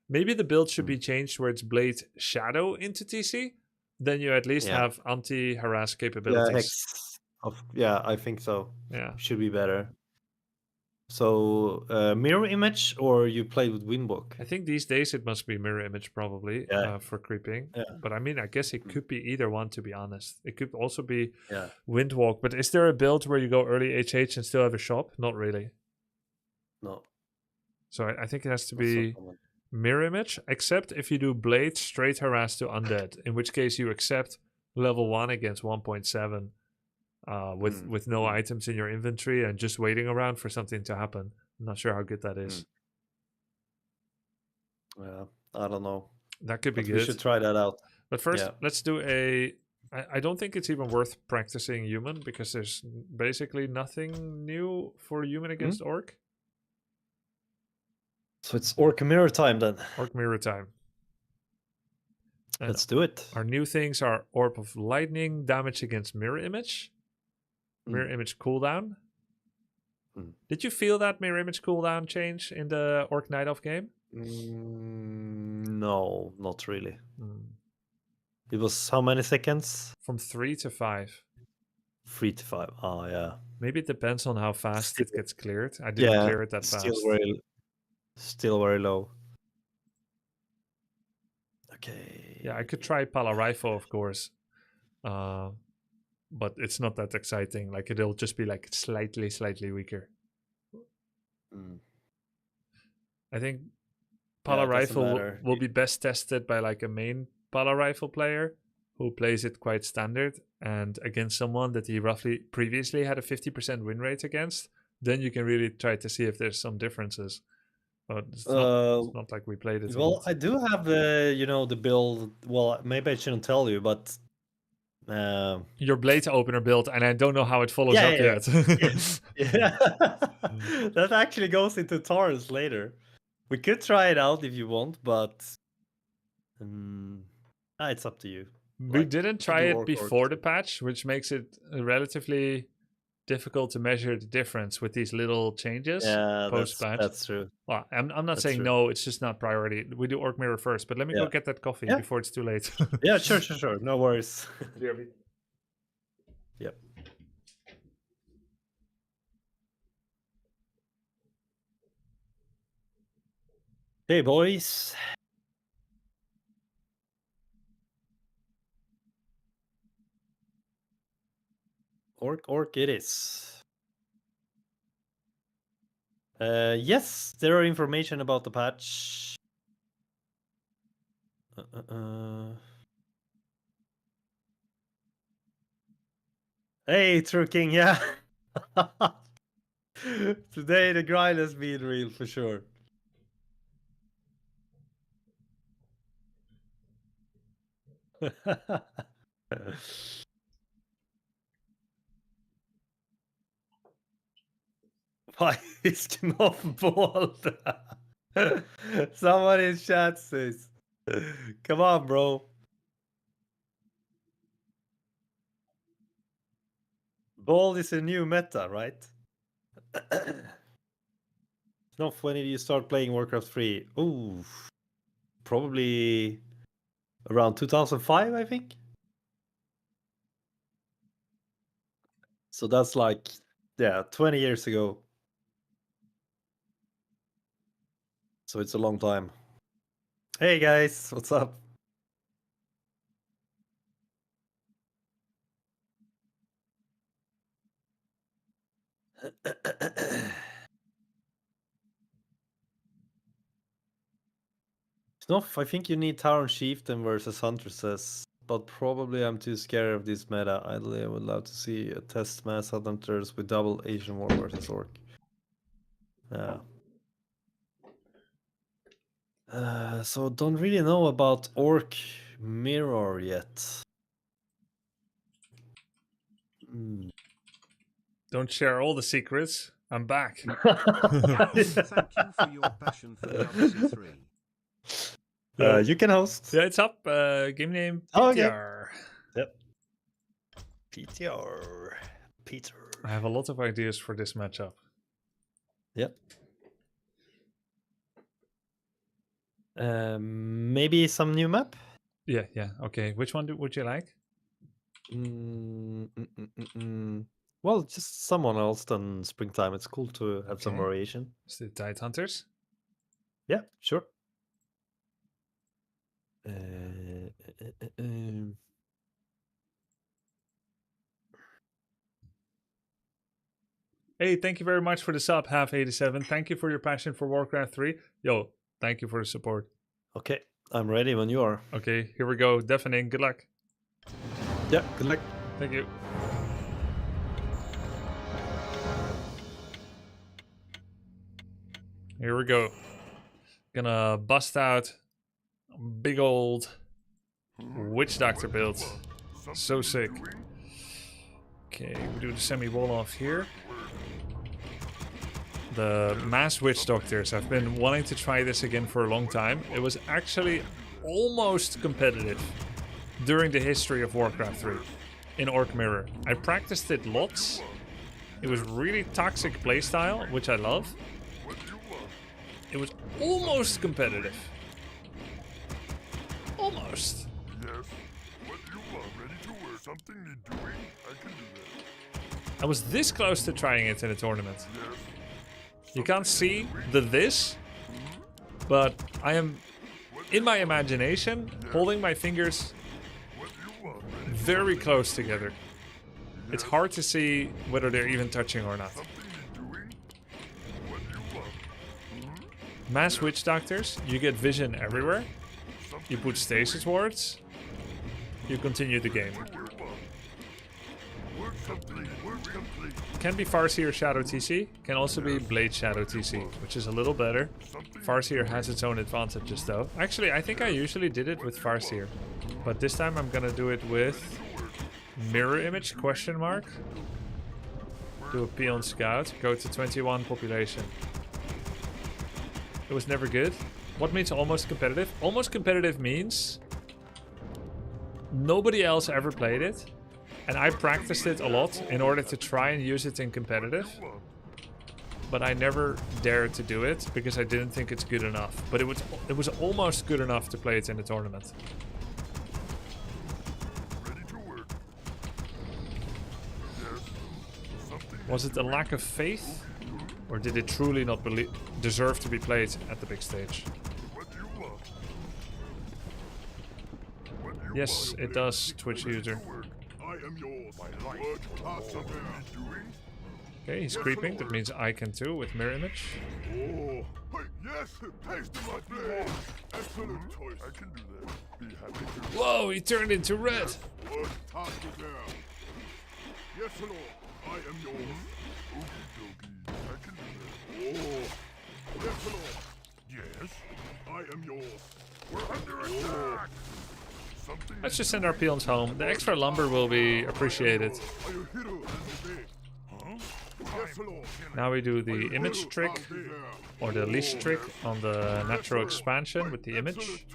Maybe the build should be changed where it's Blade Shadow into TC. Then you at least Yeah. have anti-harass Yeah, capabilities. Hex. Yeah, I think so. Yeah. Should be better. So mirror image, or you play with Windwalk? I think these days it must be mirror image probably Yeah. for creeping. Yeah. But I mean, I guess it could be either one, to be honest. It could also be Yeah. Windwalk. But is there a build where you go early HH and still have a shop? Not really. No. So I think it has to not so be common. mirror image, except if you do Blade straight harass to undead, in which case you accept level 1 against 1.7 with no items in your inventory and just waiting around for something to happen. I'm not sure how good that is. Yeah, I don't know. That could be But good. we should try that out. But first, Yeah. let's do I don't think it's even worth practicing human because there's basically nothing new for human against orc. So it's Orc Mirror time then. Orc mirror time. And Let's do it. our new things are Orb of Lightning, damage against mirror image, mirror image cooldown. Did you feel that mirror image cooldown change in the Orc Night Elf game? No, not really. It was how many seconds? From 3 to 5. 3 to 5. Oh, yeah. Maybe it depends on how fast it Still- gets cleared. I didn't clear it that still fast. still very low. Okay. Yeah, I could try Paladin Rifle, of course. But it's not that exciting. Like, it'll just be like slightly weaker. I think Paladin doesn't Rifle matter. will be best tested by like a main Paladin Rifle player who plays it quite standard and against someone that he roughly previously had a 50% win rate against. Then you can really try to see if there's some differences. But it's not like we played it. a Well, lot. I do have the build. Well, maybe I shouldn't tell you, but Your blade opener build, and I don't know how it follows up yet. yeah. That actually goes into Taurus later. We could try it out if you want, but it's up to you. We Like, didn't to try do it orc before the patch, which makes it relatively difficult to measure the difference with these little changes Yeah, post-patch. that's true. Well, I'm not That's saying true. no, it's just not priority. We do Orc Mirror first, but let me go Yeah. get that coffee Yeah. before it's too late. Yeah, sure. No worries. Yep. Hey, boys. Orc it is. Yes, there are information about the patch. Hey, True King, yeah. Today the grind has been real for sure. Why is Knopf bald? Someone in chat says, come on, bro. Bald is a new meta, right? Knopf, when did you start playing Warcraft 3? Ooh, probably around 2005, I think. So that's like, 20 years ago. So it's a long time. Hey guys, what's up? Snuff, I think you need Tauren Chieftain versus Huntresses, but probably I'm too scared of this meta. I would love to see a test mass Hunters with double Asian War versus Orc. Yeah. So don't really know about Orc Mirror yet. Don't share all the secrets. I'm back. Thank you for your passion for WC3. You can host. Yeah, it's up. Game name Oh, okay. PTR. Yep. PTR. Peter. I have a lot of ideas for this matchup. Yep. Maybe some new map? Yeah. Okay. Which one would you like? Well, just someone else than Springtime. It's cool to have some Okay. variation. It's the Tide Hunters. Yeah, sure. Hey, thank you very much for the sub, Half87. Thank you for your passion for Warcraft 3. Yo, thank you for the support. Okay, I'm ready when you are. Okay, here we go. Deafening. Good luck. Yeah, good luck. Thank you. Here we go. Gonna bust out big old Witch Doctor build. So sick. Okay, we do the semi-wall off here. The mass Witch Doctors. I've been wanting to try this again for a long time. It was actually almost competitive during the history of Warcraft 3 in Orc Mirror. I practiced it lots. It was really toxic playstyle, which I love. It was almost competitive. Almost. Yes. What you are ready to wear something need doing? I can do that. I was this close to trying it in a tournament. Yes. You can't see the this, but I am, in my imagination, holding my fingers What you are ready very close together. It's hard to see whether they're even touching or not. something need doing? What you are. Mass Witch Doctors, you get vision everywhere. You put stasis wards. You continue the game. What you are. Work complete. Work complete. Can be Farseer Shadow TC, can also be Blade Shadow TC, which is a little better. Farseer has its own advantages though. Actually, I think I usually did it with Farseer, but this time I'm gonna do it with Mirror Image, question mark. Do a Peon Scout, go to 21 population. It was never good. What means almost competitive? Almost competitive means nobody else ever played it. And I practiced it a lot in order to try and use it in competitive. But I never dared to do it because I didn't think it's good enough. But it was almost good enough to play it in a tournament. Ready to work. Yes. Something Was it a lack of faith? Or did it truly not deserve to be played at the big stage? what you are. What you Yes, are. it does, Twitch user. Work. I am yours. My life. What something need doing? Okay, he's creeping. That means I can too with Mirror Image. Oh. Hey, yes. Taste my blade. Excellent choice. I can do that. Be happy to. Whoa, he turned into red. What task is there? Yes, Lord. I am yours. Okie dokie. I can do that. Oh. Yes, Lord. Yes. I am yours. We're under attack. Something. Let's just send our peons home. The extra lumber will be appreciated. Are you hero and obey? Huh? Yes, Lord. Now we do the image trick, or the leash trick on the natural expansion with the image.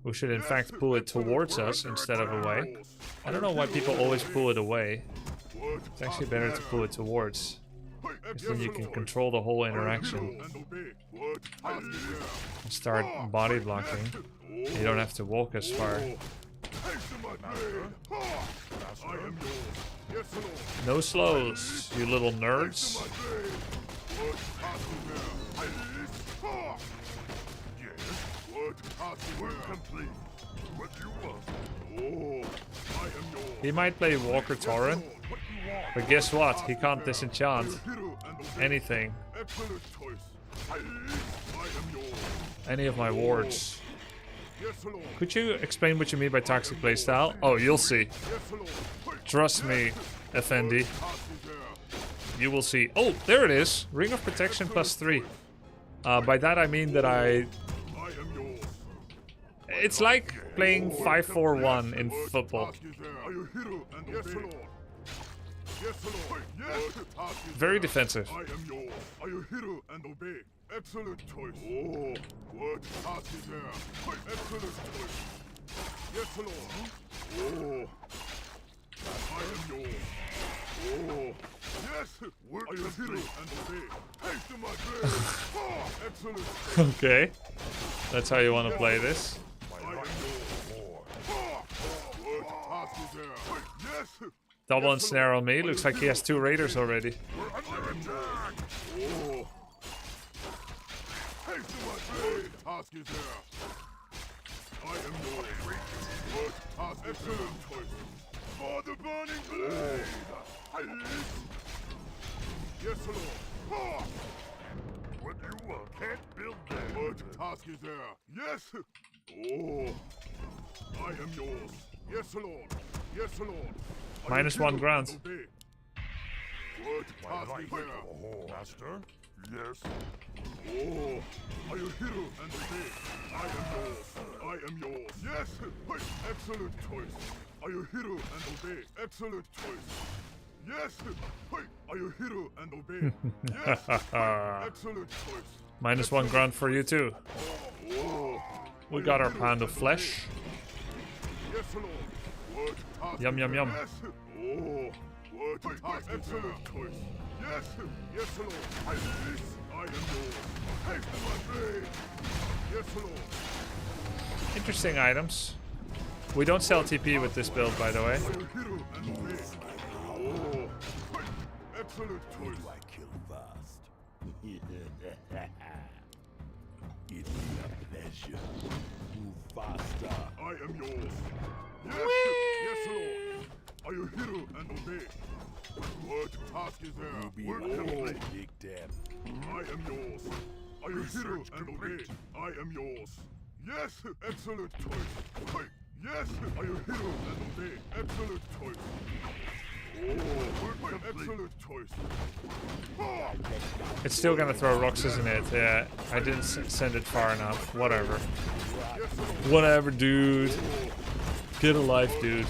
We should in fact pull it towards us instead of away. I don't know why people always pull it away. It's actually better to pull it towards, because then you can control the whole interaction and start body blocking. You don't have to walk as far. No slows, you little nerds. He might play Walker Tauren, but guess what? He can't disenchant anything. Any of my wards. Could you explain what you mean by toxic playstyle? Oh, you'll see. Trust me, Effendi. You will see. Oh, there it is. Ring of Protection +3. By that I mean that it's like playing 5-4-1 in football. Very defensive. I am yours. Are you hero and obey? Excellent choice. Oh, what task is there? Excellent choice. Yes, Lord. Oh, I am yours. Oh, yes. Are you hero and obey? Haste to my grave. Oh, excellent choice. Okay. That's how you want to play this. I am yours. Oh, what task is there? Yes. Double and snare on me. Looks like he has 2 raiders already. We're under attack. Oh. Haste to my grave. Task is there. I am yours. What task? Excellent choice. For the burning blade. Yes, Lord. Ah. What you can't build that. What task is there? Yes. Oh. I am yours. Yes, Lord. Yes, Lord. -1 grand. What task is there? Oh, Master? Yes. Oh, are you hero and obey? I am yours. I am yours. Yes. Excellent choice. Are you hero and obey? Excellent choice. Yes. Are you hero and obey? Yes. Excellent choice. -1 grand for you too. Oh. We got our pound of flesh. Yes, Lord. What task? Yum yum yum. Yes. Oh. What task? Excellent choice. Yes. Yes, Lord. I am yours. Haste to my blade. Yes, Lord. Interesting items. We don't sell TP with this build, by the way. Are you hero and obey? Oh. Excellent choice. I kill fast? Give me a pleasure. Move faster. I am yours. Yes. Yes, Lord. Are you hero and obey? What task is there? Be Work my complete. big damn. I am yours. Are you hero and obey? I am yours. Yes, excellent choice. Yes, are you hero and obey? Excellent choice. Oh, excellent choice. It's still gonna throw rocks, isn't it? Yeah, I didn't send it far enough. Whatever. Whatever, dude. Get a life, dude.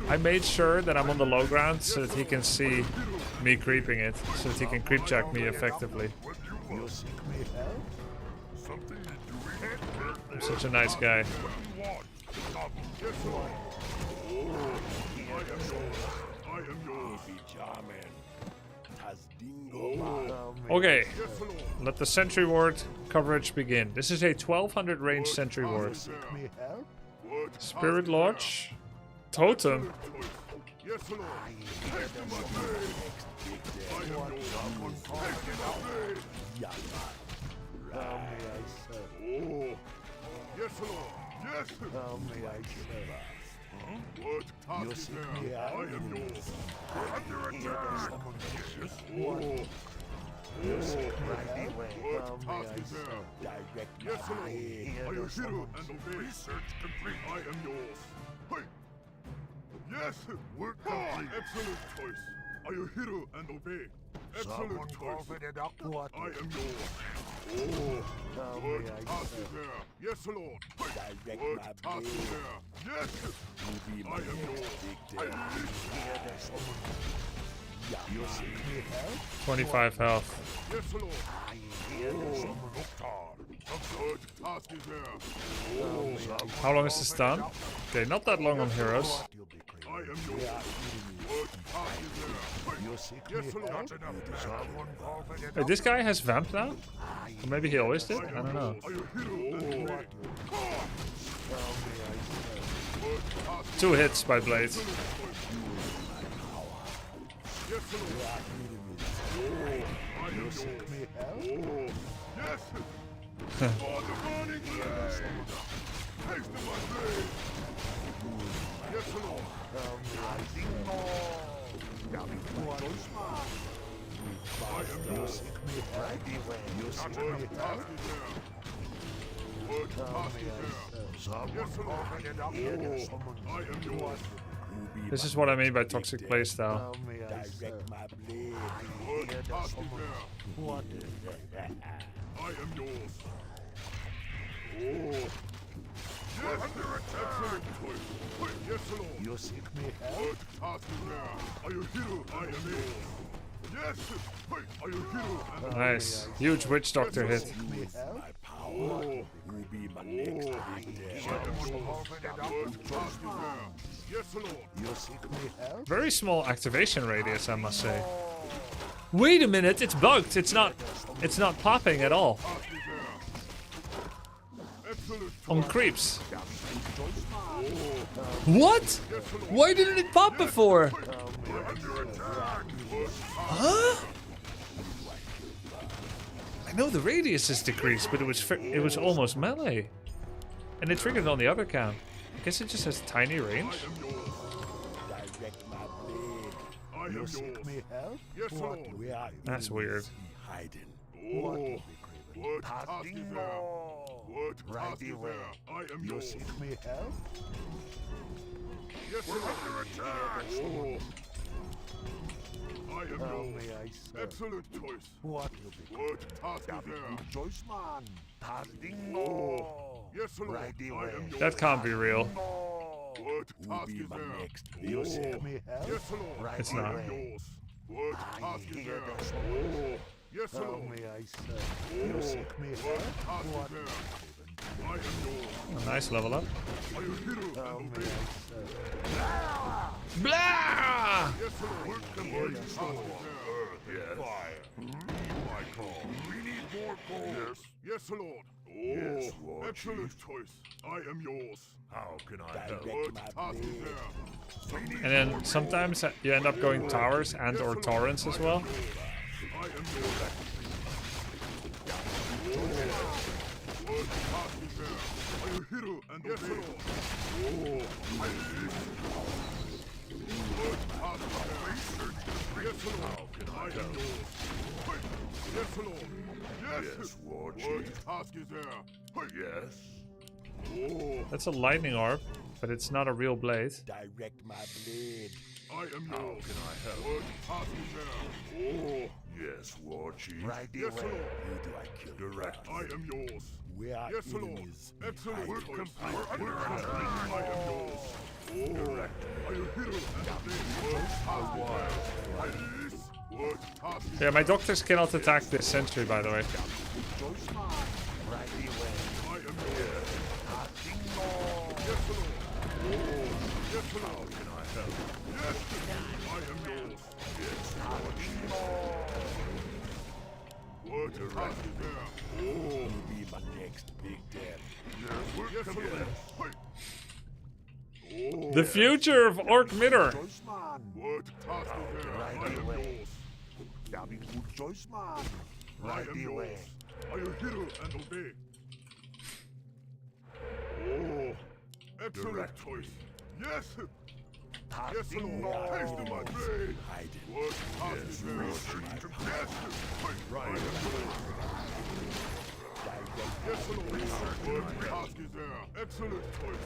I made sure that I'm on the low ground so that he can see me creeping it, so that he can creep check me effectively. I'm such a nice guy. Okay, let the sentry ward coverage begin. This is a 1200 range sentry ward. Spirit Lodge. Totem. Yes, Lord. Haste to my blade. I am yours. Haste to my blade. Oh. Yes, Lord. Yes. What task is there? I am yours. Under attack. Oh. What task is there? Yes, Lord. Are you hero and obey? Research complete. I am yours. Yes! Work complete. Excellent choice. Are you hero and obey? Excellent choice. I am yours. Oh, what task is there? Yes, Lord. What task is there? Yes! I am yours. 25 health. Yes, Lord. What task is there? How long is the stun? Okay, not that long on heroes. I am yours. What task is there? Yes, Lord. Wait, this guy has vamp now? Or maybe he always did? I don't know. Are you hero and obey? 2 hits by Blade. Yes, Lord. I am yours. Yes. For the burning blade. Haste to my blade. Yes, Lord. I am yours. What task is there? Oh, This is what I mean by toxic playstyle. Direct my blade. I am yours. Oh. Yes, under attack. Yes, Lord. You seek me help? Task is there. Are you hero? I am yours. Yes. Are you hero? Nice. Huge witch doctor hit. My power will be my next big death. Yes, Lord. You seek me help? Very small activation radius, I must say. Wait a minute, it's bugged. It's not popping at all. On creeps. What? Why didn't it pop before? Huh? I know the radius is decreased, but it was almost melee. And it triggered on the other cam. I guess it just has tiny range. Direct my blade. You seek me help? Yes, Lord. That's weird. Hiding. What task is there? What task is there? I am yours. You seek me help? Yes, Lord. Under attack. I am yours. Excellent choice. What task is there? Choice, man. Yes, Lord. I am yours. That can't be real. What task is there? Next. You seek me help? Yes, Lord. It's not. I am yours. What task is there? Yes, Lord. You seek me help? What task is there? I am yours. A nice level up. Are you hero and obey? Blah! Yes, Lord. What task is there? Fire. My call. We need more calls. Yes, Lord. Yes, excellent choice. I am yours. How can I help? What task is there? And then sometimes you end up going towers and or torrents as well. I am yours. What task is there? Are you hero and yes, Lord? I am what task is there? Yes, Lord. How can I am yours. Yes, Lord. Yes, what task is there? Yes. That's a lightning orb, but it's not a real blade. Direct my blade. I am yours. How can I help? What task is there? Yes, War Chief. Right yes, Lord. Who do I kill? Direct. I am yours. We are yes, enemies. Lord. Excellent. We're under attack. I am yours. Direct. Are you hero? What task is Yeah, my doctors cannot attack this sentry, by the way. I am yours. Yes, Lord. Yes, Lord. How can I help? Yes, I am yours. Yes, what task is there? Will be my next big death. Yes, Lord. The future of Orc Mitter. What task is there? I am yours. Good choice, man. I am yours. Are you hero and obey? Excellent choice. Yes. Yes, Lord. Taste my blade. What task is there? Yes. Right. Yes, Lord. What task is there? Excellent choice.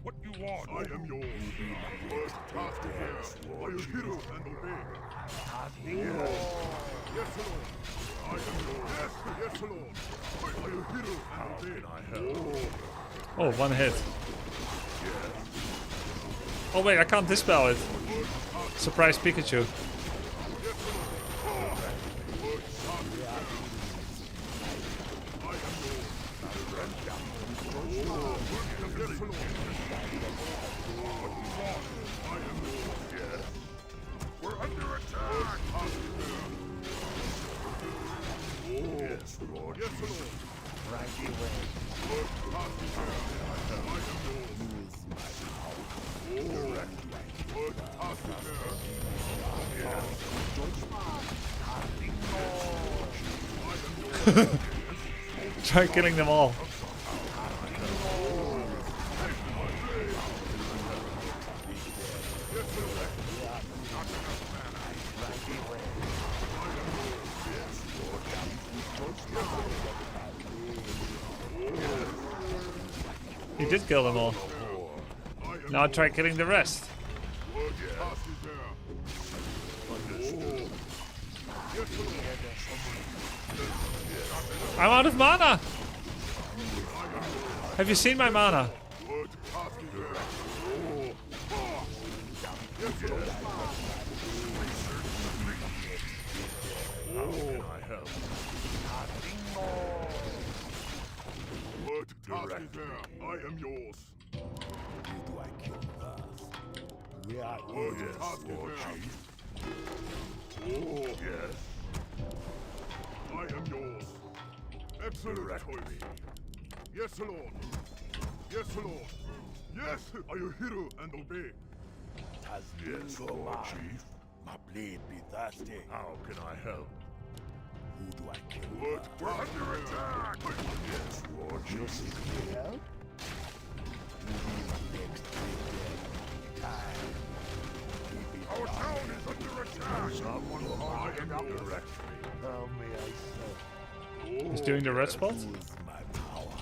What you want? I am yours. What task is there? Are you hero and obey? Yes, Lord. I am yours. Yes, Lord. Are you hero and obey? I help? Oh, one hit. Oh wait, I can't dispel it. Surprise Pikachu. We're under attack. Yes, Lord. Yes, Lord. Right away. Try killing them all. You did kill them all. Now try killing the rest. I'm out of mana! Have you seen my mana? I am yours. Who do I kill first? War Chief. Oh, yes. I am yours. Excellent choice. Yes, Lord. Yes, Lord. Yes, I will hear and obey. Yes, War Chief. My blade be thirsty. How can I help? Who do I kill? Under attack! Yes, War Chief. You help? Our town is under attack! Someone hurry up direct me. How may I serve? He's doing the red spot? Use my power.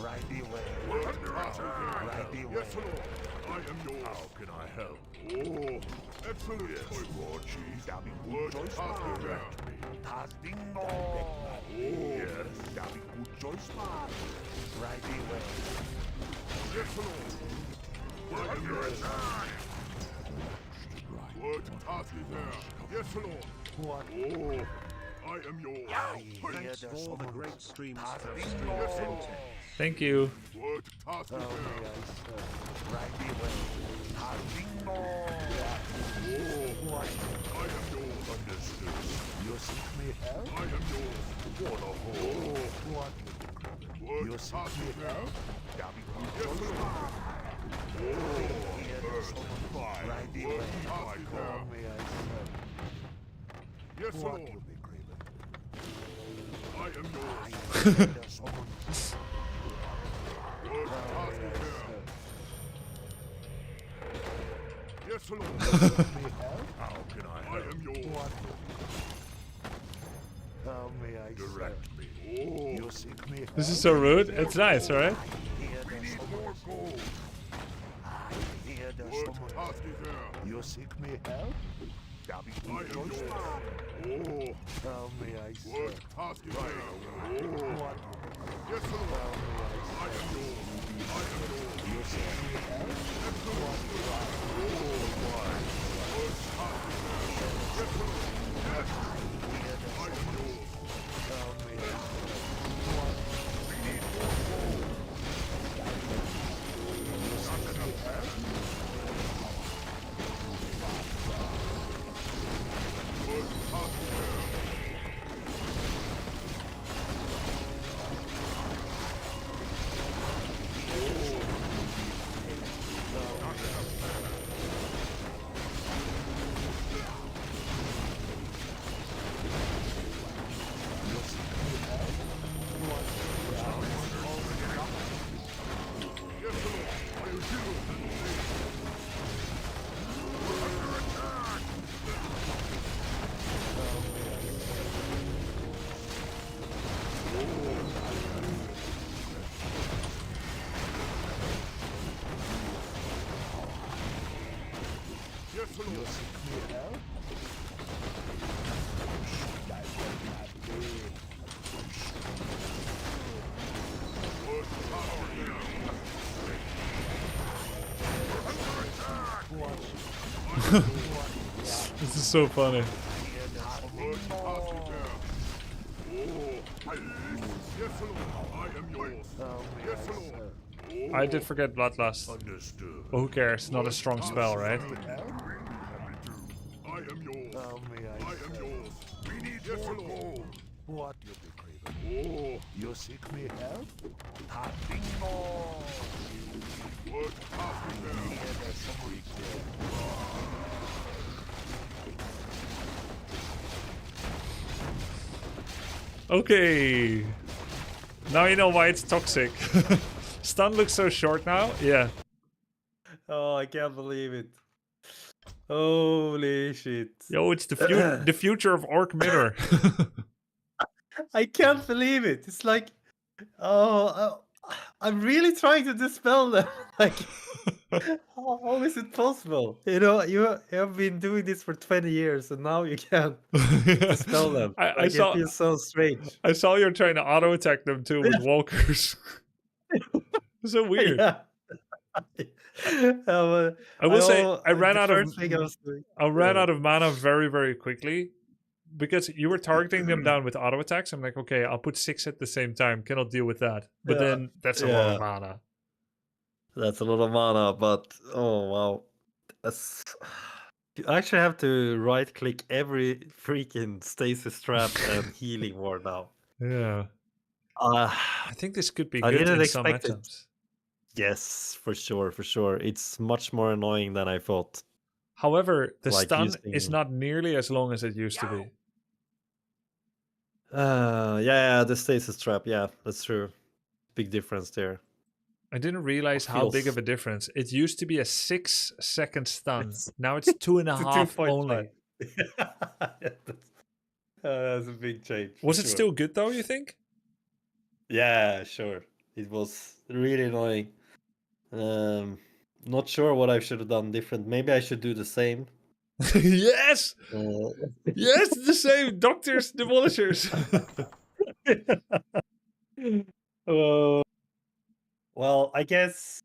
Right away. Under attack! Right away. Yes, Lord. I am yours. How can I help? Oh, excellent. Yes, War Chief. Word pass direct me. Oh, yes. Good choice, man. Right away. Yes, Lord. We're under attack. Word pass there. Yes, Lord. What? Oh, I am yours. Thanks for the great streams. Yes, Lord. Thank you. Word pass there. Right away. Oh, what? I am yours. Understood. You seek me help? I am yours. What a hole. What? Word You pass seek me there. help? Yes, Lord. Fine. Right Word away. pass there. How may I serve? Yes, What Lord. you be craving? I am yours. There's someone Word pass may I there. serve? Yes, Lord. Me help? How can I am yours. What? How may I serve? Direct me. You seek me help? This is so rude. It's nice, right? Hear We there's need someone. more gold. I hear there's Word someone. pass there. You seek me help? I am yours. How may I serve? Word pass there. What? Yes, Lord. How may I serve? I am yours. I am yours. You seek me help? Excellent. Word pass there. Yes, Lord. Yes. Hear there's I am someone. yours. How may I serve? What? We need more gold. You seek me help? Word pass there. Yes, Lord. I will hear and obey. We're under attack. Yes, Lord. You seek me help? Word pass there. We're under attack. This is so funny. Word pass there. Yes, Lord. I am yours. How may Yes, I Lord. serve? I did forget Bloodlust. Understood. But who cares? Not a strong spell, right? Help? I am yours. How may I I am serve? yours. We need more gold. What you be craving? You seek me help? Word pass there. Hear there's someone. Okay. Now you know why it's toxic. Stun looks so short now. Yeah. Oh, I can't believe it. Holy shit. Yo, it's the future of Orc Mirror. I can't believe it. It's like, oh, I'm really trying to dispel them. Like, how is it possible? You know, you have been doing this for 20 years, and now you can't dispel them. I Like, it saw feels so strange. I saw you're trying to auto attack them too with walkers. So weird. Yeah. I will say I ran the out of first thing I was doing. I ran Yeah. out of mana very, very quickly because you were targeting them down with auto attacks. I'm like, okay, I'll put 6 at the same time. Cannot deal with that. But Yeah, then that's a lot of yeah. mana. That's a lot of mana, but oh wow. That's you actually have to right click every freaking stasis trap and healing ward now. Yeah. Uh, I think this could be I good didn't in some expect it. matchups. Yes, for sure, for sure. It's much more annoying than I thought. However, the Like stun is using- not nearly as long as it used to be. Yeah, the stasis trap. Yeah, that's true. Big difference there. I didn't realize how big Feels- of a difference. It used to be a 6-second stun. It's- Now it's 2.5 2.5. only. That's a big change. for Was it sure. still good though, you think? Yeah, sure. It was really annoying. Not sure what I should have done different. Maybe I should do the same. Yes! Uh, Yes, the same. Doctors, demolishers. uh, well, I guess.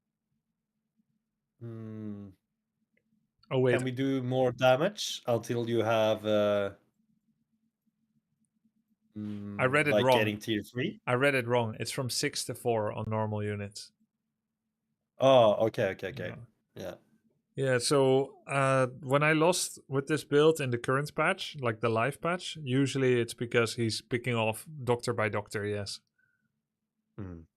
Oh, wait. Can we do more damage until you have? I read it like wrong. getting tier 3. I read it wrong. It's from 6 to 4 on normal units. Oh, okay. Yeah. Yeah. Yeah, so when I lost with this build in the current patch, like the live patch, usually it's because he's picking off doctor by doctor, yes.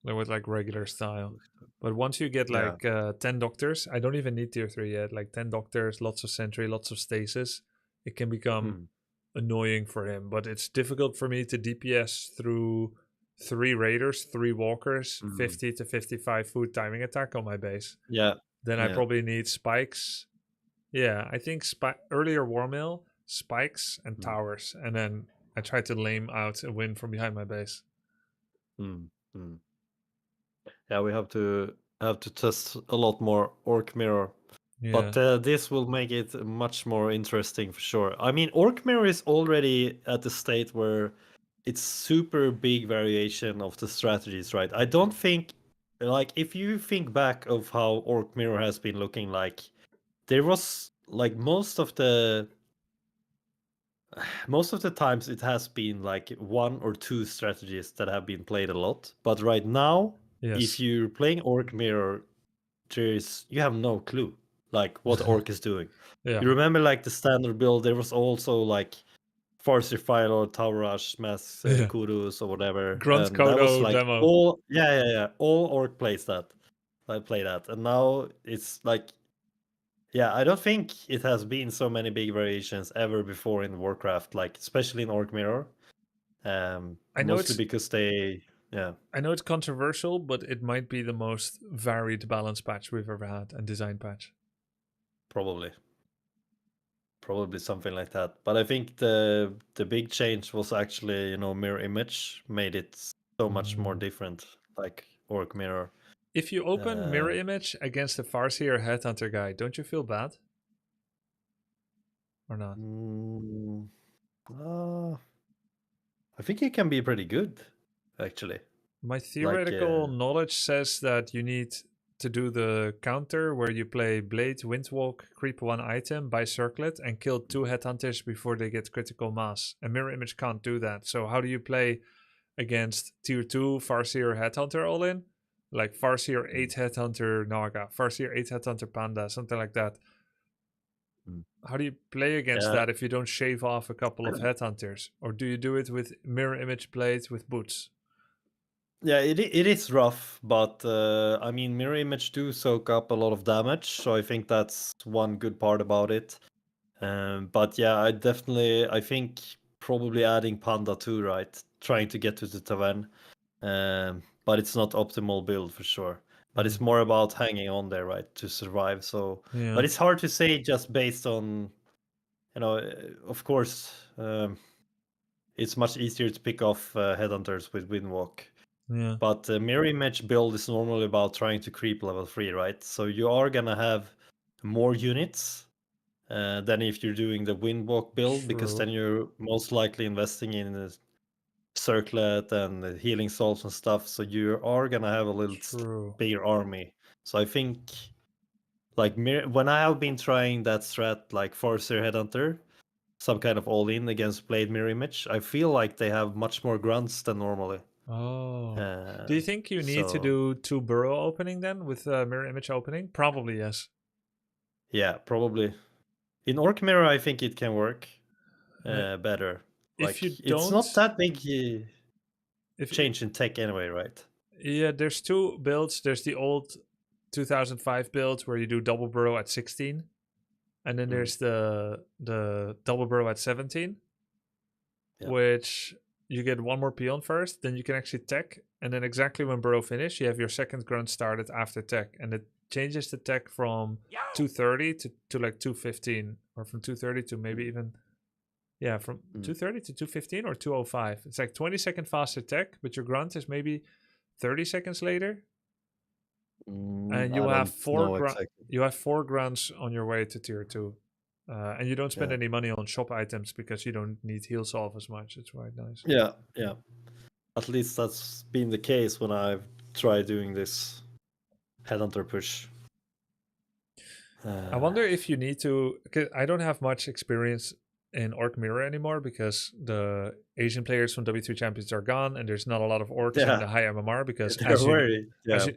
With like regular style. But once you get like 10 doctors, I don't even need tier 3 yet, like 10 doctors, lots of sentry, lots of stasis, it can become annoying for him. But it's difficult for me to DPS through 3 raiders, 3 walkers, 50 to 55 food timing attack on my base. Yeah. Then I probably need spikes. Yeah, I think earlier War Mill, spikes, and towers. And then I try to lame out a win from behind my base. Yeah, we have to test a lot more Orc Mirror. Yeah. But this will make it much more interesting for sure. I mean, Orc Mirror is already at the state where it's super big variation of the strategies, right? I don't think, like, if you think back of how Orc Mirror has been looking like, there was, like, most of the times it has been, like, 1 or 2 strategies that have been played a lot. But right now, if you're playing Orc Mirror, you have no clue, like, what Orc is doing. Yeah. You remember, like, the standard build, there was also, like, Farseer Fire or Tower Rush, Mass Kudos or whatever. Grunt and that was Kodo like demo. all Orc plays that. I play that. And now it's like, yeah, I don't think it has been so many big variations ever before in Warcraft, like especially in Orc Mirror. I know mostly it's because I know it's controversial, but it might be the most varied balance patch we've ever had and design patch. Probably something like that. But I think the big change was actually, mirror image made it so much more different, like Orc Mirror. If you open mirror image against a Farseer Headhunter guy, don't you feel bad? Or not? I think it can be pretty good, actually. My theoretical knowledge says that you need to do the counter where you play Blade, Windwalk, creep 1 item, buy Circlet, and kill 2 Headhunters before they get critical mass. And mirror image can't do that. So how do you play against tier 2 Farseer Headhunter all in? Like Farseer 8 Headhunter Naga, Farseer 8 Headhunter Panda, something like that. How do you play against that if you don't shave off a couple of Headhunters? Or do you do it with mirror image blades with boots? Yeah, it is rough, but I mean, mirror image do soak up a lot of damage, so I think that's one good part about it. But yeah, I think probably adding Panda too, right? Trying to get to the Tavern. But it's not optimal build for sure. But it's more about hanging on there, right, to survive. So, but it's hard to say just based on, of course, it's much easier to pick off Headhunters with Windwalk. Yeah. But the mirror image build is normally about trying to creep level 3, right? So you are gonna have more units than if you're doing the windwalk build, because True. then you're most likely investing in the circlet and the healing salts and stuff. So you are gonna have a little True. bigger army. So I think, like, when I have been trying that strat, like Farseer Headhunter, some kind of all-in against Blade Mirror Image, I feel like they have much more grunts than normally. Oh. Do you think you need to so- do 2 burrow opening then with mirror image opening? Probably yes. Yeah, probably. In Orc Mirror, I think it can work better. If Like, you it's don't, not that big if change in tech anyway, right? yeah, there's 2 builds. There's the old 2005 build where you do double burrow at 16, and then there's the double burrow at 17, Yeah. which you get 1 more peon first, then you can actually tech, and then exactly when burrow finish, you have your second grunt started after tech, and it changes the tech from 230 to like 215, or from 230 to maybe even from 230 to 215 or 205. It's like 20-second faster tech, but your grunt is maybe 30 seconds later, and you have 4 grunts on your way to tier 2, and you don't spend any money on shop items because you don't need heal solve as much. It's quite nice. Yeah. At least that's been the case when I've tried doing this Headhunter push. I wonder if you need to, because I don't have much experience in Orc Mirror anymore because the Asian players from W3 Champions are gone, and there's not a lot of Orcs in the high MMR because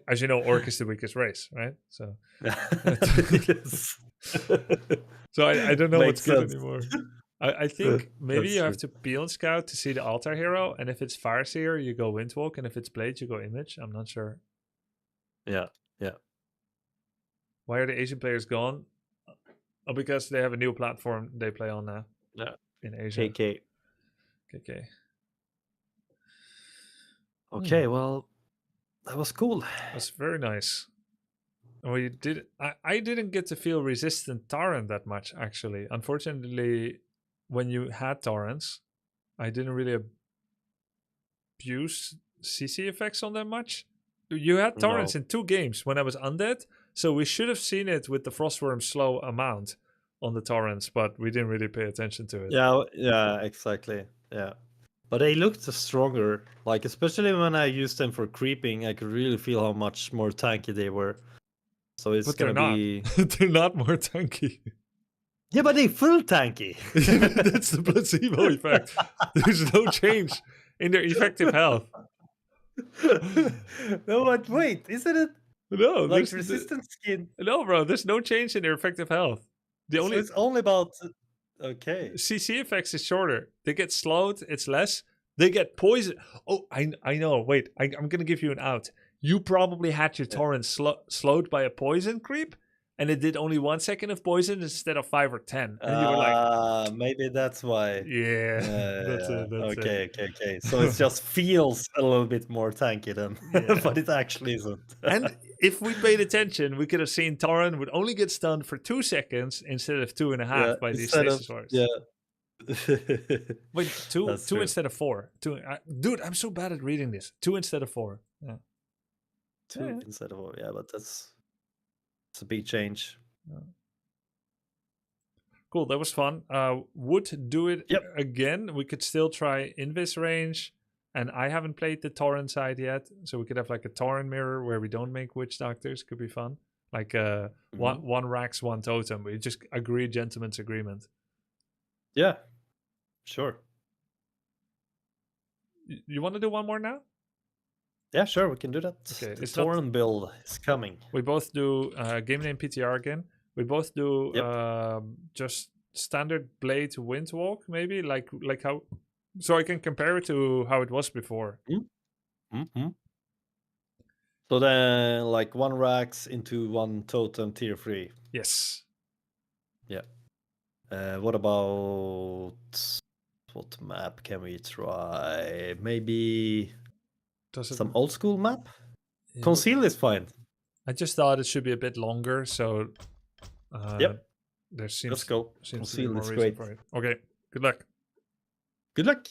as you know, Orc is the weakest race, right? So so I don't know what's good anymore. I think maybe you have to peon scout to see the altar hero, and if it's Farseer, you go Windwalk, and if it's Blade, you go Image. I'm not sure. Yeah. Why are the Asian players gone? Oh, because they have a new platform they play on now. Yeah. In Asia. KK. Hmm. Okay, well, that was cool. That's very nice. We did. I didn't get to feel resistant torrent that much actually. Unfortunately, when you had torrents, I didn't really abuse CC effects on them much. You had torrents in 2 games when I was undead, so we should have seen it with the Frostworm slow amount on the torrents, but we didn't really pay attention to it. Yeah, exactly. Yeah. But they looked stronger. Like, especially when I used them for creeping, I could really feel how much more tanky they were. So it's gonna be... They're not more tanky. Yeah, but they full tanky. That's the placebo effect. There's no change in their effective health. No, but wait, isn't it? No, like resistant skin. No, bro, there's no change in their effective health. So it's only about... Okay. CC effects is shorter. They get slowed, it's less. They get poison. Oh, I know. Wait, I'm going to give you an out. You probably had your torrent slowed by a poison creep, and it did only 1 second of poison instead of 5 or 10. And you were like... maybe that's why. Yeah. That's it. Okay. So it just feels a little bit more tanky then, but it actually isn't. And if we paid attention, we could have seen Torrent would only get stunned for 2 seconds instead of 2.5 by these stasis wars. Yeah. Wait, two instead of 4. Dude, I'm so bad at reading this. 2 instead of 4. Yeah. 2 instead of 4. Yeah, but it's a big change. Yeah. Cool, that was fun. Would do it again. We could still try Invis range. And I haven't played the Torrent side yet, so we could have like a Torrent mirror where we don't make witch doctors. Could be fun. Like one Rax, 1 totem. We just agree, gentleman's agreement. Yeah, sure. You want to do one more now? Yeah, sure, we can do that. Okay, the Torrent build is coming. We both do game name PTR again. We both do just standard Blade Windwalk, maybe like how. So I can compare it to how it was before. Mm-hmm. So then, like 1 Rax into 1 totem tier 3. Yes. Yeah. What about what map can we try? Maybe some old school map? Yeah. Conceal is fine. I just thought it should be a bit longer, so there seems let's go. Seems to be Conceal more is reason great. for it. Okay, good luck. Good luck.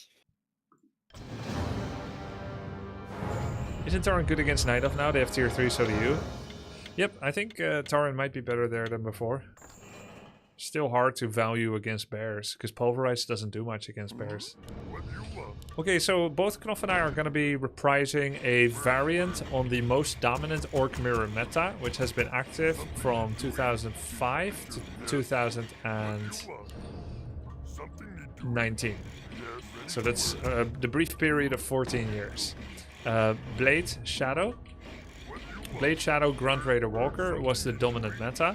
Isn't Tauren good against Night Elf now? They have tier 3, so do you. Yep, I think Tauren might be better there than before. Still hard to value against bears, because Pulverize doesn't do much against bears. Okay, so both Knopf and I are going to be reprising a variant on the most dominant Orc Mirror meta, which has been active from 2005 to 2019. So that's the brief period of 14 years. Blade Shadow, Grunt Raider Walker was the dominant meta,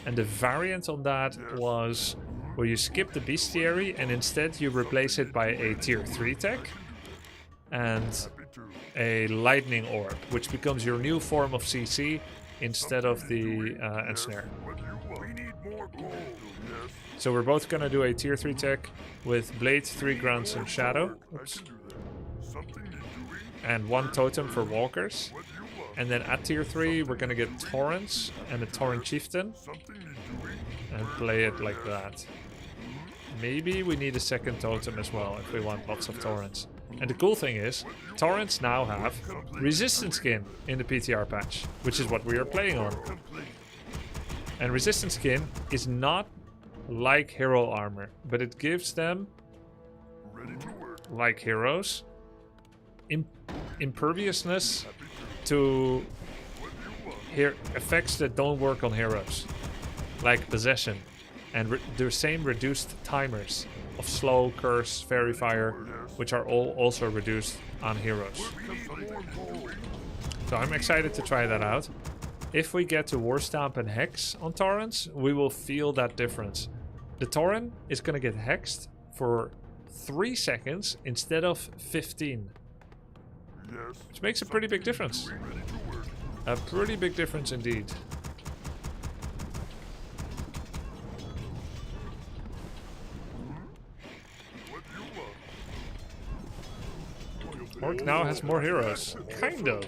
and the variant on that was where you skip the bestiary and instead you replace it by a tier 3 tech and a lightning orb, which becomes your new form of CC instead of the ensnare. So we're both gonna do a tier 3 tech with Blade, 3 grunts and Shadow. Oops. And 1 totem for walkers. And then at tier 3 we're gonna get Torrents and a Torrent Chieftain and play it like that. Maybe we need a second totem as well if we want lots of Torrents. And the cool thing is, Torrents now have Resistance Skin in the PTR patch, which is what we are playing on. And Resistance Skin is not like hero armor, but it gives them, like heroes, imperviousness to effects that don't work on heroes, like possession, and the same reduced timers of slow, curse, fairy fire, which are all also reduced on heroes. So I'm excited to try that out. If we get to War Stamp and Hex on Torrents, we will feel that difference. The Torrent is going to get hexed for 3 seconds instead of 15. Which makes a pretty big difference. A pretty big difference indeed. Orc now has more heroes. Kind of.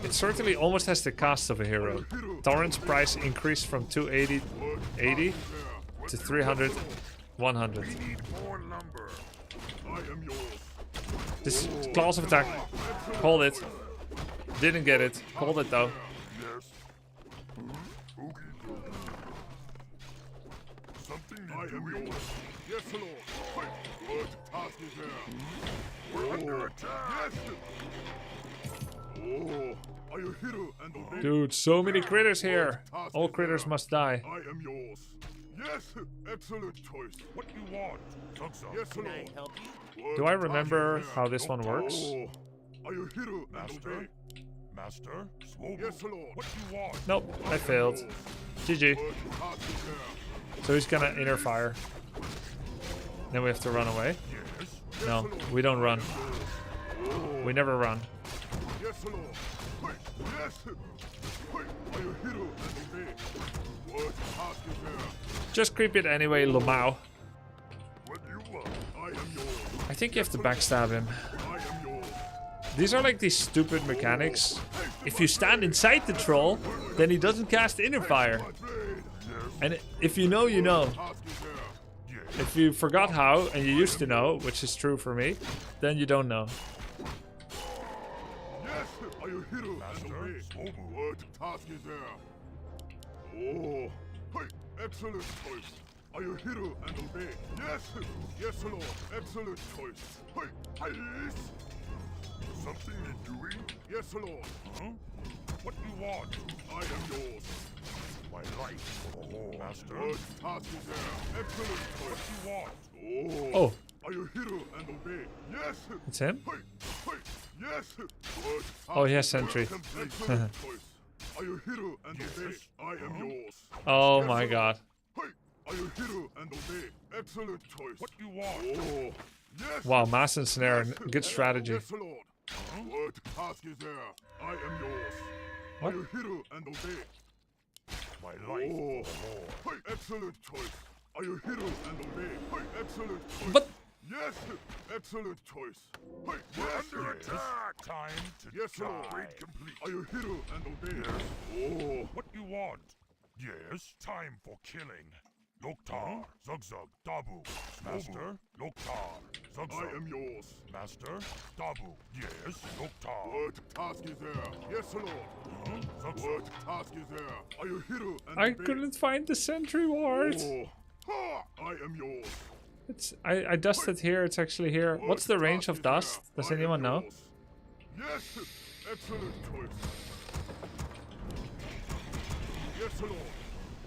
It certainly almost has the cost of a hero. Torrent's price increased from 280 to 300, 100. This claws of attack. Called it. Didn't get it. Called it though. Dude, so many critters here. All critters must die. I am yours. Yes, excellent choice. What you want? Yes, can I help you? Do I remember how this one works? Are you hero, Master? Master? Yes, Lord. What you want? Nope, I failed. GG. So he's gonna inner fire. Then we have to run away. No, we don't run. We never run. Yes, Lord. Yes. Are you hero and obey? What task is there? Just creep it anyway, Lumao. What you want? I am yours. I think you have to backstab him. I am yours. These are like these stupid mechanics. If you stand inside the troll, then he doesn't cast inner fire. And if you know, you know. If you forgot how, and you used to know, which is true for me, then you don't know. Yes, are you hero and obey? What task is there? Oh, hey, excellent choice. Are you hero and obey? Yes, yes, Lord, excellent choice. Hey, yes. Something you're doing? Yes, Lord. Huh? What do you want? I am yours. My life. Oh, Master. What task is there? Excellent choice. What do you want? Oh. Are you hero and obey? Yes. It's him? Hey, hey, yes. What Oh, he has sentry. excellent choice. Are you hero and obey? I am yours. Oh Yes, my Lord. god. Hey, are you hero and obey? Excellent choice. What do you want? Oh, yes. Wow, mass and snare. Good strategy. Yes, Lord. What task is there? I am yours. What? Are you hero and obey? My life. Oh, hey, excellent choice. Are you hero and obey? Hey, excellent choice. But Yes, excellent choice. Hey, yes, under attack. Time to yes, Lord. Complete. Are you hero and obey? Yes. Oh, what you want? Yes, time for killing. Loktar, Zugzug, Dabu. Master, Loktar, Zugzug. I am yours. Master, Dabu. Yes, Loktar. What task is there? Yes, Lord. What task is there? Are you hero and I couldn't find the sentry ward. Ha! I am yours. It's I dusted here. It's actually here. What's the range of dust? Does anyone know? Yes, excellent choice. Yes, Lord.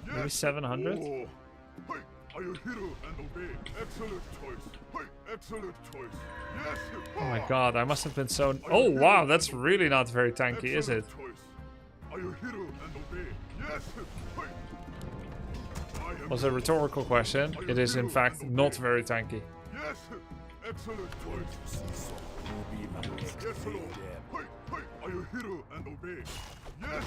Yes. Maybe 700. Hey, are you hero and obey? Excellent choice. Hey, excellent choice. Yes. Oh my god, I must have been so... Oh wow, that's really not very tanky, is it? Choice. Are you hero and obey? Yes. Hey. Was a rhetorical question. It is in fact not very tanky. Yes. Excellent choice. Yes, Lord. Hey, hey, are you hero and obey? Yes.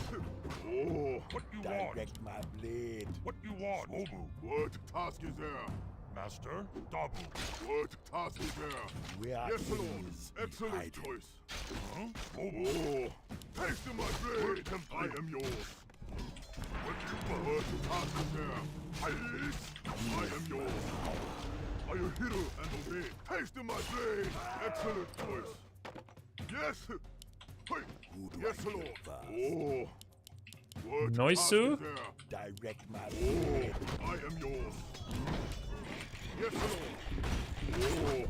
Oh, what you want? Direct my blade. What you want? Mobu. What task is there? Master, Dabu. What task is there? Where Yes, Lord. is Excellent hiding? choice. Huh? Mobu. Oh, taste of my blade. I am yours. What task is there? I am yours. Are you hero and obey? Taste of my blade. Excellent choice. Yes. Hey. Yes, Lord. Oh. What Noisu? task is there? Direct my Oh, blade. I am yours. Yes, Lord. Oh.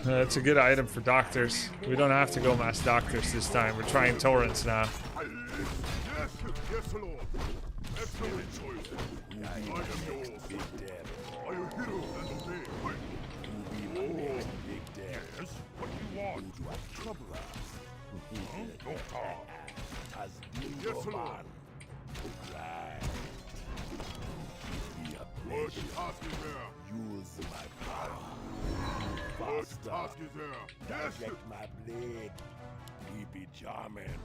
It's a good item for doctors. We don't have to go mass doctors this time. We're trying torrents now. Yes, yes, Lord. Excellent choice. I am yours. Are you hero and obey? Oh. Yes, what you want? Trouble us. Has been Yes, your Lord. man. Right. Be a What pleasure. task is there? Use my power. What Faster. task is there? Yes. Direct my blade. We be charming.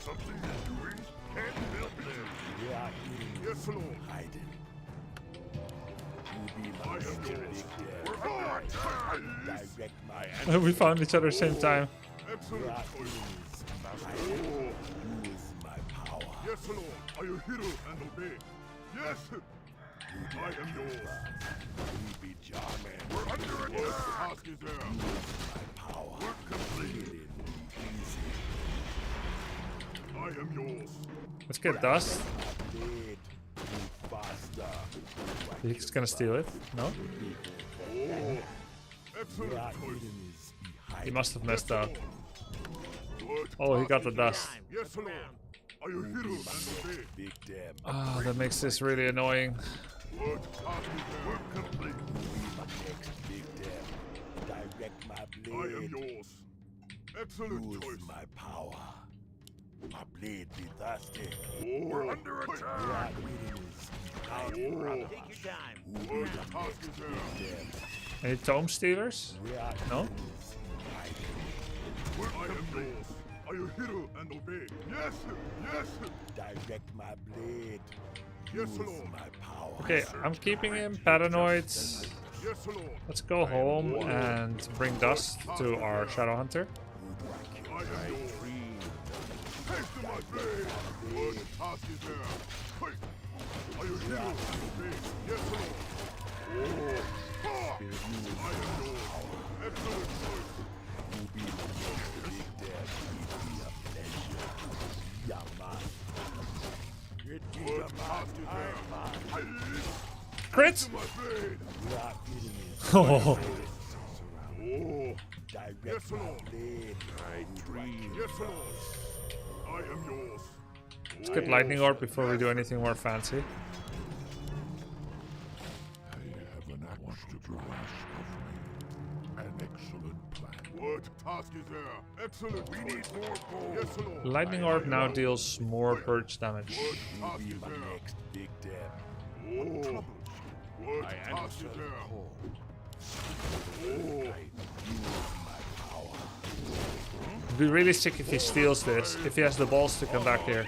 Something is doing. Can't help it. We are in Yes, Lord. hiding. You be I my am yours. big We're under attack. Direct my We found each other same time. Excellent We are choice. hiding. Oh. Use my power. Yes, Lord. Are you hero and obey? Yes. I am yours. We be charming. We're under attack. What task is there? My power. Work complete. I am yours. Let's get dust. Blade. Move faster. He's gonna steal it. No? Oh. Excellent Our choice. enemies be He hiding. must have messed up. What Oh, he task got the is there? dust. Yes, Lord. Are you hero and obey? Big them. Oh, that makes this really annoying. What task is there? Work complete. Be my next big them. Direct my I am blade. yours. Excellent Use choice. my power. My blade be thirsty. Oh. We're under attack. Our enemies be hiding. Oh. Take your time. What task is there? Any tome stealers? We are No? enemies be hiding. I am yours. Are you hero and obey? Yes. Yes. Direct my blade. Yes, Use Lord. my power. Okay, I'm keeping him paranoid. Yes, Lord. Let's go home and bring dust to our Shadow Hunter. I am yours. Taste of my blade. What task is there? Hey. Are you hero and obey? Yes, Lord. Oh. Ha! I am yours. Excellent choice. You be my next big them. It be a pleasure. Yeah, man. It be What a task is there? Hey. Crits! My blade. We are enemies. Oh, Oh. Direct Yes, my Lord. blade. Yes, Lord. I am yours. let's get lightning orb before we do anything more fancy. I have an axe to grasp of me. An excellent plan. What task is there? Excellent. We need more gold. Yes, Lord. Lightning orb now deals more purge damage. What task Be is my there? next big them. Oh. What task is there? Oh. It'd be really sick if he steals this, if he has the balls to come back here.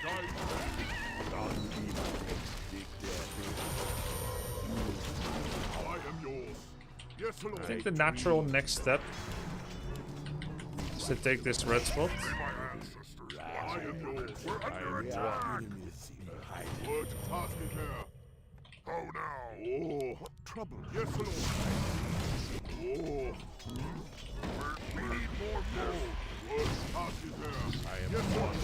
I am yours. Yes, Lord. I think the natural next step is to take this red spot. I am yours. We're under attack. What task is there? How now? Oh, what trouble? Yes, Lord. Oh, we need more gold. What task is there? Yes, Lord.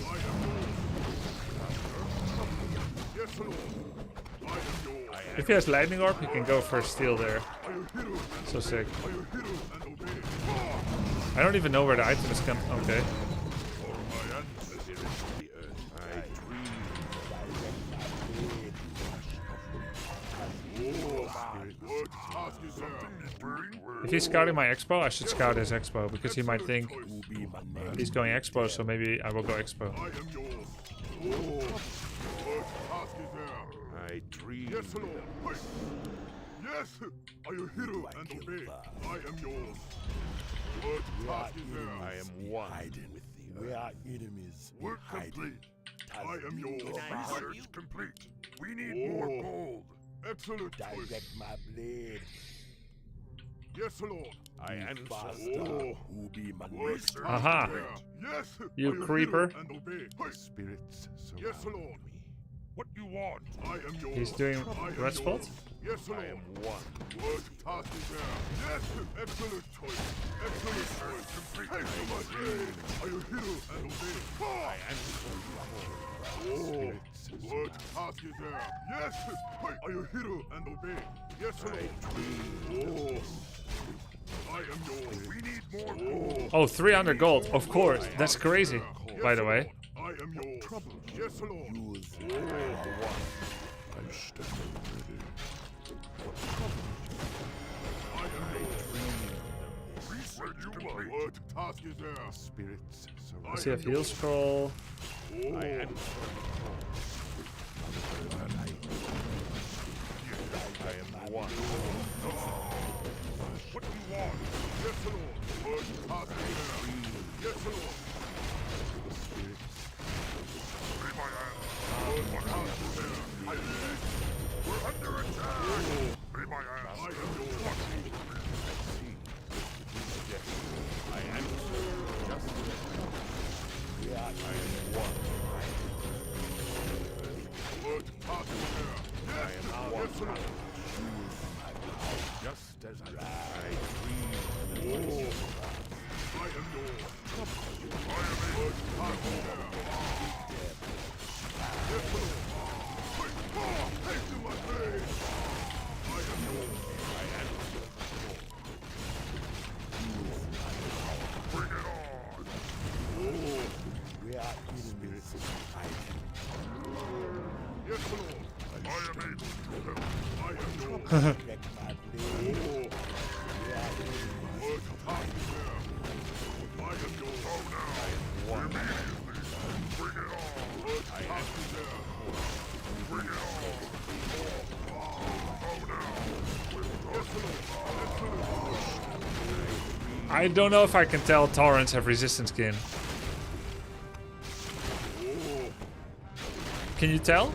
I am yours. Yes, Lord. I am yours. If he has lightning orb, he can go for steel there. So sick. I don't even know where the item is coming. Okay. If he's scouting my expo, I should scout his expo because he might think he's going expo, so maybe I will go expo. I dream. Yes, Lord. Yes, I will hear and obey. I am yours. What task is there? I am one with thee. We are enemies. Work complete. I am yours. Research complete. We need more gold. Excellent choice. Direct my blade. Yes, Lord. I answer. Who be my master? Aha. Yes. You creeper. And obey. Spirits. Yes, Lord. What you want? I am yours. He's doing red spot. Yes, Lord. I am one. What task is there? Yes, excellent choice. Excellent choice. Complete. Take to my aid. I will hear and obey. I answer. What task is there? Yes, I will hear and obey. Yes, Lord. I am yours. We need more gold. Oh, 300 gold. Of course. That's crazy, by the way. I am yours. Yes, Lord. I stand ready. I am yours. Research complete. What task is there? Spirits. Does he have heal scroll? I am. I am one. What do you want? Yes, Lord. What task is there? Yes, Lord. We're under attack! Be my ass! I am yours! I am just I am one. What task is there? Yes! I am one. Just as I dream. I am yours. I am what task is there? Yes, Lord. Take to my face! I am yours. I am yours. Bring it on! We are spirits of fighting. Yes, Lord. I am able to help. I am yours. Check my blade. What task is there? I am yours. Oh, now. I am one. Bring it on. What task is there? Bring it on! I don't know if I can tell Torrents have resistance skin. Can you tell?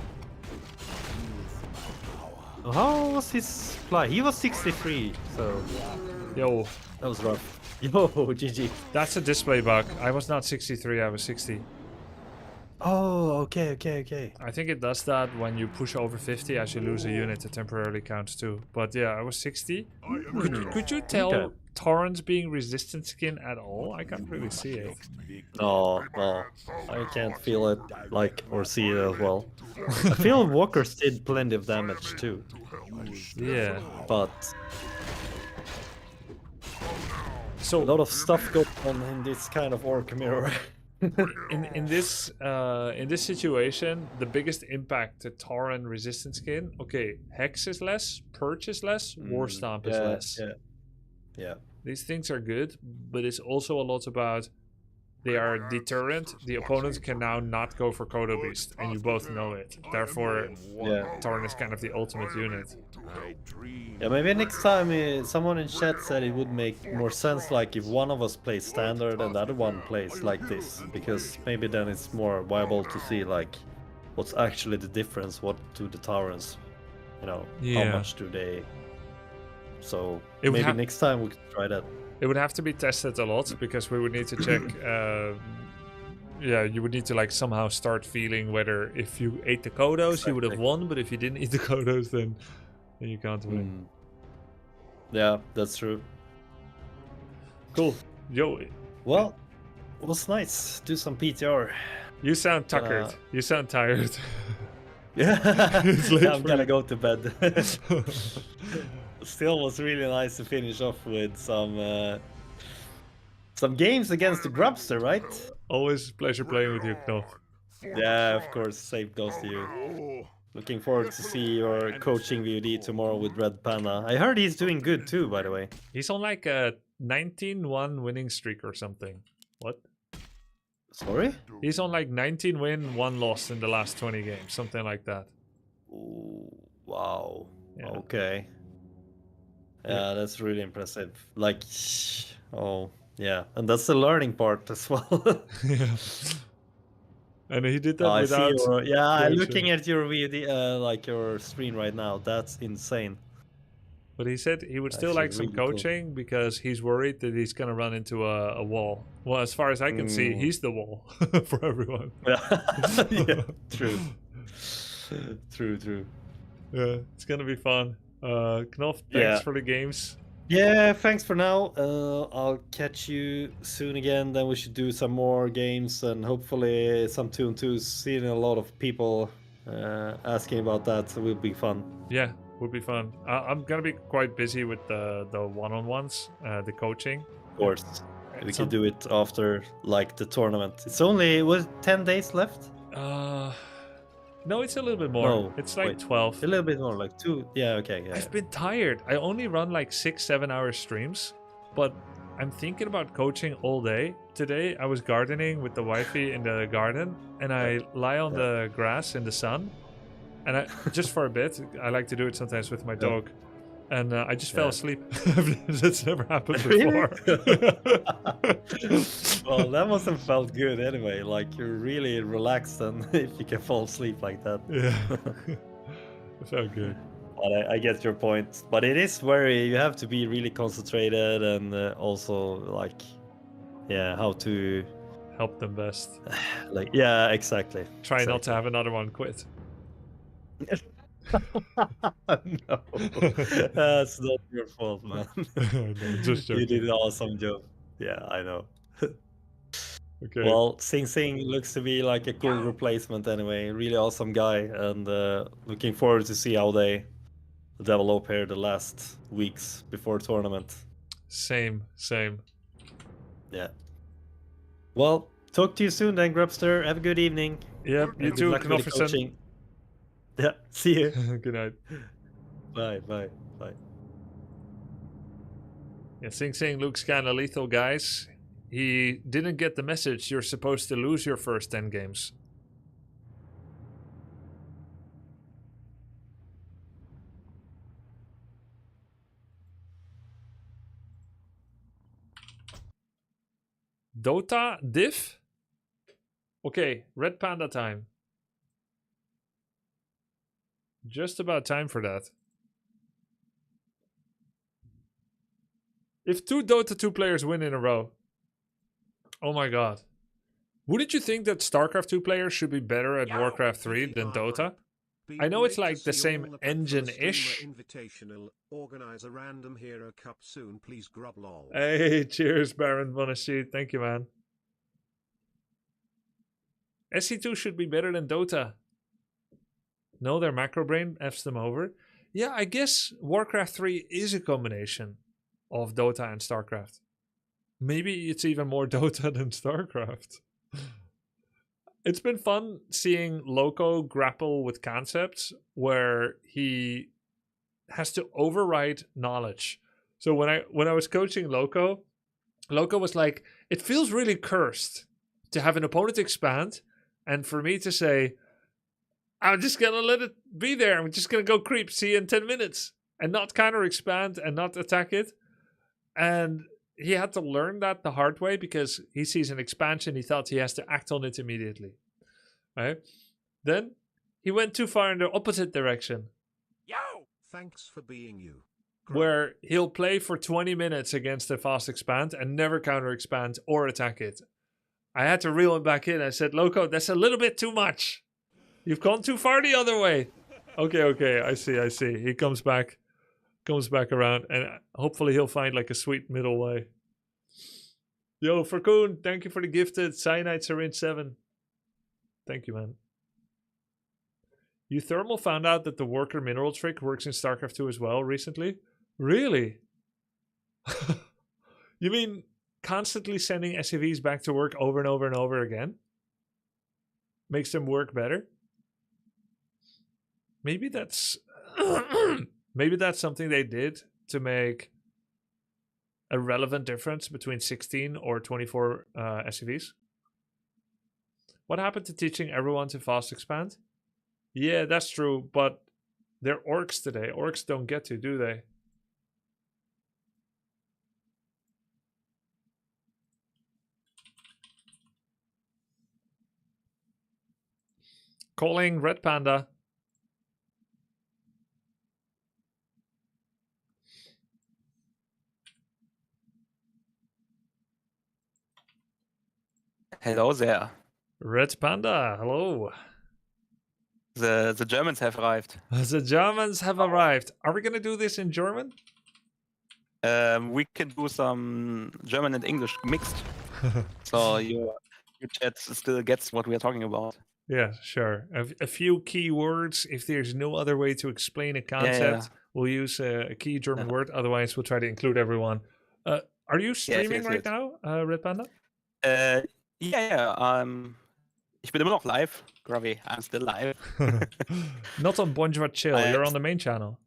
How was his fly? He was 63, so Yo, that was rough. Yo, GG. that's a display bug. I was not 63, I was 60. Oh, okay. I think it does that when you push over 50 as you lose a unit, it temporarily counts too. But yeah, I was 60. Could you tell Okay. Torrents being resistant skin at all? I can't really see it. No, I can't feel it, like, or see it as well. I feel walkers did plenty of damage too, Yeah. but So a lot of stuff goes on in this kind of orc mirror. in this situation, the biggest impact to Torrent resistant skin. Okay, Hex is less, Purge is less, War Stomp is less. Yeah. These things are good, but it's also a lot about they are deterrent. The opponent can now not go for Kodo Beast, and you both know it. Therefore, Torrent is kind of the ultimate unit. Yeah, maybe next time someone in chat said it would make more sense like if one of us plays standard and the other one plays like this, because maybe then it's more viable to see like what's actually the difference, what do the Torrents, how much do they. So maybe next time we could try that. It would have to be tested a lot because we would need to check, yeah, you would need to like somehow start feeling whether if you ate the Kodos, you would have Exactly. won, but if you didn't eat the Kodos, then you can't win. Mm. Yeah, that's true. Cool. Yo, Well, it was nice. Do some PTR. you sound tuckered. You sound tired. Yeah, It's late I'm for gonna you. go to bed. Still was really nice to finish off with some games against the Grubster, right? Always a pleasure playing with you, Knopf. Yeah, of course. Same goes to you. Looking forward to see your coaching VOD tomorrow with RedPanda. I heard he's doing good too, by the way. He's on like a 19-1 winning streak or something. What? Sorry? He's on like 19 win, 1 loss in the last 20 games, something like that. Ooh, wow. Yeah. Okay. Yeah, that's really impressive. Like, oh, yeah. And that's the learning part as well. Yeah. And he did that I see without. your, yeah, coaching. looking at your VOD, like your screen right now. That's insane. But he said he would still Actually, like some really cool. coaching because he's worried that he's gonna run into a wall. Well, as far as I can see, he's the wall for everyone. Yeah, true. True. Yeah, it's gonna be fun. Knopf, thanks Yeah. for the games. Yeah, thanks for now. I'll catch you soon again. Then we should do some more games and hopefully some 2-2s. Seeing a lot of people asking about that, so it will be fun. Yeah, would be fun. I'm gonna be quite busy with the one-on-ones, the coaching. Of course, we Some- can do it after like the tournament. It's only 10 days left. No, it's a little bit more. No, It's like wait. 12. A little bit more, like 2. Yeah, okay. Yeah. I've been tired. I only run like 6-7 hour streams, but I'm thinking about coaching all day. Today I was gardening with the wifey in the garden, and I lie on the grass in the sun, and I just for a bit. I like to do it sometimes with my dog, and I just fell asleep. That's never happened Really? before. Well, that must have felt good anyway. Like you're really relaxed, and if you can fall asleep like that. Yeah, it felt good. But I get your point. But it is you have to be really concentrated and also like, yeah, how to Help them best. like, yeah, exactly. Try not to have another one quit. No, that's not your fault, man. No, just You joking. did an awesome job. Yeah, I know. Okay. Well, Sing Sing looks to be like a cool replacement anyway. Really awesome guy, and looking forward to see how they develop here the last weeks before tournament. Same. Yeah. Well, talk to you soon then, Grubster. Have a good evening. Yep, you And good too, luck with the Knofferson. coaching. Yeah, see you. Good night. Bye. Yeah, Sing Sing looks kind of lethal, guys. He didn't get the message you're supposed to lose your first 10 games. Dota diff? Okay, RedPanda time. Just about time for that. If 2 Dota 2 players win in a row. Oh my god. Wouldn't you think that StarCraft 2 players should be better at Warcraft 3 than Dota? I know it's like the same engine-ish. Invitational. Organize a random hero cup soon, please. Grub lol. Hey, cheers, Baron Bonashi. Thank you, man. SC2 should be better than Dota. No, their macro brain F's them over. Yeah, I guess Warcraft 3 is a combination of Dota and StarCraft. Maybe it's even more Dota than StarCraft. It's been fun seeing Loco grapple with concepts where he has to override knowledge. So when I was coaching Loco was like, it feels really cursed to have an opponent expand and for me to say, I'm just going to let it be there. I'm just going to go creep, see you in 10 minutes and not counter expand and not attack it. And he had to learn that the hard way because he sees an expansion. He thought he has to act on it immediately. Right? Then he went too far in the opposite direction. Yo! Thanks for being you. Where he'll play for 20 minutes against a fast expand and never counter expand or attack it. I had to reel him back in. I said, Loco, that's a little bit too much. You've gone too far the other way. Okay, I see. He comes back around, and hopefully he'll find like a sweet middle way. Yo, Farcoon, thank you for the gifted cyanide syringe 7. Thank you, man. You Thermal found out that the worker mineral trick works in StarCraft 2 as well recently? Really? You mean constantly sending SCVs back to work over and over and over again makes them work better? Maybe that's maybe that's something they did to make a relevant difference between 16 or 24 SCVs. What happened to teaching everyone to fast expand? Yeah, that's true, but they're orcs today. Orcs don't get to, do they? Calling RedPanda. Hello there. RedPanda, hello. The Germans have arrived. The Germans have arrived. Are we going to do this in German? We can do some German and English mixed. So your chat still gets what we are talking about. Yeah, sure. A few key words. If there's no other way to explain a concept, we'll use a key German word. Otherwise, we'll try to include everyone. Are you streaming right now, RedPanda? Yeah. Ich bin immer noch live, Grubby. I'm still live. Not on Bonjour Chill. You're on the main channel.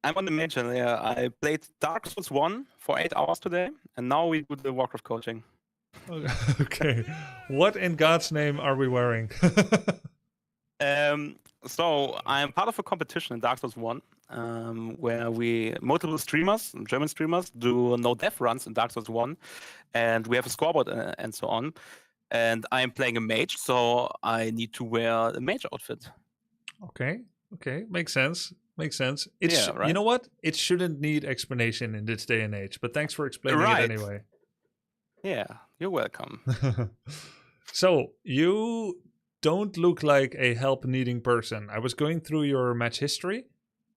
I'm on the main channel, yeah. I played Dark Souls 1 for 8 hours today, and now we do the Warcraft coaching. Okay. What in God's name are we wearing? So I'm part of a competition in Dark Souls 1, where multiple streamers, German streamers, do no death runs in Dark Souls 1, and we have a scoreboard and so on. And I'm playing a mage, so I need to wear a mage outfit. Okay. Makes sense. Right? You know what? It shouldn't need explanation in this day and age, but thanks for explaining it anyway. Yeah, you're welcome. So, you don't look like a help-needing person. I was going through your match history,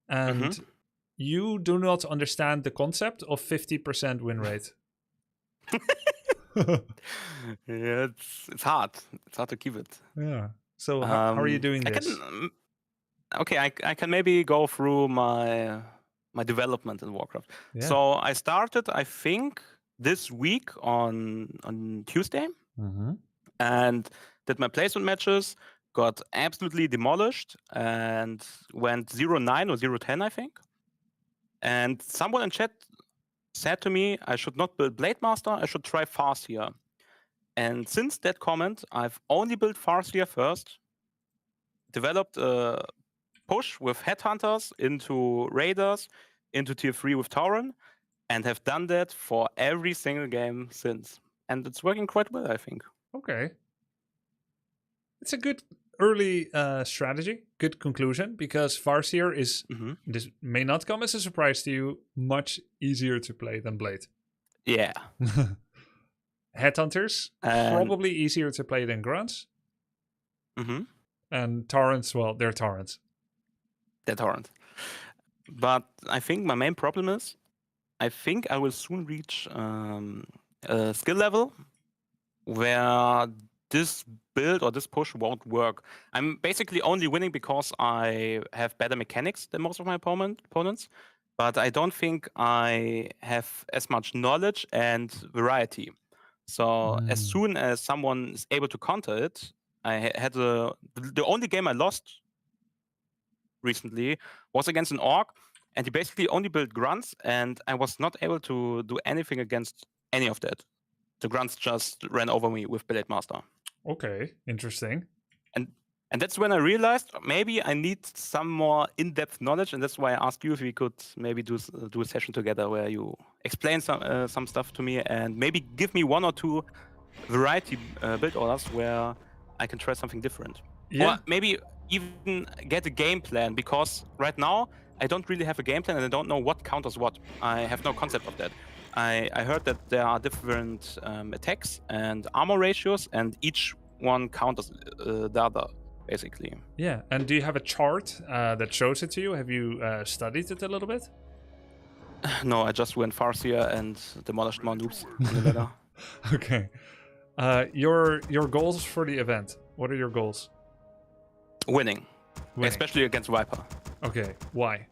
and you do not understand the concept of 50% win rate. Yeah, it's hard. It's hard to keep it. Yeah. So how are you doing this? I can maybe go through my development in Warcraft. Yeah. So I started, I think, this week on Tuesday, and did my placement matches. Got absolutely demolished and went 0-9 or 0-10, I think. And someone in chat said to me, I should not build Blade Master, I should try Farseer. And since that comment, I've only built Farseer first, developed a push with Headhunters into Raiders, into Tier 3 with Tauren, and have done that for every single game since. And it's working quite well, I think. Okay. It's a good early strategy, good conclusion, because Farseer is, this may not come as a surprise to you, much easier to play than Blade. Yeah. Headhunters, probably easier to play than Grunts. And Torrents, well, they're Torrents. They're Torrents. But I think my main problem is, I think I will soon reach a skill level where this build or this push won't work. I'm basically only winning because I have better mechanics than most of my opponents, but I don't think I have as much knowledge and variety. So as soon as someone is able to counter it, I had the only game I lost recently was against an orc, and he basically only built grunts, and I was not able to do anything against any of that. The grunts just ran over me with Blade Master. Okay, interesting. And that's when I realized maybe I need some more in-depth knowledge, and that's why I asked you if we could maybe do a session together where you explain some stuff to me and maybe give me one or two variety build orders where I can try something different. Yeah. Or maybe even get a game plan, because right now I don't really have a game plan and I don't know what counters what. I have no concept of that. I heard that there are different attacks and armor ratios, and each one counters the other, basically. Yeah, and do you have a chart that shows it to you? Have you studied it a little bit? No, I just went Farseer and demolished more noobs on the ladder. Okay. Your goals for the event. What are your goals? Winning, Winning. especially against Viper. Okay, why?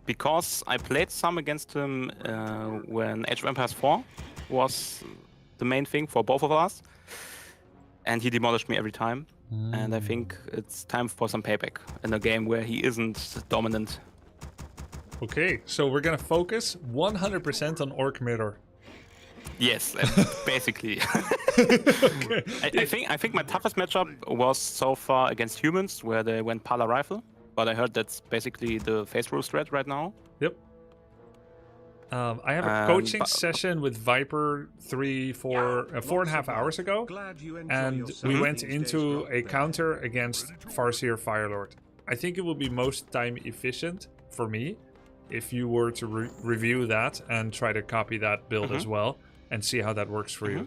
Because I played some against him when Age of Empires 4 was the main thing for both of us, and he demolished me every time. And I think it's time for some payback in a game where he isn't dominant. Okay, so we're gonna focus 100% on Orc Mirror. Yes, basically. Okay. I think my toughest matchup was so far against humans, where they went Paladin Rifle. But I heard that's basically the face rule strat right now. Yep. I have a coaching session with Viper 4.5 hours ago, and we went into a counter against Farseer Firelord. I think it will be most time efficient for me if you were to review that and try to copy that build as well and see how that works for you.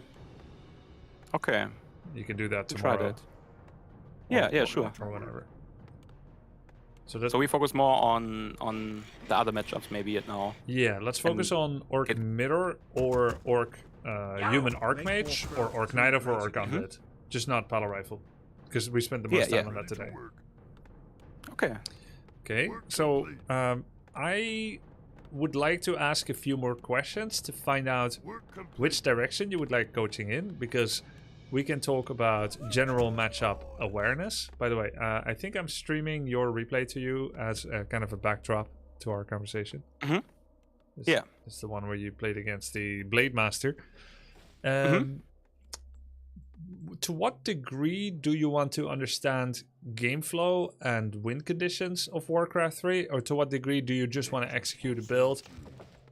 Okay. You can do that Try tomorrow. that. Yeah, sure. Or whatever. So we focus more on the other matchups maybe now. Yeah, let's focus on Orc Mirror or Orc Human Archmage or Orc Knight or Orc Gauntlet. Just not Paladin Rifle, because we spent the most time on that today. Okay. Okay, so I would like to ask a few more questions to find out which direction you would like coaching in, because we can talk about general matchup awareness. By the way, I think I'm streaming your replay to you as a kind of a backdrop to our conversation. It's the one where you played against the Blade Master. To what degree do you want to understand game flow and win conditions of Warcraft 3? Or to what degree do you just want to execute a build?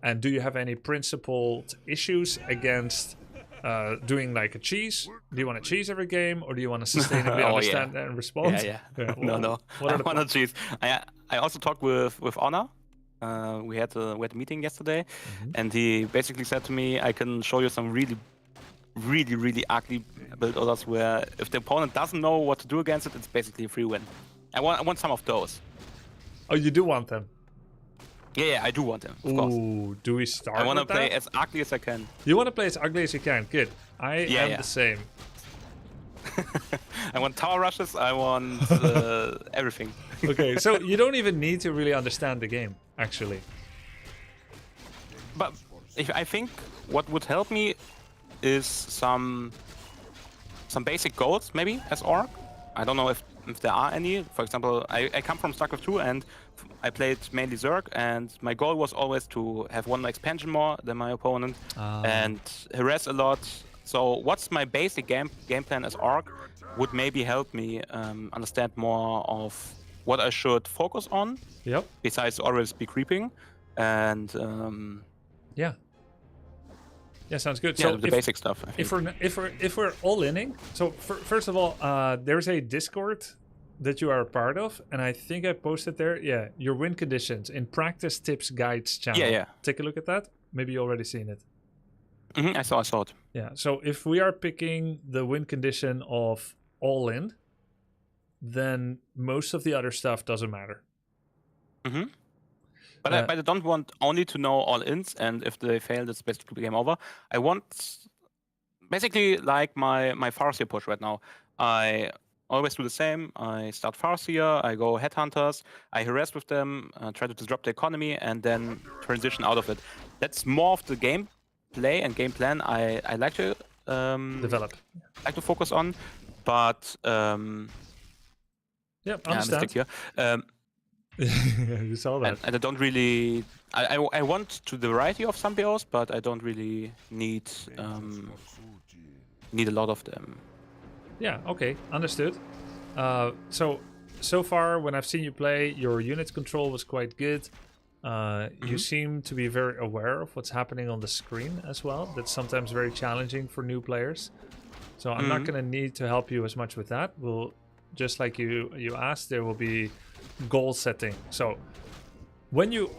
And do you have any principled issues against doing like a cheese? Do you want to cheese every game, or do you want to sustainably understand and respond? Yeah. No. I want to cheese. I also talked with Honor. We had a meeting yesterday, and he basically said to me, I can show you some really ugly build orders where if the opponent doesn't know what to do against it, it's basically a free win. I want some of those. Oh, you do want them? Yeah, I do want them, of course. Ooh, do we start I want to with play that? as ugly as I can. You want to play as ugly as you can? Good. I am the same. I want tower rushes, I want everything. Okay, so you don't even need to really understand the game, actually. But I think what would help me is some basic goals, maybe, as Orc. I don't know if there are any. For example, I come from StarCraft 2 and I played mainly Zerg, and my goal was always to have one expansion more than my opponent and harass a lot. So what's my basic game plan as Orc would maybe help me understand more of what I should focus on. Yep. Besides always be creeping, and yeah, sounds good. Yeah, so the basic stuff. If we're all inning, so first of all, there's a Discord that you are a part of, and I think I posted there. Yeah, your win conditions in practice tips guides channel. Yeah. Take a look at that. Maybe you already seen it. I saw it. Yeah. So if we are picking the win condition of all in, then most of the other stuff doesn't matter. But I don't want only to know all ins, and if they fail, that's basically game over. I want basically like my Farseer push right now. I always do the same. I start Farseer, I go Headhunters, I harass with them, try to disrupt the economy, and then transition out of it. That's more of the game play and game plan I like to develop. Like to focus on, but understand. Here. You saw that. And I don't really. I want to the variety of some BOs, but I don't really need a lot of them. Yeah. Okay. Understood. So far, when I've seen you play, your unit control was quite good. You seem to be very aware of what's happening on the screen as well. That's sometimes very challenging for new players. So I'm not going to need to help you as much with that. We'll, just like you asked, there will be goal setting. So when you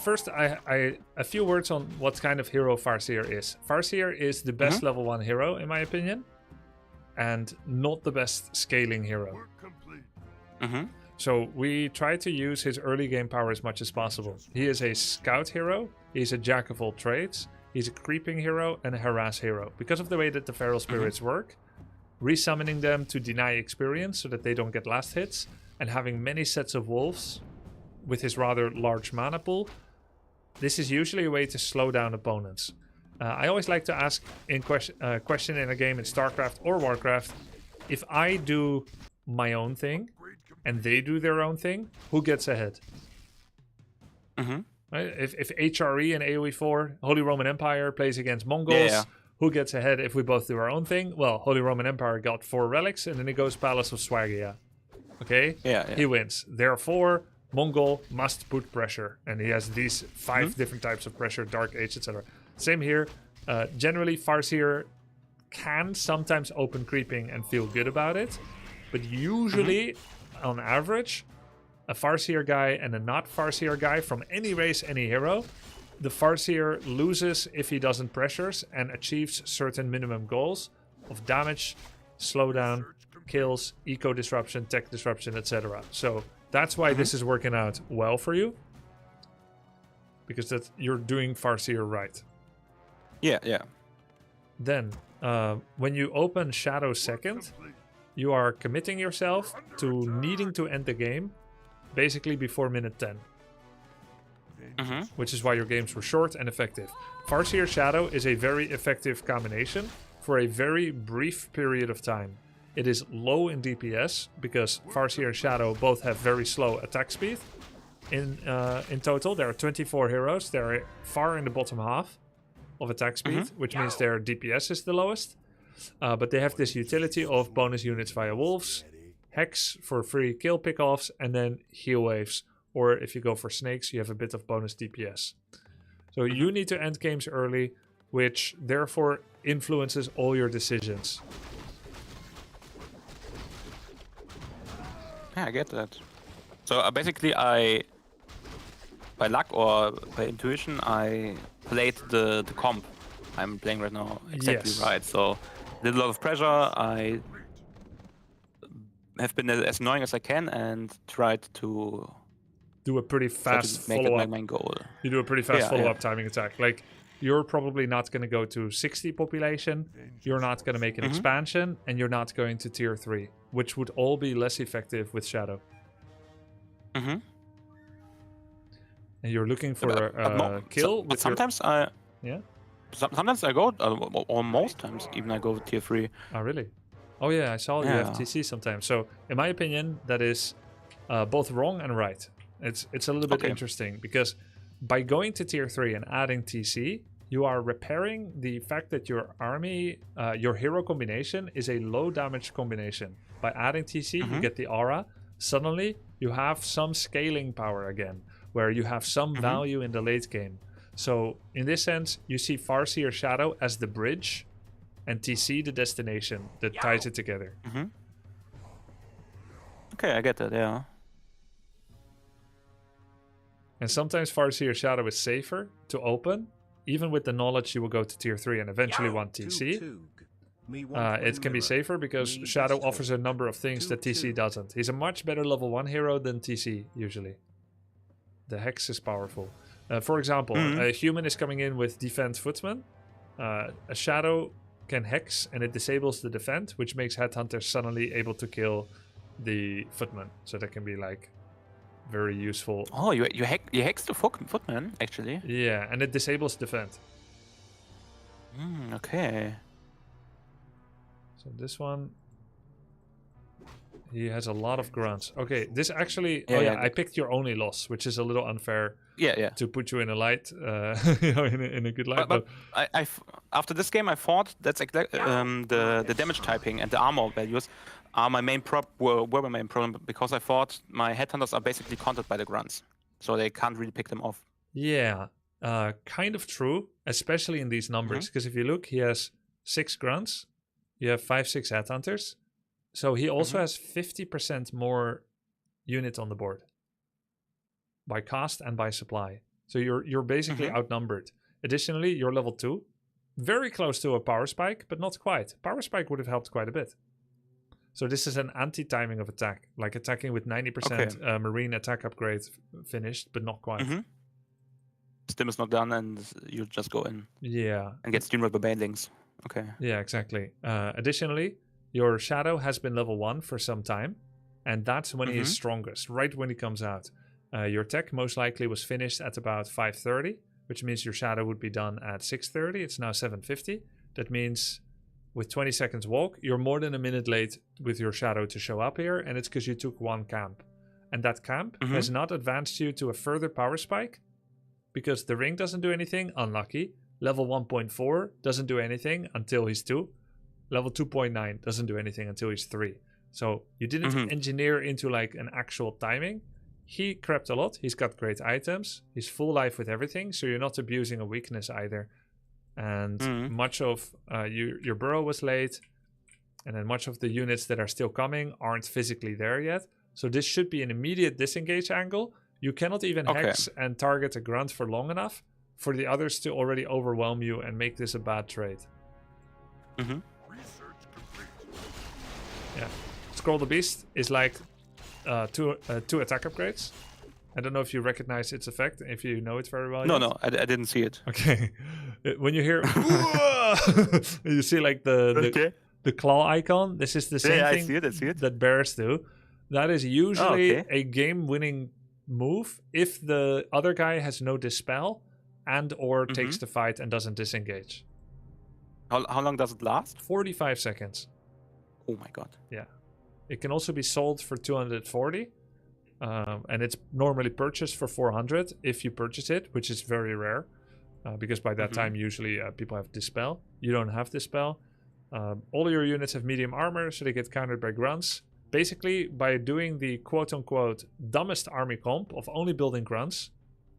first, a few words on what kind of hero Farseer is. Farseer is the best level 1 hero in my opinion, and not the best scaling hero. So we try to use his early game power as much as possible. He is a scout hero, he's a jack of all trades, he's a creeping hero and a harass hero. Because of the way that the feral spirits work, resummoning them to deny experience so that they don't get last hits, and having many sets of wolves with his rather large mana pool, this is usually a way to slow down opponents. I always like to ask in question in a game in StarCraft or Warcraft, if I do my own thing and they do their own thing, who gets ahead? Right? If HRE and AoE4, Holy Roman Empire, plays against Mongols, who gets ahead if we both do our own thing? Well, Holy Roman Empire got 4 relics, and then he goes Palace of Swagia. Okay? He wins. Therefore, Mongol must put pressure, and he has these 5 different types of pressure, Dark Age, etc. Same here. Generally, Farseer can sometimes open creeping and feel good about it, but usually, on average, a Farseer guy and a not Farseer guy from any race, any hero, the Farseer loses if he doesn't pressures and achieves certain minimum goals of damage, slowdown, kills, eco disruption, tech disruption, etc. So that's why this is working out well for you, because that you're doing Farseer right. Then, when you open Shadow second, you are committing yourself to needing to end the game basically before minute 10. Which is why your games were short and effective. Farseer Shadow is a very effective combination for a very brief period of time. It is low in DPS because Farseer and Shadow both have very slow attack speed. In total, there are 24 heroes. They're far in the bottom half of attack speed, which means their DPS is the lowest. But they have this utility of bonus units via wolves, hex for free kill pickoffs, and then heal waves. Or if you go for snakes, you have a bit of bonus DPS. So you need to end games early, which therefore influences all your decisions. Yeah, I get that. So basically, by luck or by intuition, I played the comp I'm playing right now exactly right. So did a lot of pressure. I have been as annoying as I can and tried to do a pretty fast follow-up. My goal. You do a pretty fast follow-up timing attack. Like, you're probably not going to go to 60 population, you're not going to make an expansion, and you're not going to tier 3, which would all be less effective with Shadow. And you're looking for a kill. But sometimes I... Yeah? Sometimes I go, or most times even I go tier 3. Oh, really? Oh, yeah, I saw you have TC sometimes. So, in my opinion, that is both wrong and right. It's a little bit interesting, because by going to tier 3 and adding TC, you are repairing the fact that your army, your hero combination is a low damage combination. By adding TC, you get the aura. Suddenly, you have some scaling power again, where you have some value in the late game. So, in this sense, you see Farseer Shadow as the bridge, and TC the destination that ties it together. Okay, I get that, yeah. And sometimes Farseer Shadow is safer to open, even with the knowledge you will go to tier 3 and eventually want TC. It can be safer because Shadow offers a number of things that TC doesn't. He's a much better level 1 hero than TC, usually. The Hex is powerful. For example, a human is coming in with Defend Footman. A Shadow can Hex and it disables the Defend, which makes Headhunters suddenly able to kill the Footman. So that can be like very useful. Oh, you hex the Footman, actually? Yeah, and it disables Defend. Okay. So this one, he has a lot of grunts. Okay, this actually, I picked your only loss, which is a little unfair. To put you in a light, in a good light. But I after this game, I thought that's exactly the damage typing and the armor values are my main were my main problem, because I thought my headhunters are basically countered by the grunts, so they can't really pick them off. Yeah, kind of true, especially in these numbers, because if you look, he has 6 grunts, you have 5-6 headhunters, so he also has 50% more unit on the board. by cost and by supply. So you're basically outnumbered. Additionally, you're level 2, very close to a power spike, but not quite. Power spike would have helped quite a bit. So this is an anti-timing of attack, like attacking with 90% marine attack upgrade finished, but not quite. Stim is not done, and you just go in. Yeah. And get steamrolled by banelings. Okay. Yeah, exactly. Additionally, your shadow has been level 1 for some time, and that's when he is strongest, right when he comes out. Your tech most likely was finished at about 5:30, which means your shadow would be done at 6:30. It's now 7:50. That means with 20 seconds walk, you're more than a minute late with your shadow to show up here, and it's because you took one camp. And that camp has not advanced you to a further power spike, because the ring doesn't do anything, unlucky. Level 1.4 doesn't do anything until he's 2. Level 2.9 doesn't do anything until he's 3. So you didn't engineer into like an actual timing. He crept a lot. He's got great items. He's full life with everything, so you're not abusing a weakness either. And much of your burrow was late, and then much of the units that are still coming aren't physically there yet. So this should be an immediate disengage angle. You cannot even hex and target a grunt for long enough for the others to already overwhelm you and make this a bad trade. Yeah. Scroll the Beast is like two attack upgrades. I don't know if you recognize its effect, if you know it very well. No, I didn't see it. Okay. When you hear, you see like the claw icon. This is the same thing I see it. that bears do. That is usually a game-winning move if the other guy has no dispel and or takes the fight and doesn't disengage. How long does it last? 45 seconds. Oh my god. Yeah. It can also be sold for 240. And it's normally purchased for 400 if you purchase it, which is very rare. Because by that time, usually people have Dispel. You don't have Dispel. All your units have medium armor, so they get countered by grunts. Basically, by doing the quote-unquote dumbest army comp of only building grunts,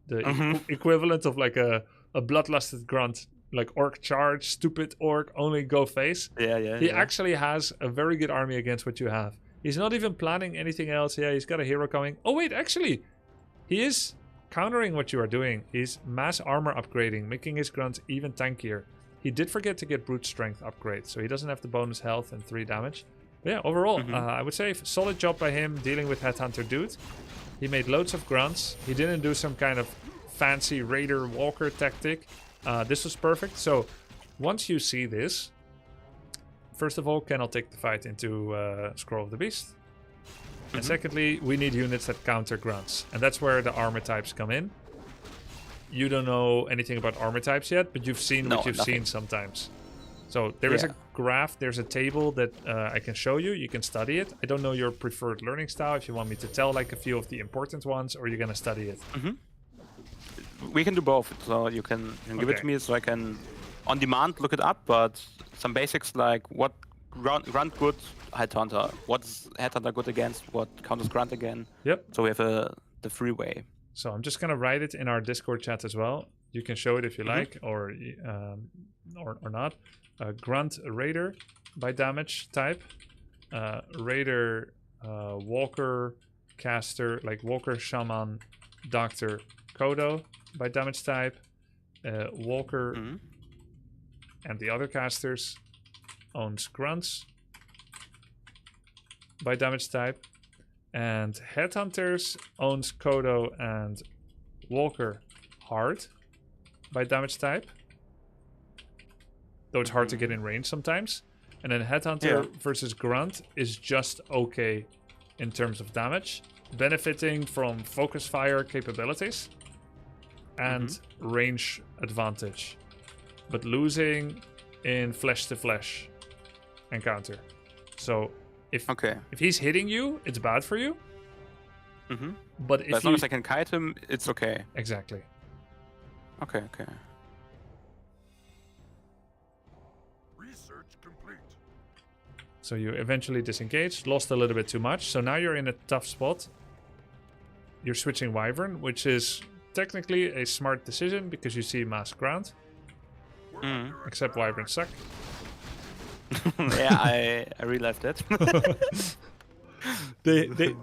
the equivalent of like a bloodlusted grunt, like orc charge, stupid orc, only go face. He actually has a very good army against what you have. He's not even planning anything else. Yeah, he's got a hero coming. Oh wait, actually, he is countering what you are doing. He's mass armor upgrading, making his grunts even tankier. He did forget to get brute strength upgrade, so he doesn't have the bonus health and 3 damage. But yeah, overall, I would say solid job by him dealing with Headhunter Dude. He made loads of grunts. He didn't do some kind of fancy Raider Walker tactic. This was perfect. So once you see this, first of all, cannot take the fight into Scroll of the Beast. And secondly, we need units that counter grunts. And that's where the armor types come in. You don't know anything about armor types yet, but you've seen what you've seen sometimes. So there is a graph, there's a table that I can show you. You can study it. I don't know your preferred learning style, if you want me to tell like a few of the important ones, or you're going to study it. We can do both. So you can give it to me so I can, on demand, look it up. But some basics like what grunt good Headhunter, what's Headhunter good against, what counters grunt again. Yep. So we have the freeway. So I'm just going to write it in our Discord chat as well. You can show it if you like, or not. Grunt Raider by damage type. Raider Walker Caster, like Walker Shaman Doctor Kodo by damage type. Walker and the other casters owns grunts by damage type. And Headhunters owns Kodo and Walker hard by damage type. Though it's hard to get in range sometimes. And then Headhunter versus Grunt is just okay in terms of damage, benefiting from focus fire capabilities and range advantage, but losing in flesh to flesh encounter. So if he's hitting you, it's bad for you. But if as long as I can kite him, it's okay. Exactly. Okay. So you eventually disengaged, lost a little bit too much. So now you're in a tough spot. You're switching Wyvern, which is technically a smart decision because you see mass ground. Except Wyverns suck. Yeah, I realized that.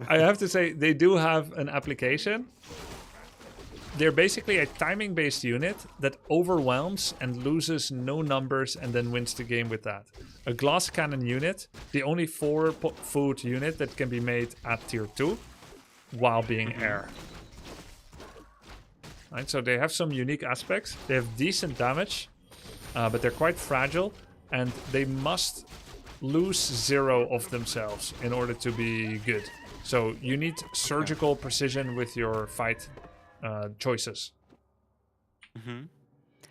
I have to say, they do have an application. they're basically a timing-based unit that overwhelms and loses no numbers and then wins the game with that. A glass cannon unit, the only 4-foot unit that can be made at tier 2 while being air. Right, so they have some unique aspects. They have decent damage, but they're quite fragile, and they must lose 0 of themselves in order to be good. So you need surgical precision with your fight choices.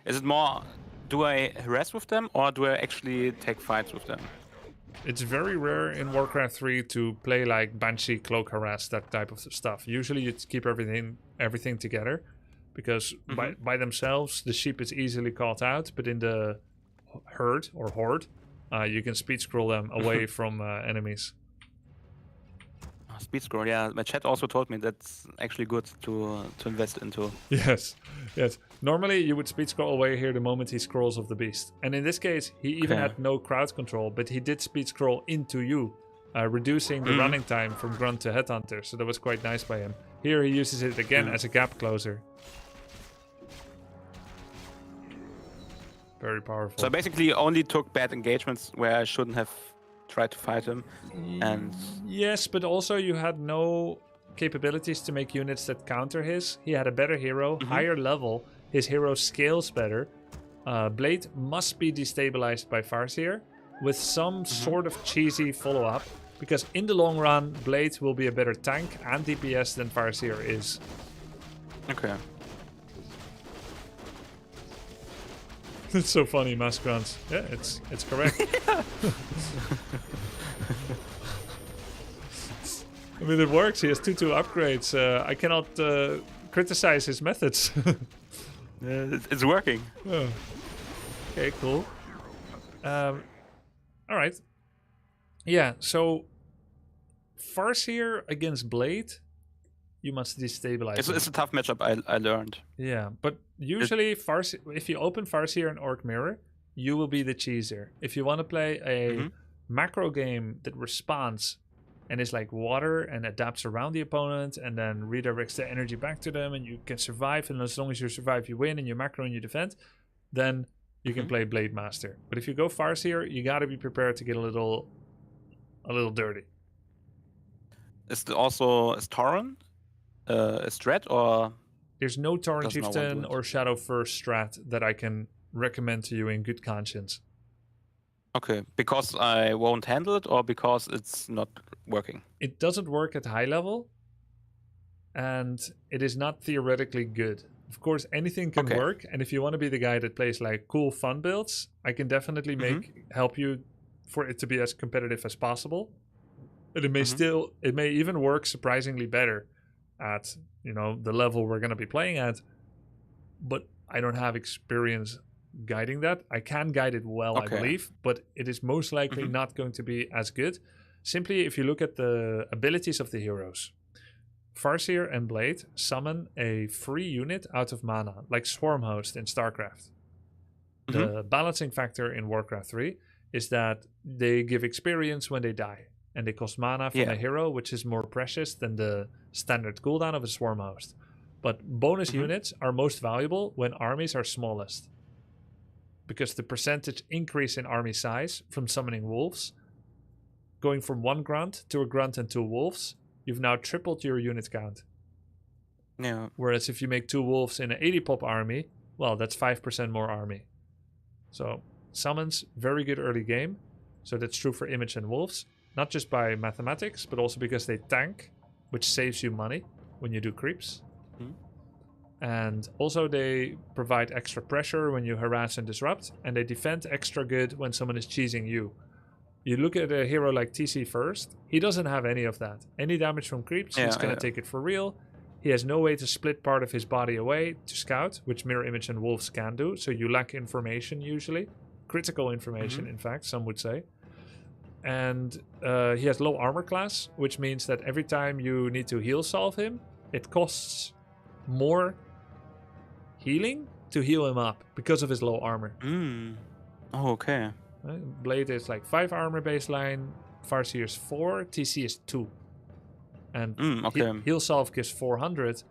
Is it more, do I harass with them or do I actually take fights with them? It's very rare in Warcraft 3 to play like Banshee, Cloak, Harass, that type of stuff. Usually you keep everything together, because by themselves the sheep is easily caught out, but in the herd or horde, you can speed scroll them away from enemies. Speed scroll, yeah. My chat also told me that's actually good to invest into. Yes. Normally you would speed scroll away here the moment he scrolls off the beast. And in this case, he even had no crowd control, but he did speed scroll into you, reducing the running time from Grunt to Headhunter. So that was quite nice by him. Here he uses it again as a gap closer. Very powerful. So I basically only took bad engagements where I shouldn't have tried to fight him. And yes, but also you had no capabilities to make units that counter his. He had a better hero, higher level. His hero scales better. Blade must be destabilized by Farseer with some sort of cheesy follow-up, because in the long run, Blade will be a better tank and DPS than Farseer is. okay. It's so funny, Maskrans. Yeah, it's correct. I mean, it works. He has 2/2 upgrades. I cannot criticize his methods. It's working. Oh. Okay, cool. All right. Yeah, so Farseer against Blade, you must destabilize him. It's a tough matchup, I learned. Yeah, but usually if you open Farseer and Orc Mirror, you will be the cheeser. If you want to play a macro game that responds and is like water and adapts around the opponent and then redirects the energy back to them, and you can survive, and as long as you survive you win, and you macro and you defend, then you can play Blade Master. But if you go Farseer, you got to be prepared to get a little dirty. Is Tauren a strat, or there's no Tauren does not want Chieftain to or Shadow First strat that I can recommend to you in good conscience. okay, because I won't handle it or because it's not working? It doesn't work at high level, and it is not theoretically good. Of course, anything can work, and if you want to be the guy that plays like cool fun builds, I can definitely help you for it to be as competitive as possible. But it may it may even work surprisingly better at, you know, the level we're going to be playing at, but I don't have experience guiding that. I can guide it well, I believe, but it is most likely not going to be as good. Simply, if you look at the abilities of the heroes, Farseer and Blade summon a free unit out of mana, like Swarm Host in StarCraft. The balancing factor in Warcraft 3 is that they give experience when they die, and they cost mana from a hero, which is more precious than the standard cooldown of a Swarm Host. But bonus units are most valuable when armies are smallest, because the percentage increase in army size from summoning wolves, going from 1 grunt to a grunt and 2 wolves, you've now tripled your unit count. Yeah. Whereas if you make 2 wolves in an 80 pop army, well, that's 5% more army. So summons, very good early game. So that's true for Image and Wolves, not just by mathematics, but also because they tank, which saves you money when you do creeps. And also they provide extra pressure when you harass and disrupt, and they defend extra good when someone is cheesing you. You look at a hero like TC First, he doesn't have any of that. Any damage from creeps, he's going to take it for real. He has no way to split part of his body away to scout, which Mirror Image and Wolves can do, so you lack information usually. Critical information, in fact, some would say. And he has low armor class, which means that every time you need to heal solve him, it costs more healing to heal him up because of his low armor. Oh, okay. Blade is like 5 armor baseline, Farseer is 4, TC is 2. And heal solve gives 400,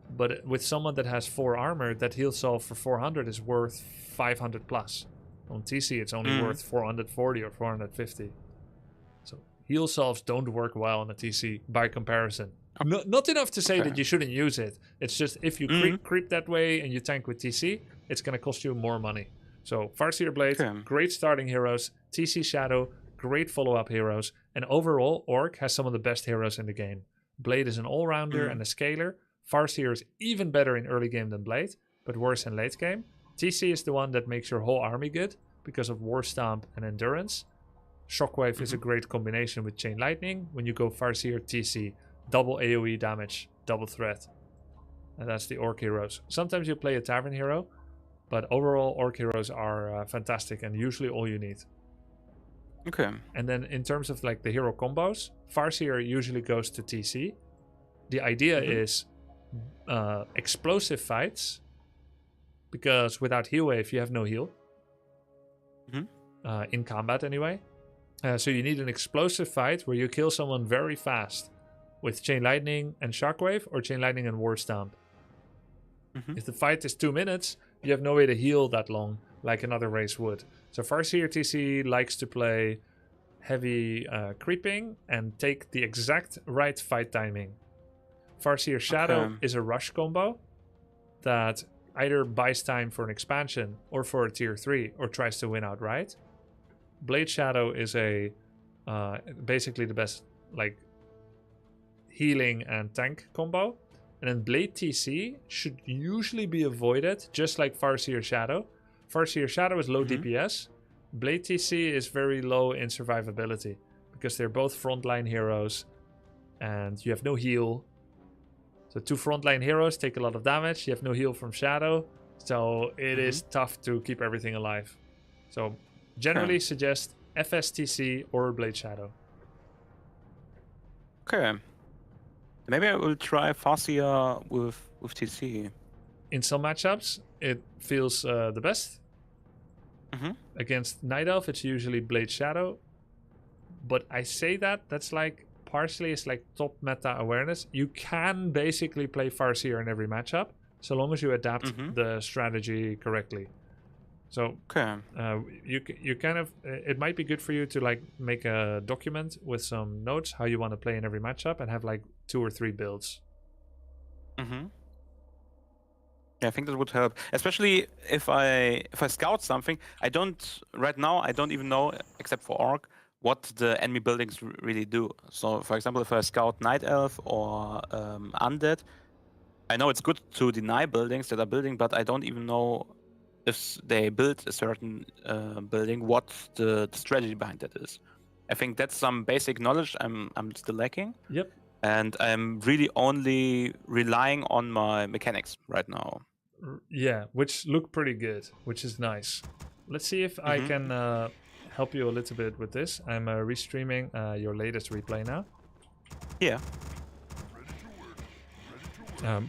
But with someone that has 4 armor, that heal salve for 400 is worth 500 plus. On TC, it's only worth 440 or 450. So heal salves don't work well on a TC by comparison. Not enough to say that you shouldn't use it. It's just if you creep that way and you tank with TC, it's going to cost you more money. So Farseer Blade, great starting heroes. TC Shadow, great follow-up heroes. And overall, Orc has some of the best heroes in the game. Blade is an all-rounder and a scaler. Farseer is even better in early game than Blade, but worse in late game. TC is the one that makes your whole army good because of War Stomp and Endurance. Shockwave is a great combination with Chain Lightning. When you go Farseer TC, double AoE damage, double threat. And that's the Orc heroes. Sometimes you play a Tavern hero, but overall Orc heroes are fantastic and usually all you need. Okay. And then in terms of like the hero combos, Farseer usually goes to TC. The idea is explosive fights, because without heal wave you have no heal. In combat anyway. So you need an explosive fight where you kill someone very fast with Chain Lightning and Shockwave, or Chain Lightning and War Stomp. If the fight is 2 minutes, you have no way to heal that long like another race would. So Farseer TC likes to play heavy creeping and take the exact right fight timing. Farseer Shadow is a rush combo that either buys time for an expansion or for a tier 3 or tries to win outright. Blade Shadow is a basically the best like healing and tank combo. And then Blade TC should usually be avoided, just like Farseer Shadow. Farseer Shadow is low DPS. Blade TC is very low in survivability because they're both frontline heroes and you have no heal. So 2 frontline heroes take a lot of damage. You have no heal from Shadow. So it is tough to keep everything alive. So generally suggest FSTC or Blade Shadow. Okay. Maybe I will try Farseer with TC. In some matchups, it feels the best. Against Night Elf, it's usually Blade Shadow. But I say that's like partially it's like top meta awareness. You can basically play Farseer in every matchup, so long as you adapt the strategy correctly. So you kind of it might be good for you to like make a document with some notes how you want to play in every matchup and have like 2 or 3 builds. Yeah, I think that would help, especially if I scout something. I don't even know, except for Orc, what the enemy buildings really do. So, for example, if I scout Night Elf or Undead, I know it's good to deny buildings that are building, but I don't even know if they build a certain building, what the strategy behind that is. I think that's some basic knowledge I'm still lacking. Yep. And I'm really only relying on my mechanics right now. Yeah, which look pretty good, which is nice. Let's see if I can help you a little bit with this. I'm restreaming your latest replay now. Yeah.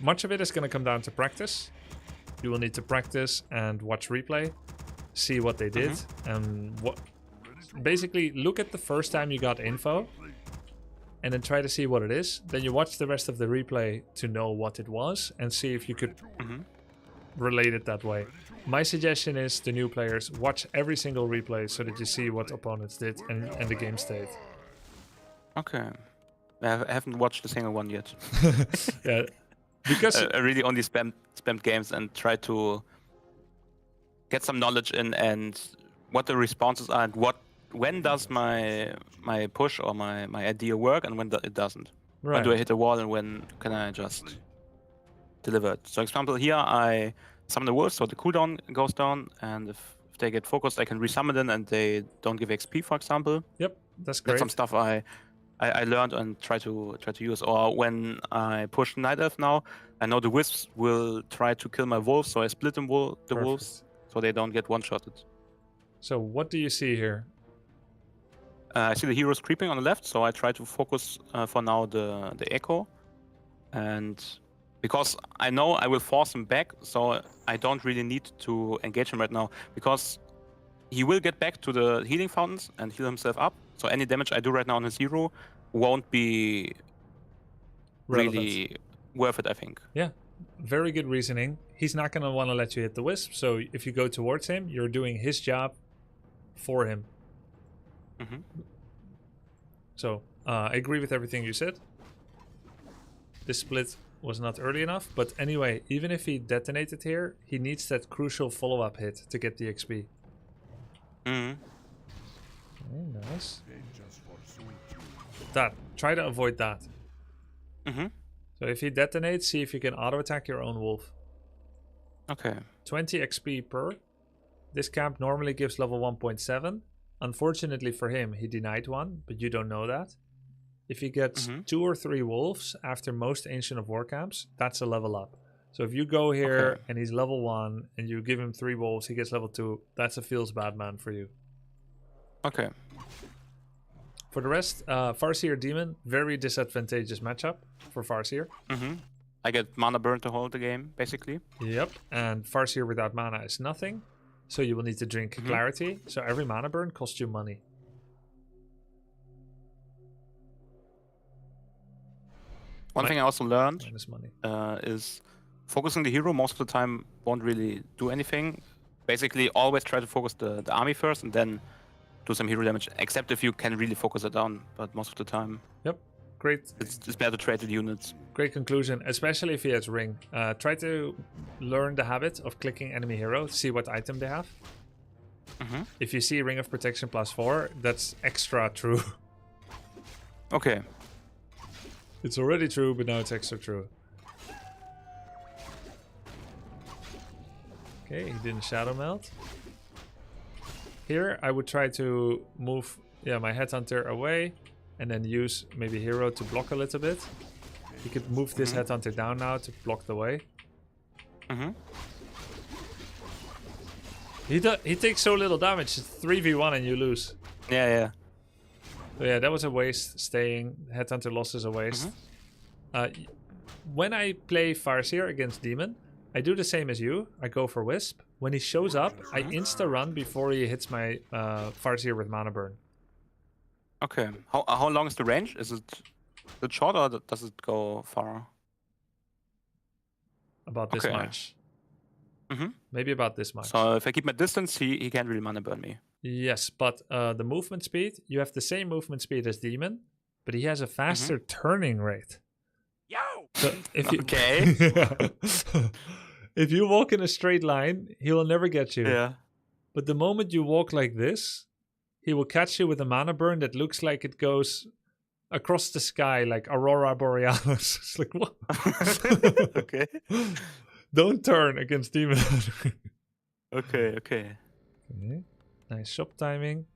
Much of it is going to come down to practice. You will need to practice and watch replay, see what they did, and what. Basically, look at the first time you got info, and then try to see what it is. Then you watch the rest of the replay to know what it was, and see if you could relate it that way. My suggestion is to new players, watch every single replay so that you see what opponents did and the game state. Okay. I haven't watched a single one yet. Yeah, because I really only spammed games and try to get some knowledge in and what the responses are and when does my push or my idea work and when it doesn't. Right. When do I hit a wall and when can I just deliver it? So, for example, here I summon the wolves, so the cooldown goes down, and if they get focused, I can resummon them and they don't give XP, for example. Yep, that's great. That's some stuff I learned and try to use. Or when I push Night Elf now, I know the wisps will try to kill my wolves, so I split the wolves so they don't get one-shotted. So what do you see here? I see the heroes creeping on the left, so I try to focus for now the echo. And because I know I will force him back, so I don't really need to engage him right now, because he will get back to the healing fountains and heal himself up. So any damage I do right now on his hero won't be really worth it, I think. Yeah, very good reasoning. He's not going to want to let you hit the wisp. So if you go towards him, you're doing his job for him. Mhm. So I agree with everything you said. This split was not early enough. But anyway, even if he detonated here, he needs that crucial follow-up hit to get the XP. Mhm. Okay, nice. They just forsook you. That. Try to avoid that. Mhm. So if he detonates, see if you can auto-attack your own wolf. Okay. 20 XP per. This camp normally gives level 1.7. Unfortunately for him, he denied one, but you don't know that. If he gets 2 or 3 wolves after most Ancient of War camps, that's a level up. So if you go here and he's level 1 and you give him 3 wolves, he gets level 2, that's a feels bad man for you. Okay. For the rest, Farseer Demon, very disadvantageous matchup for Farseer. Mhm. I get mana burn to hold the game, basically. Yep, and Farseer without mana is nothing. So you will need to drink Clarity. So every mana burn costs you money. One thing I also learned Minus money. is focusing the hero most of the time won't really do anything. Basically, always try to focus the army first and then do some hero damage, except if you can really focus it down. But most of the time, Yep, great. it's better to trade with units. Great conclusion, especially if he has ring. Try to learn the habit of clicking enemy hero to see what item they have. Mhm. If you see Ring of Protection +4, that's extra true. Okay. It's already true, but now it's extra true. Okay, he didn't Shadow Melt. Here, I would try to move my Headhunter away and then use maybe Hero to block a little bit. You could move this Headhunter down now to block the way. Mhm. He takes so little damage. It's 3v1 and you lose. Yeah. So yeah, that was a waste staying. Headhunter loss is a waste. When I play Farseer against Demon, I do the same as you. I go for Wisp. When he shows up, I insta-run before he hits my Farseer with Mana Burn. Okay. How long is the range? Is it short or does it go far? About this Okay. much. Mhm. Maybe about this much. So if I keep my distance, he can't really mana burn me. Yes, but the movement speed, you have the same movement speed as Demon, but he has a faster turning rate. Yo! So if you, Okay. if you walk in a straight line, he will never get you. Yeah. But the moment you walk like this, he will catch you with a mana burn that looks like it goes across the sky like Aurora Borealis. It's like, what? Okay. Don't turn against Demon. Okay. Okay. Nice shop timing.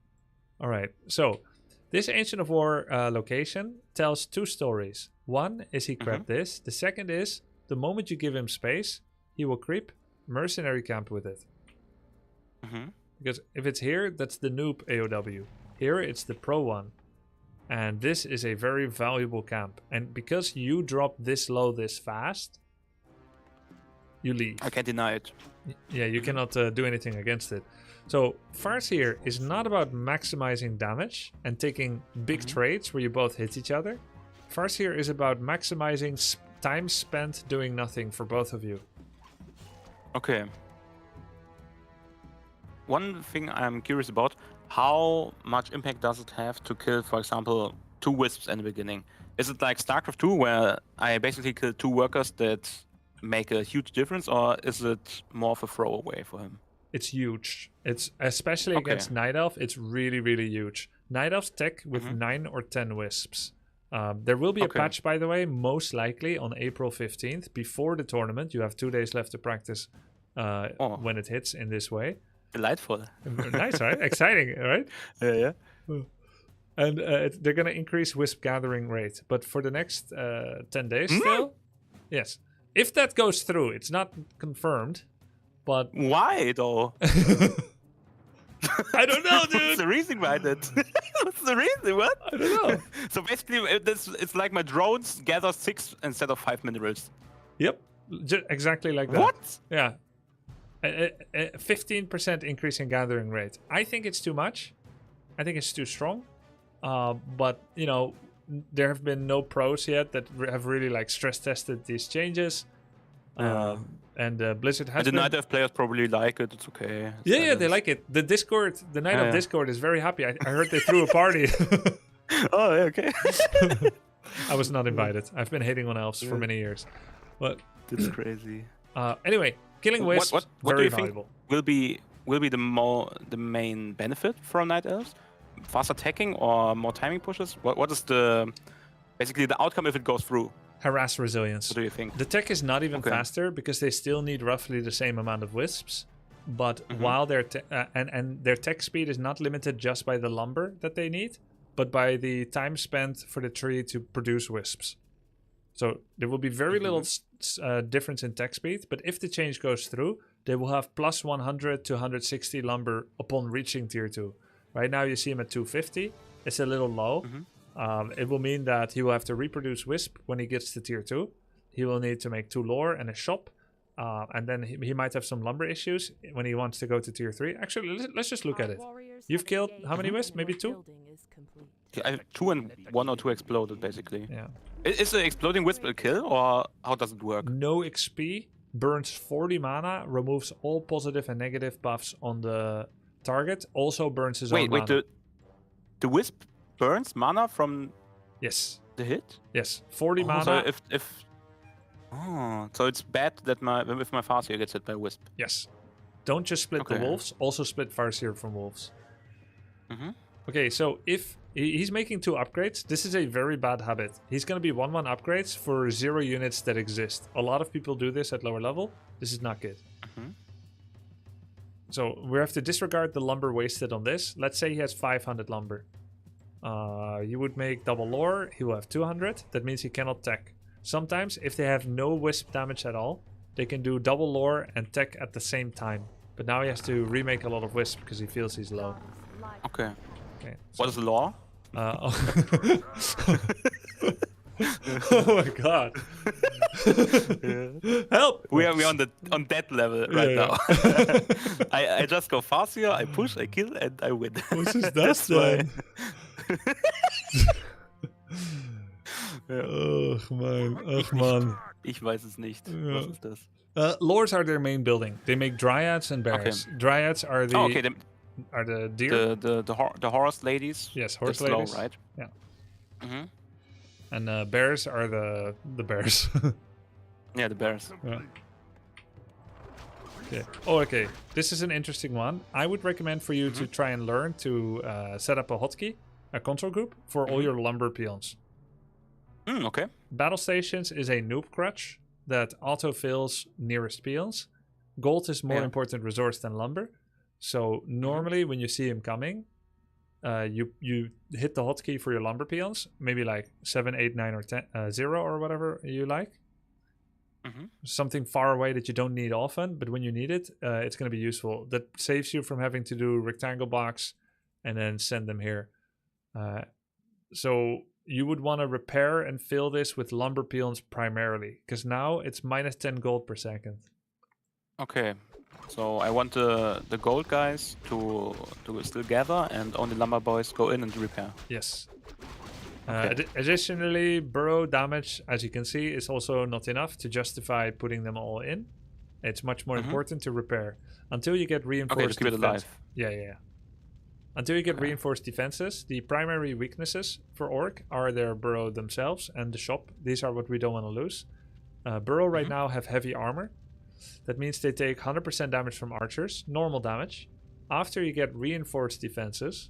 All right. So this Ancient of War location tells 2 stories. One is he grabbed this. The second is the moment you give him space, he will creep mercenary camp with it. Because if it's here, that's the noob AOW. Here, it's the pro one. And this is a very valuable camp. And because you drop this low this fast, you leave. I can't deny it. Yeah, you cannot do anything against it. So Farseer is not about maximizing damage and taking big trades where you both hit each other. Farseer is about maximizing time spent doing nothing for both of you. Okay. One thing I'm curious about, how much impact does it have to kill, for example, 2 wisps in the beginning? Is it like StarCraft 2 where I basically kill 2 workers that make a huge difference, or is it more of a throwaway for him? It's huge. It's especially against Night Elf, it's really, really huge. Night Elf's tech with 9 or 10 wisps. There will be a patch, by the way, most likely on April 15th, before the tournament. You have 2 days left to practice when it hits in this way. Delightful. Nice, right? Exciting, right? Yeah. And they're going to increase wisp gathering rate. But for the next 10 days still, yes. If that goes through, it's not confirmed, but... Why, though? I don't know, dude. What's the reason behind it? What's the reason? What? I don't know. So basically, it's like my drones gather 6 instead of 5 minerals. Yep, exactly like that. What? Yeah. A 15% increase in gathering rate. I think it's too much. I think it's too strong. But, you know, there have been no pros yet that have really like stress tested these changes. Yeah. And Blizzard has And the been... Night Elf players probably like it. It's okay. It's Yeah, they balanced. like it. The Discord, the Night of Yeah. Discord is very happy. I heard they threw a party. Oh, yeah, okay. I was not invited. I've been hating on elves for many years. But That's crazy. anyway, killing wisps, What do very you think valuable. will be the main benefit from Night Elves? Fast attacking or more timing pushes? What is basically the outcome if it goes through? Harass resilience. What do you think? The tech is not even Okay. faster because they still need roughly the same amount of wisps. But Mhm. while and their tech speed is not limited just by the lumber that they need, but by the time spent for the tree to produce wisps. So there will be very little difference in tech speed, but if the change goes through, they will have plus 100 to 160 lumber upon reaching tier 2. Right now you see him at 250. It's a little low. It will mean that he will have to reproduce wisp when he gets to tier 2. He will need to make 2 lore and a shop. And then he might have some lumber issues when he wants to go to tier 3. Actually, let's just look at it. You've killed how many wisps? Maybe 2? I have 2 and 1 or 2 exploded basically. Yeah. Is the exploding wisp a kill or how does it work? No XP, burns 40 mana, removes all positive and negative buffs on the target, also burns his own mana. The wisp burns mana from Yes. the hit? Yes. 40 mana. So so it's bad that if my Farseer gets hit by wisp. Yes. Don't just split the Okay. wolves, also split Farseer from wolves. Mm-hmm. Okay, so if he's making 2 upgrades, this is a very bad habit. He's going to be 1/1 upgrades for 0 units that exist. A lot of people do this at lower level. This is not good. Mm-hmm. So we have to disregard the lumber wasted on this. Let's say he has 500 lumber. You would make double lore. He will have 200. That means he cannot tech. Sometimes, if they have no wisp damage at all, they can do double lore and tech at the same time. But now he has to remake a lot of wisp because he feels he's low. Okay. Okay. What is law? Oh my god! Help! We are on that level right Yeah, now. I just go Farseer, I push, I kill, and I win. Was ist das denn? Ach man, ach man. Ich weiß es nicht. Ja. Was ist das? Lords are their main building. They make dryads and bears. Okay. Dryads are the are the deer. The horse ladies. Yes, horse That's ladies. Slow, right? Yeah. Mm-hmm. And bears are the bears. Yeah, the bears. Yeah. Okay. Oh, okay. This is an interesting one. I would recommend for you to try and learn to set up a hotkey, a control group for all your lumber peons. Okay. Battle stations is a noob crutch that autofills nearest peons. Gold is more important resource than lumber. So normally when you see him coming, you hit the hotkey for your lumber peons, maybe like 7, 8, 9, or 10, 0 or whatever you like. Something far away that you don't need often, but when you need it, it's going to be useful. That saves you from having to do rectangle blocks and then send them here. So you would want to repair and fill this with lumber peons primarily, because now it's minus 10 gold per second. Okay. So I want the gold guys to still gather, and only lumber boys go in and repair. Yes. Okay. Additionally, burrow damage, as you can see, is also not enough to justify putting them all in. It's much more important to repair until you get reinforced. To keep it alive. Yeah. Until you get reinforced defenses, the primary weaknesses for Orc are their burrow themselves and the shop. These are what we don't want to lose. Burrow right now have heavy armor. That means they take 100% damage from archers, normal damage. After you get reinforced defenses,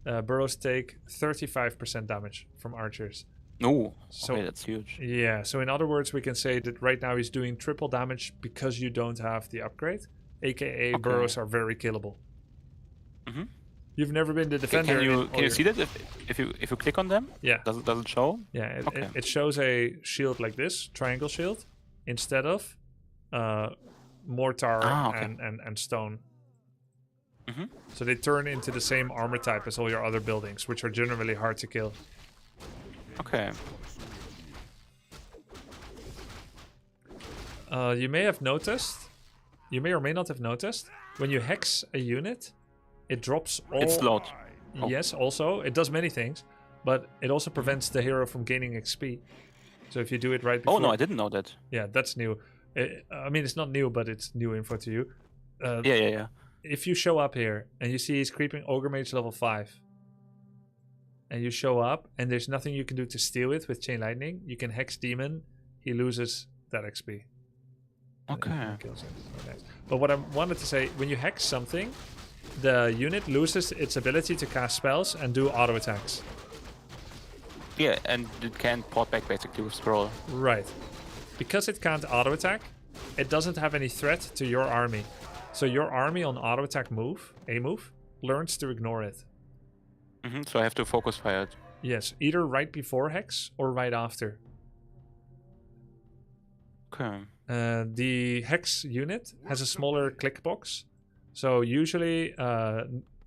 burrows take 35% damage from archers. No, So- okay, that's huge. Yeah, so in other words, we can say that right now he's doing triple damage because you don't have the upgrade, aka burrows are very killable. You've never been the defender. Can you see that if you click on them? Yeah. Does it show? Yeah, Okay. it shows a shield like this, triangle shield, instead of mortar and stone. So they turn into the same armor type as all your other buildings, which are generally hard to kill. Okay. You may have noticed, you may or may not have noticed, when you hex a unit, it drops all... It's slowed. Oh. Yes, also. It does many things, but it also prevents the hero from gaining XP. So if you do it right before... Oh no, I didn't know that. Yeah, that's new. I mean, it's not new, but it's new info to you. Yeah. If you show up here and you see he's creeping Ogre Mage level 5, and you show up and there's nothing you can do to steal it with Chain Lightning, you can Hex Demon, he loses that XP. Okay. And kills it. Okay. But what I wanted to say, when you hex something, the unit loses its ability to cast spells and do auto attacks. Yeah, and it can port back basically with scroll. Right. Because it can't auto attack, it doesn't have any threat to your army. So your army on auto attack move, a move, learns to ignore it. So I have to focus fire it. Yes, either right before hex or right after. Okay. The hex unit has a smaller click box. So usually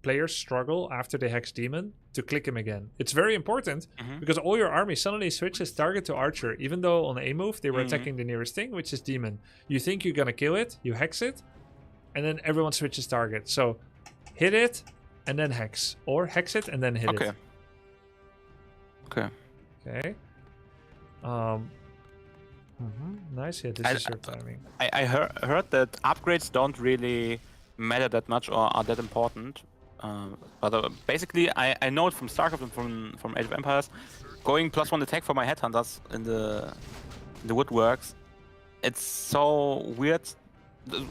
players struggle after they hex demon to click him again. It's very important because all your army suddenly switches target to archer, even though on a move they were attacking the nearest thing, which is demon. You think you're gonna kill it, you hex it, and then everyone switches target. So hit it and then hex, or hex it and then hit it. Okay. Nice hit. This is your timing. I heard that upgrades don't really matter that much or are that important. But basically, I know it from StarCraft and from Age of Empires. Going +1 attack for my headhunters in the woodworks, it's so weird.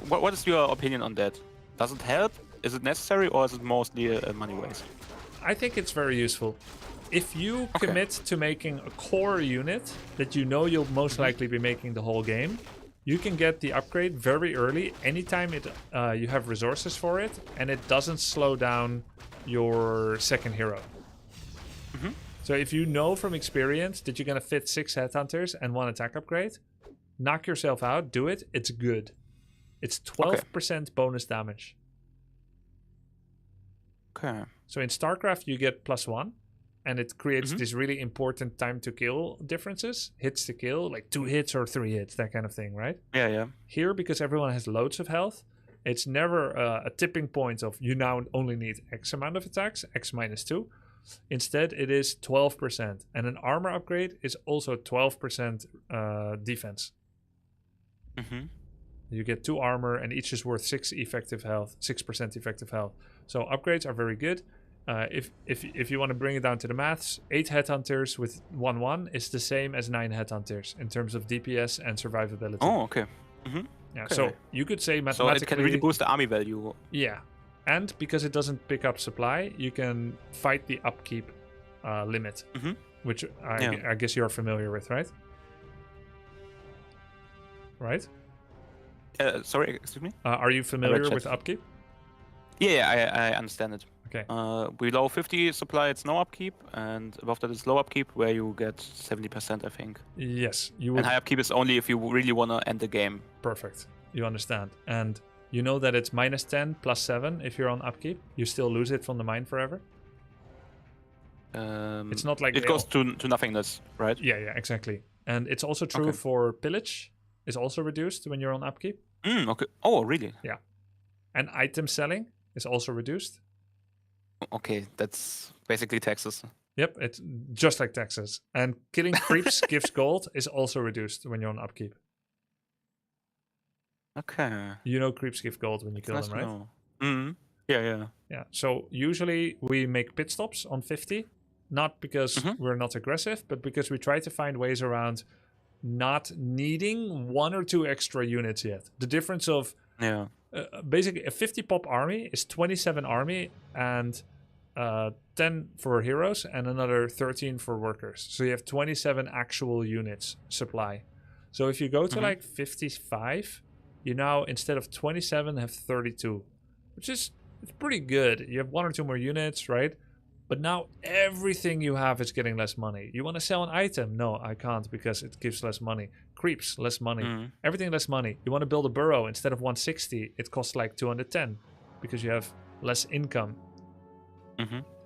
What is your opinion on that? Does it help? Is it necessary, or is it mostly a money waste? I think it's very useful. If you commit to making a core unit that you know you'll most likely be making the whole game, you can get the upgrade very early, anytime you have resources for it, and it doesn't slow down your second hero. So if you know from experience that you're going to fit 6 headhunters and 1 attack upgrade, knock yourself out, do it, it's good. It's 12% bonus damage. Okay. So in StarCraft you get +1. And it creates this really important time to kill differences. Hits to kill, like 2 hits or 3 hits, that kind of thing, right? Yeah. Here, because everyone has loads of health, it's never a tipping point of you now only need X amount of attacks, X -2. Instead, it is 12%. And an armor upgrade is also 12% defense. You get 2 armor, and each is worth 6% effective health. So upgrades are very good. If you want to bring it down to the maths, 8 headhunters with 1/1 is the same as 9 headhunters in terms of DPS and survivability. Oh, okay. Yeah, Okay. so you could say So mathematically... it can really boost the army value. Yeah, and because it doesn't pick up supply, you can fight the upkeep limit, which I guess you're familiar with, right? Right? Sorry, excuse me? Are you familiar with upkeep? Yeah, I understand it. Okay. Below 50 supply, it's no upkeep, and above that, it's low upkeep, where you get 70%, I think. Yes, you would. And high upkeep is only if you really want to end the game. Perfect. You understand. And you know that it's -10 +7 if you're on upkeep. You still lose it from the mine forever. It's not like it goes to nothingness, right? Yeah, exactly. And it's also true for pillage. It's also reduced when you're on upkeep. Okay. Oh, really? Yeah. And item selling is also reduced. Okay, that's basically taxes. Yep, it's just like taxes. And killing creeps gives gold is also reduced when you're on upkeep. Okay. You know creeps give gold when you kill them, right? Yeah. So usually we make pit stops on 50, not because we're not aggressive, but because we try to find ways around not needing 1 or 2 extra units yet. The difference of basically a 50 pop army is 27 army and 10 for heroes and another 13 for workers. So you have 27 actual units supply. So if you go to like 55, you now instead of 27 have 32, which is it's pretty good. You have 1 or 2 more units, right? But now everything you have is getting less money. You want to sell an item? No, I can't because it gives less money. Creeps, less money. Everything less money. You want to build a burrow instead of 160, it costs like 210 because you have less income.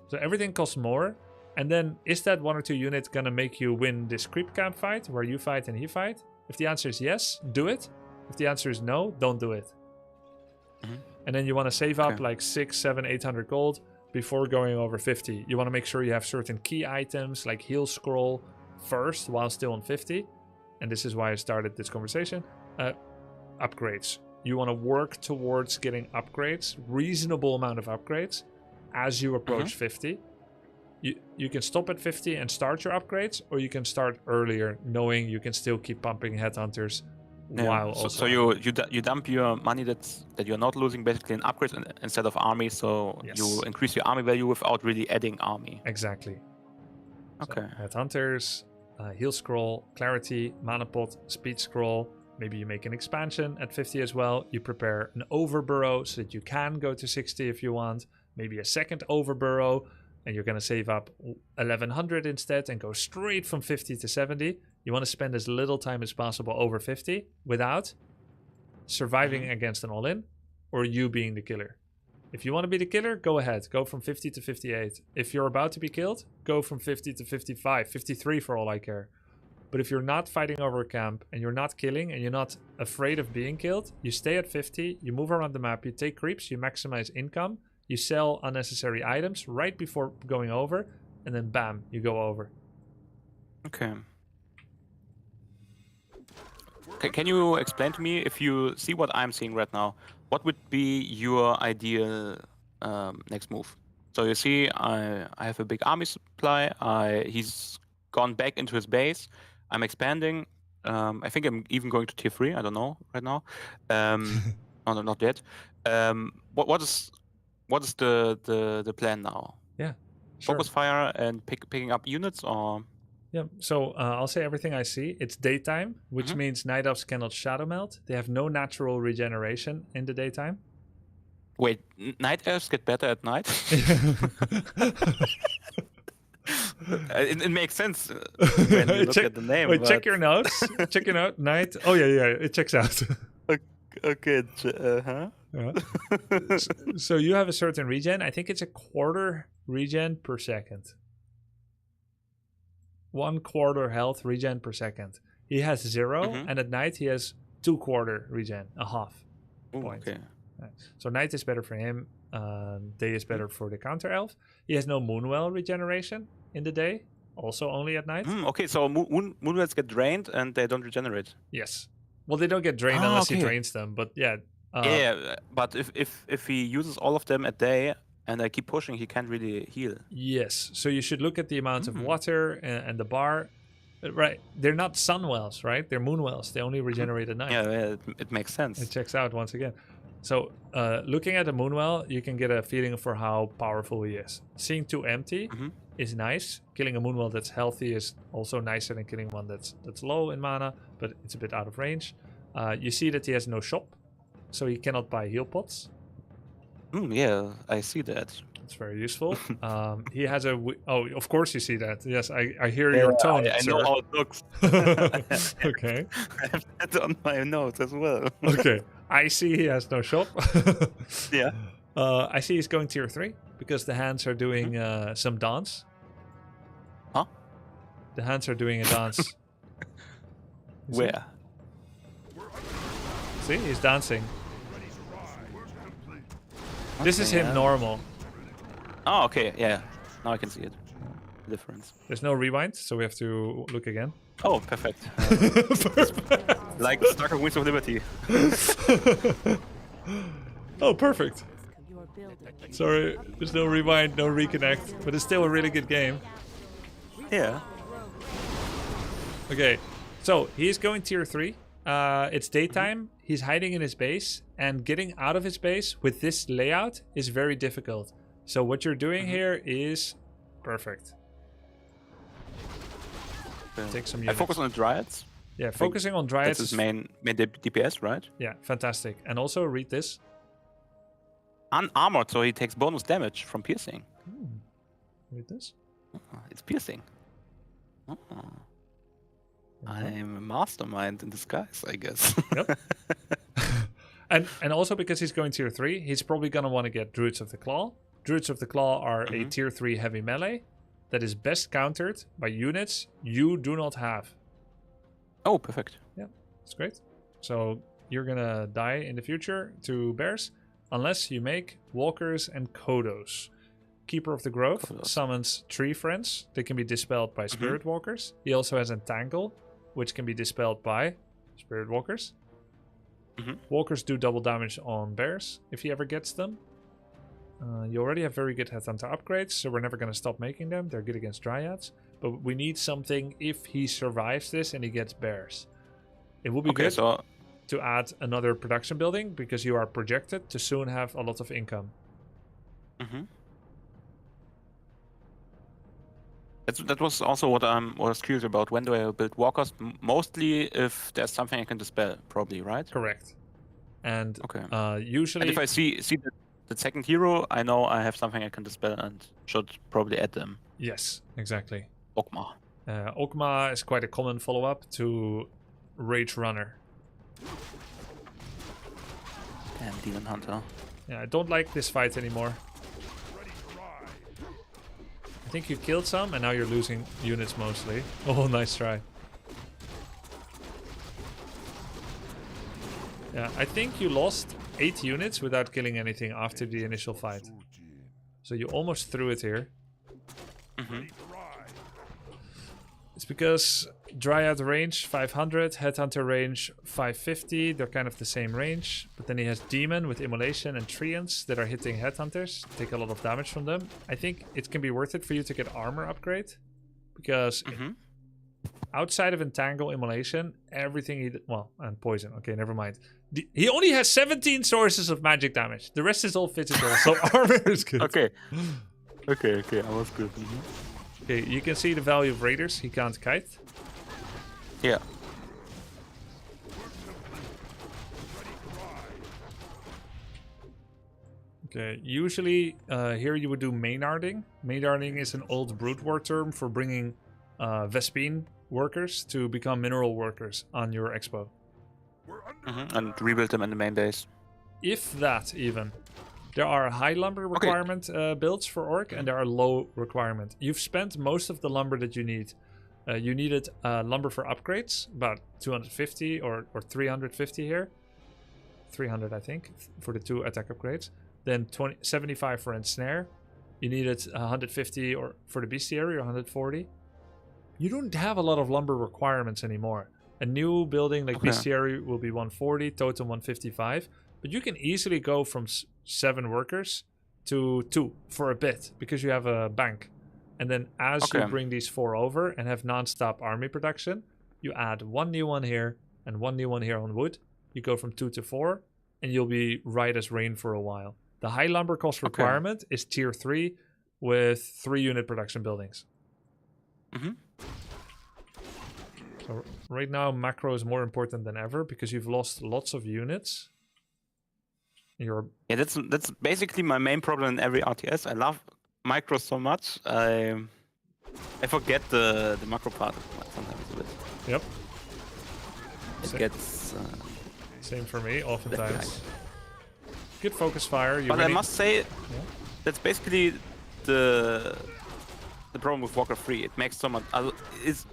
So everything costs more. And then is that 1 or 2 units gonna make you win this creep camp fight where you fight and he fight? If the answer is yes, do it. If the answer is no, don't do it. And then you want to save up like 600, 700, 800 gold before going over 50. You want to make sure you have certain key items like heal scroll first while still on 50. And this is why I started this conversation. upgrades. You want to work towards getting upgrades, reasonable amount of upgrades, as you approach 50. You can stop at 50 and start your upgrades, or you can start earlier, knowing you can still keep pumping headhunters while also. So you dump your money that you're not losing basically in upgrades instead of army. So Yes. you increase your army value without really adding army. Exactly. Okay. So, headhunters, heal scroll, clarity, mana pot, speed scroll. Maybe you make an expansion at 50 as well. You prepare an overburrow so that you can go to 60 if you want. Maybe a second overburrow, and you're going to save up 1100 instead and go straight from 50 to 70. You want to spend as little time as possible over 50 without surviving against an all-in or you being the killer. If you want to be the killer, go ahead. Go from 50 to 58. If you're about to be killed, go from 50 to 55, 53 for all I care. But if you're not fighting over a camp and you're not killing and you're not afraid of being killed, you stay at 50, you move around the map, you take creeps, you maximize income, you sell unnecessary items right before going over, and then bam, you go over. Okay. Can you explain to me, if you see what I'm seeing right now, what would be your ideal next move? So you see, I have a big army supply. He's gone back into his base. I'm expanding. I think I'm even going to tier 3. I don't know right now. No, not yet. What is the plan now? Yeah, sure. Focus fire and picking up units, or? Yeah, so I'll say everything I see. It's daytime, which means night elves cannot shadow melt. They have no natural regeneration in the daytime. Wait, night elves get better at night? It makes sense when you look at the name. Wait, check your notes. Check your note. Night. Oh, yeah, it checks out. Okay, Yeah. So you have a certain regen. I think it's a quarter regen per second. 1/4 health regen per second. He has 0, and at night he has 2/4 regen, a half point. Okay. Right. So night is better for him. Day is better for the counter elf. He has no moonwell regeneration in the day. Also only at night. Okay, so moonwells get drained and they don't regenerate. Yes. Well, they don't get drained unless he drains them. But yeah. Yeah, but if he uses all of them at day and I keep pushing, he can't really heal. Yes. So you should look at the amount of water and the bar. Right. They're not sun wells, right? They're moon wells. They only regenerate at night. Yeah, it makes sense. It checks out once again. So looking at a moon well, you can get a feeling for how powerful he is. Seeing 2 empty is nice. Killing a moon well that's healthy is also nicer than killing one that's low in mana, but it's a bit out of range. You see that he has no shop, so he cannot buy heal pots. Yeah, I see that. It's very useful. He has a... Oh, of course you see that. Yes, I hear your tone, I know how it looks. Okay. I have that on my notes as well. Okay. I see he has no shop. Yeah. I see he's going tier 3 because the hands are doing some dance. Huh? The hands are doing a dance. Where? See, he's dancing. This is him normal. Oh, okay, yeah. Now I can see it. The difference. There's no rewind, so we have to look again. Oh, perfect. Like Starker Wings of Liberty. Oh, perfect. Sorry, there's no rewind, no reconnect, but it's still a really good game. Yeah. Okay, so he's going tier 3. It's daytime. He's hiding in his base, and getting out of his base with this layout is very difficult. So what you're doing here is perfect. Take some units. I focus on the Dryads. Yeah, focusing on Dryads That's his main DPS, right? Yeah, fantastic. And also read this. Unarmored, so he takes bonus damage from piercing. Read this. Oh, it's piercing. Oh. I'm a mastermind in disguise, I guess. Yep. And also because he's going tier 3, he's probably going to want to get Druids of the Claw. Druids of the Claw are a tier 3 heavy melee that is best countered by units you do not have. Oh, perfect. Yeah, that's great. So you're going to die in the future to bears unless you make Walkers and Kodos. Keeper of the Grove summons Tree Friends. They can be dispelled by Spirit Walkers. He also has Entangle, which can be dispelled by Spirit Walkers. Walkers do double damage on bears if he ever gets them. You already have very good headhunter upgrades, so we're never going to stop making them. They're good against dryads. But we need something if he survives this and he gets bears. It will be good to add another production building because you are projected to soon have a lot of income. That was also what I was curious about. When do I build walkers? Mostly if there's something I can dispel, probably, right? Correct. And Okay. usually... And if I see the second hero, I know I have something I can dispel and should probably add them. Yes, exactly. Ogma. Ogma is quite a common follow-up to Rage Runner. Damn, Demon Hunter. Yeah, I don't like this fight anymore. I think you killed some, and now you're losing units mostly. Oh, nice try. Yeah, I think you lost 8 units without killing anything after the initial fight. So you almost threw it here. It's because Dryad range 500, Headhunter range 550. They're kind of the same range. But then he has Demon with Immolation and Treants that are hitting Headhunters. Take a lot of damage from them. I think it can be worth it for you to get armor upgrade. Because outside of Entangle, Immolation, everything he... Well, and Poison. Okay, never mind. He only has 17 sources of magic damage. The rest is all physical. So armor is good. Okay, I was good. Okay, you can see the value of Raiders. He can't kite. Yeah. Okay, usually here you would do Maynarding. Maynarding is an old Brood War term for bringing Vespine workers to become mineral workers on your expo. And rebuild them in the main base. If that, even. There are high lumber requirement builds for Orc, and there are low requirement. You've spent most of the lumber that you need. You needed lumber for upgrades, about 250 or 350 here. 300, I think, for the 2 attack upgrades. Then 75 for ensnare. You needed 150 or for the bestiary, or 140. You don't have a lot of lumber requirements anymore. A new building like bestiary will be 140, totem 155. But you can easily go from 7 workers to 2 for a bit because you have a bank. And then as you bring these 4 over and have non-stop army production, you add 1 new one here and 1 new one here on wood. You go from 2 to 4 and you'll be right as rain for a while. The high lumber cost requirement is tier 3 with 3 unit production buildings. So right now macro is more important than ever because you've lost lots of units. Yeah, that's basically my main problem in every RTS. I love micro so much. I forget the macro part sometimes a bit. Yep. It gets same for me oftentimes. Good focus fire. But I must say, that's basically the problem with Warcraft 3. It makes so much. It's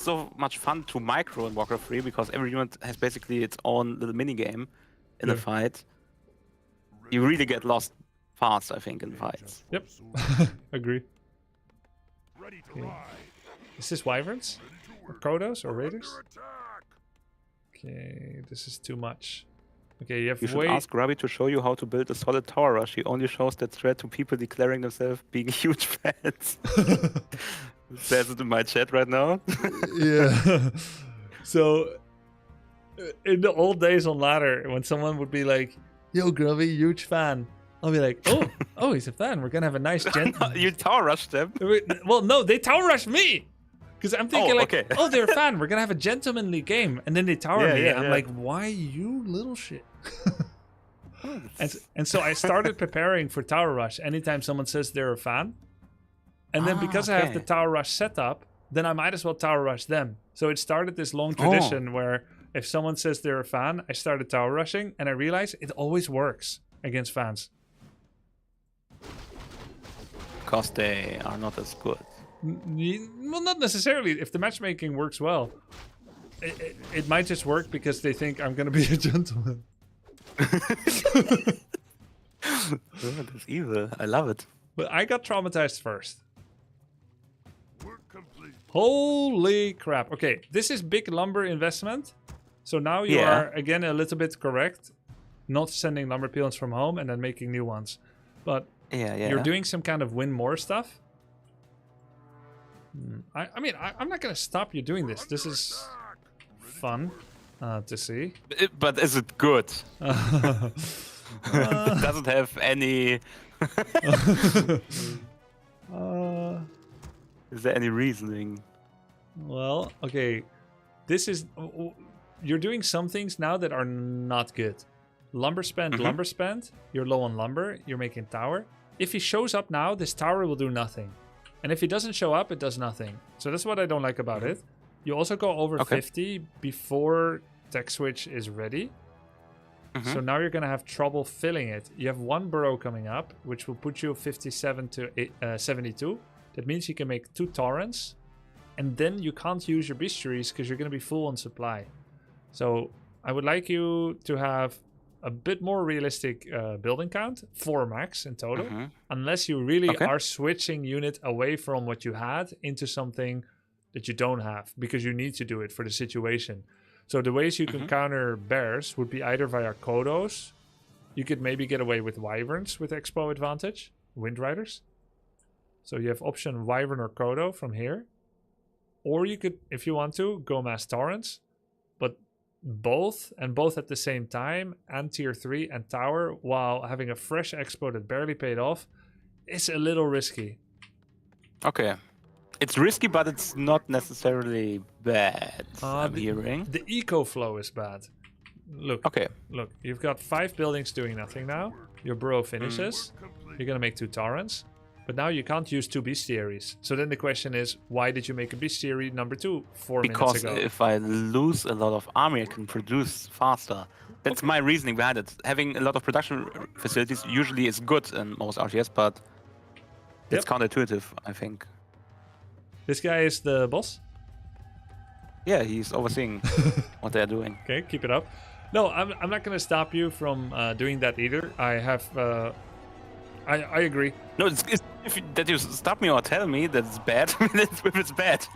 so much fun to micro in Warcraft 3 because every unit has basically its own little mini game in the fight. You really get lost fast, I think, in fights. Yep, agree. Okay. Is this Wyverns? Or Kodos? Or Raiders? Okay, this is too much. Okay, you should ask Grubby to show you how to build a solid tower rush. He only shows that threat to people declaring themselves being huge fans. Says it in my chat right now. Yeah. So, in the old days on ladder, when someone would be like, "Yo, Grubby, huge fan," I'll be like, "Oh, he's a fan. We're gonna have a nice gent." You tower rushed them. Well, no, they tower rushed me because I'm thinking oh, they're a fan. We're gonna have a gentlemanly game, and then they tower me. I'm like, "Why, you little shit?" and so I started preparing for tower rush anytime someone says they're a fan. And then because I have the tower rush set up, then I might as well tower rush them. So it started this long tradition where if someone says they're a fan, I started tower rushing, and I realized it always works against fans. Because they are not as good. Well, not necessarily. If the matchmaking works well, it might just work because they think I'm going to be a gentleman. That's evil. I love it. But I got traumatized first. Holy crap. Okay, this is big lumber investment. So now you Yeah. are again a little bit correct, not sending lumber peelings from home and then making new ones. But Yeah, yeah. you're doing some kind of win more stuff. I mean, I'm not going to stop you doing this. This is fun to see. But is it good? Uh, It doesn't have any. Is there any reasoning? well, okay. This is... You're doing some things now that are not good. Lumber spend, lumber spend. You're low on lumber. You're making tower. If he shows up now, this tower will do nothing. And if he doesn't show up, it does nothing. So that's what I don't like about it. You also go over 50 before tech switch is ready. So now you're going to have trouble filling it. You have one burrow coming up, which will put you 57 to 72. That means you can make 2 torrents. And then you can't use your bestiaries because you're going to be full on supply. So I would like you to have a bit more realistic building count, 4 max in total. Unless you really are switching unit away from what you had into something that you don't have. Because you need to do it for the situation. So the ways you can counter bears would be either via Kodos. You could maybe get away with wyverns with expo advantage. Wind riders. So you have option wyvern or Kodo from here. Or you could, if you want to, go mass torrents. But both at the same time, and tier 3 and tower, while having a fresh expo that barely paid off, is a little risky. Okay. It's risky, but it's not necessarily bad, I'm hearing. The eco flow is bad. Look, look, you've got 5 buildings doing nothing now. Your burrow finishes. You're going to make 2 torrents. But now you can't use 2 bestiaries. So then the question is, why did you make a bestiary number 2 4 minutes ago? Because if I lose a lot of army, I can produce faster. That's my reasoning behind it. Having a lot of production facilities usually is good in most RTS, but it's counterintuitive, I think. This guy is the boss? Yeah, he's overseeing what they're doing. Okay, keep it up. No, I'm not going to stop you from doing that either. I have... I agree. No, it's that you stop me or tell me that it's bad. If it's bad,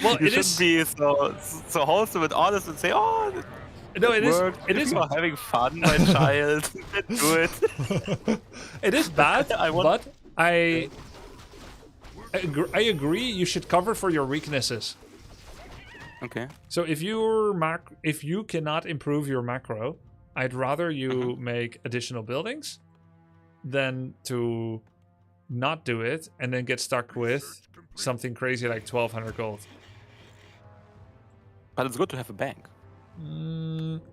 well, you should be so wholesome and honest and say, "Oh, no, it is. It is. You're having fun, my child. Do it." It is bad, but I agree. You should cover for your weaknesses. Okay. So if you cannot improve your macro, I'd rather you make additional buildings than to not do it and then get stuck with something crazy like 1200 gold. But it's good to have a bank.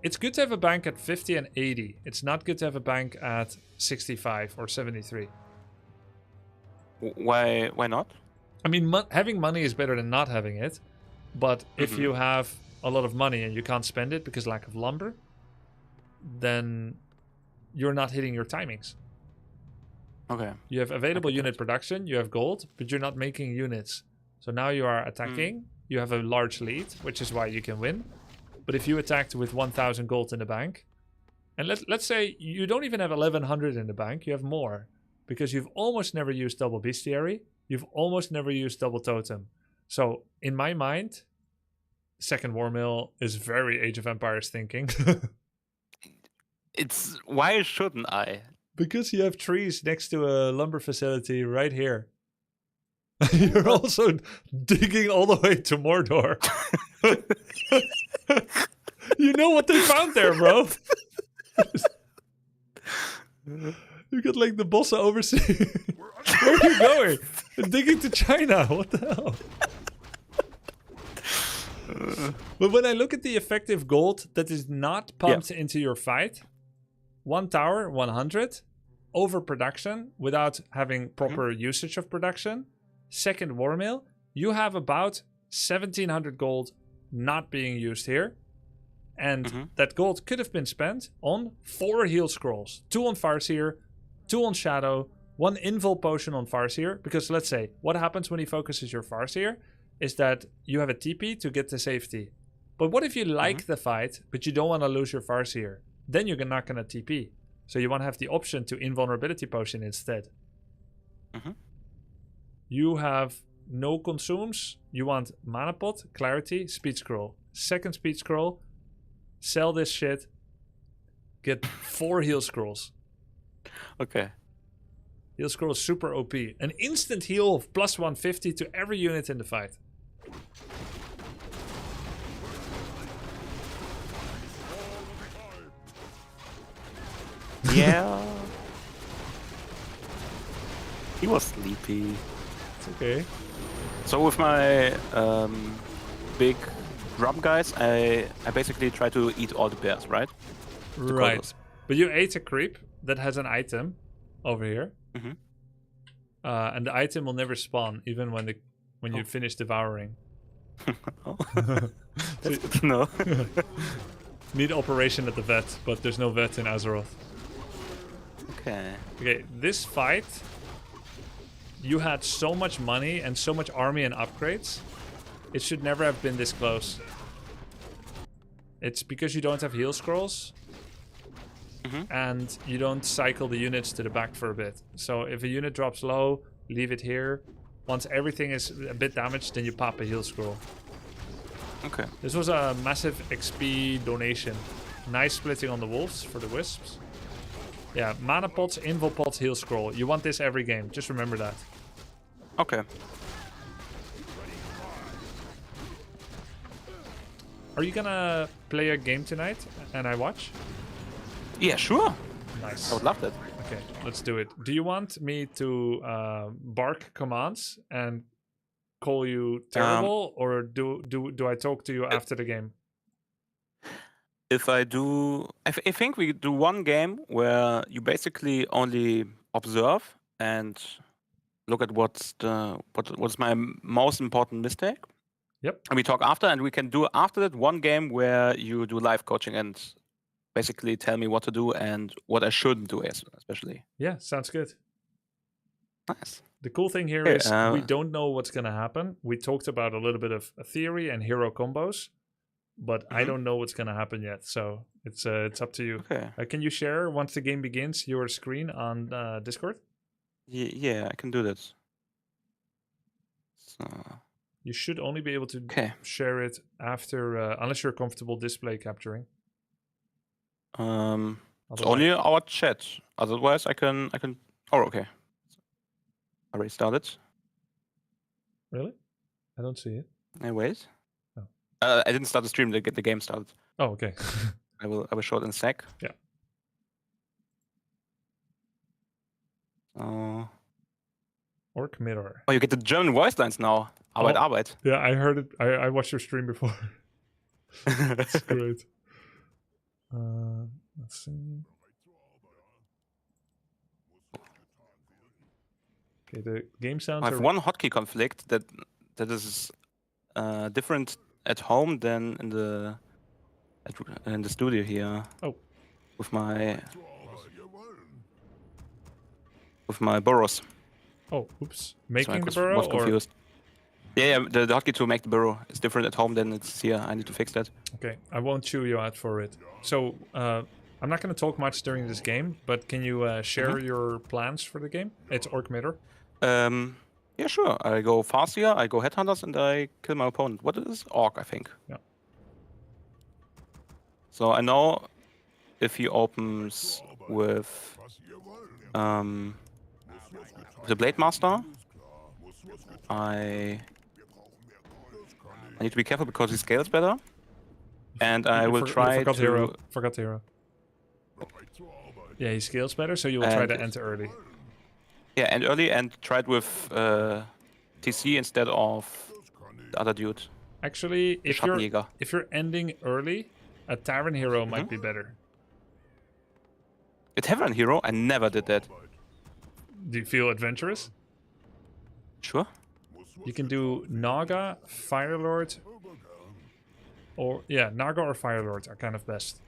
It's good to have a bank at 50 and 80. It's not good to have a bank at 65 or 73. Why not? I mean, having money is better than not having it. But if you have a lot of money and you can't spend it because lack of lumber, then you're not hitting your timings. Okay. You have available unit production, you have gold, but you're not making units. So now you are attacking, you have a large lead, which is why you can win. But if you attacked with 1000 gold in the bank, and let's say you don't even have 1100 in the bank, you have more. Because you've almost never used double bestiary, you've almost never used double totem. So in my mind, second war mill is very Age of Empires thinking. It's why shouldn't I? Because you have trees next to a lumber facility right here. You're also digging all the way to Mordor. You know what they found there, bro. You got like the bossa overseeing. Where are you going? Digging to China. What the hell? But when I look at the effective gold that is not pumped into your fight, 1 tower, 100, overproduction without having proper usage of production, second war mill, you have about 1700 gold not being used here. And that gold could have been spent on 4 heal scrolls, 2 on Farseer, 2 on Shadow, 1 invul potion on Farseer. Because let's say, what happens when he focuses your Farseer is that you have a TP to get to safety. But what if you like the fight, but you don't want to lose your Farseer? Then you're not going to TP. So you want to have the option to invulnerability potion instead. You have no consumes. You want mana pot, clarity, speed scroll. second speed scroll, sell this shit, get 4 heal scrolls. Okay. Heal scroll is super OP. An instant heal of plus 150 to every unit in the fight. Yeah. He was sleepy. It's okay. So with my big drum guys, I basically try to eat all the bears, right? Right. Kodos. But you ate a creep that has an item over here. Mhm. And the item will never spawn, even when you finish devouring. Oh. That's good to know. Need operation at the vet, but there's no vet in Azeroth. Okay. Okay, this fight, you had so much money and so much army and upgrades. It should never have been this close. It's because you don't have heal scrolls. And you don't cycle the units to the back for a bit. So if a unit drops low, leave it here. Once everything is a bit damaged, then you pop a heal scroll. Okay. This was a massive XP donation. Nice splitting on the wolves for the wisps. Yeah, mana pots, invul pots, heal scroll. You want this every game. Just remember that. Okay. Are you gonna play a game tonight and I watch? Yeah, sure. Nice. I would love that. Okay, let's do it. Do you want me to bark commands and call you terrible, or do I talk to you after the game? If I do, I think we do one game where you basically only observe and look at what's my most important mistake. Yep. And we talk after, and we can do after that one game where you do live coaching and basically tell me what to do and what I shouldn't do, especially. Yeah, sounds good. Nice. The cool thing here Hey, is we don't know what's gonna happen. We talked about a little bit of a theory and hero combos, but I don't know what's gonna happen yet. So it's up to you. Okay. Can you share once the game begins your screen on Discord? Yeah, I can do that. So, You should only be able to okay. share it after, unless you're comfortable display capturing. It's only our chat. Otherwise, I can. Oh, okay. I already started. Really? I don't see it. Hey, wait. Oh. I didn't start the stream to get the game started. Oh, okay. I will show it in a sec. Yeah. Orc mirror. Oh, you get the German voice lines now. Arbeit, Arbeit. Yeah, I heard it. I watched your stream before. That's great. Let's see. Okay, the game sounds. I have one hotkey conflict that is different at home than in the studio here. Oh. With my burrows. Oh, oops. So Making the was burrow confused. Yeah, the hotkey to make the burrow is different at home than it's here. I need to fix that. Okay, I won't chew you out for it. So, I'm not going to talk much during this game, but can you share your plans for the game? It's Orc Mirror. Yeah, sure. I go fast here, I go headhunters, and I kill my opponent. What is Orc, I think? Yeah. So I know if he opens with the Blade Master, I need to be careful because he scales better. And I will try forgot to... hero. Yeah, he scales better, so you will try to enter early. Yeah, and early, and try it with TC instead of the other dude. Actually, if you're ending early, a Tavern Hero might be better. A Tavern Hero? I never did that. Do you feel adventurous? Sure. You can do Naga, Firelord, or Naga or Firelord are kind of best.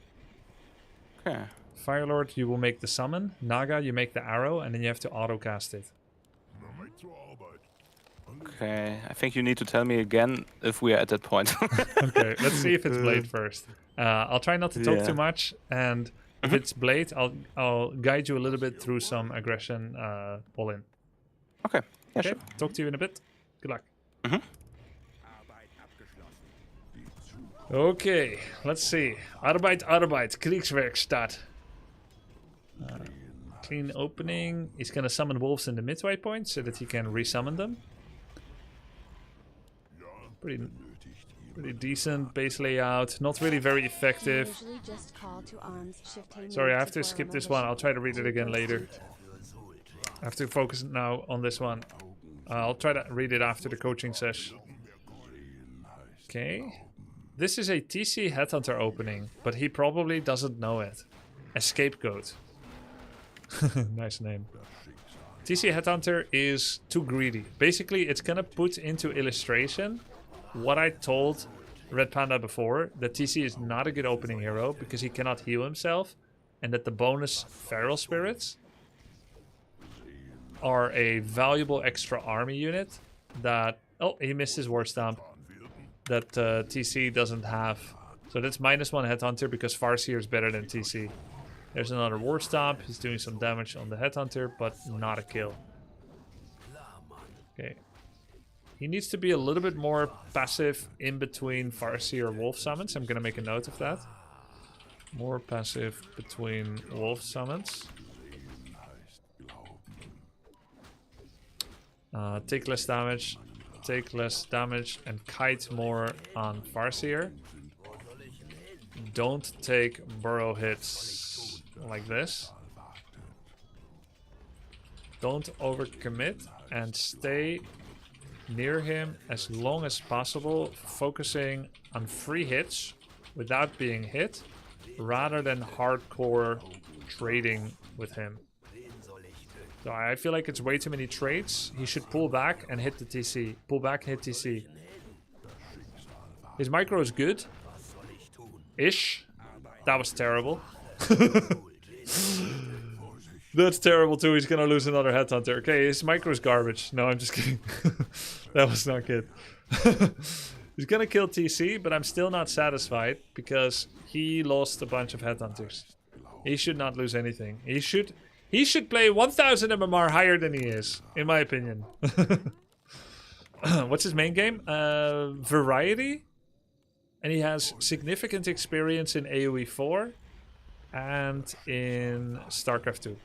Okay. Firelord, you will make the summon. Naga, you make the arrow, and then you have to auto cast it. Okay, I think you need to tell me again if we are at that point. Okay, let's see if it's Blade first. I'll try not to talk too much, and if it's Blade, I'll guide you a little bit through some aggression all in. Okay, yeah, Okay, sure. talk to you in a bit. Good luck. Okay, let's see. Arbeit, Kriegswerkstatt. Clean opening. He's gonna summon wolves in the midway point so that he can resummon them. Pretty decent base layout. Not really very effective. Usually just call to arms, shift a Sorry, I move have to form skip a this one. I'll try to read it position. again later. I have to focus now on this one. I'll try to read it after the coaching session. Okay. This is a TC Headhunter opening, but he probably doesn't know it. A scapegoat. Nice name. TC Headhunter is too greedy. Basically, it's gonna put into illustration what I told RedPanda before, that TC is not a good opening hero because he cannot heal himself, and that the bonus Feral Spirits are a valuable extra army unit that... Oh, he missed his War Stomp. That TC doesn't have. So that's -1 Headhunter because Farseer is better than TC. There's another War Stomp. He's doing some damage on the Headhunter, but not a kill. Okay. He needs to be a little bit more passive in between Farseer Wolf summons. I'm gonna make a note of that. More passive between Wolf summons. Take less damage. Take less damage and kite more on Farseer. Don't take burrow hits like this. Don't overcommit and stay near him as long as possible, focusing on free hits without being hit, rather than hardcore trading with him. So I feel like it's way too many trades. He should pull back and hit the TC. Pull back and hit TC. His micro is good. Ish. That was terrible. That's terrible too. He's gonna lose another Headhunter. Okay, his micro is garbage. No, I'm just kidding. That was not good. He's gonna kill TC, but I'm still not satisfied because he lost a bunch of Headhunters. He should not lose anything. He should play 1000 MMR higher than he is, in my opinion. What's his main game? Variety? And he has significant experience in AoE 4 and in StarCraft 2.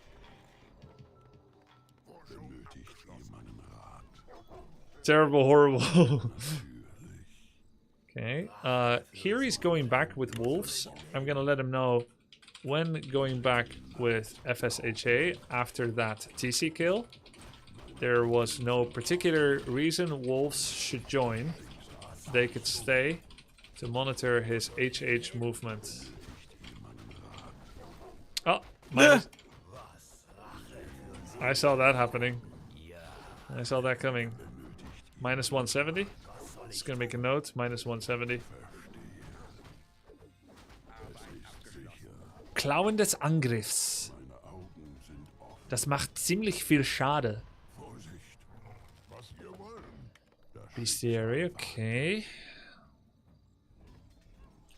Terrible, horrible. Okay. Here he's going back with wolves. I'm gonna let him know when going back with FSHA after that TC kill. There was no particular reason wolves should join. They could stay to monitor his HH movement. Oh, minus. I saw that happening. I saw that coming. -170. Just gonna make a note. -170. Klauen des Angriffs. Das macht ziemlich viel Schade. Bestiary, okay.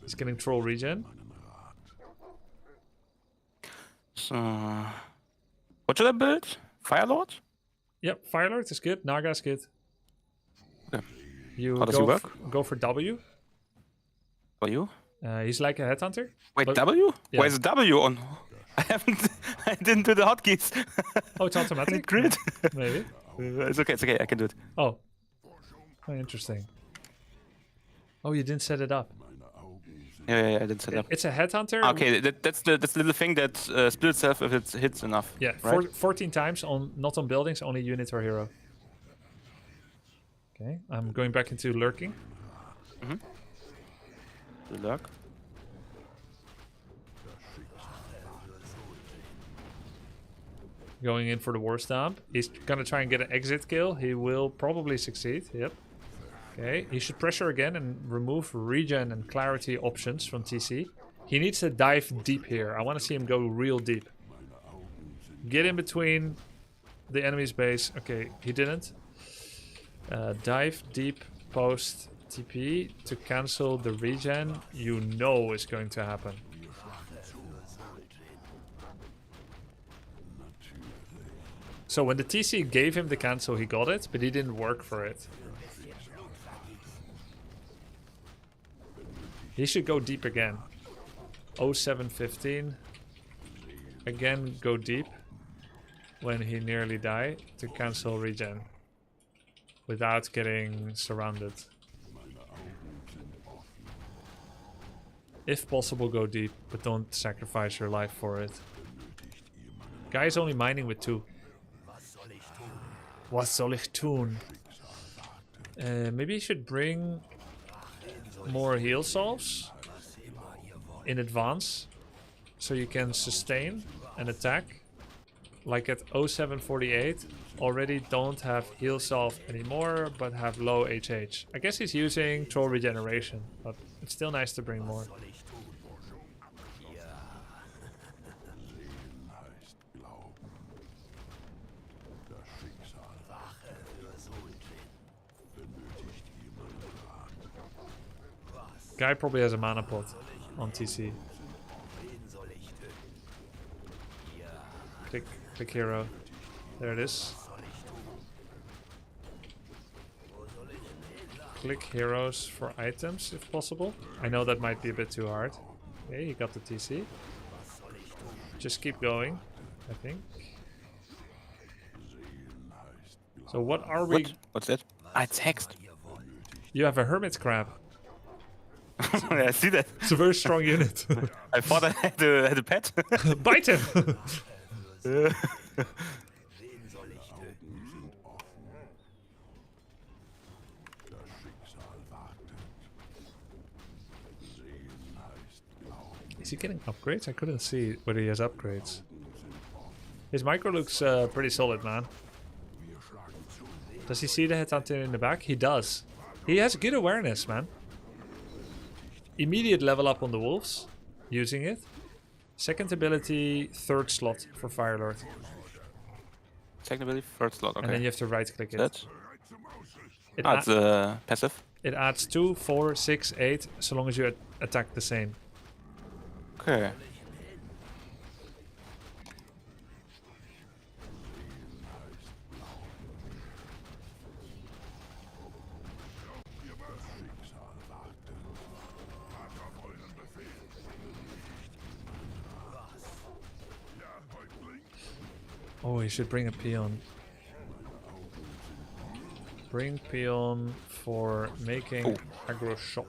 He's getting troll regen. So, what should I build? Firelord? Yep, Firelord is good. Naga is good. Okay. You How does he work? Go for W. For you? He's like a Headhunter. Wait, but- W? yeah. Where's W on? I didn't do the hotkeys. Oh, it's automatic? Grid. Maybe. It's okay, I can do it. Oh. Oh, interesting. Oh, you didn't set it up. Yeah, I did set it up. It's a Headhunter. Okay, that's the little thing that splits itself if it hits enough. Yeah, right? 14 times, on not on buildings, only unit or hero. Okay, I'm going back into lurking. The lurk. Going in for the War Stomp. He's gonna try and get an exit kill. He will probably succeed. Yep. Okay, he should pressure again and remove regen and clarity options from TC. He needs to dive deep here. I want to see him go real deep. Get in between the enemy's base. Okay, he didn't. Dive deep post TP to cancel the regen. You know is going to happen. So when the TC gave him the cancel, he got it, but he didn't work for it. He should go deep again. 0715. Again, go deep when he nearly died to cancel regen without getting surrounded. If possible, go deep, but don't sacrifice your life for it. Guy's only mining with 2. Was soll ich tun? Maybe you should bring more heal salves in advance so you can sustain an attack. Like at 0748, already don't have heal salve anymore, but have low HH. I guess he's using troll regeneration, but it's still nice to bring more. Guy probably has a mana pot on TC. Click hero. There it is. Click heroes for items if possible. I know that might be a bit too hard. Okay, you got the TC. Just keep going, I think. So what are we... What's that? Ah, it's hexed. You have a hermit crab. I see that. It's a very strong unit. I thought I had a pet. Bite him! Is he getting upgrades? I couldn't see whether he has upgrades. His micro looks pretty solid, man. Does he see the headhunter in the back? He does. He has good awareness, man. Immediate level up on the wolves, using it. Second ability, 3rd slot for Firelord. Second ability, 3rd slot, okay. And then you have to right click it. That's... It it's passive. It adds 2, 4, 6, 8, so long as you attack the same. Okay. Oh, you should bring a peon. Bring peon for making aggro shot.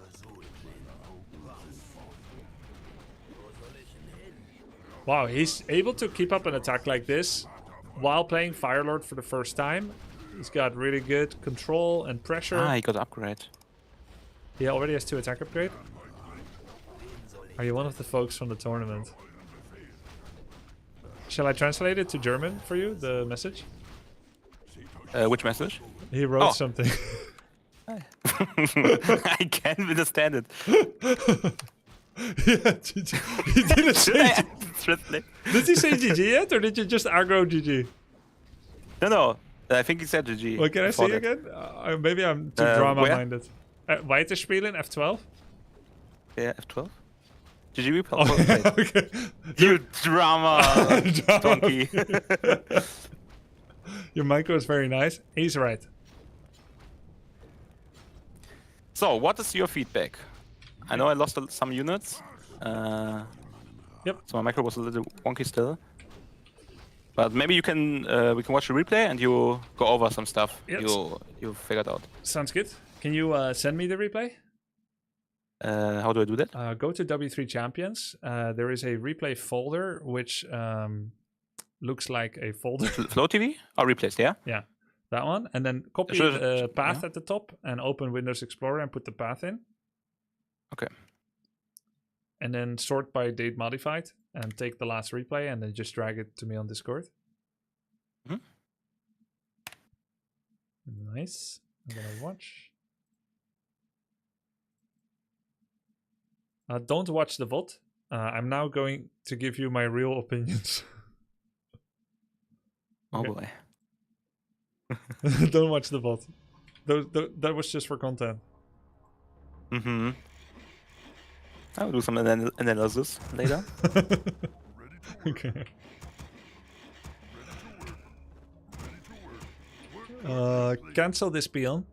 Wow, he's able to keep up an attack like this while playing Firelord for the first time. He's got really good control and pressure. Ah, he got upgrade. He already has 2 attack upgrade. Are you one of the folks from the tournament? Shall I translate it to German for you, the message? Which message? He wrote something. I can't understand it. Yeah, GG. He didn't say Did he say GG yet, or did you just aggro GG? No. I think he said GG. Well, can I see again? Maybe I'm too drama-minded. Weiterspielen, F12? Yeah, F12. GG replay. Okay. You drama donkey. Your micro is very nice. He's right. So, what is your feedback? I know I lost some units. Yep. So my micro was a little wonky still. But maybe you can we can watch the replay and you go over some stuff you figured out. Sounds good. Can you send me the replay? How do I do that? Go to W3 Champions. There is a replay folder which looks like a folder. Flow TV? Oh, replays, yeah? Yeah, that one. And then copy the path at the top and open Windows Explorer and put the path in. Okay. And then sort by date modified and take the last replay and then just drag it to me on Discord. Mm-hmm. Nice. I'm gonna watch. Don't watch the VOD. I'm now going to give you my real opinions. Oh boy. Don't watch the VOD. That was just for content. Mm-hmm. I'll do some analysis later. Okay. Cancel this peon.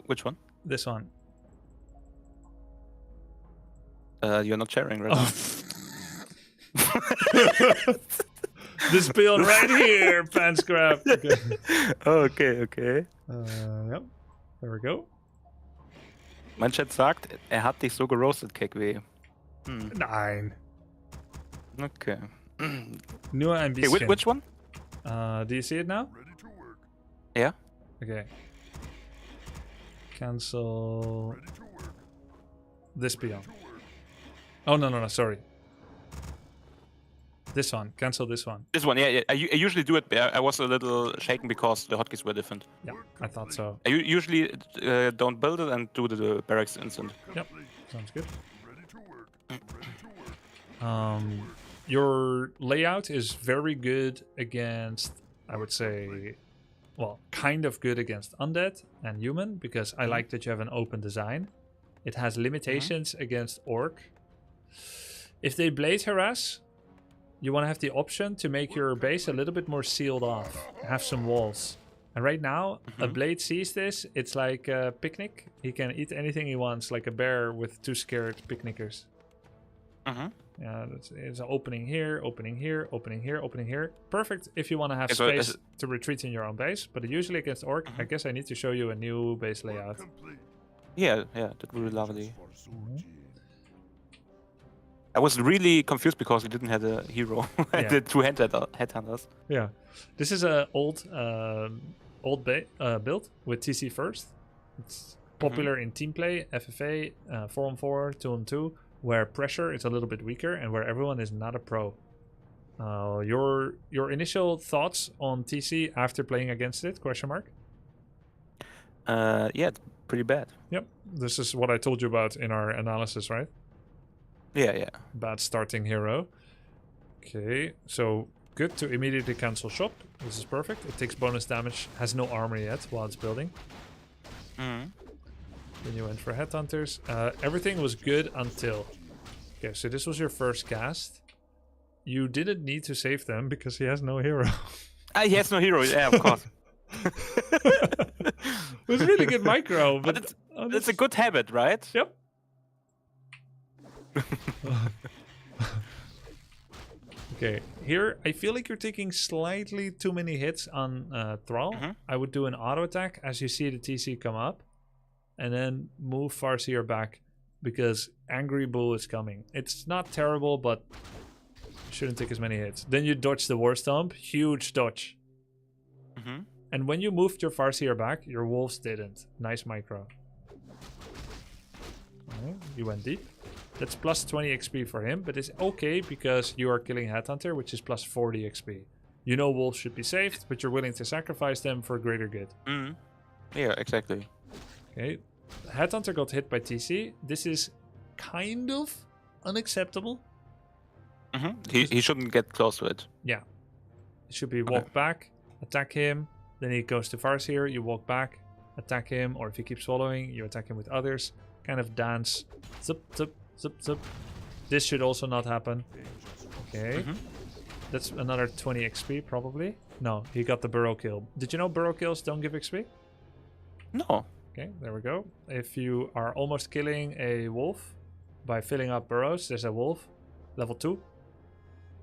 Which one? This one. You're not sharing, right? This peon right here, pants grab. Okay. Okay. Yep. There we go. Mein Chat sagt, hat dich so geroastet, KW. Nein. Okay. Nur ein Okay, bisschen. which one? Do you see it now? Ready to work. Yeah. Okay. Cancel Ready to work. this peon. Oh, no, sorry. This one. Cancel this one. This one, yeah. I usually do it. I was a little shaken because the hotkeys were different. Yeah, I thought so. I usually don't build it and do the barracks instant. Yep, sounds good. Ready to work. Ready to work. Your layout is very good against, I would say, well, kind of good against undead and human, because I like that you have an open design. It has limitations against orc. If they blade harass, you want to have the option to make your base a little bit more sealed off, have some walls. And right now, a blade sees this, it's like a picnic. He can eat anything he wants, like a bear with two scared picnickers. Yeah, it's an opening here, opening here, opening here, opening here. Perfect if you want to have space to retreat in your own base. But usually against orc, I guess I need to show you a new base layout. Yeah, that would be lovely. I was really confused because we didn't have a hero. Yeah. The two headhunters. Yeah, this is a old build with TC first. It's popular in team play, FFA, 4-on-4, 2-on-2, where pressure is a little bit weaker and where everyone is not a pro. Your initial thoughts on TC after playing against it? Question mark. Yeah, it's pretty bad. Yep, this is what I told you about in our analysis, right? Yeah. Bad starting hero. Okay, so good to immediately cancel shop. This is perfect. It takes bonus damage, has no armor yet while it's building. Then you went for headhunters. Everything was good until... Okay, so this was your first cast. You didn't need to save them because he has no hero. He has no hero, yeah, of course. It was really good micro, but it's a good habit, right? Yep. Okay, here I feel like you're taking slightly too many hits on Thrall. I would do an auto attack as you see the TC come up, and then move Farseer back because Angry Bull is coming. It's not terrible, but shouldn't take as many hits. Then you dodge the War Stomp, huge dodge. And when you moved your Farseer back, your wolves didn't. Nice micro. Okay, you went deep. That's plus 20 XP for him, but it's okay because you are killing Headhunter, which is plus 40 XP. You know wolves should be saved, but you're willing to sacrifice them for greater good. Yeah, exactly. Okay, Headhunter got hit by TC. This is kind of unacceptable. He shouldn't get close to it. Yeah. It should be walk back, attack him, then he goes to Farseer, you walk back, attack him, or if he keeps following, you attack him with others. Kind of dance. Zup, zup, zup, zup. This should also not happen. Okay. That's another 20 XP, probably. No, he got the burrow kill. Did you know burrow kills don't give XP? No. Okay, there we go. If you are almost killing a wolf by filling up burrows, there's a wolf, level 2.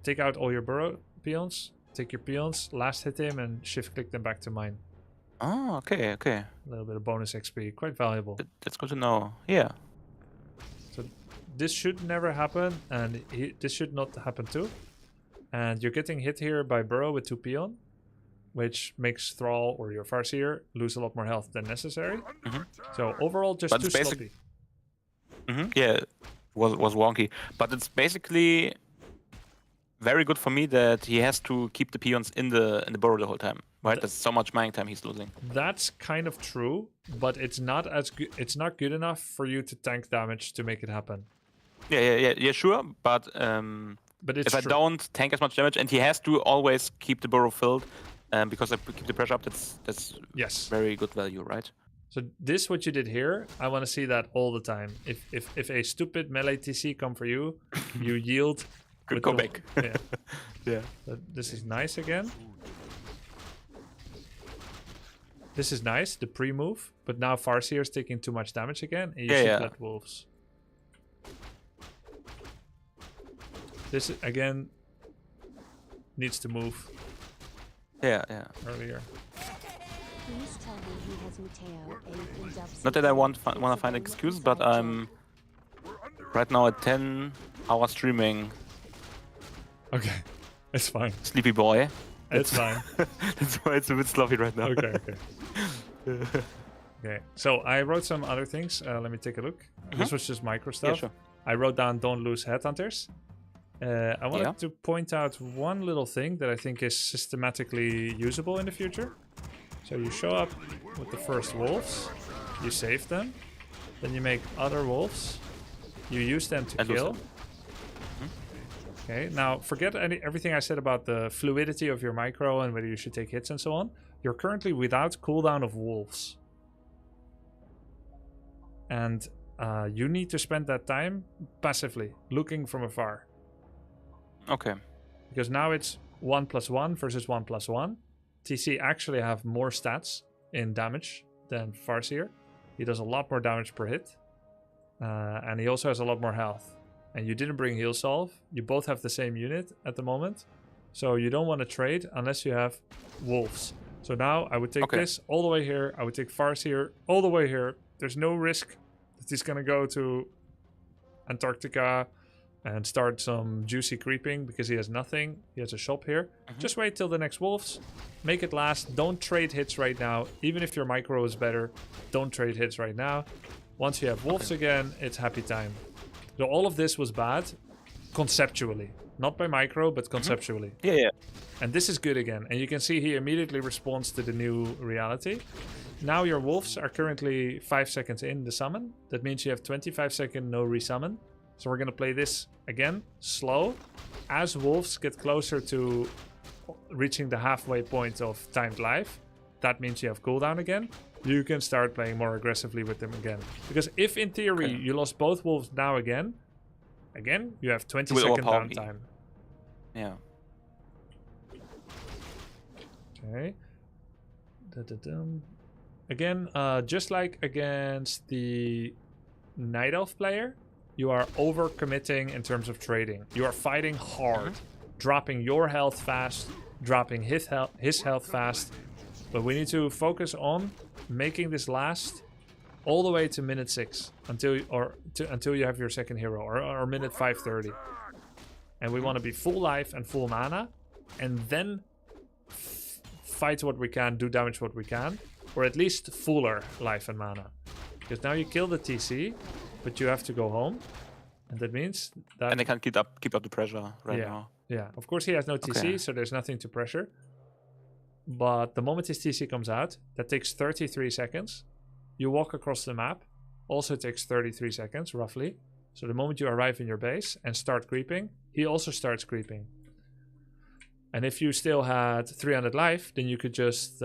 Take out all your burrow peons, take your peons, last hit him, and shift click them back to mine. Oh, okay. A little bit of bonus XP, quite valuable. That's good to know. Yeah. So this should never happen, and this should not happen too. And you're getting hit here by burrow with 2 peon, which makes Thrall or your Farseer lose a lot more health than necessary. So overall, just But too it's sloppy. Yeah, was wonky. But it's basically very good for me that he has to keep the peons in the burrow the whole time. Right? That's so much mining time he's losing. That's kind of true, but it's not as good. It's not good enough for you to tank damage to make it happen. Yeah, sure. But it's if I don't tank as much damage, and he has to always keep the burrow filled, because I keep the pressure up, that's yes, very good value, right? So this, what you did here, I want to see that all the time. If a stupid melee TC come for you, you yield. Go back. Yeah. Yeah. This is nice again. This is nice, the pre-move, but now Farseer is taking too much damage again, and you should let wolves. This again needs to move Yeah. earlier. Please tell me he has Mateo anything dubs. Not that I want to find excuse, but I'm right now at 10 hours streaming. Okay, it's fine. Sleepy boy. It's fine. That's why it's a bit sloppy right now. Okay. Okay. So I wrote some other things. Let me take a look. This was just micro stuff. Yeah, sure. I wrote down don't lose headhunters. I wanted to point out one little thing that I think is systematically usable in the future. So you show up with the first wolves, you save them, then you make other wolves, you use them to kill. Okay, now forget everything I said about the fluidity of your micro and whether you should take hits and so on. You're currently without cooldown of wolves. And you need to spend that time passively, looking from afar. Okay. Because now it's 1+1 versus 1+1. TC actually have more stats in damage than Farseer. He does a lot more damage per hit. And he also has a lot more health. And you didn't bring heal solve. You both have the same unit at the moment. So you don't want to trade unless you have wolves. So now I would take this all the way here. I would take Farseer all the way here. There's no risk that he's going to go to Antarctica and start some juicy creeping because he has nothing. He has a shop here. Just wait till the next wolves. Make it last. Don't trade hits right now. Even if your micro is better, don't trade hits right now. Once you have wolves again, it's happy time. So all of this was bad conceptually. Not by micro, but conceptually. Yeah. And this is good again. And you can see he immediately responds to the new reality. Now your wolves are currently 5 seconds in the summon. That means you have 25-second no resummon. So we're going to play this again, slow. As wolves get closer to reaching the halfway point of timed life, that means you have cooldown again. You can start playing more aggressively with them again. Because if in theory you lost both wolves now again, you have 20-second downtime. Yeah. Okay. Again, just like against the Night Elf player, you are over-committing in terms of trading. You are fighting hard, dropping your health fast, dropping his health fast. But we need to focus on making this last all the way to minute 6 until you have your second hero, or minute 5:30. And we want to be full life and full mana, and then fight what we can, do damage what we can, or at least fuller life and mana. Because now you kill the TC, but you have to go home, and that means that... And they can't keep up the pressure now. Yeah, of course he has no TC, so there's nothing to pressure. But the moment his TC comes out, that takes 33 seconds. You walk across the map, also takes 33 seconds, roughly. So the moment you arrive in your base and start creeping, he also starts creeping. And if you still had 300 life, then you could just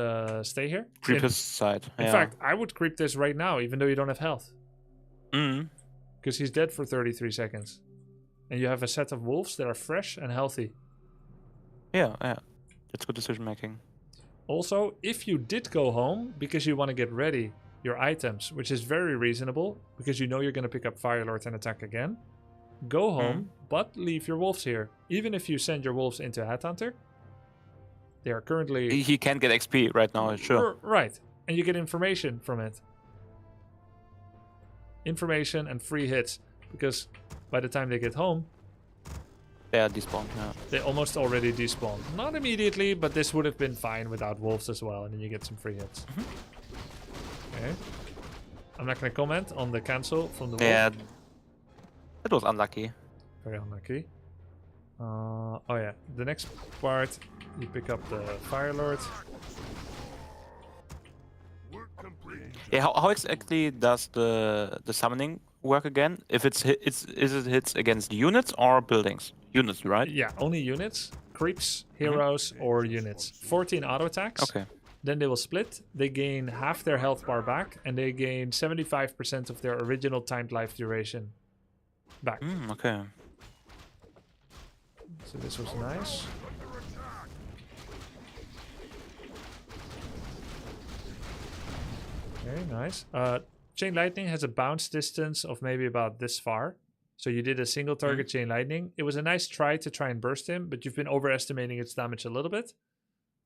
stay here. Creep his side. In fact, I would creep this right now, even though you don't have health. Because he's dead for 33 seconds. And you have a set of wolves that are fresh and healthy. Yeah. That's good decision making. Also, if you did go home because you want to get ready your items, which is very reasonable, because you know you're going to pick up Firelord and attack again, go home, but leave your wolves here. Even if you send your wolves into Headhunter, they are currently... He can get XP right now, sure. Right, and you get information from it. Information and free hits, because by the time they get home, they are despawned, They almost already despawned. Not immediately, but this would have been fine without wolves as well, and then you get some free hits. Okay. I'm not going to comment on the cancel from the wolf. Yeah, that was unlucky. Very unlucky. Oh yeah, the next part, you pick up the Firelord. Yeah, how exactly does the summoning work again? If is it hits against units or buildings? Units, right? Yeah, only units, creeps, heroes, or units. 14 auto attacks. Okay. Then they will split. They gain half their health bar back, and they gain 75% of their original timed life duration back. Okay. So this was nice. Very nice. Chain Lightning has a bounce distance of maybe about this far. So you did a single target chain lightning. It was a nice try to try and burst him, but you've been overestimating its damage a little bit.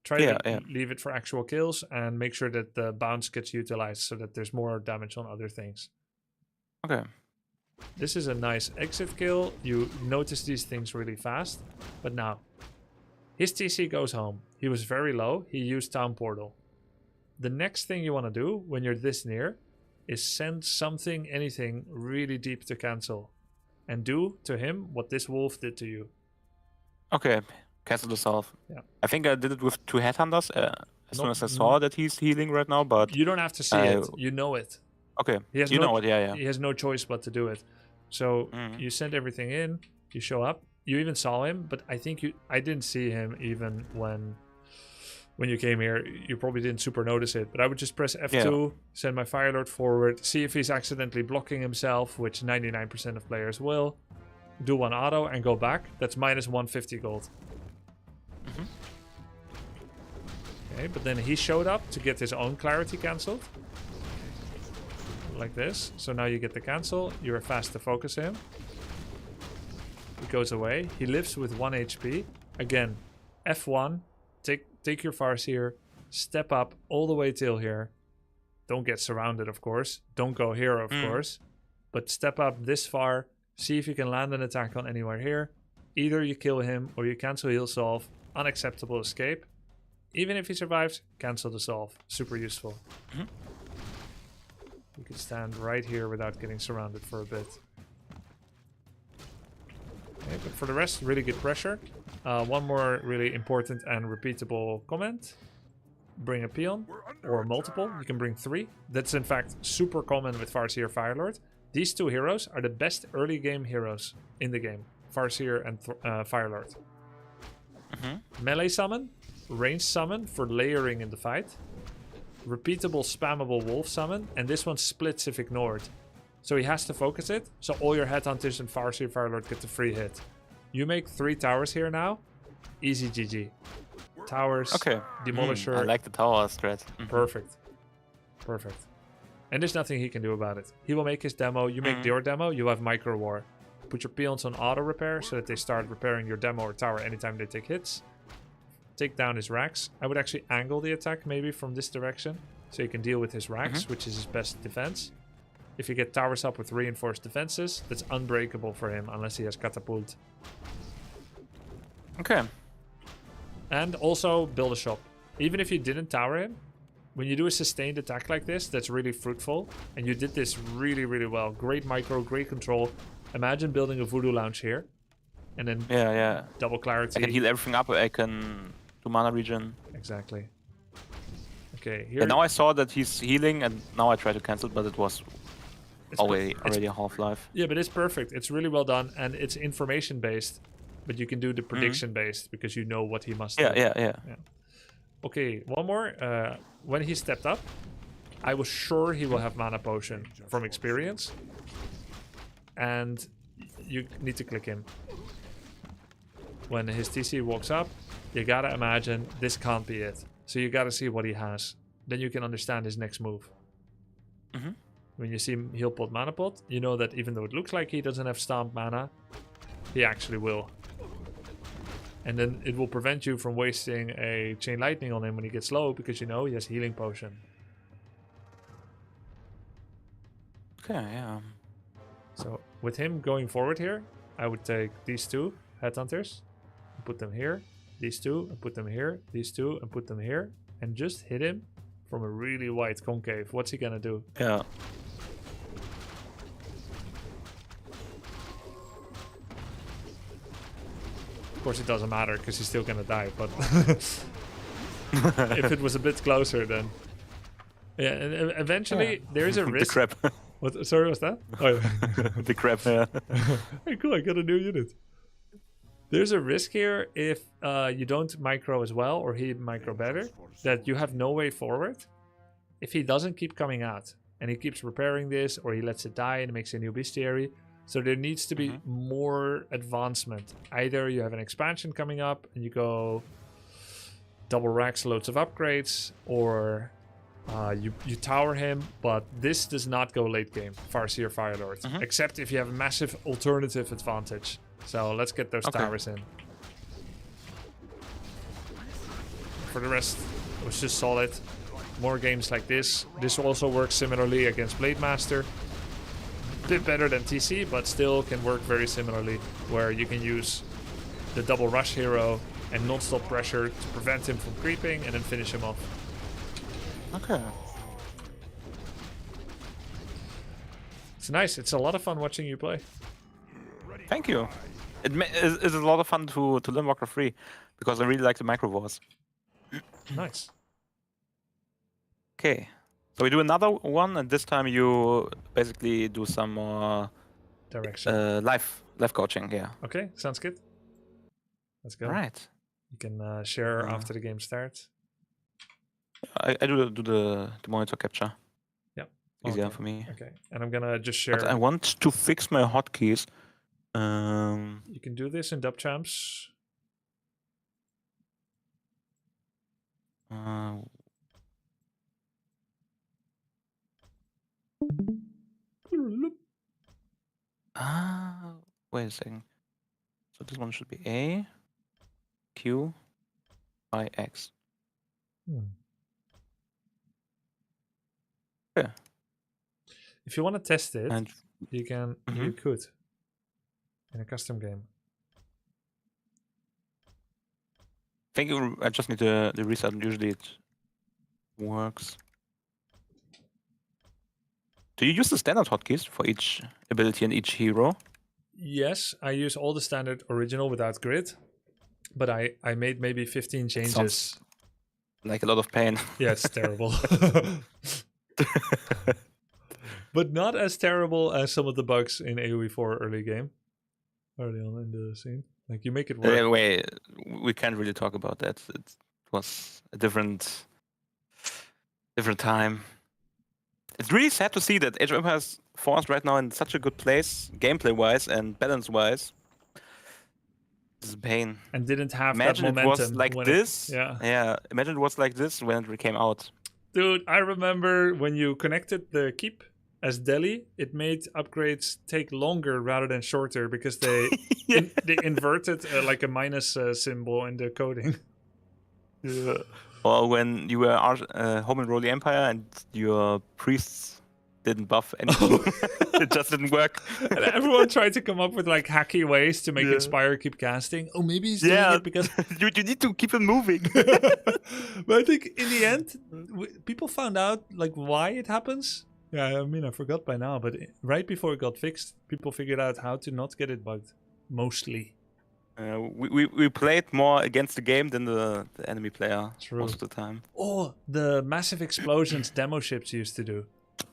Try to leave it for actual kills and make sure that the bounce gets utilized so that there's more damage on other things. Okay. This is a nice exit kill. You notice these things really fast. But now, his TC goes home. He was very low. He used Town Portal. The next thing you want to do when you're this near is send something, anything, really deep to cancel. And do to him what this wolf did to you. Okay. Cancel the salve. Yeah. I think I did it with 2 headhunters as soon as I saw that he's healing right now, but... You don't have to see it. You know it. Okay. He has know it, yeah. He has no choice but to do it. So you send everything in, you show up. You even saw him, but I think I didn't see him even when you came here. You probably didn't super notice it, but I would just press F2, send my Fire Lord forward, see if he's accidentally blocking himself, which 99% of players will. Do 1 auto and go back. That's minus 150 gold. Okay, but then he showed up to get his own clarity cancelled. Like this. So now you get the cancel. You're fast to focus him. He goes away. He lives with 1 HP. Again, F1. Take your Farseer. Step up all the way till here. Don't get surrounded, of course. Don't go here, of course. But step up this far. See if you can land an attack on anywhere here. Either you kill him or you cancel heal solve. Unacceptable escape. Even if he survives, cancel the solve. Super useful. You can stand right here without getting surrounded for a bit. Okay, but for the rest, really good pressure. One more really important and repeatable comment. Bring a peon or multiple. You can bring 3. That's in fact super common with Farseer Firelord. These 2 heroes are the best early game heroes in the game. Farseer and Firelord. Melee summon, range summon for layering in the fight. Repeatable spammable wolf summon, and this one splits if ignored. So he has to focus it, so all your headhunters and Farseer Firelord get the free hit. You make 3 towers here now. Easy GG. Towers, Demolisher. I like the tower strat. Perfect. Perfect. And there's nothing he can do about it. He will make his demo, you make your demo, you have micro war. Put your peons on auto repair so that they start repairing your demo or tower anytime they take hits. Take down his racks. I would actually angle the attack maybe from this direction so you can deal with his racks, which is his best defense. If you get towers up with reinforced defenses, that's unbreakable for him unless he has catapult. Okay. And also build a shop. Even if you didn't tower him, when you do a sustained attack like this, that's really fruitful. And you did this really, really well. Great micro, great control. Imagine building a voodoo lounge here. And then double clarity. I can heal everything up. I can do mana regen. Exactly. Okay, here. And now I saw that he's healing, and now I try to cancel, but it was already a half-life. Yeah, but it's perfect. It's really well done, and it's information-based. But you can do the prediction-based because you know what he must do. Yeah. Okay, one more. When he stepped up, I was sure he will have mana potion from experience. And you need to click him. When his TC walks up, you gotta imagine this can't be it. So you gotta see what he has. Then you can understand his next move. When you see him heal pot mana pot, you know that even though it looks like he doesn't have stomp mana, he actually will. And then it will prevent you from wasting a chain lightning on him when he gets low because you know he has healing potion. Okay, yeah. So with him going forward here, I would take these 2 headhunters, and put them here, these 2, and put them here, these 2, and put them here, and just hit him from a really wide concave. What's he gonna do? Yeah. Of course, it doesn't matter because he's still gonna die. But if it was a bit closer, then yeah. And eventually, there is a risk. The crab. What? Sorry, what's that? Oh, the crab. Yeah. Hey, cool! I got a new unit. There's a risk here if you don't micro as well, or he micro better, that you have no way forward. If he doesn't keep coming out and he keeps repairing this, or he lets it die and makes a new bestiary. So there needs to be more advancement. Either you have an expansion coming up and you go double racks, loads of upgrades, or You tower him, but this does not go late game, Farseer Firelord, except if you have a massive alternative advantage. So let's get those towers in. For the rest, it was just solid. More games like this. This also works similarly against Blade Master. Bit better than TC, but still can work very similarly, where you can use the double rush hero and non-stop pressure to prevent him from creeping and then finish him off. Okay. It's nice. It's a lot of fun watching you play. Thank you. It's a lot of fun to learn Warcraft 3 because I really like the micro wars. Nice. Okay. So we do another one, and this time you basically do some more direction. live coaching. Yeah. Okay, sounds good. Let's go. All right. You can share after the game starts. I do the monitor capture. Yeah. Easier for me. Okay. And I'm gonna just share. But I want to fix my hotkeys. You can do this in dub champs. Wait a second. So this one should be A, Q, I, X. Yeah. If you want to test it, And you can. You could in a custom game. I think I just need the reset. Usually it works. Do you use the standard hotkeys for each ability and each hero? Yes, I use all the standard original without grid, but I made maybe 15 changes. Sounds like a lot of pain. Yeah, it's terrible. But not as terrible as some of the bugs in AoE 4 early on in the scene. Like, you make it work. Anyway, we can't really talk about that. It was a different time. It's really sad to see that Age of Empires 4 is right now in such a good place, gameplay-wise and balance-wise. This is pain. And didn't have imagine that momentum. It was like this. Yeah. Imagine it was like this when it came out. Dude, I remember when you connected the keep as Delhi, it made upgrades take longer rather than shorter because they they inverted like a minus symbol in the coding. Yeah. Or when you were home in Holy Empire and your priests didn't buff anything. It just didn't work. And everyone tried to come up with like hacky ways to make Inspire keep casting. Oh, maybe he's doing it because you need to keep it moving. But I think in the end, people found out like why it happens. Yeah, I mean, I forgot by now, but right before it got fixed, people figured out how to not get it bugged. Mostly. We played more against the game than the enemy player most of the time. Oh, the massive explosions demo ships used to do.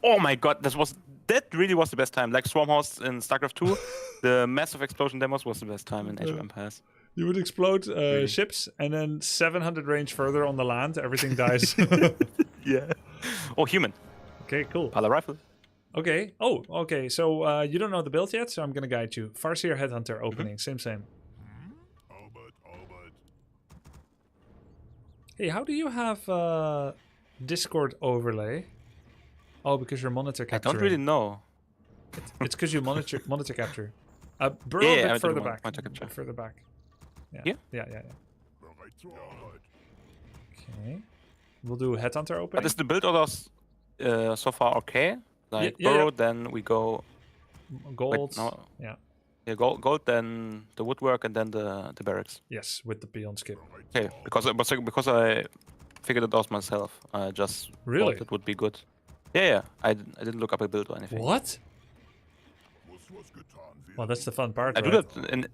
Oh my god, that really was the best time. Like Swarmhouse in StarCraft 2, the massive explosion demos was the best time in Age of Empires. You would explode ships, and then 700 range further on the land, everything dies. Yeah. Oh, human. Okay, cool. Paladin Rifle. Okay. Oh, okay. So you don't know the build yet, so I'm gonna guide you. Farseer Headhunter opening, same. Hey, how do you have Discord overlay? Oh, because you're monitor capturing. I don't really know. It's because you monitor capture. Burrow a bit further back. Further back. Yeah. Okay. We'll do Headhunter opening. But is the build orders so far okay? Like Burrow, then we go gold. Wait, no. Yeah, gold, then the woodwork, and then the barracks. Yes, with the peon skip. Okay, because I figured it out myself. I just thought it would be good. Yeah. I didn't look up a build or anything. What? Well, that's the fun part. I do that in.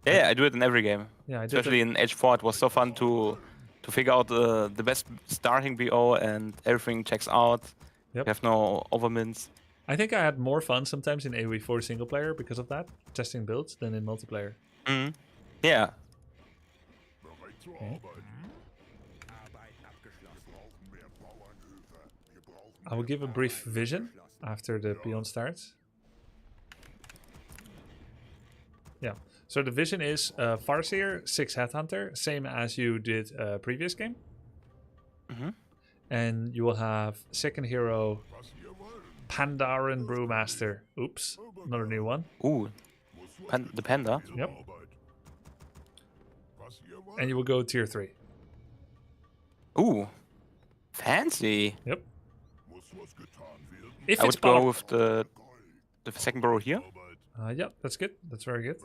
Yeah, I do it in every game. Yeah, I did. Especially in Age 4, it was so fun to figure out the best starting BO and everything checks out. Yep. You have no overmints. I think I had more fun sometimes in AoE 4 single player because of that, testing builds, than in multiplayer. Mm-hmm. Yeah. Okay. I will give a brief vision after the peon starts. Yeah. So the vision is Farseer, 6 Headhunter, same as you did previous game. Mm-hmm. And you will have second hero, Paladin Brewmaster. Oops, another new one. Ooh, the panda. Yep. And you will go tier 3. Ooh, fancy. Yep. I would go with the second burrow here. Yeah, that's good. That's very good.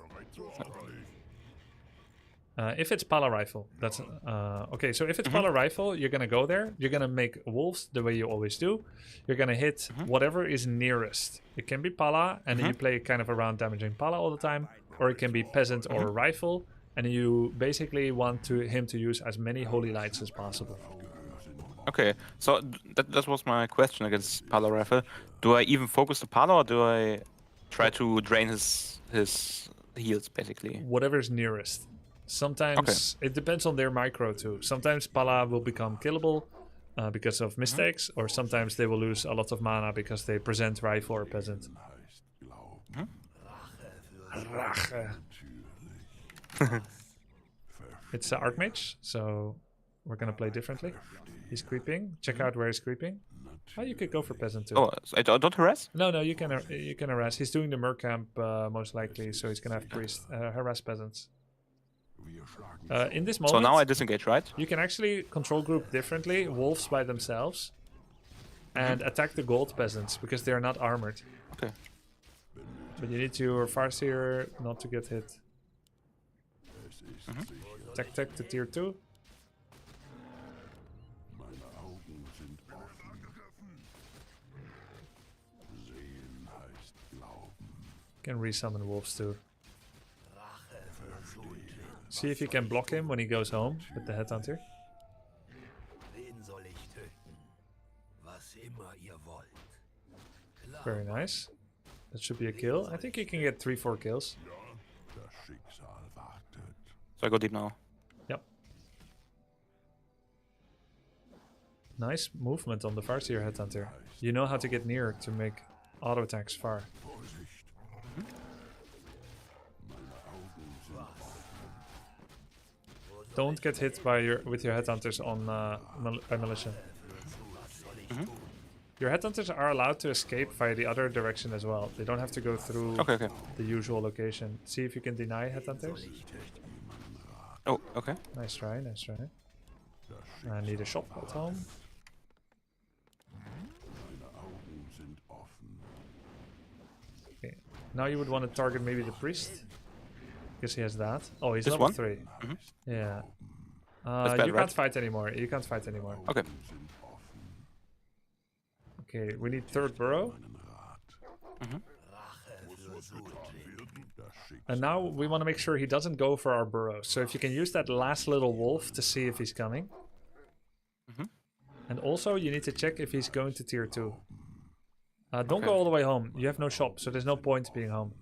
If it's Paladin Rifle, that's okay. So if it's Paladin Rifle, you're gonna go there. You're gonna make wolves the way you always do. You're gonna hit whatever is nearest. It can be Pala, and then you play kind of around damaging Pala all the time, or it can be peasant or rifle, and you basically want him to use as many holy lights as possible. Okay, so that was my question against Paladin Rifle. Do I even focus the Pala, or do I try to drain his heals basically? Whatever's nearest. Sometimes it depends on their micro too. Sometimes Pala will become killable because of mistakes, or sometimes they will lose a lot of mana because they present rifle or peasant. It's Archmage, so we're gonna play differently. He's creeping. Check out where he's creeping. Oh, you could go for peasant too. Oh, so I don't harass? No, you can harass. He's doing the merc camp most likely, so he's gonna have priest harass peasants. In this moment, So now I disengage, right? you can actually control group differently, wolves by themselves, and attack the gold peasants because they are not armored. Okay. But you need your Farseer not to get hit. Tech to tier 2. Can resummon wolves too. See if you can block him when he goes home with the headhunter. Very nice. That should be a kill. I think you can get 3-4 kills. So I go deep now. Yep. Nice movement on the Farseer headhunter. You know how to get near to make auto attacks far. Don't get hit with your headhunters on by militia. Your headhunters are allowed to escape via the other direction as well. They don't have to go through the usual location. See if you can deny headhunters. Oh, okay. Nice try, nice try. I need a shop at home. Okay. Now you would want to target maybe the priest. Because he has that. Oh, he's This level one? 3. Yeah. That's bad, you right? can't fight anymore. You can't fight anymore. Okay. Okay, we need third burrow. And now we want to make sure he doesn't go for our burrow. So if you can use that last little wolf to see if he's coming. And also you need to check if he's going to tier 2. Don't go all the way home. You have no shop, so there's no point being home.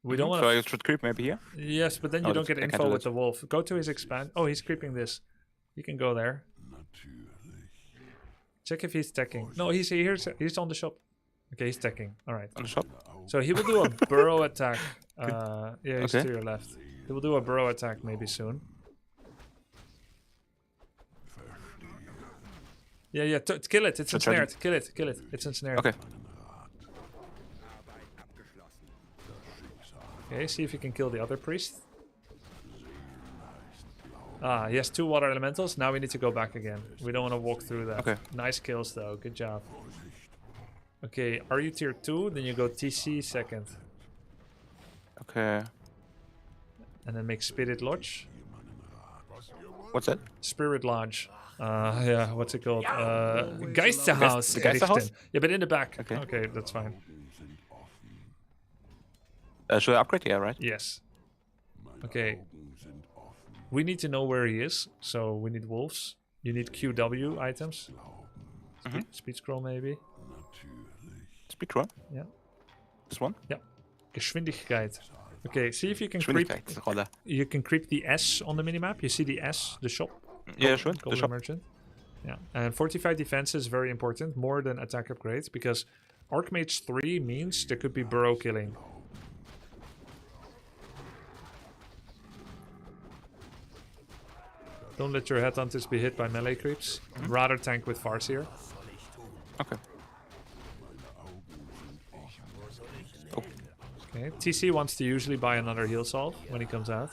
We don't want So to... I should creep maybe here? Yes, but then you don't get info with the wolf. Go to his expand. Oh, he's creeping this. You can go there. Check if he's teching. No, he's on the shop. Okay, he's teching. All right. On the shop? So he will do a burrow attack. Yeah, he's to your left. He will do a burrow attack maybe soon. Yeah, kill it. It's ensnared. Kill it. It's ensnared. Okay. Okay, see if you can kill the other priest. He has 2 water elementals. Now we need to go back again. We don't want to walk through that. Okay. Nice kills though. Good job. Okay, are you tier 2? Then you go TC second. Okay. And then make Spirit Lodge. What's that? Spirit Lodge. Yeah, what's it called? Geisterhaus. The Geisterhaus? Yeah, but in the back. Okay. Okay, that's fine. Should I upgrade? Yeah, right? Yes. Okay. We need to know where he is, so we need wolves. You need QW items. Speed scroll maybe. Speed run? Yeah. This one? Yeah. Geschwindigkeit. Okay, see if you can creep. You can creep the S on the minimap. You see the S, the shop. Yeah, sure. Golden The shop. Merchant. Yeah, and fortified defense is very important, more than attack upgrades, because Archmage 3 means there could be burrow killing. Don't let your headhunters be hit by melee creeps. Rather tank with Farseer. Okay. Okay. TC wants to usually buy another heal salve when he comes out.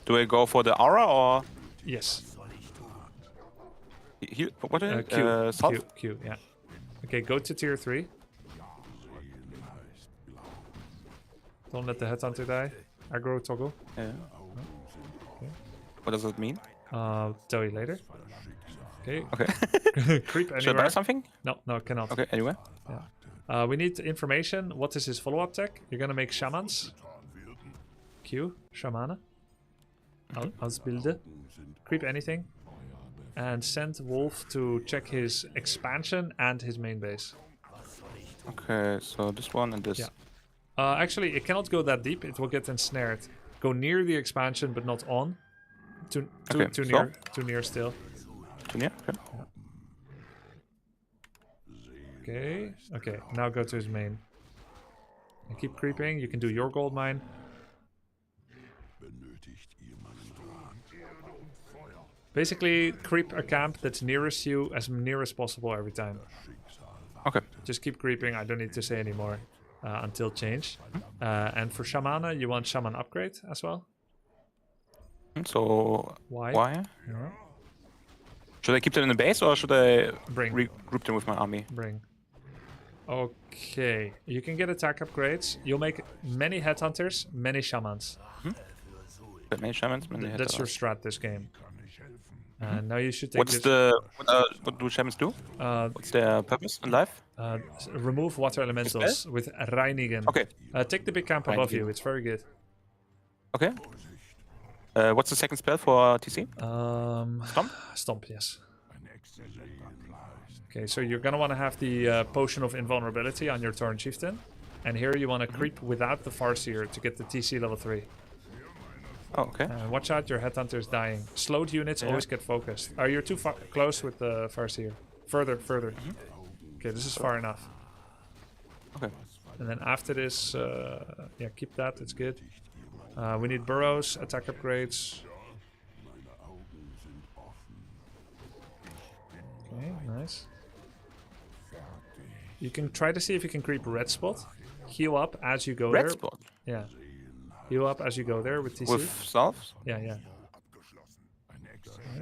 Do I go for the aura or Yes. what is it? Q. Salve? Q. Yeah. Okay. Go to tier 3. Don't let the headhunter die. Aggro toggle. Yeah. What does it mean? Tell you later. Okay. Okay. Creep anywhere. Should I buy something? No, cannot. Okay, anyway. We need information. What is his follow-up tech? You're gonna make shamans. Q. Shamana. Ausbilde. Creep anything. And send Wolf to check his expansion and his main base. Okay, so this one and this. Yeah. Actually, it cannot go that deep. It will get ensnared. Go near the expansion, but not on. Too near still. Too near? Okay. Okay, now go to his main. And keep creeping. You can do your gold mine. Basically, creep a camp that's nearest you as near as possible every time. Okay. Just keep creeping. I don't need to say anymore until change. And for Shamana, you want Shaman upgrade as well? So, Why? why? Yeah. Should I keep them in the base or should I Bring. regroup them with my army? Bring. Okay. You can get attack upgrades. You'll make many headhunters, many shamans. Many shamans, many That's your strat this game. Now you should take What's this. What do shamans do? Uh, What's their purpose in life? remove water elementals with Reinigen. Okay. Take the big camp above Reinigen. you. It's very good. Okay. What's the second spell for TC? Stomp? Stomp, yes. Okay, so you're gonna want to have the potion of invulnerability on your Tauren Chieftain. And here you want to creep without the Farseer to get the TC level 3. Oh, okay. Watch out, your headhunter is dying. Slowed units always get focused. You're too close with the Farseer. Further. Okay, this is far enough. Okay. And then after this, yeah, keep that, it's good. We need burrows, attack upgrades. Okay, nice. You can try to see if you can creep red spot. Heal up as you go there. Red spot? Yeah. Heal up as you go there with TC. With salves? Yeah. There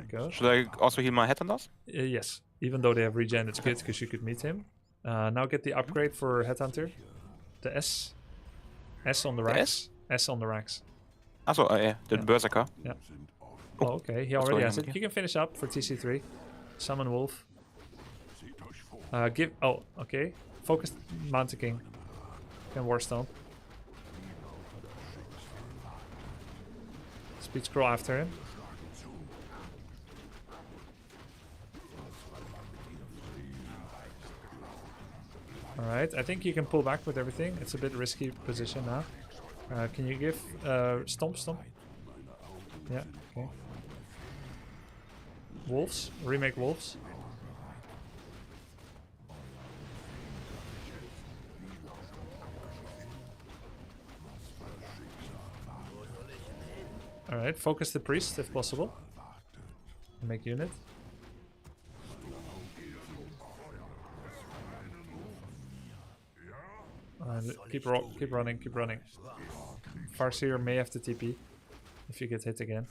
it goes. Should I also heal my headhunters? Yes. Even though they have regen, it's good because you could meet him. Now get the upgrade for Headhunter. The S. S on the racks. S on the racks. Also, yeah, the Berserker. Yeah. Oh, okay. He already has it. You can finish up for TC3. Summon Wolf. Oh, okay. Focus Mountain King. Can Warstone. Speed scroll after him. Alright, I think you can pull back with everything. It's a bit risky position now. Can you give Stomp? Yeah, okay. Wolves, remake Wolves. Alright, focus the priest if possible. Make unit. Keep running. Farseer may have to TP if you get hit again.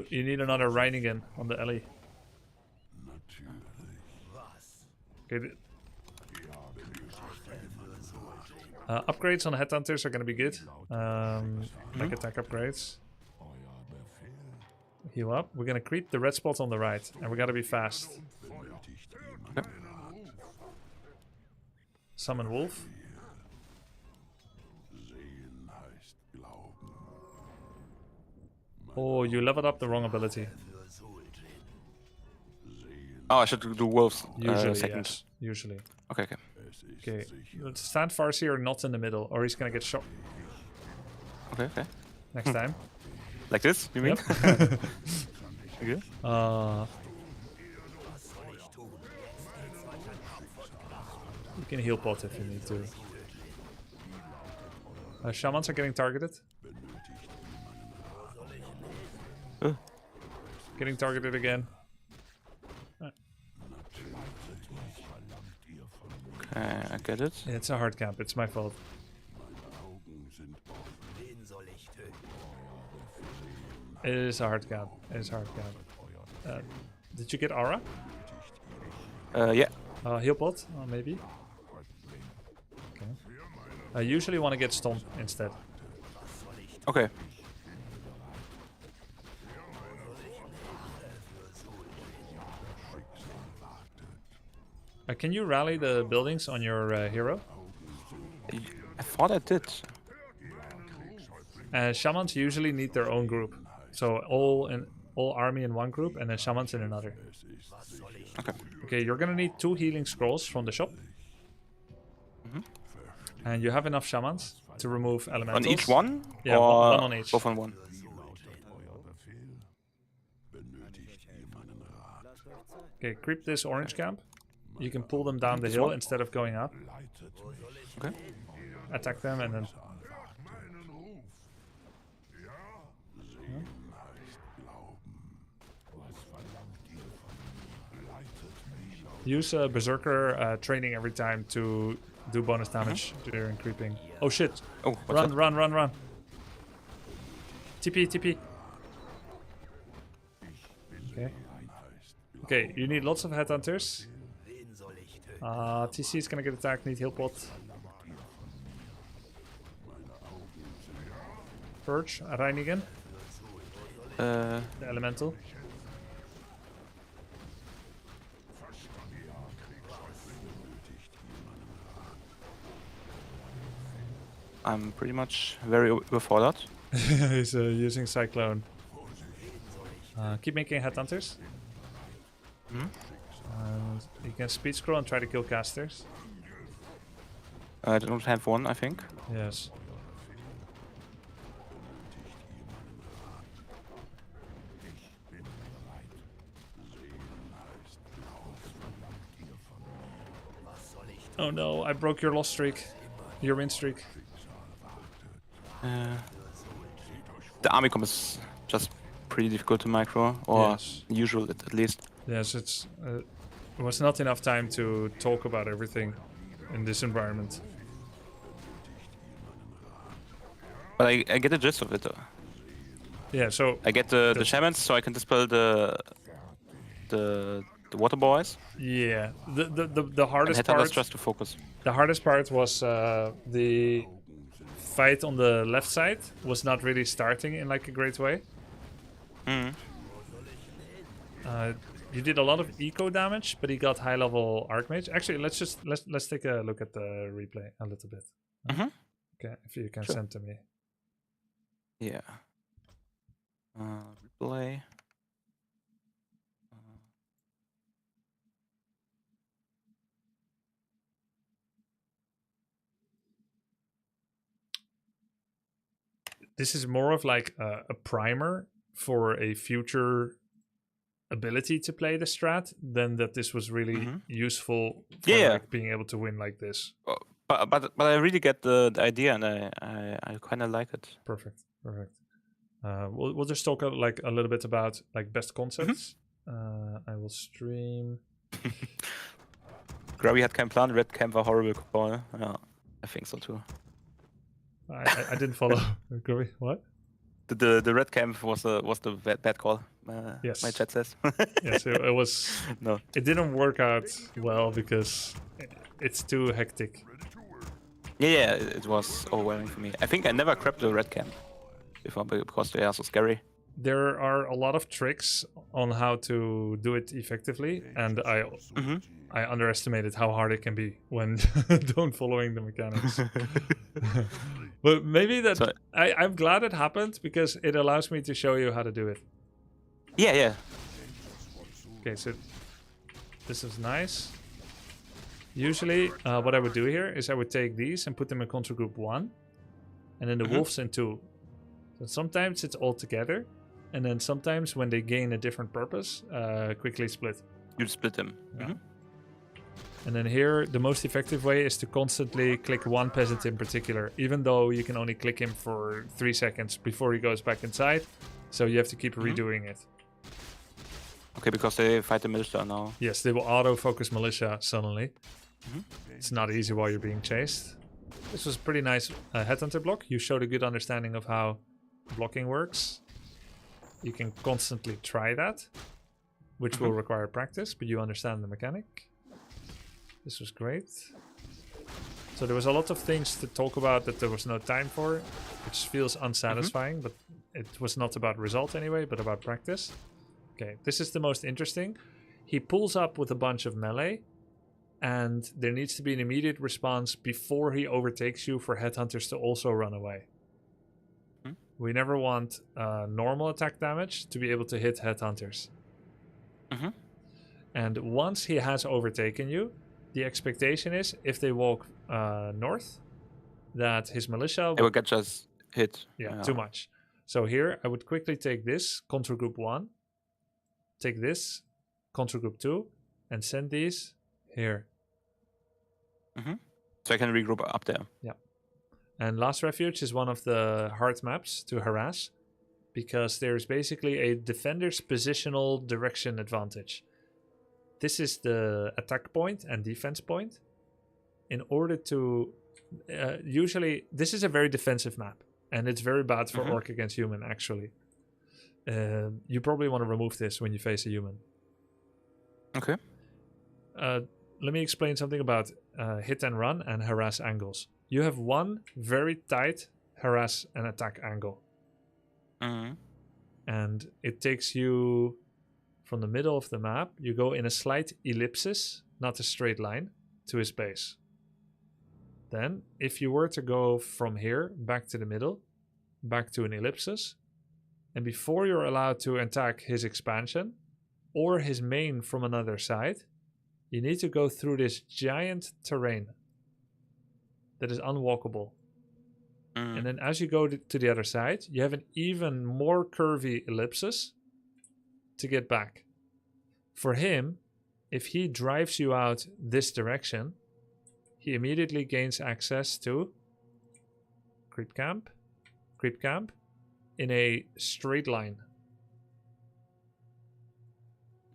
You need another Reinigen on the alley. Okay. Upgrades on Headhunters are going to be good. Like attack upgrades. Heal up. We're going to creep the red spot on the right. And we got to be fast. Yep. Summon Wolf. Oh, you leveled up the wrong ability. Oh, I should do Wolves Usually, second. yes. Usually. Okay. Okay. Let's stand Farseer not in the middle, or he's gonna get shot. Okay. Next time. Like this, you mean? Yep. Okay. You can heal pot if you need to. Shamans are getting targeted. Getting targeted again. Okay, I get it. Yeah, it's a hard camp. It's my fault. It is a hard camp. It is a hard camp. Did you get aura? Yeah. Heal pot? Maybe. Okay. I usually want to get stomped instead. Okay. Can you rally the buildings on your hero? I thought I did. Shamans usually need their own group, so all army in one group and then shamans in another. Okay. Okay, you're gonna need 2 healing scrolls from the shop, and you have enough shamans to remove elementals. On each one? Yeah, or one on each. Both on one. Okay, creep this orange camp. You can pull them down the hill instead of going up. Okay. Attack them and then... Use Berserker training every time to do bonus damage during creeping. Oh shit! Oh, run! TP. Okay. Okay, you need lots of headhunters. TC is gonna get attacked, need heal pot. Purge, Reinigen. The elemental. I'm pretty much very overforded. He's using Cyclone. Keep making headhunters. You can speed scroll and try to kill casters. I don't have one, I think. Yes. Oh no, I broke your loss streak. Your win streak. The army comp is just pretty difficult to micro, or Yes. usual at least. Yes, it was not enough time to talk about everything in this environment. But I get the gist of it though. Yeah, so I get the shamans, so I can dispel the water boys. yeah, the And hardest headhunters part. just to focus. The hardest part was the fight on the left side was not really starting in like a great way. You did a lot of eco damage, but he got high level archmage. Actually, let's take a look at the replay a little bit. Okay, if you can Sure. send to me. Yeah. Replay. This is more of like a primer for a future ability to play the strat than that this was really useful for Yeah. like being able to win like this. But I really get the idea, and I kind of like it. Perfect. We'll just talk like a little bit about like best concepts. I will stream. Grubby had keinen Plan, Red Camp war horrible call. Yeah, I think so too. I didn't follow. Grubby, what? The Red Camp was the bad call. Yes. My chat says. Yes, it was. No. It didn't work out well because it's too hectic. Yeah, it was overwhelming for me. I think I never grabbed the Red Camp before because they are so scary. There are a lot of tricks on how to do it effectively, and I underestimated how hard it can be when don't following the mechanics. But maybe that So- I'm glad it happened because it allows me to show you how to do it. Yeah. Okay, so this is nice. Usually, what I would do here is I would take these and put them in control group 1, and then the wolves in 2. So sometimes it's all together, and then sometimes when they gain a different purpose, quickly split. You split them. Yeah. And then here, the most effective way is to constantly click one peasant in particular, even though you can only click him for 3 seconds before he goes back inside. So you have to keep redoing it. Okay, because they fight the militia now. Yes, they will auto-focus militia suddenly. It's not easy while you're being chased. This was a pretty nice headhunter block. You showed a good understanding of how blocking works. You can constantly try that, which will require practice, but you understand the mechanic. This was great. So there was a lot of things to talk about that there was no time for, which feels unsatisfying, but it was not about result anyway, but about practice. Okay, this is the most interesting. He pulls up with a bunch of melee, and there needs to be an immediate response before he overtakes you for headhunters to also run away. We never want normal attack damage to be able to hit headhunters. And once he has overtaken you, the expectation is if they walk north, that his militia They will get just hit. too much. So here I would quickly take this control group 1, take this control group 2, and send these here. So I can regroup up there. Yeah. And Last Refuge is one of the hard maps to harass because there's basically a defender's positional direction advantage. This is the attack point and defense point. In order to... usually, this is a very defensive map. And it's very bad for orc against human, actually. You probably want to remove this when you face a human. Okay. Let me explain something about hit and run and harass angles. You have one very tight harass and attack angle. And it takes you from the middle of the map. You go in a slight ellipsis, not a straight line, to his base. Then, if you were to go from here back to the middle, back to an ellipsis, and before you're allowed to attack his expansion or his main from another side, you need to go through this giant terrain that is unwalkable. And then as you go to the other side, you have an even more curvy ellipsis to get back. For him, if he drives you out this direction, he immediately gains access to creep camp in a straight line.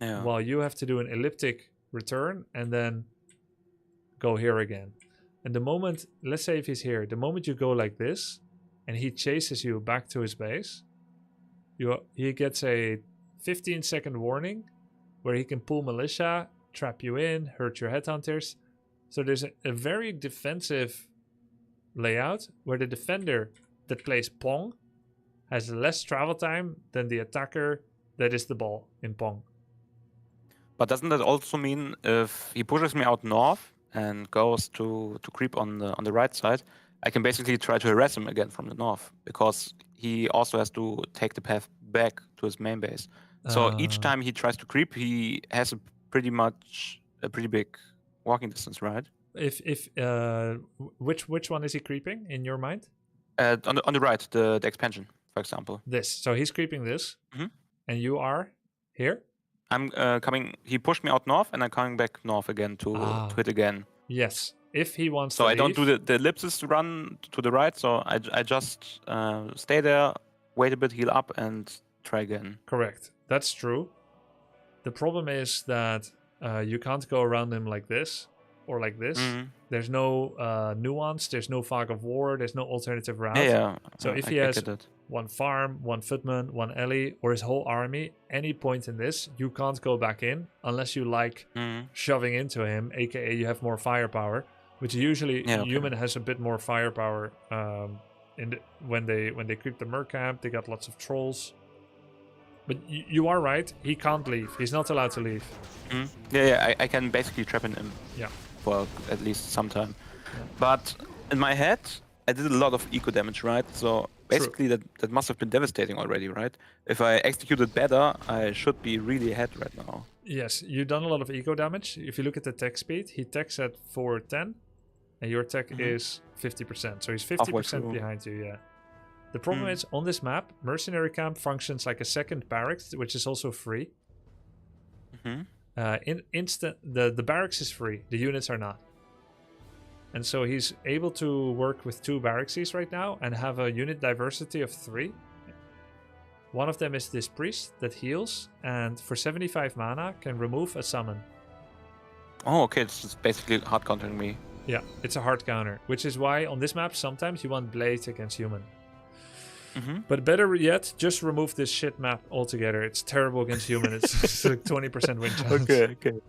Yeah. While you have to do an elliptic return and then go here again. And the moment, let's say if he's here, the moment you go like this and he chases you back to his base, he gets a 15-second warning where he can pull militia, trap you in, hurt your headhunters. So there's a very defensive layout where the defender that plays Pong has less travel time than the attacker that is the ball in Pong. But doesn't that also mean if he pushes me out north and goes to creep on the right side, I can basically try to harass him again from the north because he also has to take the path back to his main base. So each time he tries to creep, he has a pretty big walking distance, right? Which one is he creeping in your mind? On the right, the expansion, for example. This. So he's creeping this, and you are here. I'm coming. He pushed me out north, and I'm coming back north again to hit again. Yes, if he wants. So to I leave, don't do the ellipsis run to the right. So I just stay there, wait a bit, heal up, and try again. Correct. That's true. The problem is that you can't go around him like this or like this. There's no nuance. There's no fog of war. There's no alternative route. Yeah. So if he has one farm, one footman, one alley, or his whole army, any point in this, you can't go back in unless you like shoving into him, aka you have more firepower, which usually human has a bit more firepower. When they creep the merc camp, they got lots of trolls. But you are right. He can't leave. He's not allowed to leave. Yeah. I can basically trap him. Yeah. For at least some time. But in my head, I did a lot of eco damage, right? So basically that must have been devastating already, right? If I executed better, I should be really ahead right now. Yes, you've done a lot of eco damage. If you look at the tech speed, he techs at 410, and your tech is 50%. So he's 50% behind you, yeah. The problem is, on this map, Mercenary Camp functions like a second barracks, which is also free. The barracks is free, the units are not. And so he's able to work with 2 barrackses right now and have a unit diversity of 3. One of them is this priest that heals, and for 75 mana can remove a summon. Oh, okay. It's just basically hard countering me. Yeah, it's a hard counter, which is why on this map sometimes you want Blade against human. But better yet, just remove this shit map altogether. It's terrible against human. It's like 20% win chance.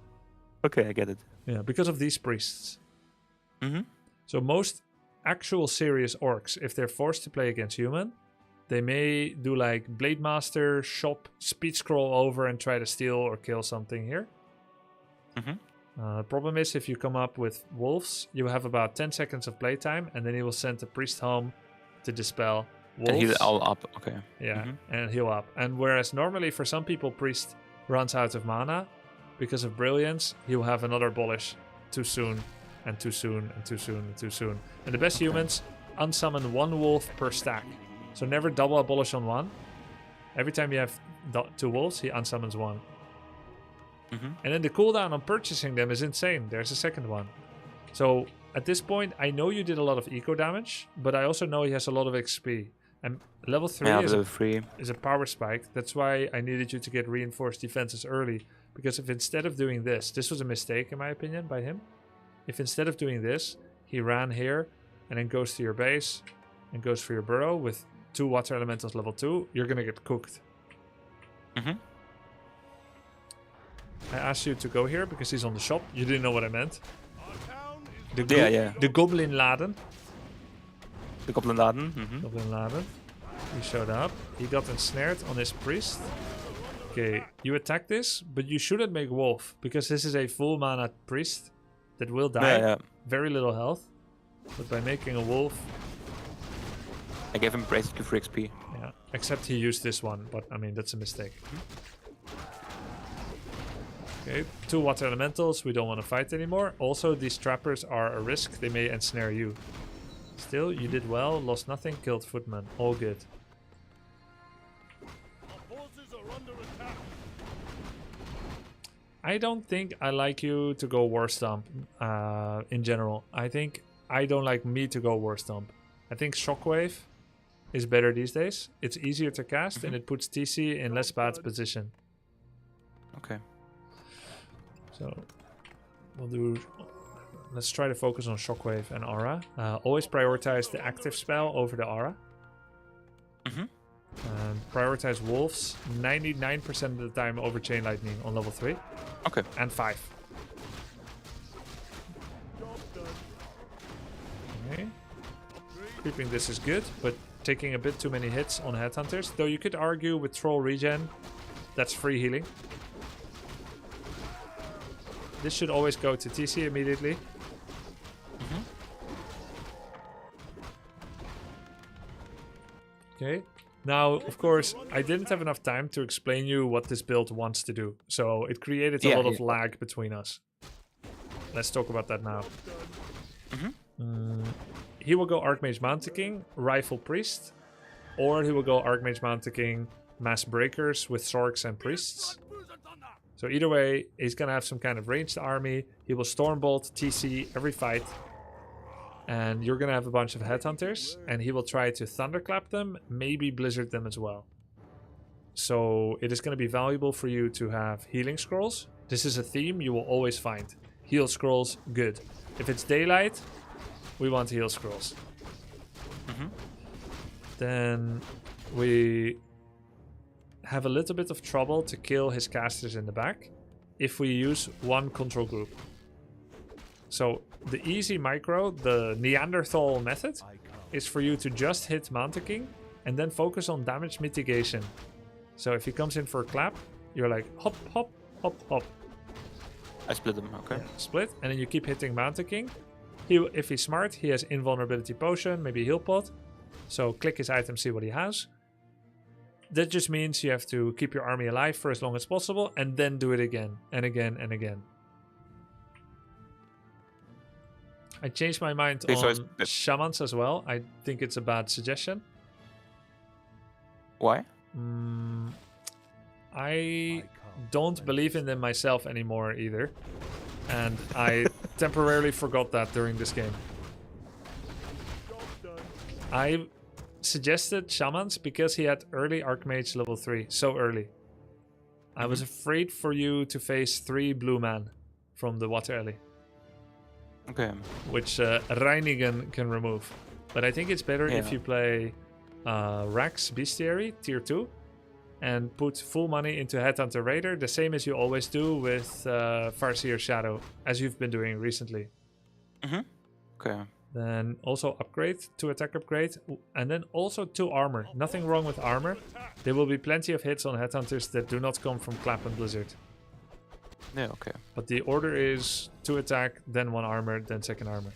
Okay, I get it. Yeah, because of these priests. Mm-hmm. So most actual serious orcs, if they're forced to play against human, they may do like Blade Master, shop, speed scroll over and try to steal or kill something here. The problem is if you come up with wolves, you have about 10 seconds of playtime, and then he will send the priest home to dispel wolves. And heal all up. Okay. Yeah, and heal up. And whereas normally for some people, priest runs out of mana, because of brilliance, he will have another abolish too soon, and too soon, and too soon, and too soon. And the best humans unsummon one wolf per stack. So never double abolish on one. Every time you have 2 wolves, he unsummons one. And then the cooldown on purchasing them is insane. There's a second one. So at this point, I know you did a lot of eco damage, but I also know he has a lot of XP. And level 3 is a power spike. That's why I needed you to get reinforced defenses early. Because if instead of doing this was a mistake in my opinion by him. If instead of doing this, he ran here and then goes to your base and goes for your burrow with 2 water elementals level 2, you're gonna get cooked. I asked you to go here because he's on the shop. You didn't know what I meant. The Goblin Laden. The Goblin Laden. Goblin Laden. He showed up. He got ensnared on his priest. Okay, you attack this, but you shouldn't make wolf because this is a full mana priest that will die. Very little health. But by making a wolf, I gave him basically free XP. Yeah, except he used this one, but I mean that's a mistake. Okay, 2 water elementals. We don't want to fight anymore. Also, these trappers are a risk. They may ensnare you. Still, you did well. Lost nothing. Killed footman. All good. I don't think I like you to go War Stomp in general. I think I don't like me to go War Stomp. I think Shockwave is better these days. It's easier to cast and it puts TC in less bad position. Okay. So let's try to focus on Shockwave and Aura. Always prioritize the active spell over the Aura. And prioritize Wolves 99% of the time over Chain Lightning on level 3. Okay. And 5. Okay. Creeping this is good, but taking a bit too many hits on Headhunters. Though you could argue with Troll Regen, that's free healing. This should always go to TC immediately. Okay. Now, of course, I didn't have enough time to explain you what this build wants to do. So it created a lot of lag between us. Let's talk about that now. He will go Archmage Mountain King, Rifle Priest. Or he will go Archmage Mountain King, Mass Breakers with Sorks and Priests. So either way, he's going to have some kind of ranged army. He will Stormbolt, TC every fight. And you're going to have a bunch of Headhunters. And he will try to Thunderclap them, maybe Blizzard them as well. So it is going to be valuable for you to have Healing Scrolls. This is a theme you will always find. Heal Scrolls, good. If it's daylight, we want Heal Scrolls. Then we have a little bit of trouble to kill his casters in the back if we use one control group. So the easy micro, the Neanderthal method, is for you to just hit Mountain King and then focus on damage mitigation. So if he comes in for a clap, you're like hop, hop, hop, hop. I split them, okay. Yeah, split, and then you keep hitting Mountain King. If he's smart, he has Invulnerability Potion, maybe Heal Pot. So click his item, see what he has. That just means you have to keep your army alive for as long as possible and then do it again and again and again. I changed my mind on Shamans as well. I think it's a bad suggestion. Why? I don't believe in them myself anymore either. And I temporarily forgot that during this game. suggested shamans because he had early Archmage level 3, so early. I was afraid for you to face 3 blue man from the water alley, Okay. which Reinigen can remove. But I think it's better if Yeah. you play Rax Bestiary, tier 2, and put full money into Headhunter Raider, the same as you always do with Farseer Shadow, as you've been doing recently. Okay. Then also upgrade, 2 attack upgrade, and then also 2 armor. Nothing wrong with armor. There will be plenty of hits on Headhunters that do not come from Clap and Blizzard. Yeah, okay. But the order is 2 attack, then 1 armor, then 2nd armor.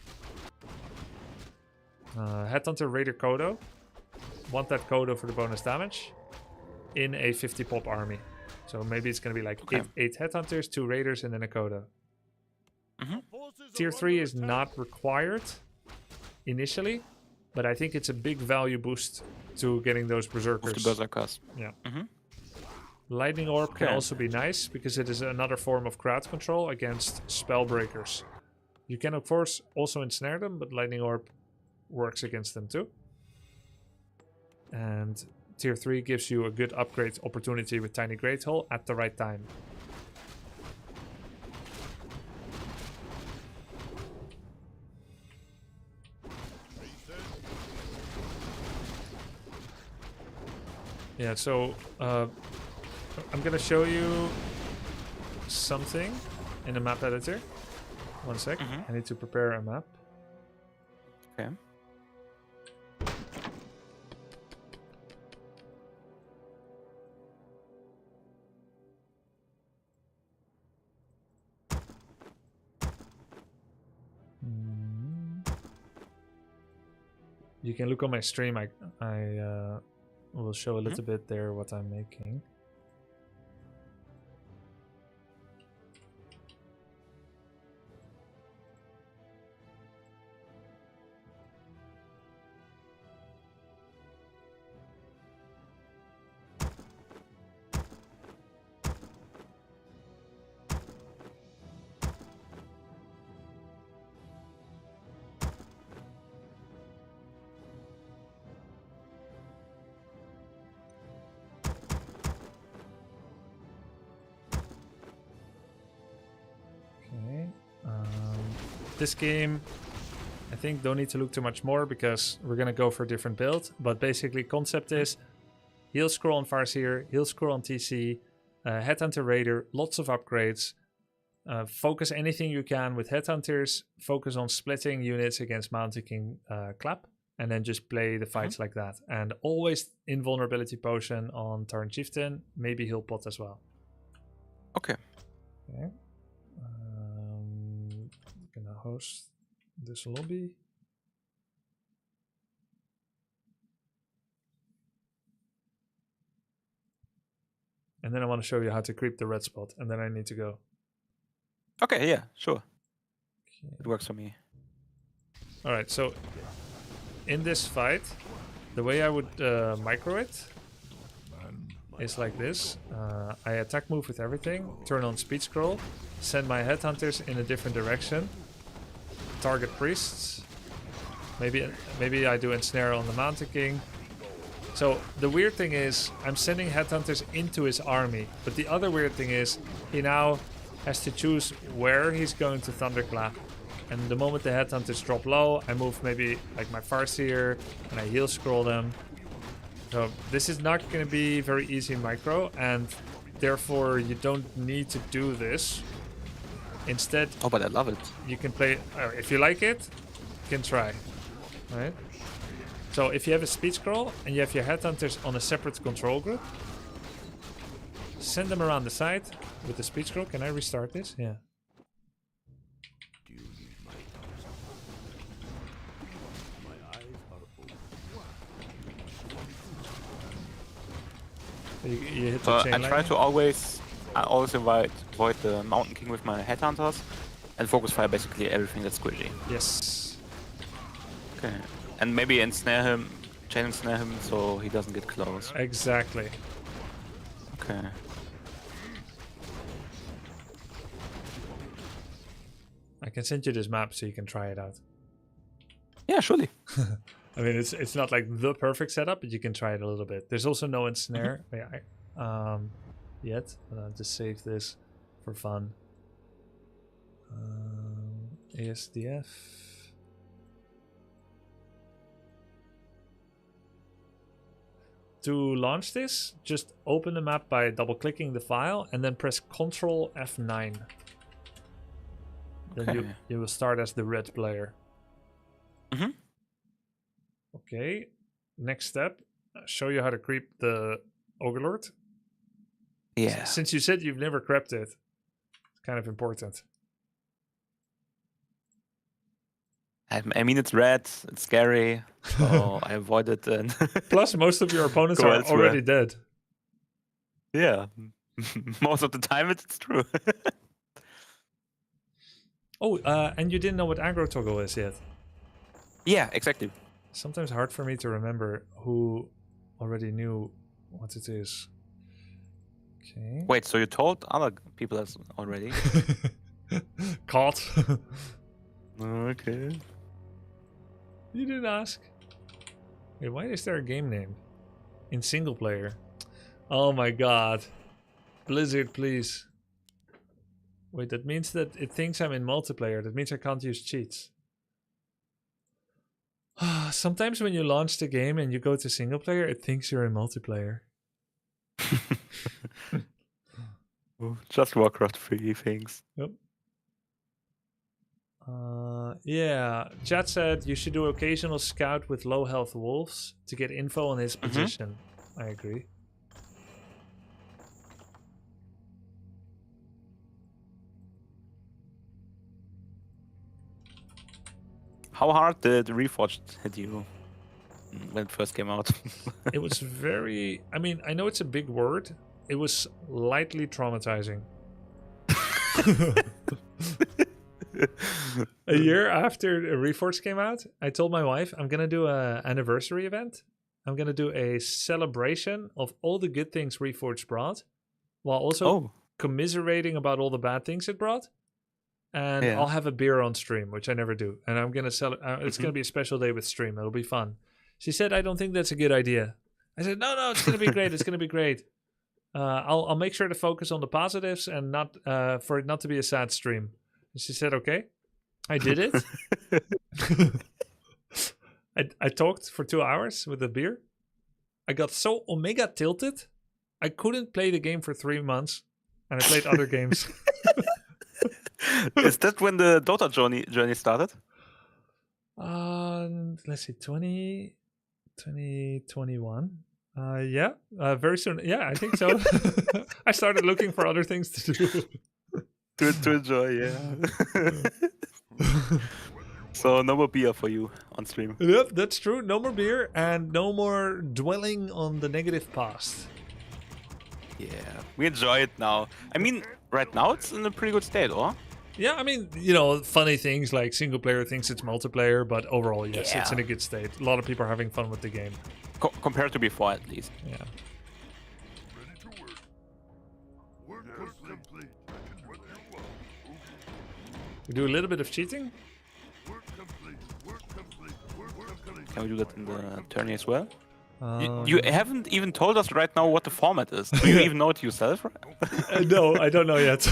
Headhunter Raider Kodo. Want that Kodo for the bonus damage in a 50 pop army. So maybe it's going to be like 8 Headhunters, 2 Raiders, and then a Kodo. Tier 3 is not required initially, but I think it's a big value boost to getting those Berserkers. With the Berserkers. Yeah. Mhm. Lightning Orb can Okay. also be nice because it is another form of crowd control against spell breakers. You can of course also ensnare them, but Lightning Orb works against them too. And tier 3 gives you a good upgrade opportunity with Tiny Great Hole at the right time. Yeah, so I'm gonna show you something in the map editor. One sec. I need to prepare a map. Okay. You can look on my stream. I will show a little bit there what I'm making. Okay. This game, I think, don't need to look too much more because we're gonna go for a different build. But basically, concept is heal scroll on Farseer, heal scroll on TC, Headhunter Raider, lots of upgrades. Focus anything you can with Headhunters. Focus on splitting units against Mountain King Clap, and then just play the fights like that. And always invulnerability potion on Tarn Chieftain. Maybe heal pot as well. Okay. Okay. Gonna host this lobby. And then I want to show you how to creep the red spot, and then I need to go. Okay, yeah, sure. Okay. It works for me. All right, so in this fight, the way I would micro it is like this. I attack move with everything, turn on speed scroll, send my Headhunters in a different direction, target priests. Maybe I do ensnare on the Mountain King. So the weird thing is I'm sending Headhunters into his army, but the other weird thing is he now has to choose where he's going to Thunderclap. And the moment the Headhunters drop low, I move maybe like my Farseer and I heal scroll them. So this is not going to be very easy micro, and therefore you don't need to do this. Instead, Oh, but I love it. you can play, if you like it, you can try. Right? So if you have a speed scroll and you have your Headhunters on a separate control group, send them around the side with the speed scroll. Can I restart this? Yeah. You hit the So chain I try lightning? to always avoid the Mountain King with my Headhunters and focus fire basically everything that's squishy. Yes. Okay. And maybe ensnare him, chain ensnare him so he doesn't get close. Exactly. Okay. I can send you this map so you can try it out. Yeah, surely. I mean, it's not like the perfect setup, but you can try it a little bit. There's also no ensnare yet. But I'll just save this for fun. ASDF. To launch this, just open the map by double-clicking the file and then press Ctrl F9. Then you will start as the red player. Mm-hmm. Okay. Next step, show you how to creep the Ogre. Yeah. Since you said you've never crept it, it's kind of important. I mean, it's red, it's scary, so I avoid it. And Plus, most of your opponents Go are elsewhere. already dead. yeah, most of the time it's true. Oh, and you didn't know what aggro toggle is yet. Yeah, exactly. Sometimes hard for me to remember who already knew what it is. Okay. Wait, so you told other people this already? Caught. Okay. You didn't ask. Wait, why is there a game name in single player? Oh my god. Blizzard, please. Wait, that means that it thinks I'm in multiplayer. That means I can't use cheats. Sometimes when you launch the game and you go to single player, it thinks you're in multiplayer. Just Warcraft 3 things. Yep. Yeah, chat said you should do occasional scout with low health wolves to get info on his position. I agree. How hard did Reforged hit you when it first came out? It was very... I mean, I know it's a big word. It was lightly traumatizing. A year after Reforged came out, I told my wife I'm going to do an anniversary event. I'm going to do a celebration of all the good things Reforged brought, while also commiserating about all the bad things it brought. And I'll have a beer on stream, which I never do. And I'm going to sell it's going to be a special day with stream. It'll be fun. She said, I don't think that's a good idea. I said, no, it's going to be great. It's going to be great. I'll make sure to focus on the positives and not for it not to be a sad stream. And she said, okay. I did it. I talked for 2 hours with a beer. I got so omega tilted, I couldn't play the game for 3 months. And I played other games. Is that when the Dota journey started? Let's see, 2021. Yeah, very soon. Yeah, I think so. I started looking for other things to do. to enjoy, yeah. So no more beer for you on stream. Yep, that's true. No more beer and no more dwelling on the negative past. Yeah, we enjoy it now. I mean, right now it's in a pretty good state, or? Yeah, I mean, funny things like single player thinks it's multiplayer, but overall, yes, it's in a good state. A lot of people are having fun with the game. Compared to before, at least. Yeah. We do a little bit of cheating. Can we do that in the tourney as well? You haven't even told us right now what the format is. Do you even know it yourself? No, I don't know yet.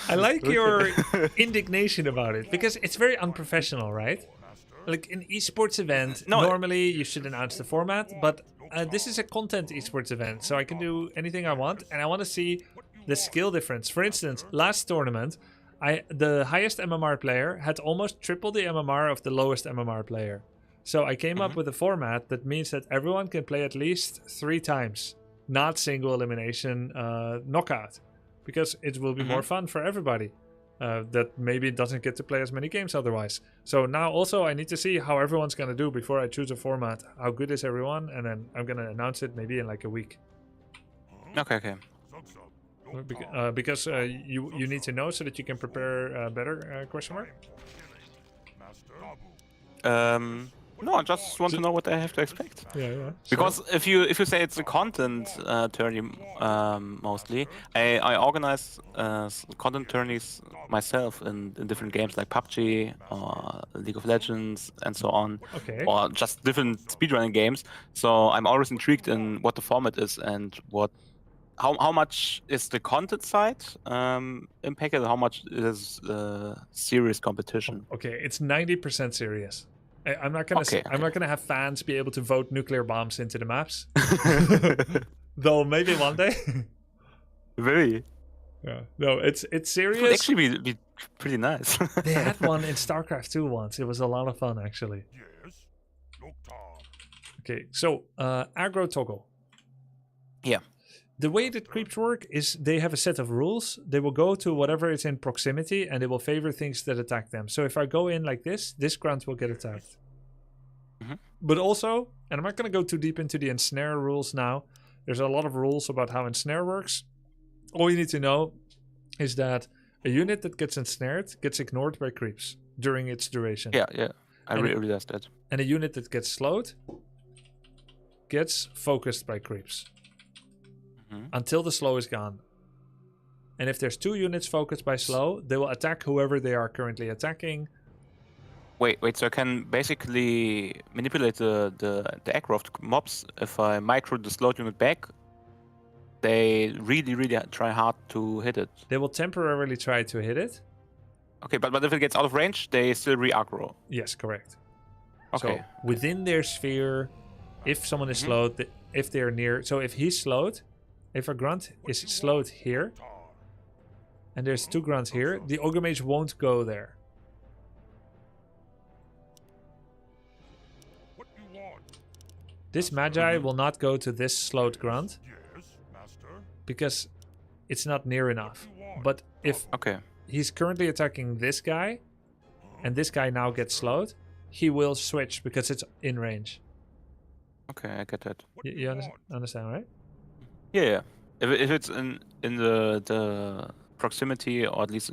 I like your indignation about it because it's very unprofessional, right? Like an esports event, normally you should announce the format, but this is a content esports event, so I can do anything I want, and I want to see the skill difference. For instance, last tournament, the highest MMR player had almost triple the MMR of the lowest MMR player. So I came up with a format that means that everyone can play at least 3 times, not single elimination knockout, because it will be more fun for everybody that maybe doesn't get to play as many games otherwise. So now also I need to see how everyone's going to do before I choose a format. How good is everyone? And then I'm going to announce it maybe in like a week. Okay. Because you need to know so that you can prepare better, question mark? No, I just want to know what I have to expect. Yeah. Because if you say it's a content tourney mostly, I organize content tourneys myself in different games like PUBG or League of Legends and so on, Okay. or just different speedrunning games. So I'm always intrigued in what the format is and how much is the content side impacted, how much is serious competition. Okay, it's 90% serious. I'm not gonna. Okay, I'm not gonna have fans be able to vote nuclear bombs into the maps. Though maybe one day. Really? Yeah. No, it's It would serious. actually be pretty nice. They had one in StarCraft 2 once. It was a lot of fun actually. Yes. Noctar. Okay, so aggro toggle. Yeah. The way that creeps work is they have a set of rules. They will go to whatever is in proximity and they will favor things that attack them. So if I go in like this grunt will get attacked. But also, and I'm not going to go too deep into the ensnare rules now. There's a lot of rules about how ensnare works. All you need to know is that a unit that gets ensnared gets ignored by creeps during its duration. Yeah. I realized that. And a unit that gets slowed gets focused by creeps. Until the slow is gone. And if there's 2 units focused by slow, they will attack whoever they are currently attacking. Wait, so I can basically manipulate the aggro of the mobs. If I micro the slowed unit back, they really try hard to hit it. They will temporarily try to hit it. Okay, but if it gets out of range, they still re-aggro. Yes, correct. Okay. So within their sphere, if someone is slowed, if they're near, so if he's slowed, if a grunt is slowed here, and there's 2 grunts here, the Ogre Mage won't go there. What you want? This Magi will not go to this slowed grunt Yes, master. because it's not near enough. But if Okay. he's currently attacking this guy, and this guy now gets slowed, he will switch because it's in range. Okay, I get that. What You understand, right? Yeah. If it's in the proximity, or at least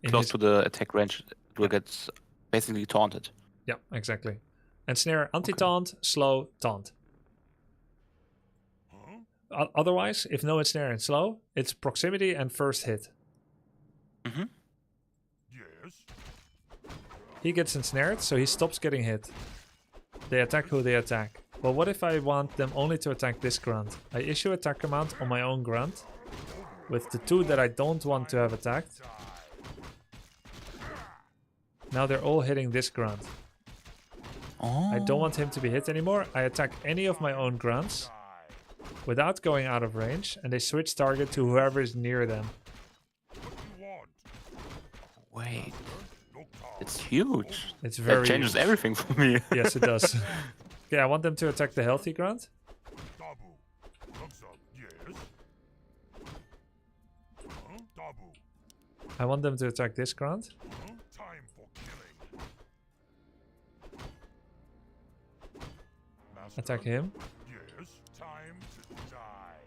close to the attack range, it will get basically taunted. Yeah, exactly. And snare, anti-taunt, slow, taunt. Otherwise, if no ensnare and slow, it's proximity and first hit. Yes. He gets ensnared, so he stops getting hit. They attack who they attack. But what if I want them only to attack this grunt? I issue attack command on my own grunt with the 2 that I don't want to have attacked. Now they're all hitting this grunt. Oh. I don't want him to be hit anymore. I attack any of my own grunts without going out of range, and they switch target to whoever is near them. Wait. It's huge. It's very That changes huge. everything for me. Yes, it does. Okay, I want them to attack the healthy grunt. I want them to attack this grunt. Time for killing. Attack him. Yes, time to die.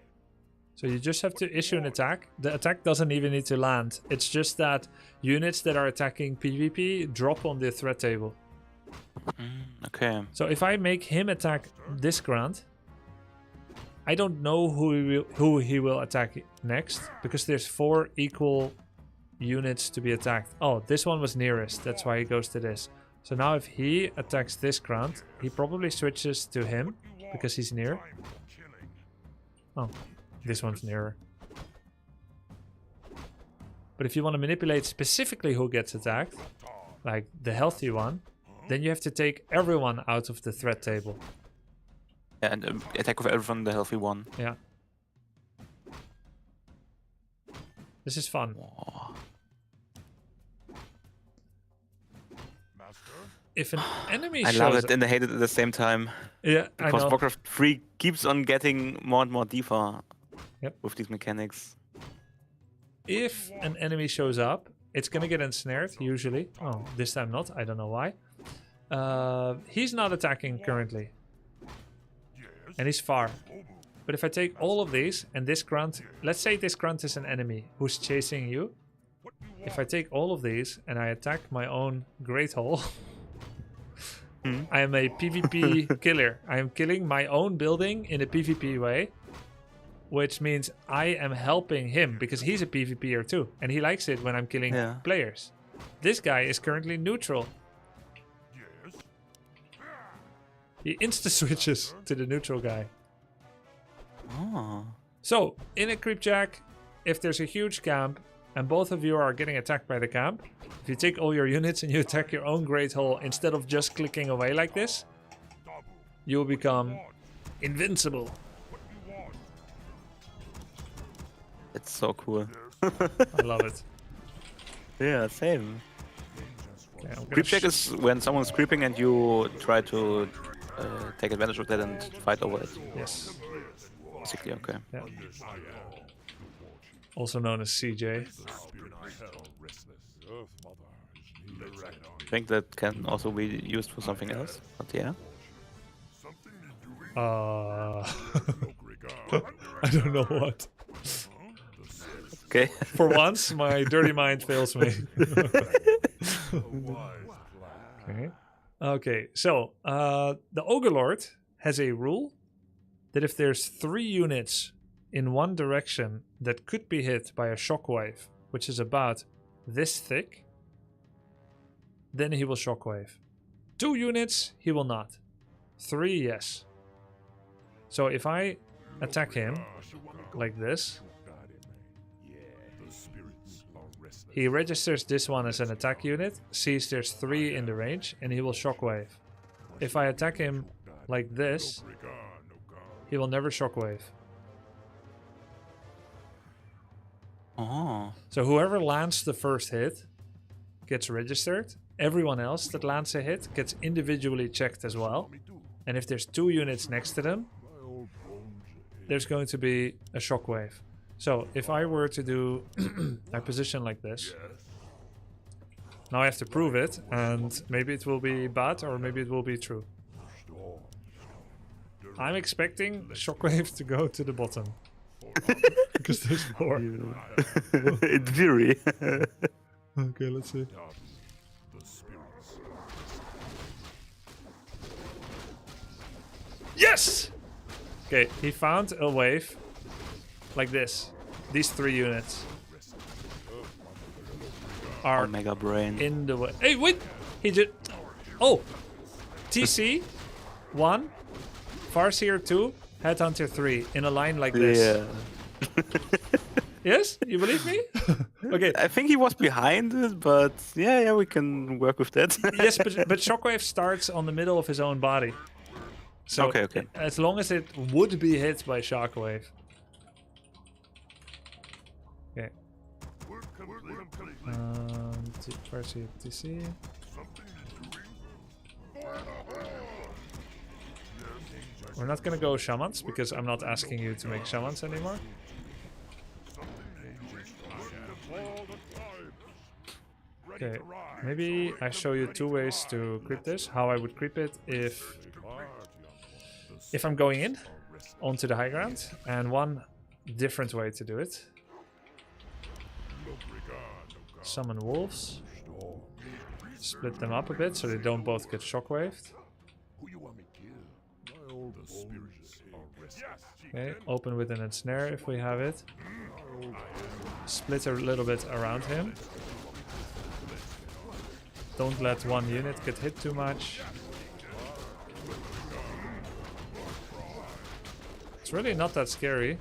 So you just have to issue an attack. The attack doesn't even need to land. It's just that units that are attacking PvP drop on the threat table. Okay. So if I make him attack this grunt, I don't know who he will attack next, because there's 4 equal units to be attacked. Oh, this one was nearest. That's why he goes to this. So now if he attacks this grunt, he probably switches to him because he's near. Oh, this one's nearer. But if you want to manipulate specifically who gets attacked, like the healthy one, then you have to take everyone out of the threat table. Yeah, and attack with everyone, the healthy one. Yeah. This is fun. If an enemy I shows love it and I hate it at the same time. Yeah, I Because know. Warcraft 3 keeps on getting more and more deeper Yep. with these mechanics. If an enemy shows up, it's gonna get ensnared, usually. Oh, this time not. I don't know why. He's not attacking currently. And he's far. But if I take all of these and this grunt... Let's say this grunt is an enemy who's chasing you. If I take all of these and I attack my own Great Hall... I am a PvP killer. I am killing my own building in a PvP way, which means I am helping him because he's a PvPer too, and he likes it when I'm killing players. This guy is currently neutral. He insta-switches to the neutral guy. Oh. So, in a creep jack, if there's a huge camp and both of you are getting attacked by the camp, if you take all your units and you attack your own Great Hall instead of just clicking away like this, you will become invincible. It's so cool. I love it. Yeah, same. Okay, Creep check is when someone's creeping and you try to take advantage of that and fight over it. Yes. Basically, okay. Yeah. Also known as CJ. I think that can also be used for something else, but yeah. I don't know what. Okay. For once, my dirty mind fails me. Okay, so the Ogre Lord has a rule that if there's 3 units in one direction that could be hit by a shockwave, which is about this thick, then he will shockwave. 2 units, he will not. 3, yes. So if I attack him like this, he registers this one as an attack unit, sees there's 3 in the range, and he will shockwave. If I attack him like this, he will never shockwave. Oh. So whoever lands the first hit gets registered. Everyone else that lands a hit gets individually checked as well. And if there's 2 units next to them, there's going to be a shockwave. So if I were to do a position like this, now I have to prove it, and maybe it will be bad or maybe it will be true. I'm expecting the shockwave to go to the bottom. Because there's 4. In theory. Okay, let's see. Yes! Okay, he found a wave like this. These 3 units are Mega Brain. in the way. Hey, wait! He just... Oh! TC 1, Farseer 2, Headhunter 3 in a line like this. Yeah. Yes? You believe me? Okay. I think he was behind it, but yeah, we can work with that. Yes, but Shockwave starts on the middle of his own body. So okay. As long as it would be hit by Shockwave. Okay. Farseer TC. We're not gonna go shamans because I'm not asking you to make shamans anymore. Okay, maybe I show you 2 ways to creep this. How I would creep it if I'm going in onto the high ground, and one different way to do it. Summon wolves. Split them up a bit so they don't both get shockwaved. Okay, open with an ensnare if we have it. Split a little bit around him. Don't let one unit get hit too much. It's really not that scary.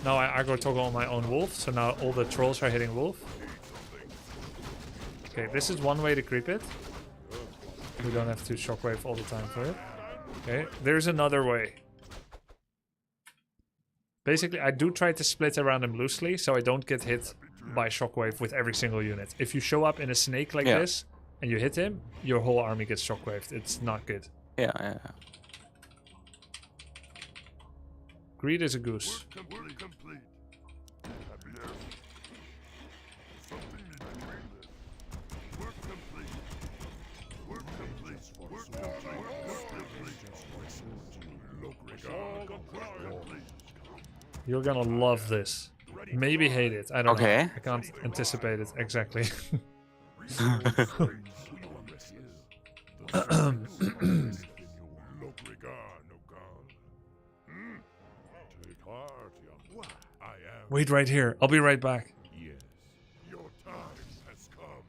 Now I aggro toggle on my own wolf, so now all the trolls are hitting wolf. Okay, this is one way to creep it. We don't have to shockwave all the time for it. Okay, there's another way. Basically, I do try to split around him loosely, so I don't get hit by shockwave with every single unit. If you show up in a snake like this, and you hit him, your whole army gets shockwaved. It's not good. Yeah. Greed is a goose. You're gonna love this. Maybe hate it. I don't know. Okay. I can't anticipate it exactly. Take heart, young one. I am. Wait right here. I'll be right back. Yes. Your time has come.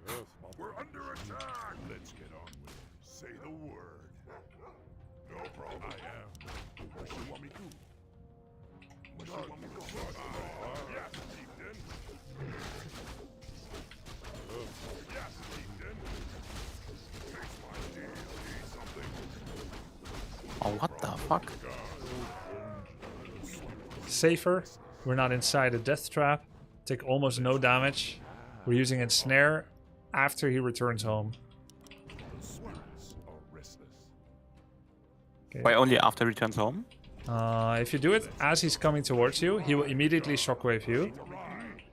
Yes, we're under attack. Let's get on with it. Say the word. No problem. I am. What you want me to do? What you want me to do? Yes, Chieftain. Yes, Chieftain. Makes my deal be something. Oh, what the fuck? Safer. We're not inside a death trap. Take almost no damage. We're using ensnare after he returns home. The spirits are restless. Why only after he returns home? If you do it as he's coming towards you, he will immediately shockwave you.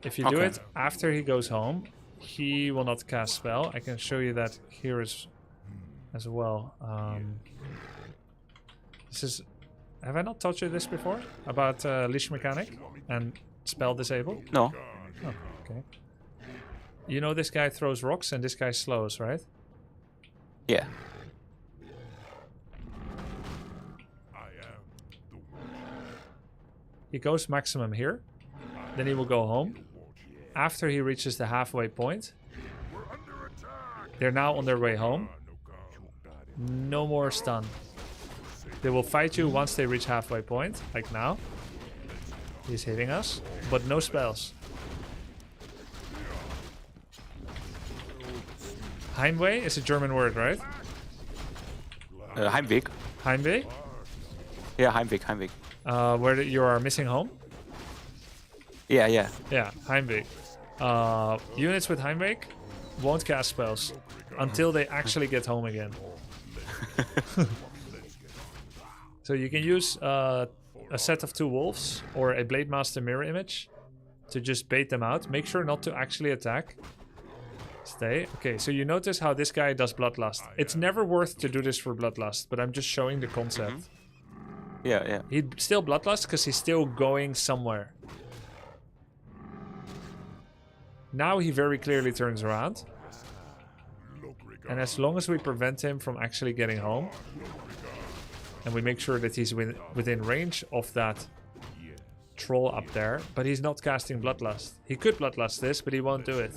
If you do Okay. it after he goes home, he will not cast spell. I can show you that here as well. This is... Have I not taught you this before? About leash mechanic and spell disable? No. Oh, okay. You know this guy throws rocks and this guy slows, right? Yeah. I am the one. He goes maximum here. Then he will go home. After he reaches the halfway point, We're under attack. they're now on their way home. No God. No more stun. They will fight you once they reach halfway point, like now. He's hitting us, but no spells. Heimweh is a German word, right? Heimweg. Heimweh? Yeah, Heimweg. Where you are missing home? Yeah. Yeah, Heimweh. Units with Heimweh won't cast spells until they actually get home again. So you can use a set of 2 wolves or a Blade Master mirror image to just bait them out. Make sure not to actually attack. Stay. Okay, so you notice how this guy does Bloodlust. It's never worth to do this for Bloodlust, but I'm just showing the concept. Yeah. He'd still Bloodlust because he's still going somewhere. Now he very clearly turns around. And as long as we prevent him from actually getting home, and we make sure that he's within range of that troll up there, but he's not casting Bloodlust. He could Bloodlust this, but he won't do it.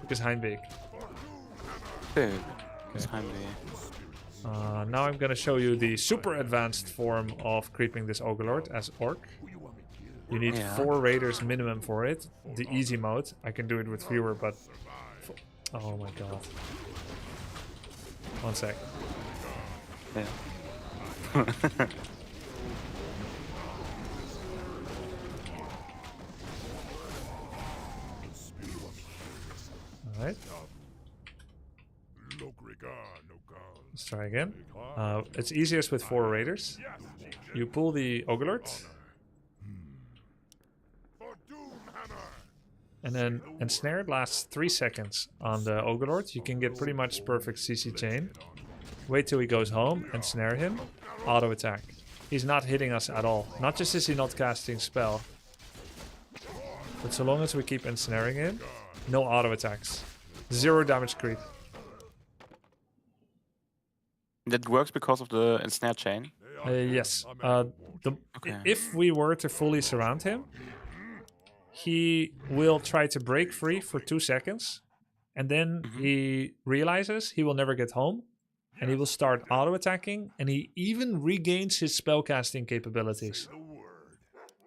Because Heimweg. Okay. Heimweg. Now I'm gonna show you the super advanced form of creeping this Ogre as Orc. You need 4 raiders minimum for it. The easy mode. I can do it with fewer, but... Oh my god. 1 sec. Yeah. Alright. Let's try again. It's easiest with 4 raiders. You pull the Ogre, and then ensnared lasts 3 seconds on the Ogre. You can get pretty much perfect CC chain. Wait till he goes home, ensnare him, auto attack. He's not hitting us at all. Not just is he not casting spell, but so long as we keep ensnaring him, no auto attacks. 0 damage creep. That works because of the ensnare chain. Yes. Okay. If we were to fully surround him, he will try to break free for 2 seconds, and then he realizes he will never get home, and he will start auto-attacking, and he even regains his spellcasting capabilities.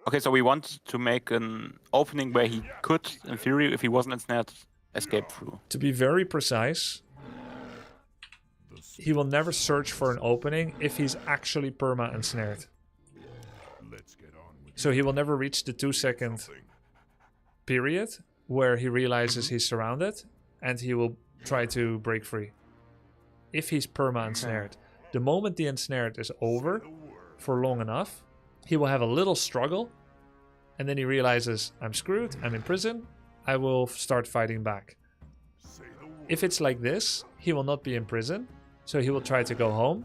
Okay, so we want to make an opening where he could, in theory, if he wasn't ensnared, escape through. To be very precise, he will never search for an opening if he's actually perma-ensnared. So he will never reach the 2-second period where he realizes he's surrounded, and he will try to break free. If he's perma-ensnared. The moment the ensnared is over for long enough, he will have a little struggle, and then he realizes, I'm screwed, I'm in prison, I will start fighting back. If it's like this, he will not be in prison, so he will try to go home.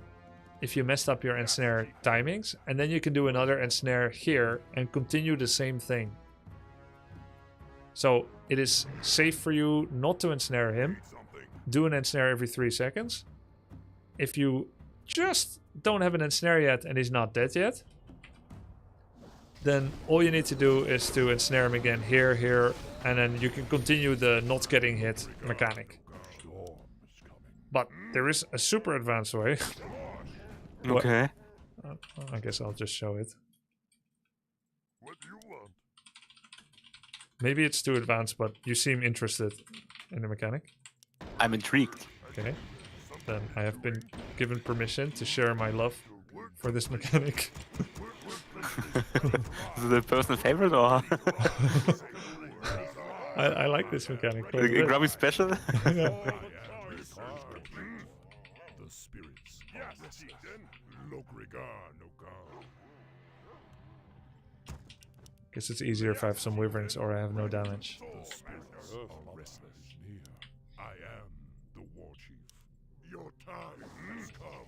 If you messed up your ensnare timings, and then you can do another ensnare here and continue the same thing. So it is safe for you not to ensnare him. Do an ensnare every 3 seconds. If you just don't have an ensnare yet and he's not dead yet, then all you need to do is to ensnare him again here, here, and then you can continue the not getting hit mechanic. But there is a super advanced way. Okay. I guess I'll just show it. What do you want? Maybe it's too advanced, but you seem interested in the mechanic. I'm intrigued. Okay. Then I have been given permission to share my love for this mechanic. Is it a personal favorite or I like this mechanic quite a bit. Grubby special? Yeah. The spirits. Yes, then. Guess it's easier if I have some wyverns or I have no damage. The spirits are restless near. I am the war chief. Your time has come.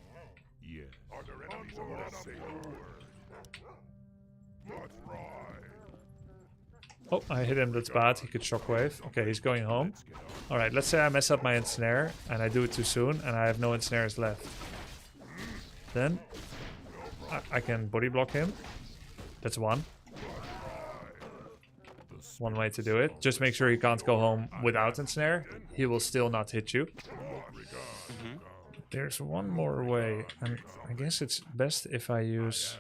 Yes. Are there enemies around? Say the word. That's right. Oh, I hit him, that's bad. He could shockwave. Okay, he's going home. Alright, let's say I mess up my ensnare and I do it too soon and I have no ensnares left. Then I can body block him. That's one. One way to do it. Just make sure he can't go home without ensnare. He will still not hit you. There's one more way. And I guess it's best if I use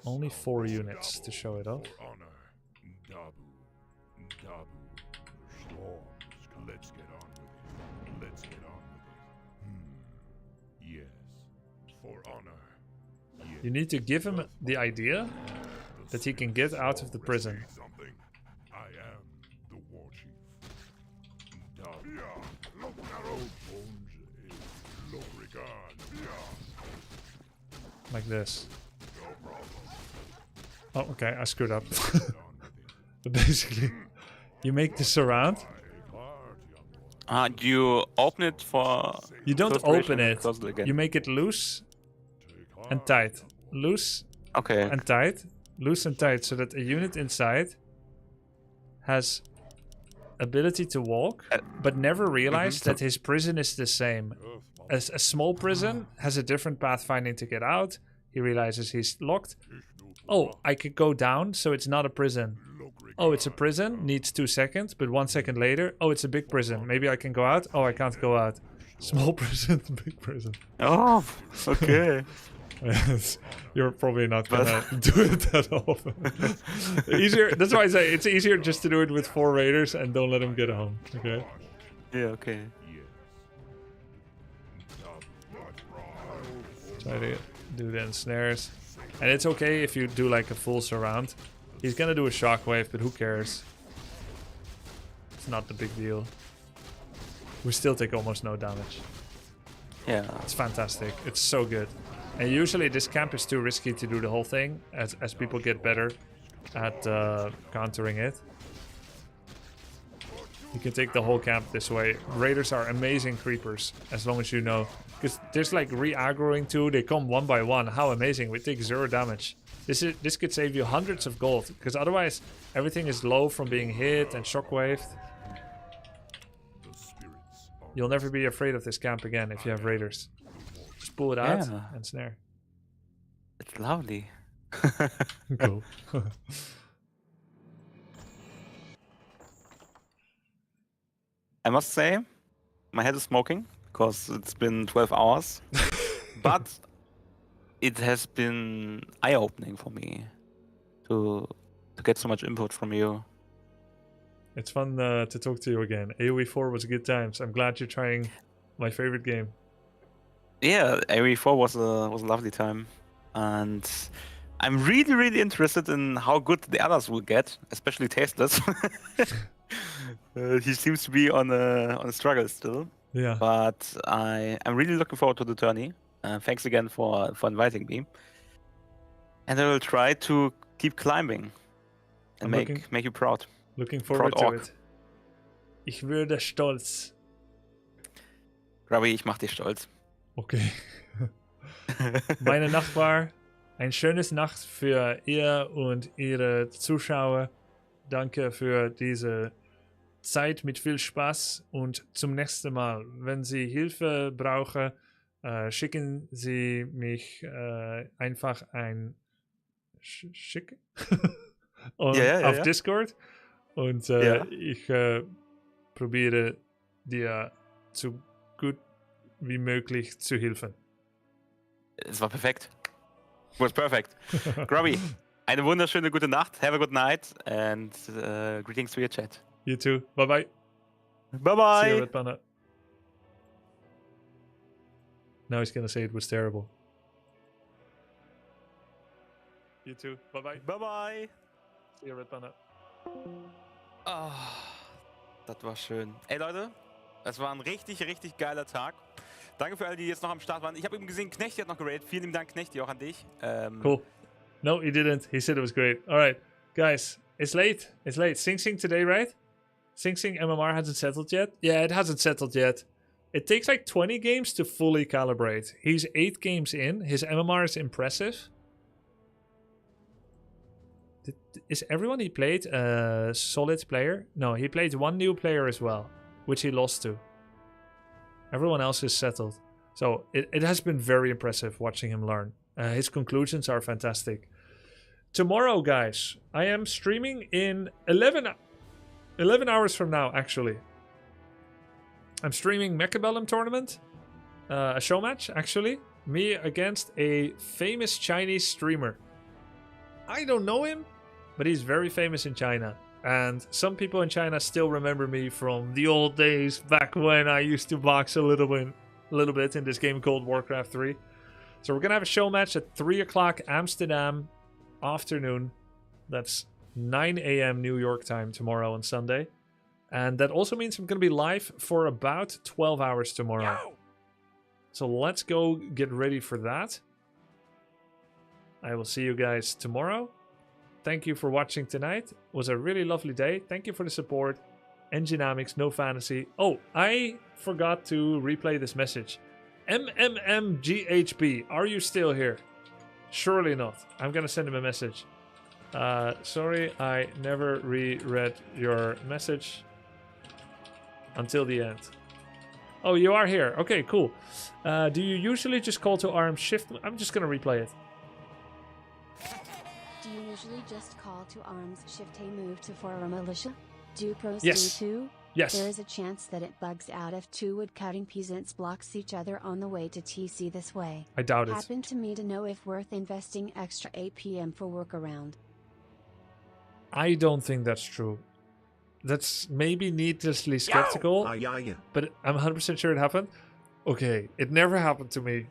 only 4 units to show it off. Let's get on with it. Let's get on with it. Yes. For honor. Yes. You need to give him the idea that he can get out of the prison. Something. I am the war chief. Like this. Oh, okay, I screwed up. But basically, you make this around. You open it for... You don't close duration open and it. close it again. You make it loose and tight. Loose Okay. and tight. Loose and tight, so that a unit inside has ability to walk, but never realize that his prison is the same. As a small prison has a different pathfinding to get out. He realizes he's locked. Oh, I could go down, so it's not a prison. Oh, it's a prison, needs 2 seconds, but 1 second later, oh, it's a big prison. Maybe I can go out. Oh, I can't go out. Small prison, big prison. Oh, okay. Yes, you're probably not gonna do it that often. Easier. That's why I say it's easier just to do it with 4 raiders and don't let them get home. Okay. Yeah, okay. Try to do the ensnares, and it's okay if you do like a full surround. He's gonna do a shockwave, but who cares? It's not the big deal. We still take almost no damage. Yeah. It's fantastic. It's so good. And usually this camp is too risky to do the whole thing as people get better at countering it. You can take the whole camp this way. Raiders are amazing creepers, as long as you know. Because there's like re-aggroing too. They come one by one. How amazing. We take 0 damage. This could save you hundreds of gold. Because otherwise everything is low from being hit and shockwaved. You'll never be afraid of this camp again if you have raiders. Just pull it out and snare. It's lovely. Cool. I must say, my head is smoking because it's been 12 hours. But it has been eye-opening for me to get so much input from you. It's fun to talk to you again. AoE 4 was good times. I'm glad you're trying my favorite game. Yeah, AoE 4 was a lovely time. And I'm really, really interested in how good the others will get, especially Tasteless. He seems to be on a struggle still. Yeah. But I'm really looking forward to the tourney. Thanks again for inviting me. And I will try to keep climbing and make you proud. Looking forward Proud to it. Ich würde stolz. Grubby, ich mach dich stolz. Okay. Meine Nachtbar, ein schönes Nacht für ihr und ihre Zuschauer. danke für diese Zeit mit viel Spaß und zum nächsten Mal. Wenn Sie Hilfe brauchen, schicken Sie mich einfach ein Schick und auf ja. Discord und Ja. ich probiere dir so gut wie möglich zu helfen. Es war perfekt. Was perfect. Grubby, eine wunderschöne gute Nacht. Have a good night and greetings to your chat. You too. Bye bye. Bye See you, bye. RedPanda. Now he's gonna say it was terrible. You too. Bye bye. Bye bye. See you, RedPanda. Ah, das war schön. Ey Leute, das war ein richtig, richtig geiler Tag. Danke für alle, die jetzt noch am Start waren. Ich habe eben gesehen, Knechti hat noch geradet. Vielen lieben Dank, Knechti, auch an dich. Cool. No, he didn't. He said it was great. All right, guys, it's late. It's late. Sing Sing today, right? Sing Sing MMR hasn't settled yet. Yeah, it hasn't settled yet. It takes like 20 games to fully calibrate. He's 8 games in. His MMR is impressive. Is everyone he played a solid player? No, he played one new player as well, which he lost to. Everyone else is settled. So it has been very impressive watching him learn. His conclusions are fantastic. Tomorrow, guys, I am streaming in 11 hours from now, actually. I'm streaming Mechabellum Tournament. A show match, actually. Me against a famous Chinese streamer. I don't know him, but he's very famous in China. And some people in China still remember me from the old days back when I used to box a little bit in this game called Warcraft 3. So we're going to have a show match at 3 o'clock Amsterdam afternoon. That's 9 a.m. New York time tomorrow on Sunday. And that also means I'm going to be live for about 12 hours tomorrow. Yo! So let's go get ready for that. I will see you guys tomorrow. Thank you for watching tonight. It was a really lovely day. Thank you for the support. Enginamics, no fantasy. Oh, I forgot to replay this message. MMMGHB, are you still here? Surely not. I'm gonna send him a message. Sorry, I never reread your message until the end. Oh, you are here. Okay, cool. Do you usually just call to arms shift? I'm just gonna replay it. Do you usually just call to arms shift a move to form a militia? Do pros Yes. do too? Yes. There is a chance that it bugs out if two woodcutting peasants blocks each other on the way to TC this way. I doubt it. Happened to me to know if worth investing extra APM for workaround. I don't think that's true. That's maybe needlessly skeptical, but I'm 100% sure it happened. Okay, it never happened to me.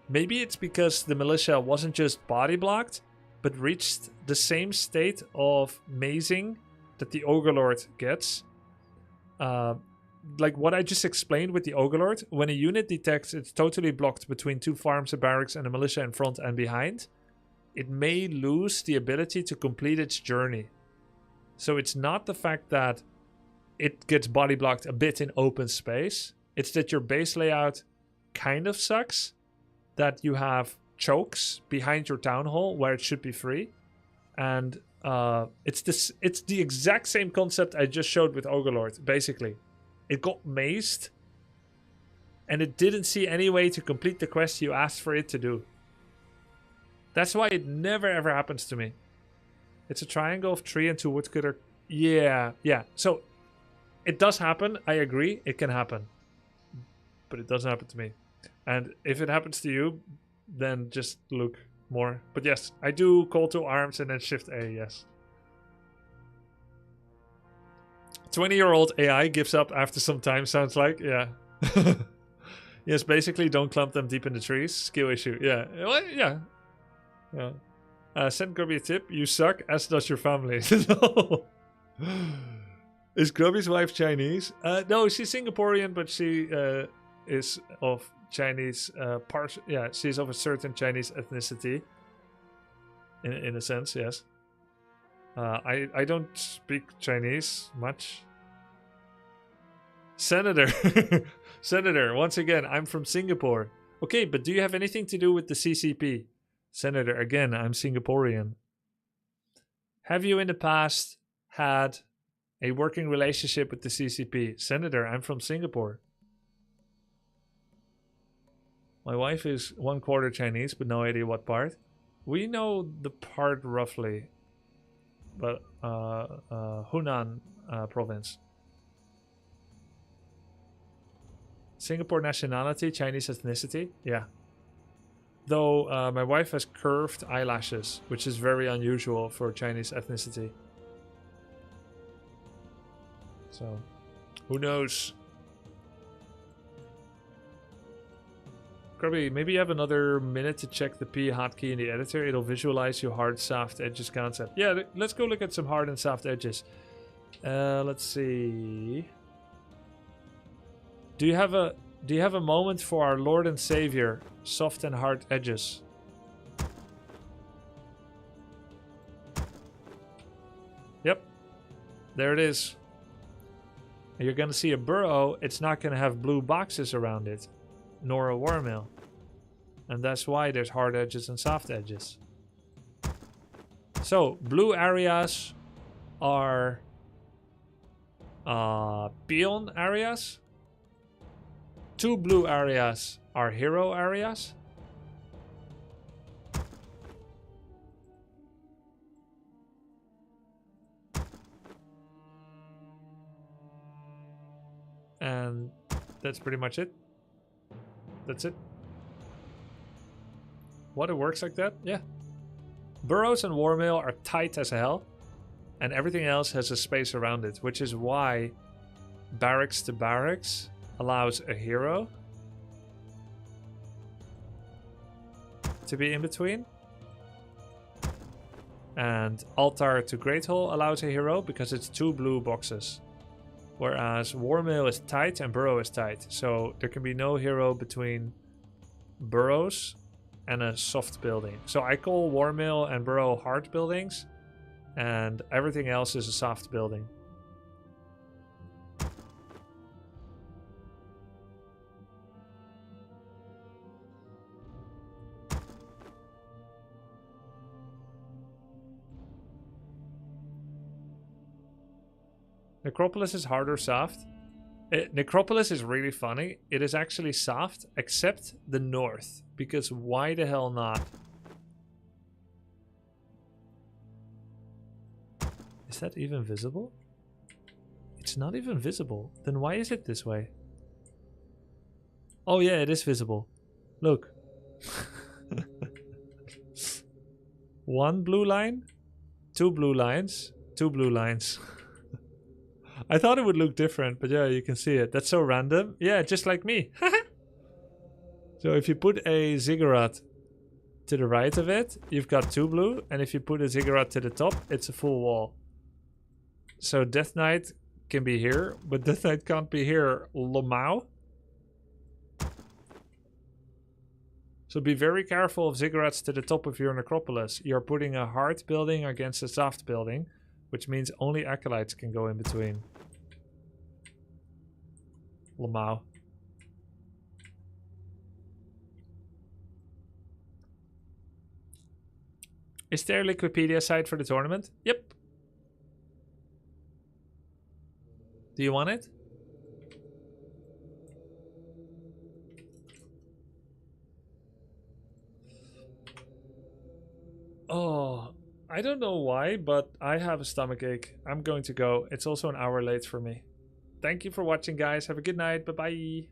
Maybe it's because the militia wasn't just body blocked, but reached the same state of mazing that the Ogre gets. Like what I just explained with the Ogre, when a unit detects it's totally blocked between two farms, a barracks, and a militia in front and behind, it may lose the ability to complete its journey. So it's not the fact that it gets body blocked a bit in open space. It's that your base layout kind of sucks. That you have chokes behind your town hall where it should be free. And it's the exact same concept I just showed with Ogre, basically. It got mazed. And it didn't see any way to complete the quest you asked for it to do. That's why it never ever happens to me. It's a triangle of tree and two woodcutter. Yeah. So it does happen. I agree. It can happen. But it doesn't happen to me. And if it happens to you, then just look more. But yes, I do call to arms and then shift A, yes. 20-year-old AI gives up after some time, sounds like. Yeah. Yes, basically don't clump them deep in the trees. Skill issue. Yeah. Well, yeah. Send Grubby a tip. You suck, as does your family. No. Is Grubby's wife Chinese? No, she's Singaporean, but she is of Chinese she's of a certain Chinese ethnicity. In a sense, yes. I don't speak Chinese much. Senator. Senator, once again, I'm from Singapore. Okay, but do you have anything to do with the CCP? Senator, again, I'm Singaporean. Have you in the past had a working relationship with the CCP. Senator, I'm from Singapore. My wife is 1/4 Chinese, but no idea what part. We know the part roughly, but Hunan province. Singapore nationality, Chinese ethnicity, yeah. Though my wife has curved eyelashes, which is very unusual for Chinese ethnicity. So, who knows? Grubby, maybe you have another minute to check the P hotkey in the editor. It'll visualize your hard, soft edges concept. Yeah, let's go look at some hard and soft edges. Let's see. Do you have a moment for our Lord and Savior, soft and hard edges? Yep, there it is. You're gonna see a burrow. It's not gonna have blue boxes around it, nor a war mill, and that's why there's hard edges and soft edges. So blue areas are peon areas. 2 blue areas are hero areas. And that's pretty much it. That's it. What, it works like that? Yeah. Burrows and war mill are tight as hell, and everything else has a space around it, which is why barracks to barracks allows a hero to be in between, and altar to great hole allows a hero because it's 2 blue boxes, whereas war mill is tight and burrow is tight, so there can be no hero between burrows and a soft building. So I call war mill and burrow hard buildings, and everything else is a soft building. Necropolis is hard or soft? Necropolis is really funny. It is actually soft, except the north. Because why the hell not? Is that even visible? It's not even visible. Then why is it this way? Oh yeah, it is visible. Look. 1 blue line, 2 blue lines, 2 blue lines. I thought it would look different, but yeah, you can see it. That's so random. Yeah, just like me. So if you put a ziggurat to the right of it, you've got 2 blue. And if you put a ziggurat to the top, it's a full wall. So Death Knight can be here, but Death Knight can't be here. Lomao. So be very careful of ziggurats to the top of your necropolis. You're putting a hard building against a soft building, which means only acolytes can go in between. Lomao. Is there a Liquipedia site for the tournament? Yep. Do you want it? Oh, I don't know why, but I have a stomachache. I'm going to go. It's also an hour late for me. Thank you for watching, guys. Have a good night. Bye-bye.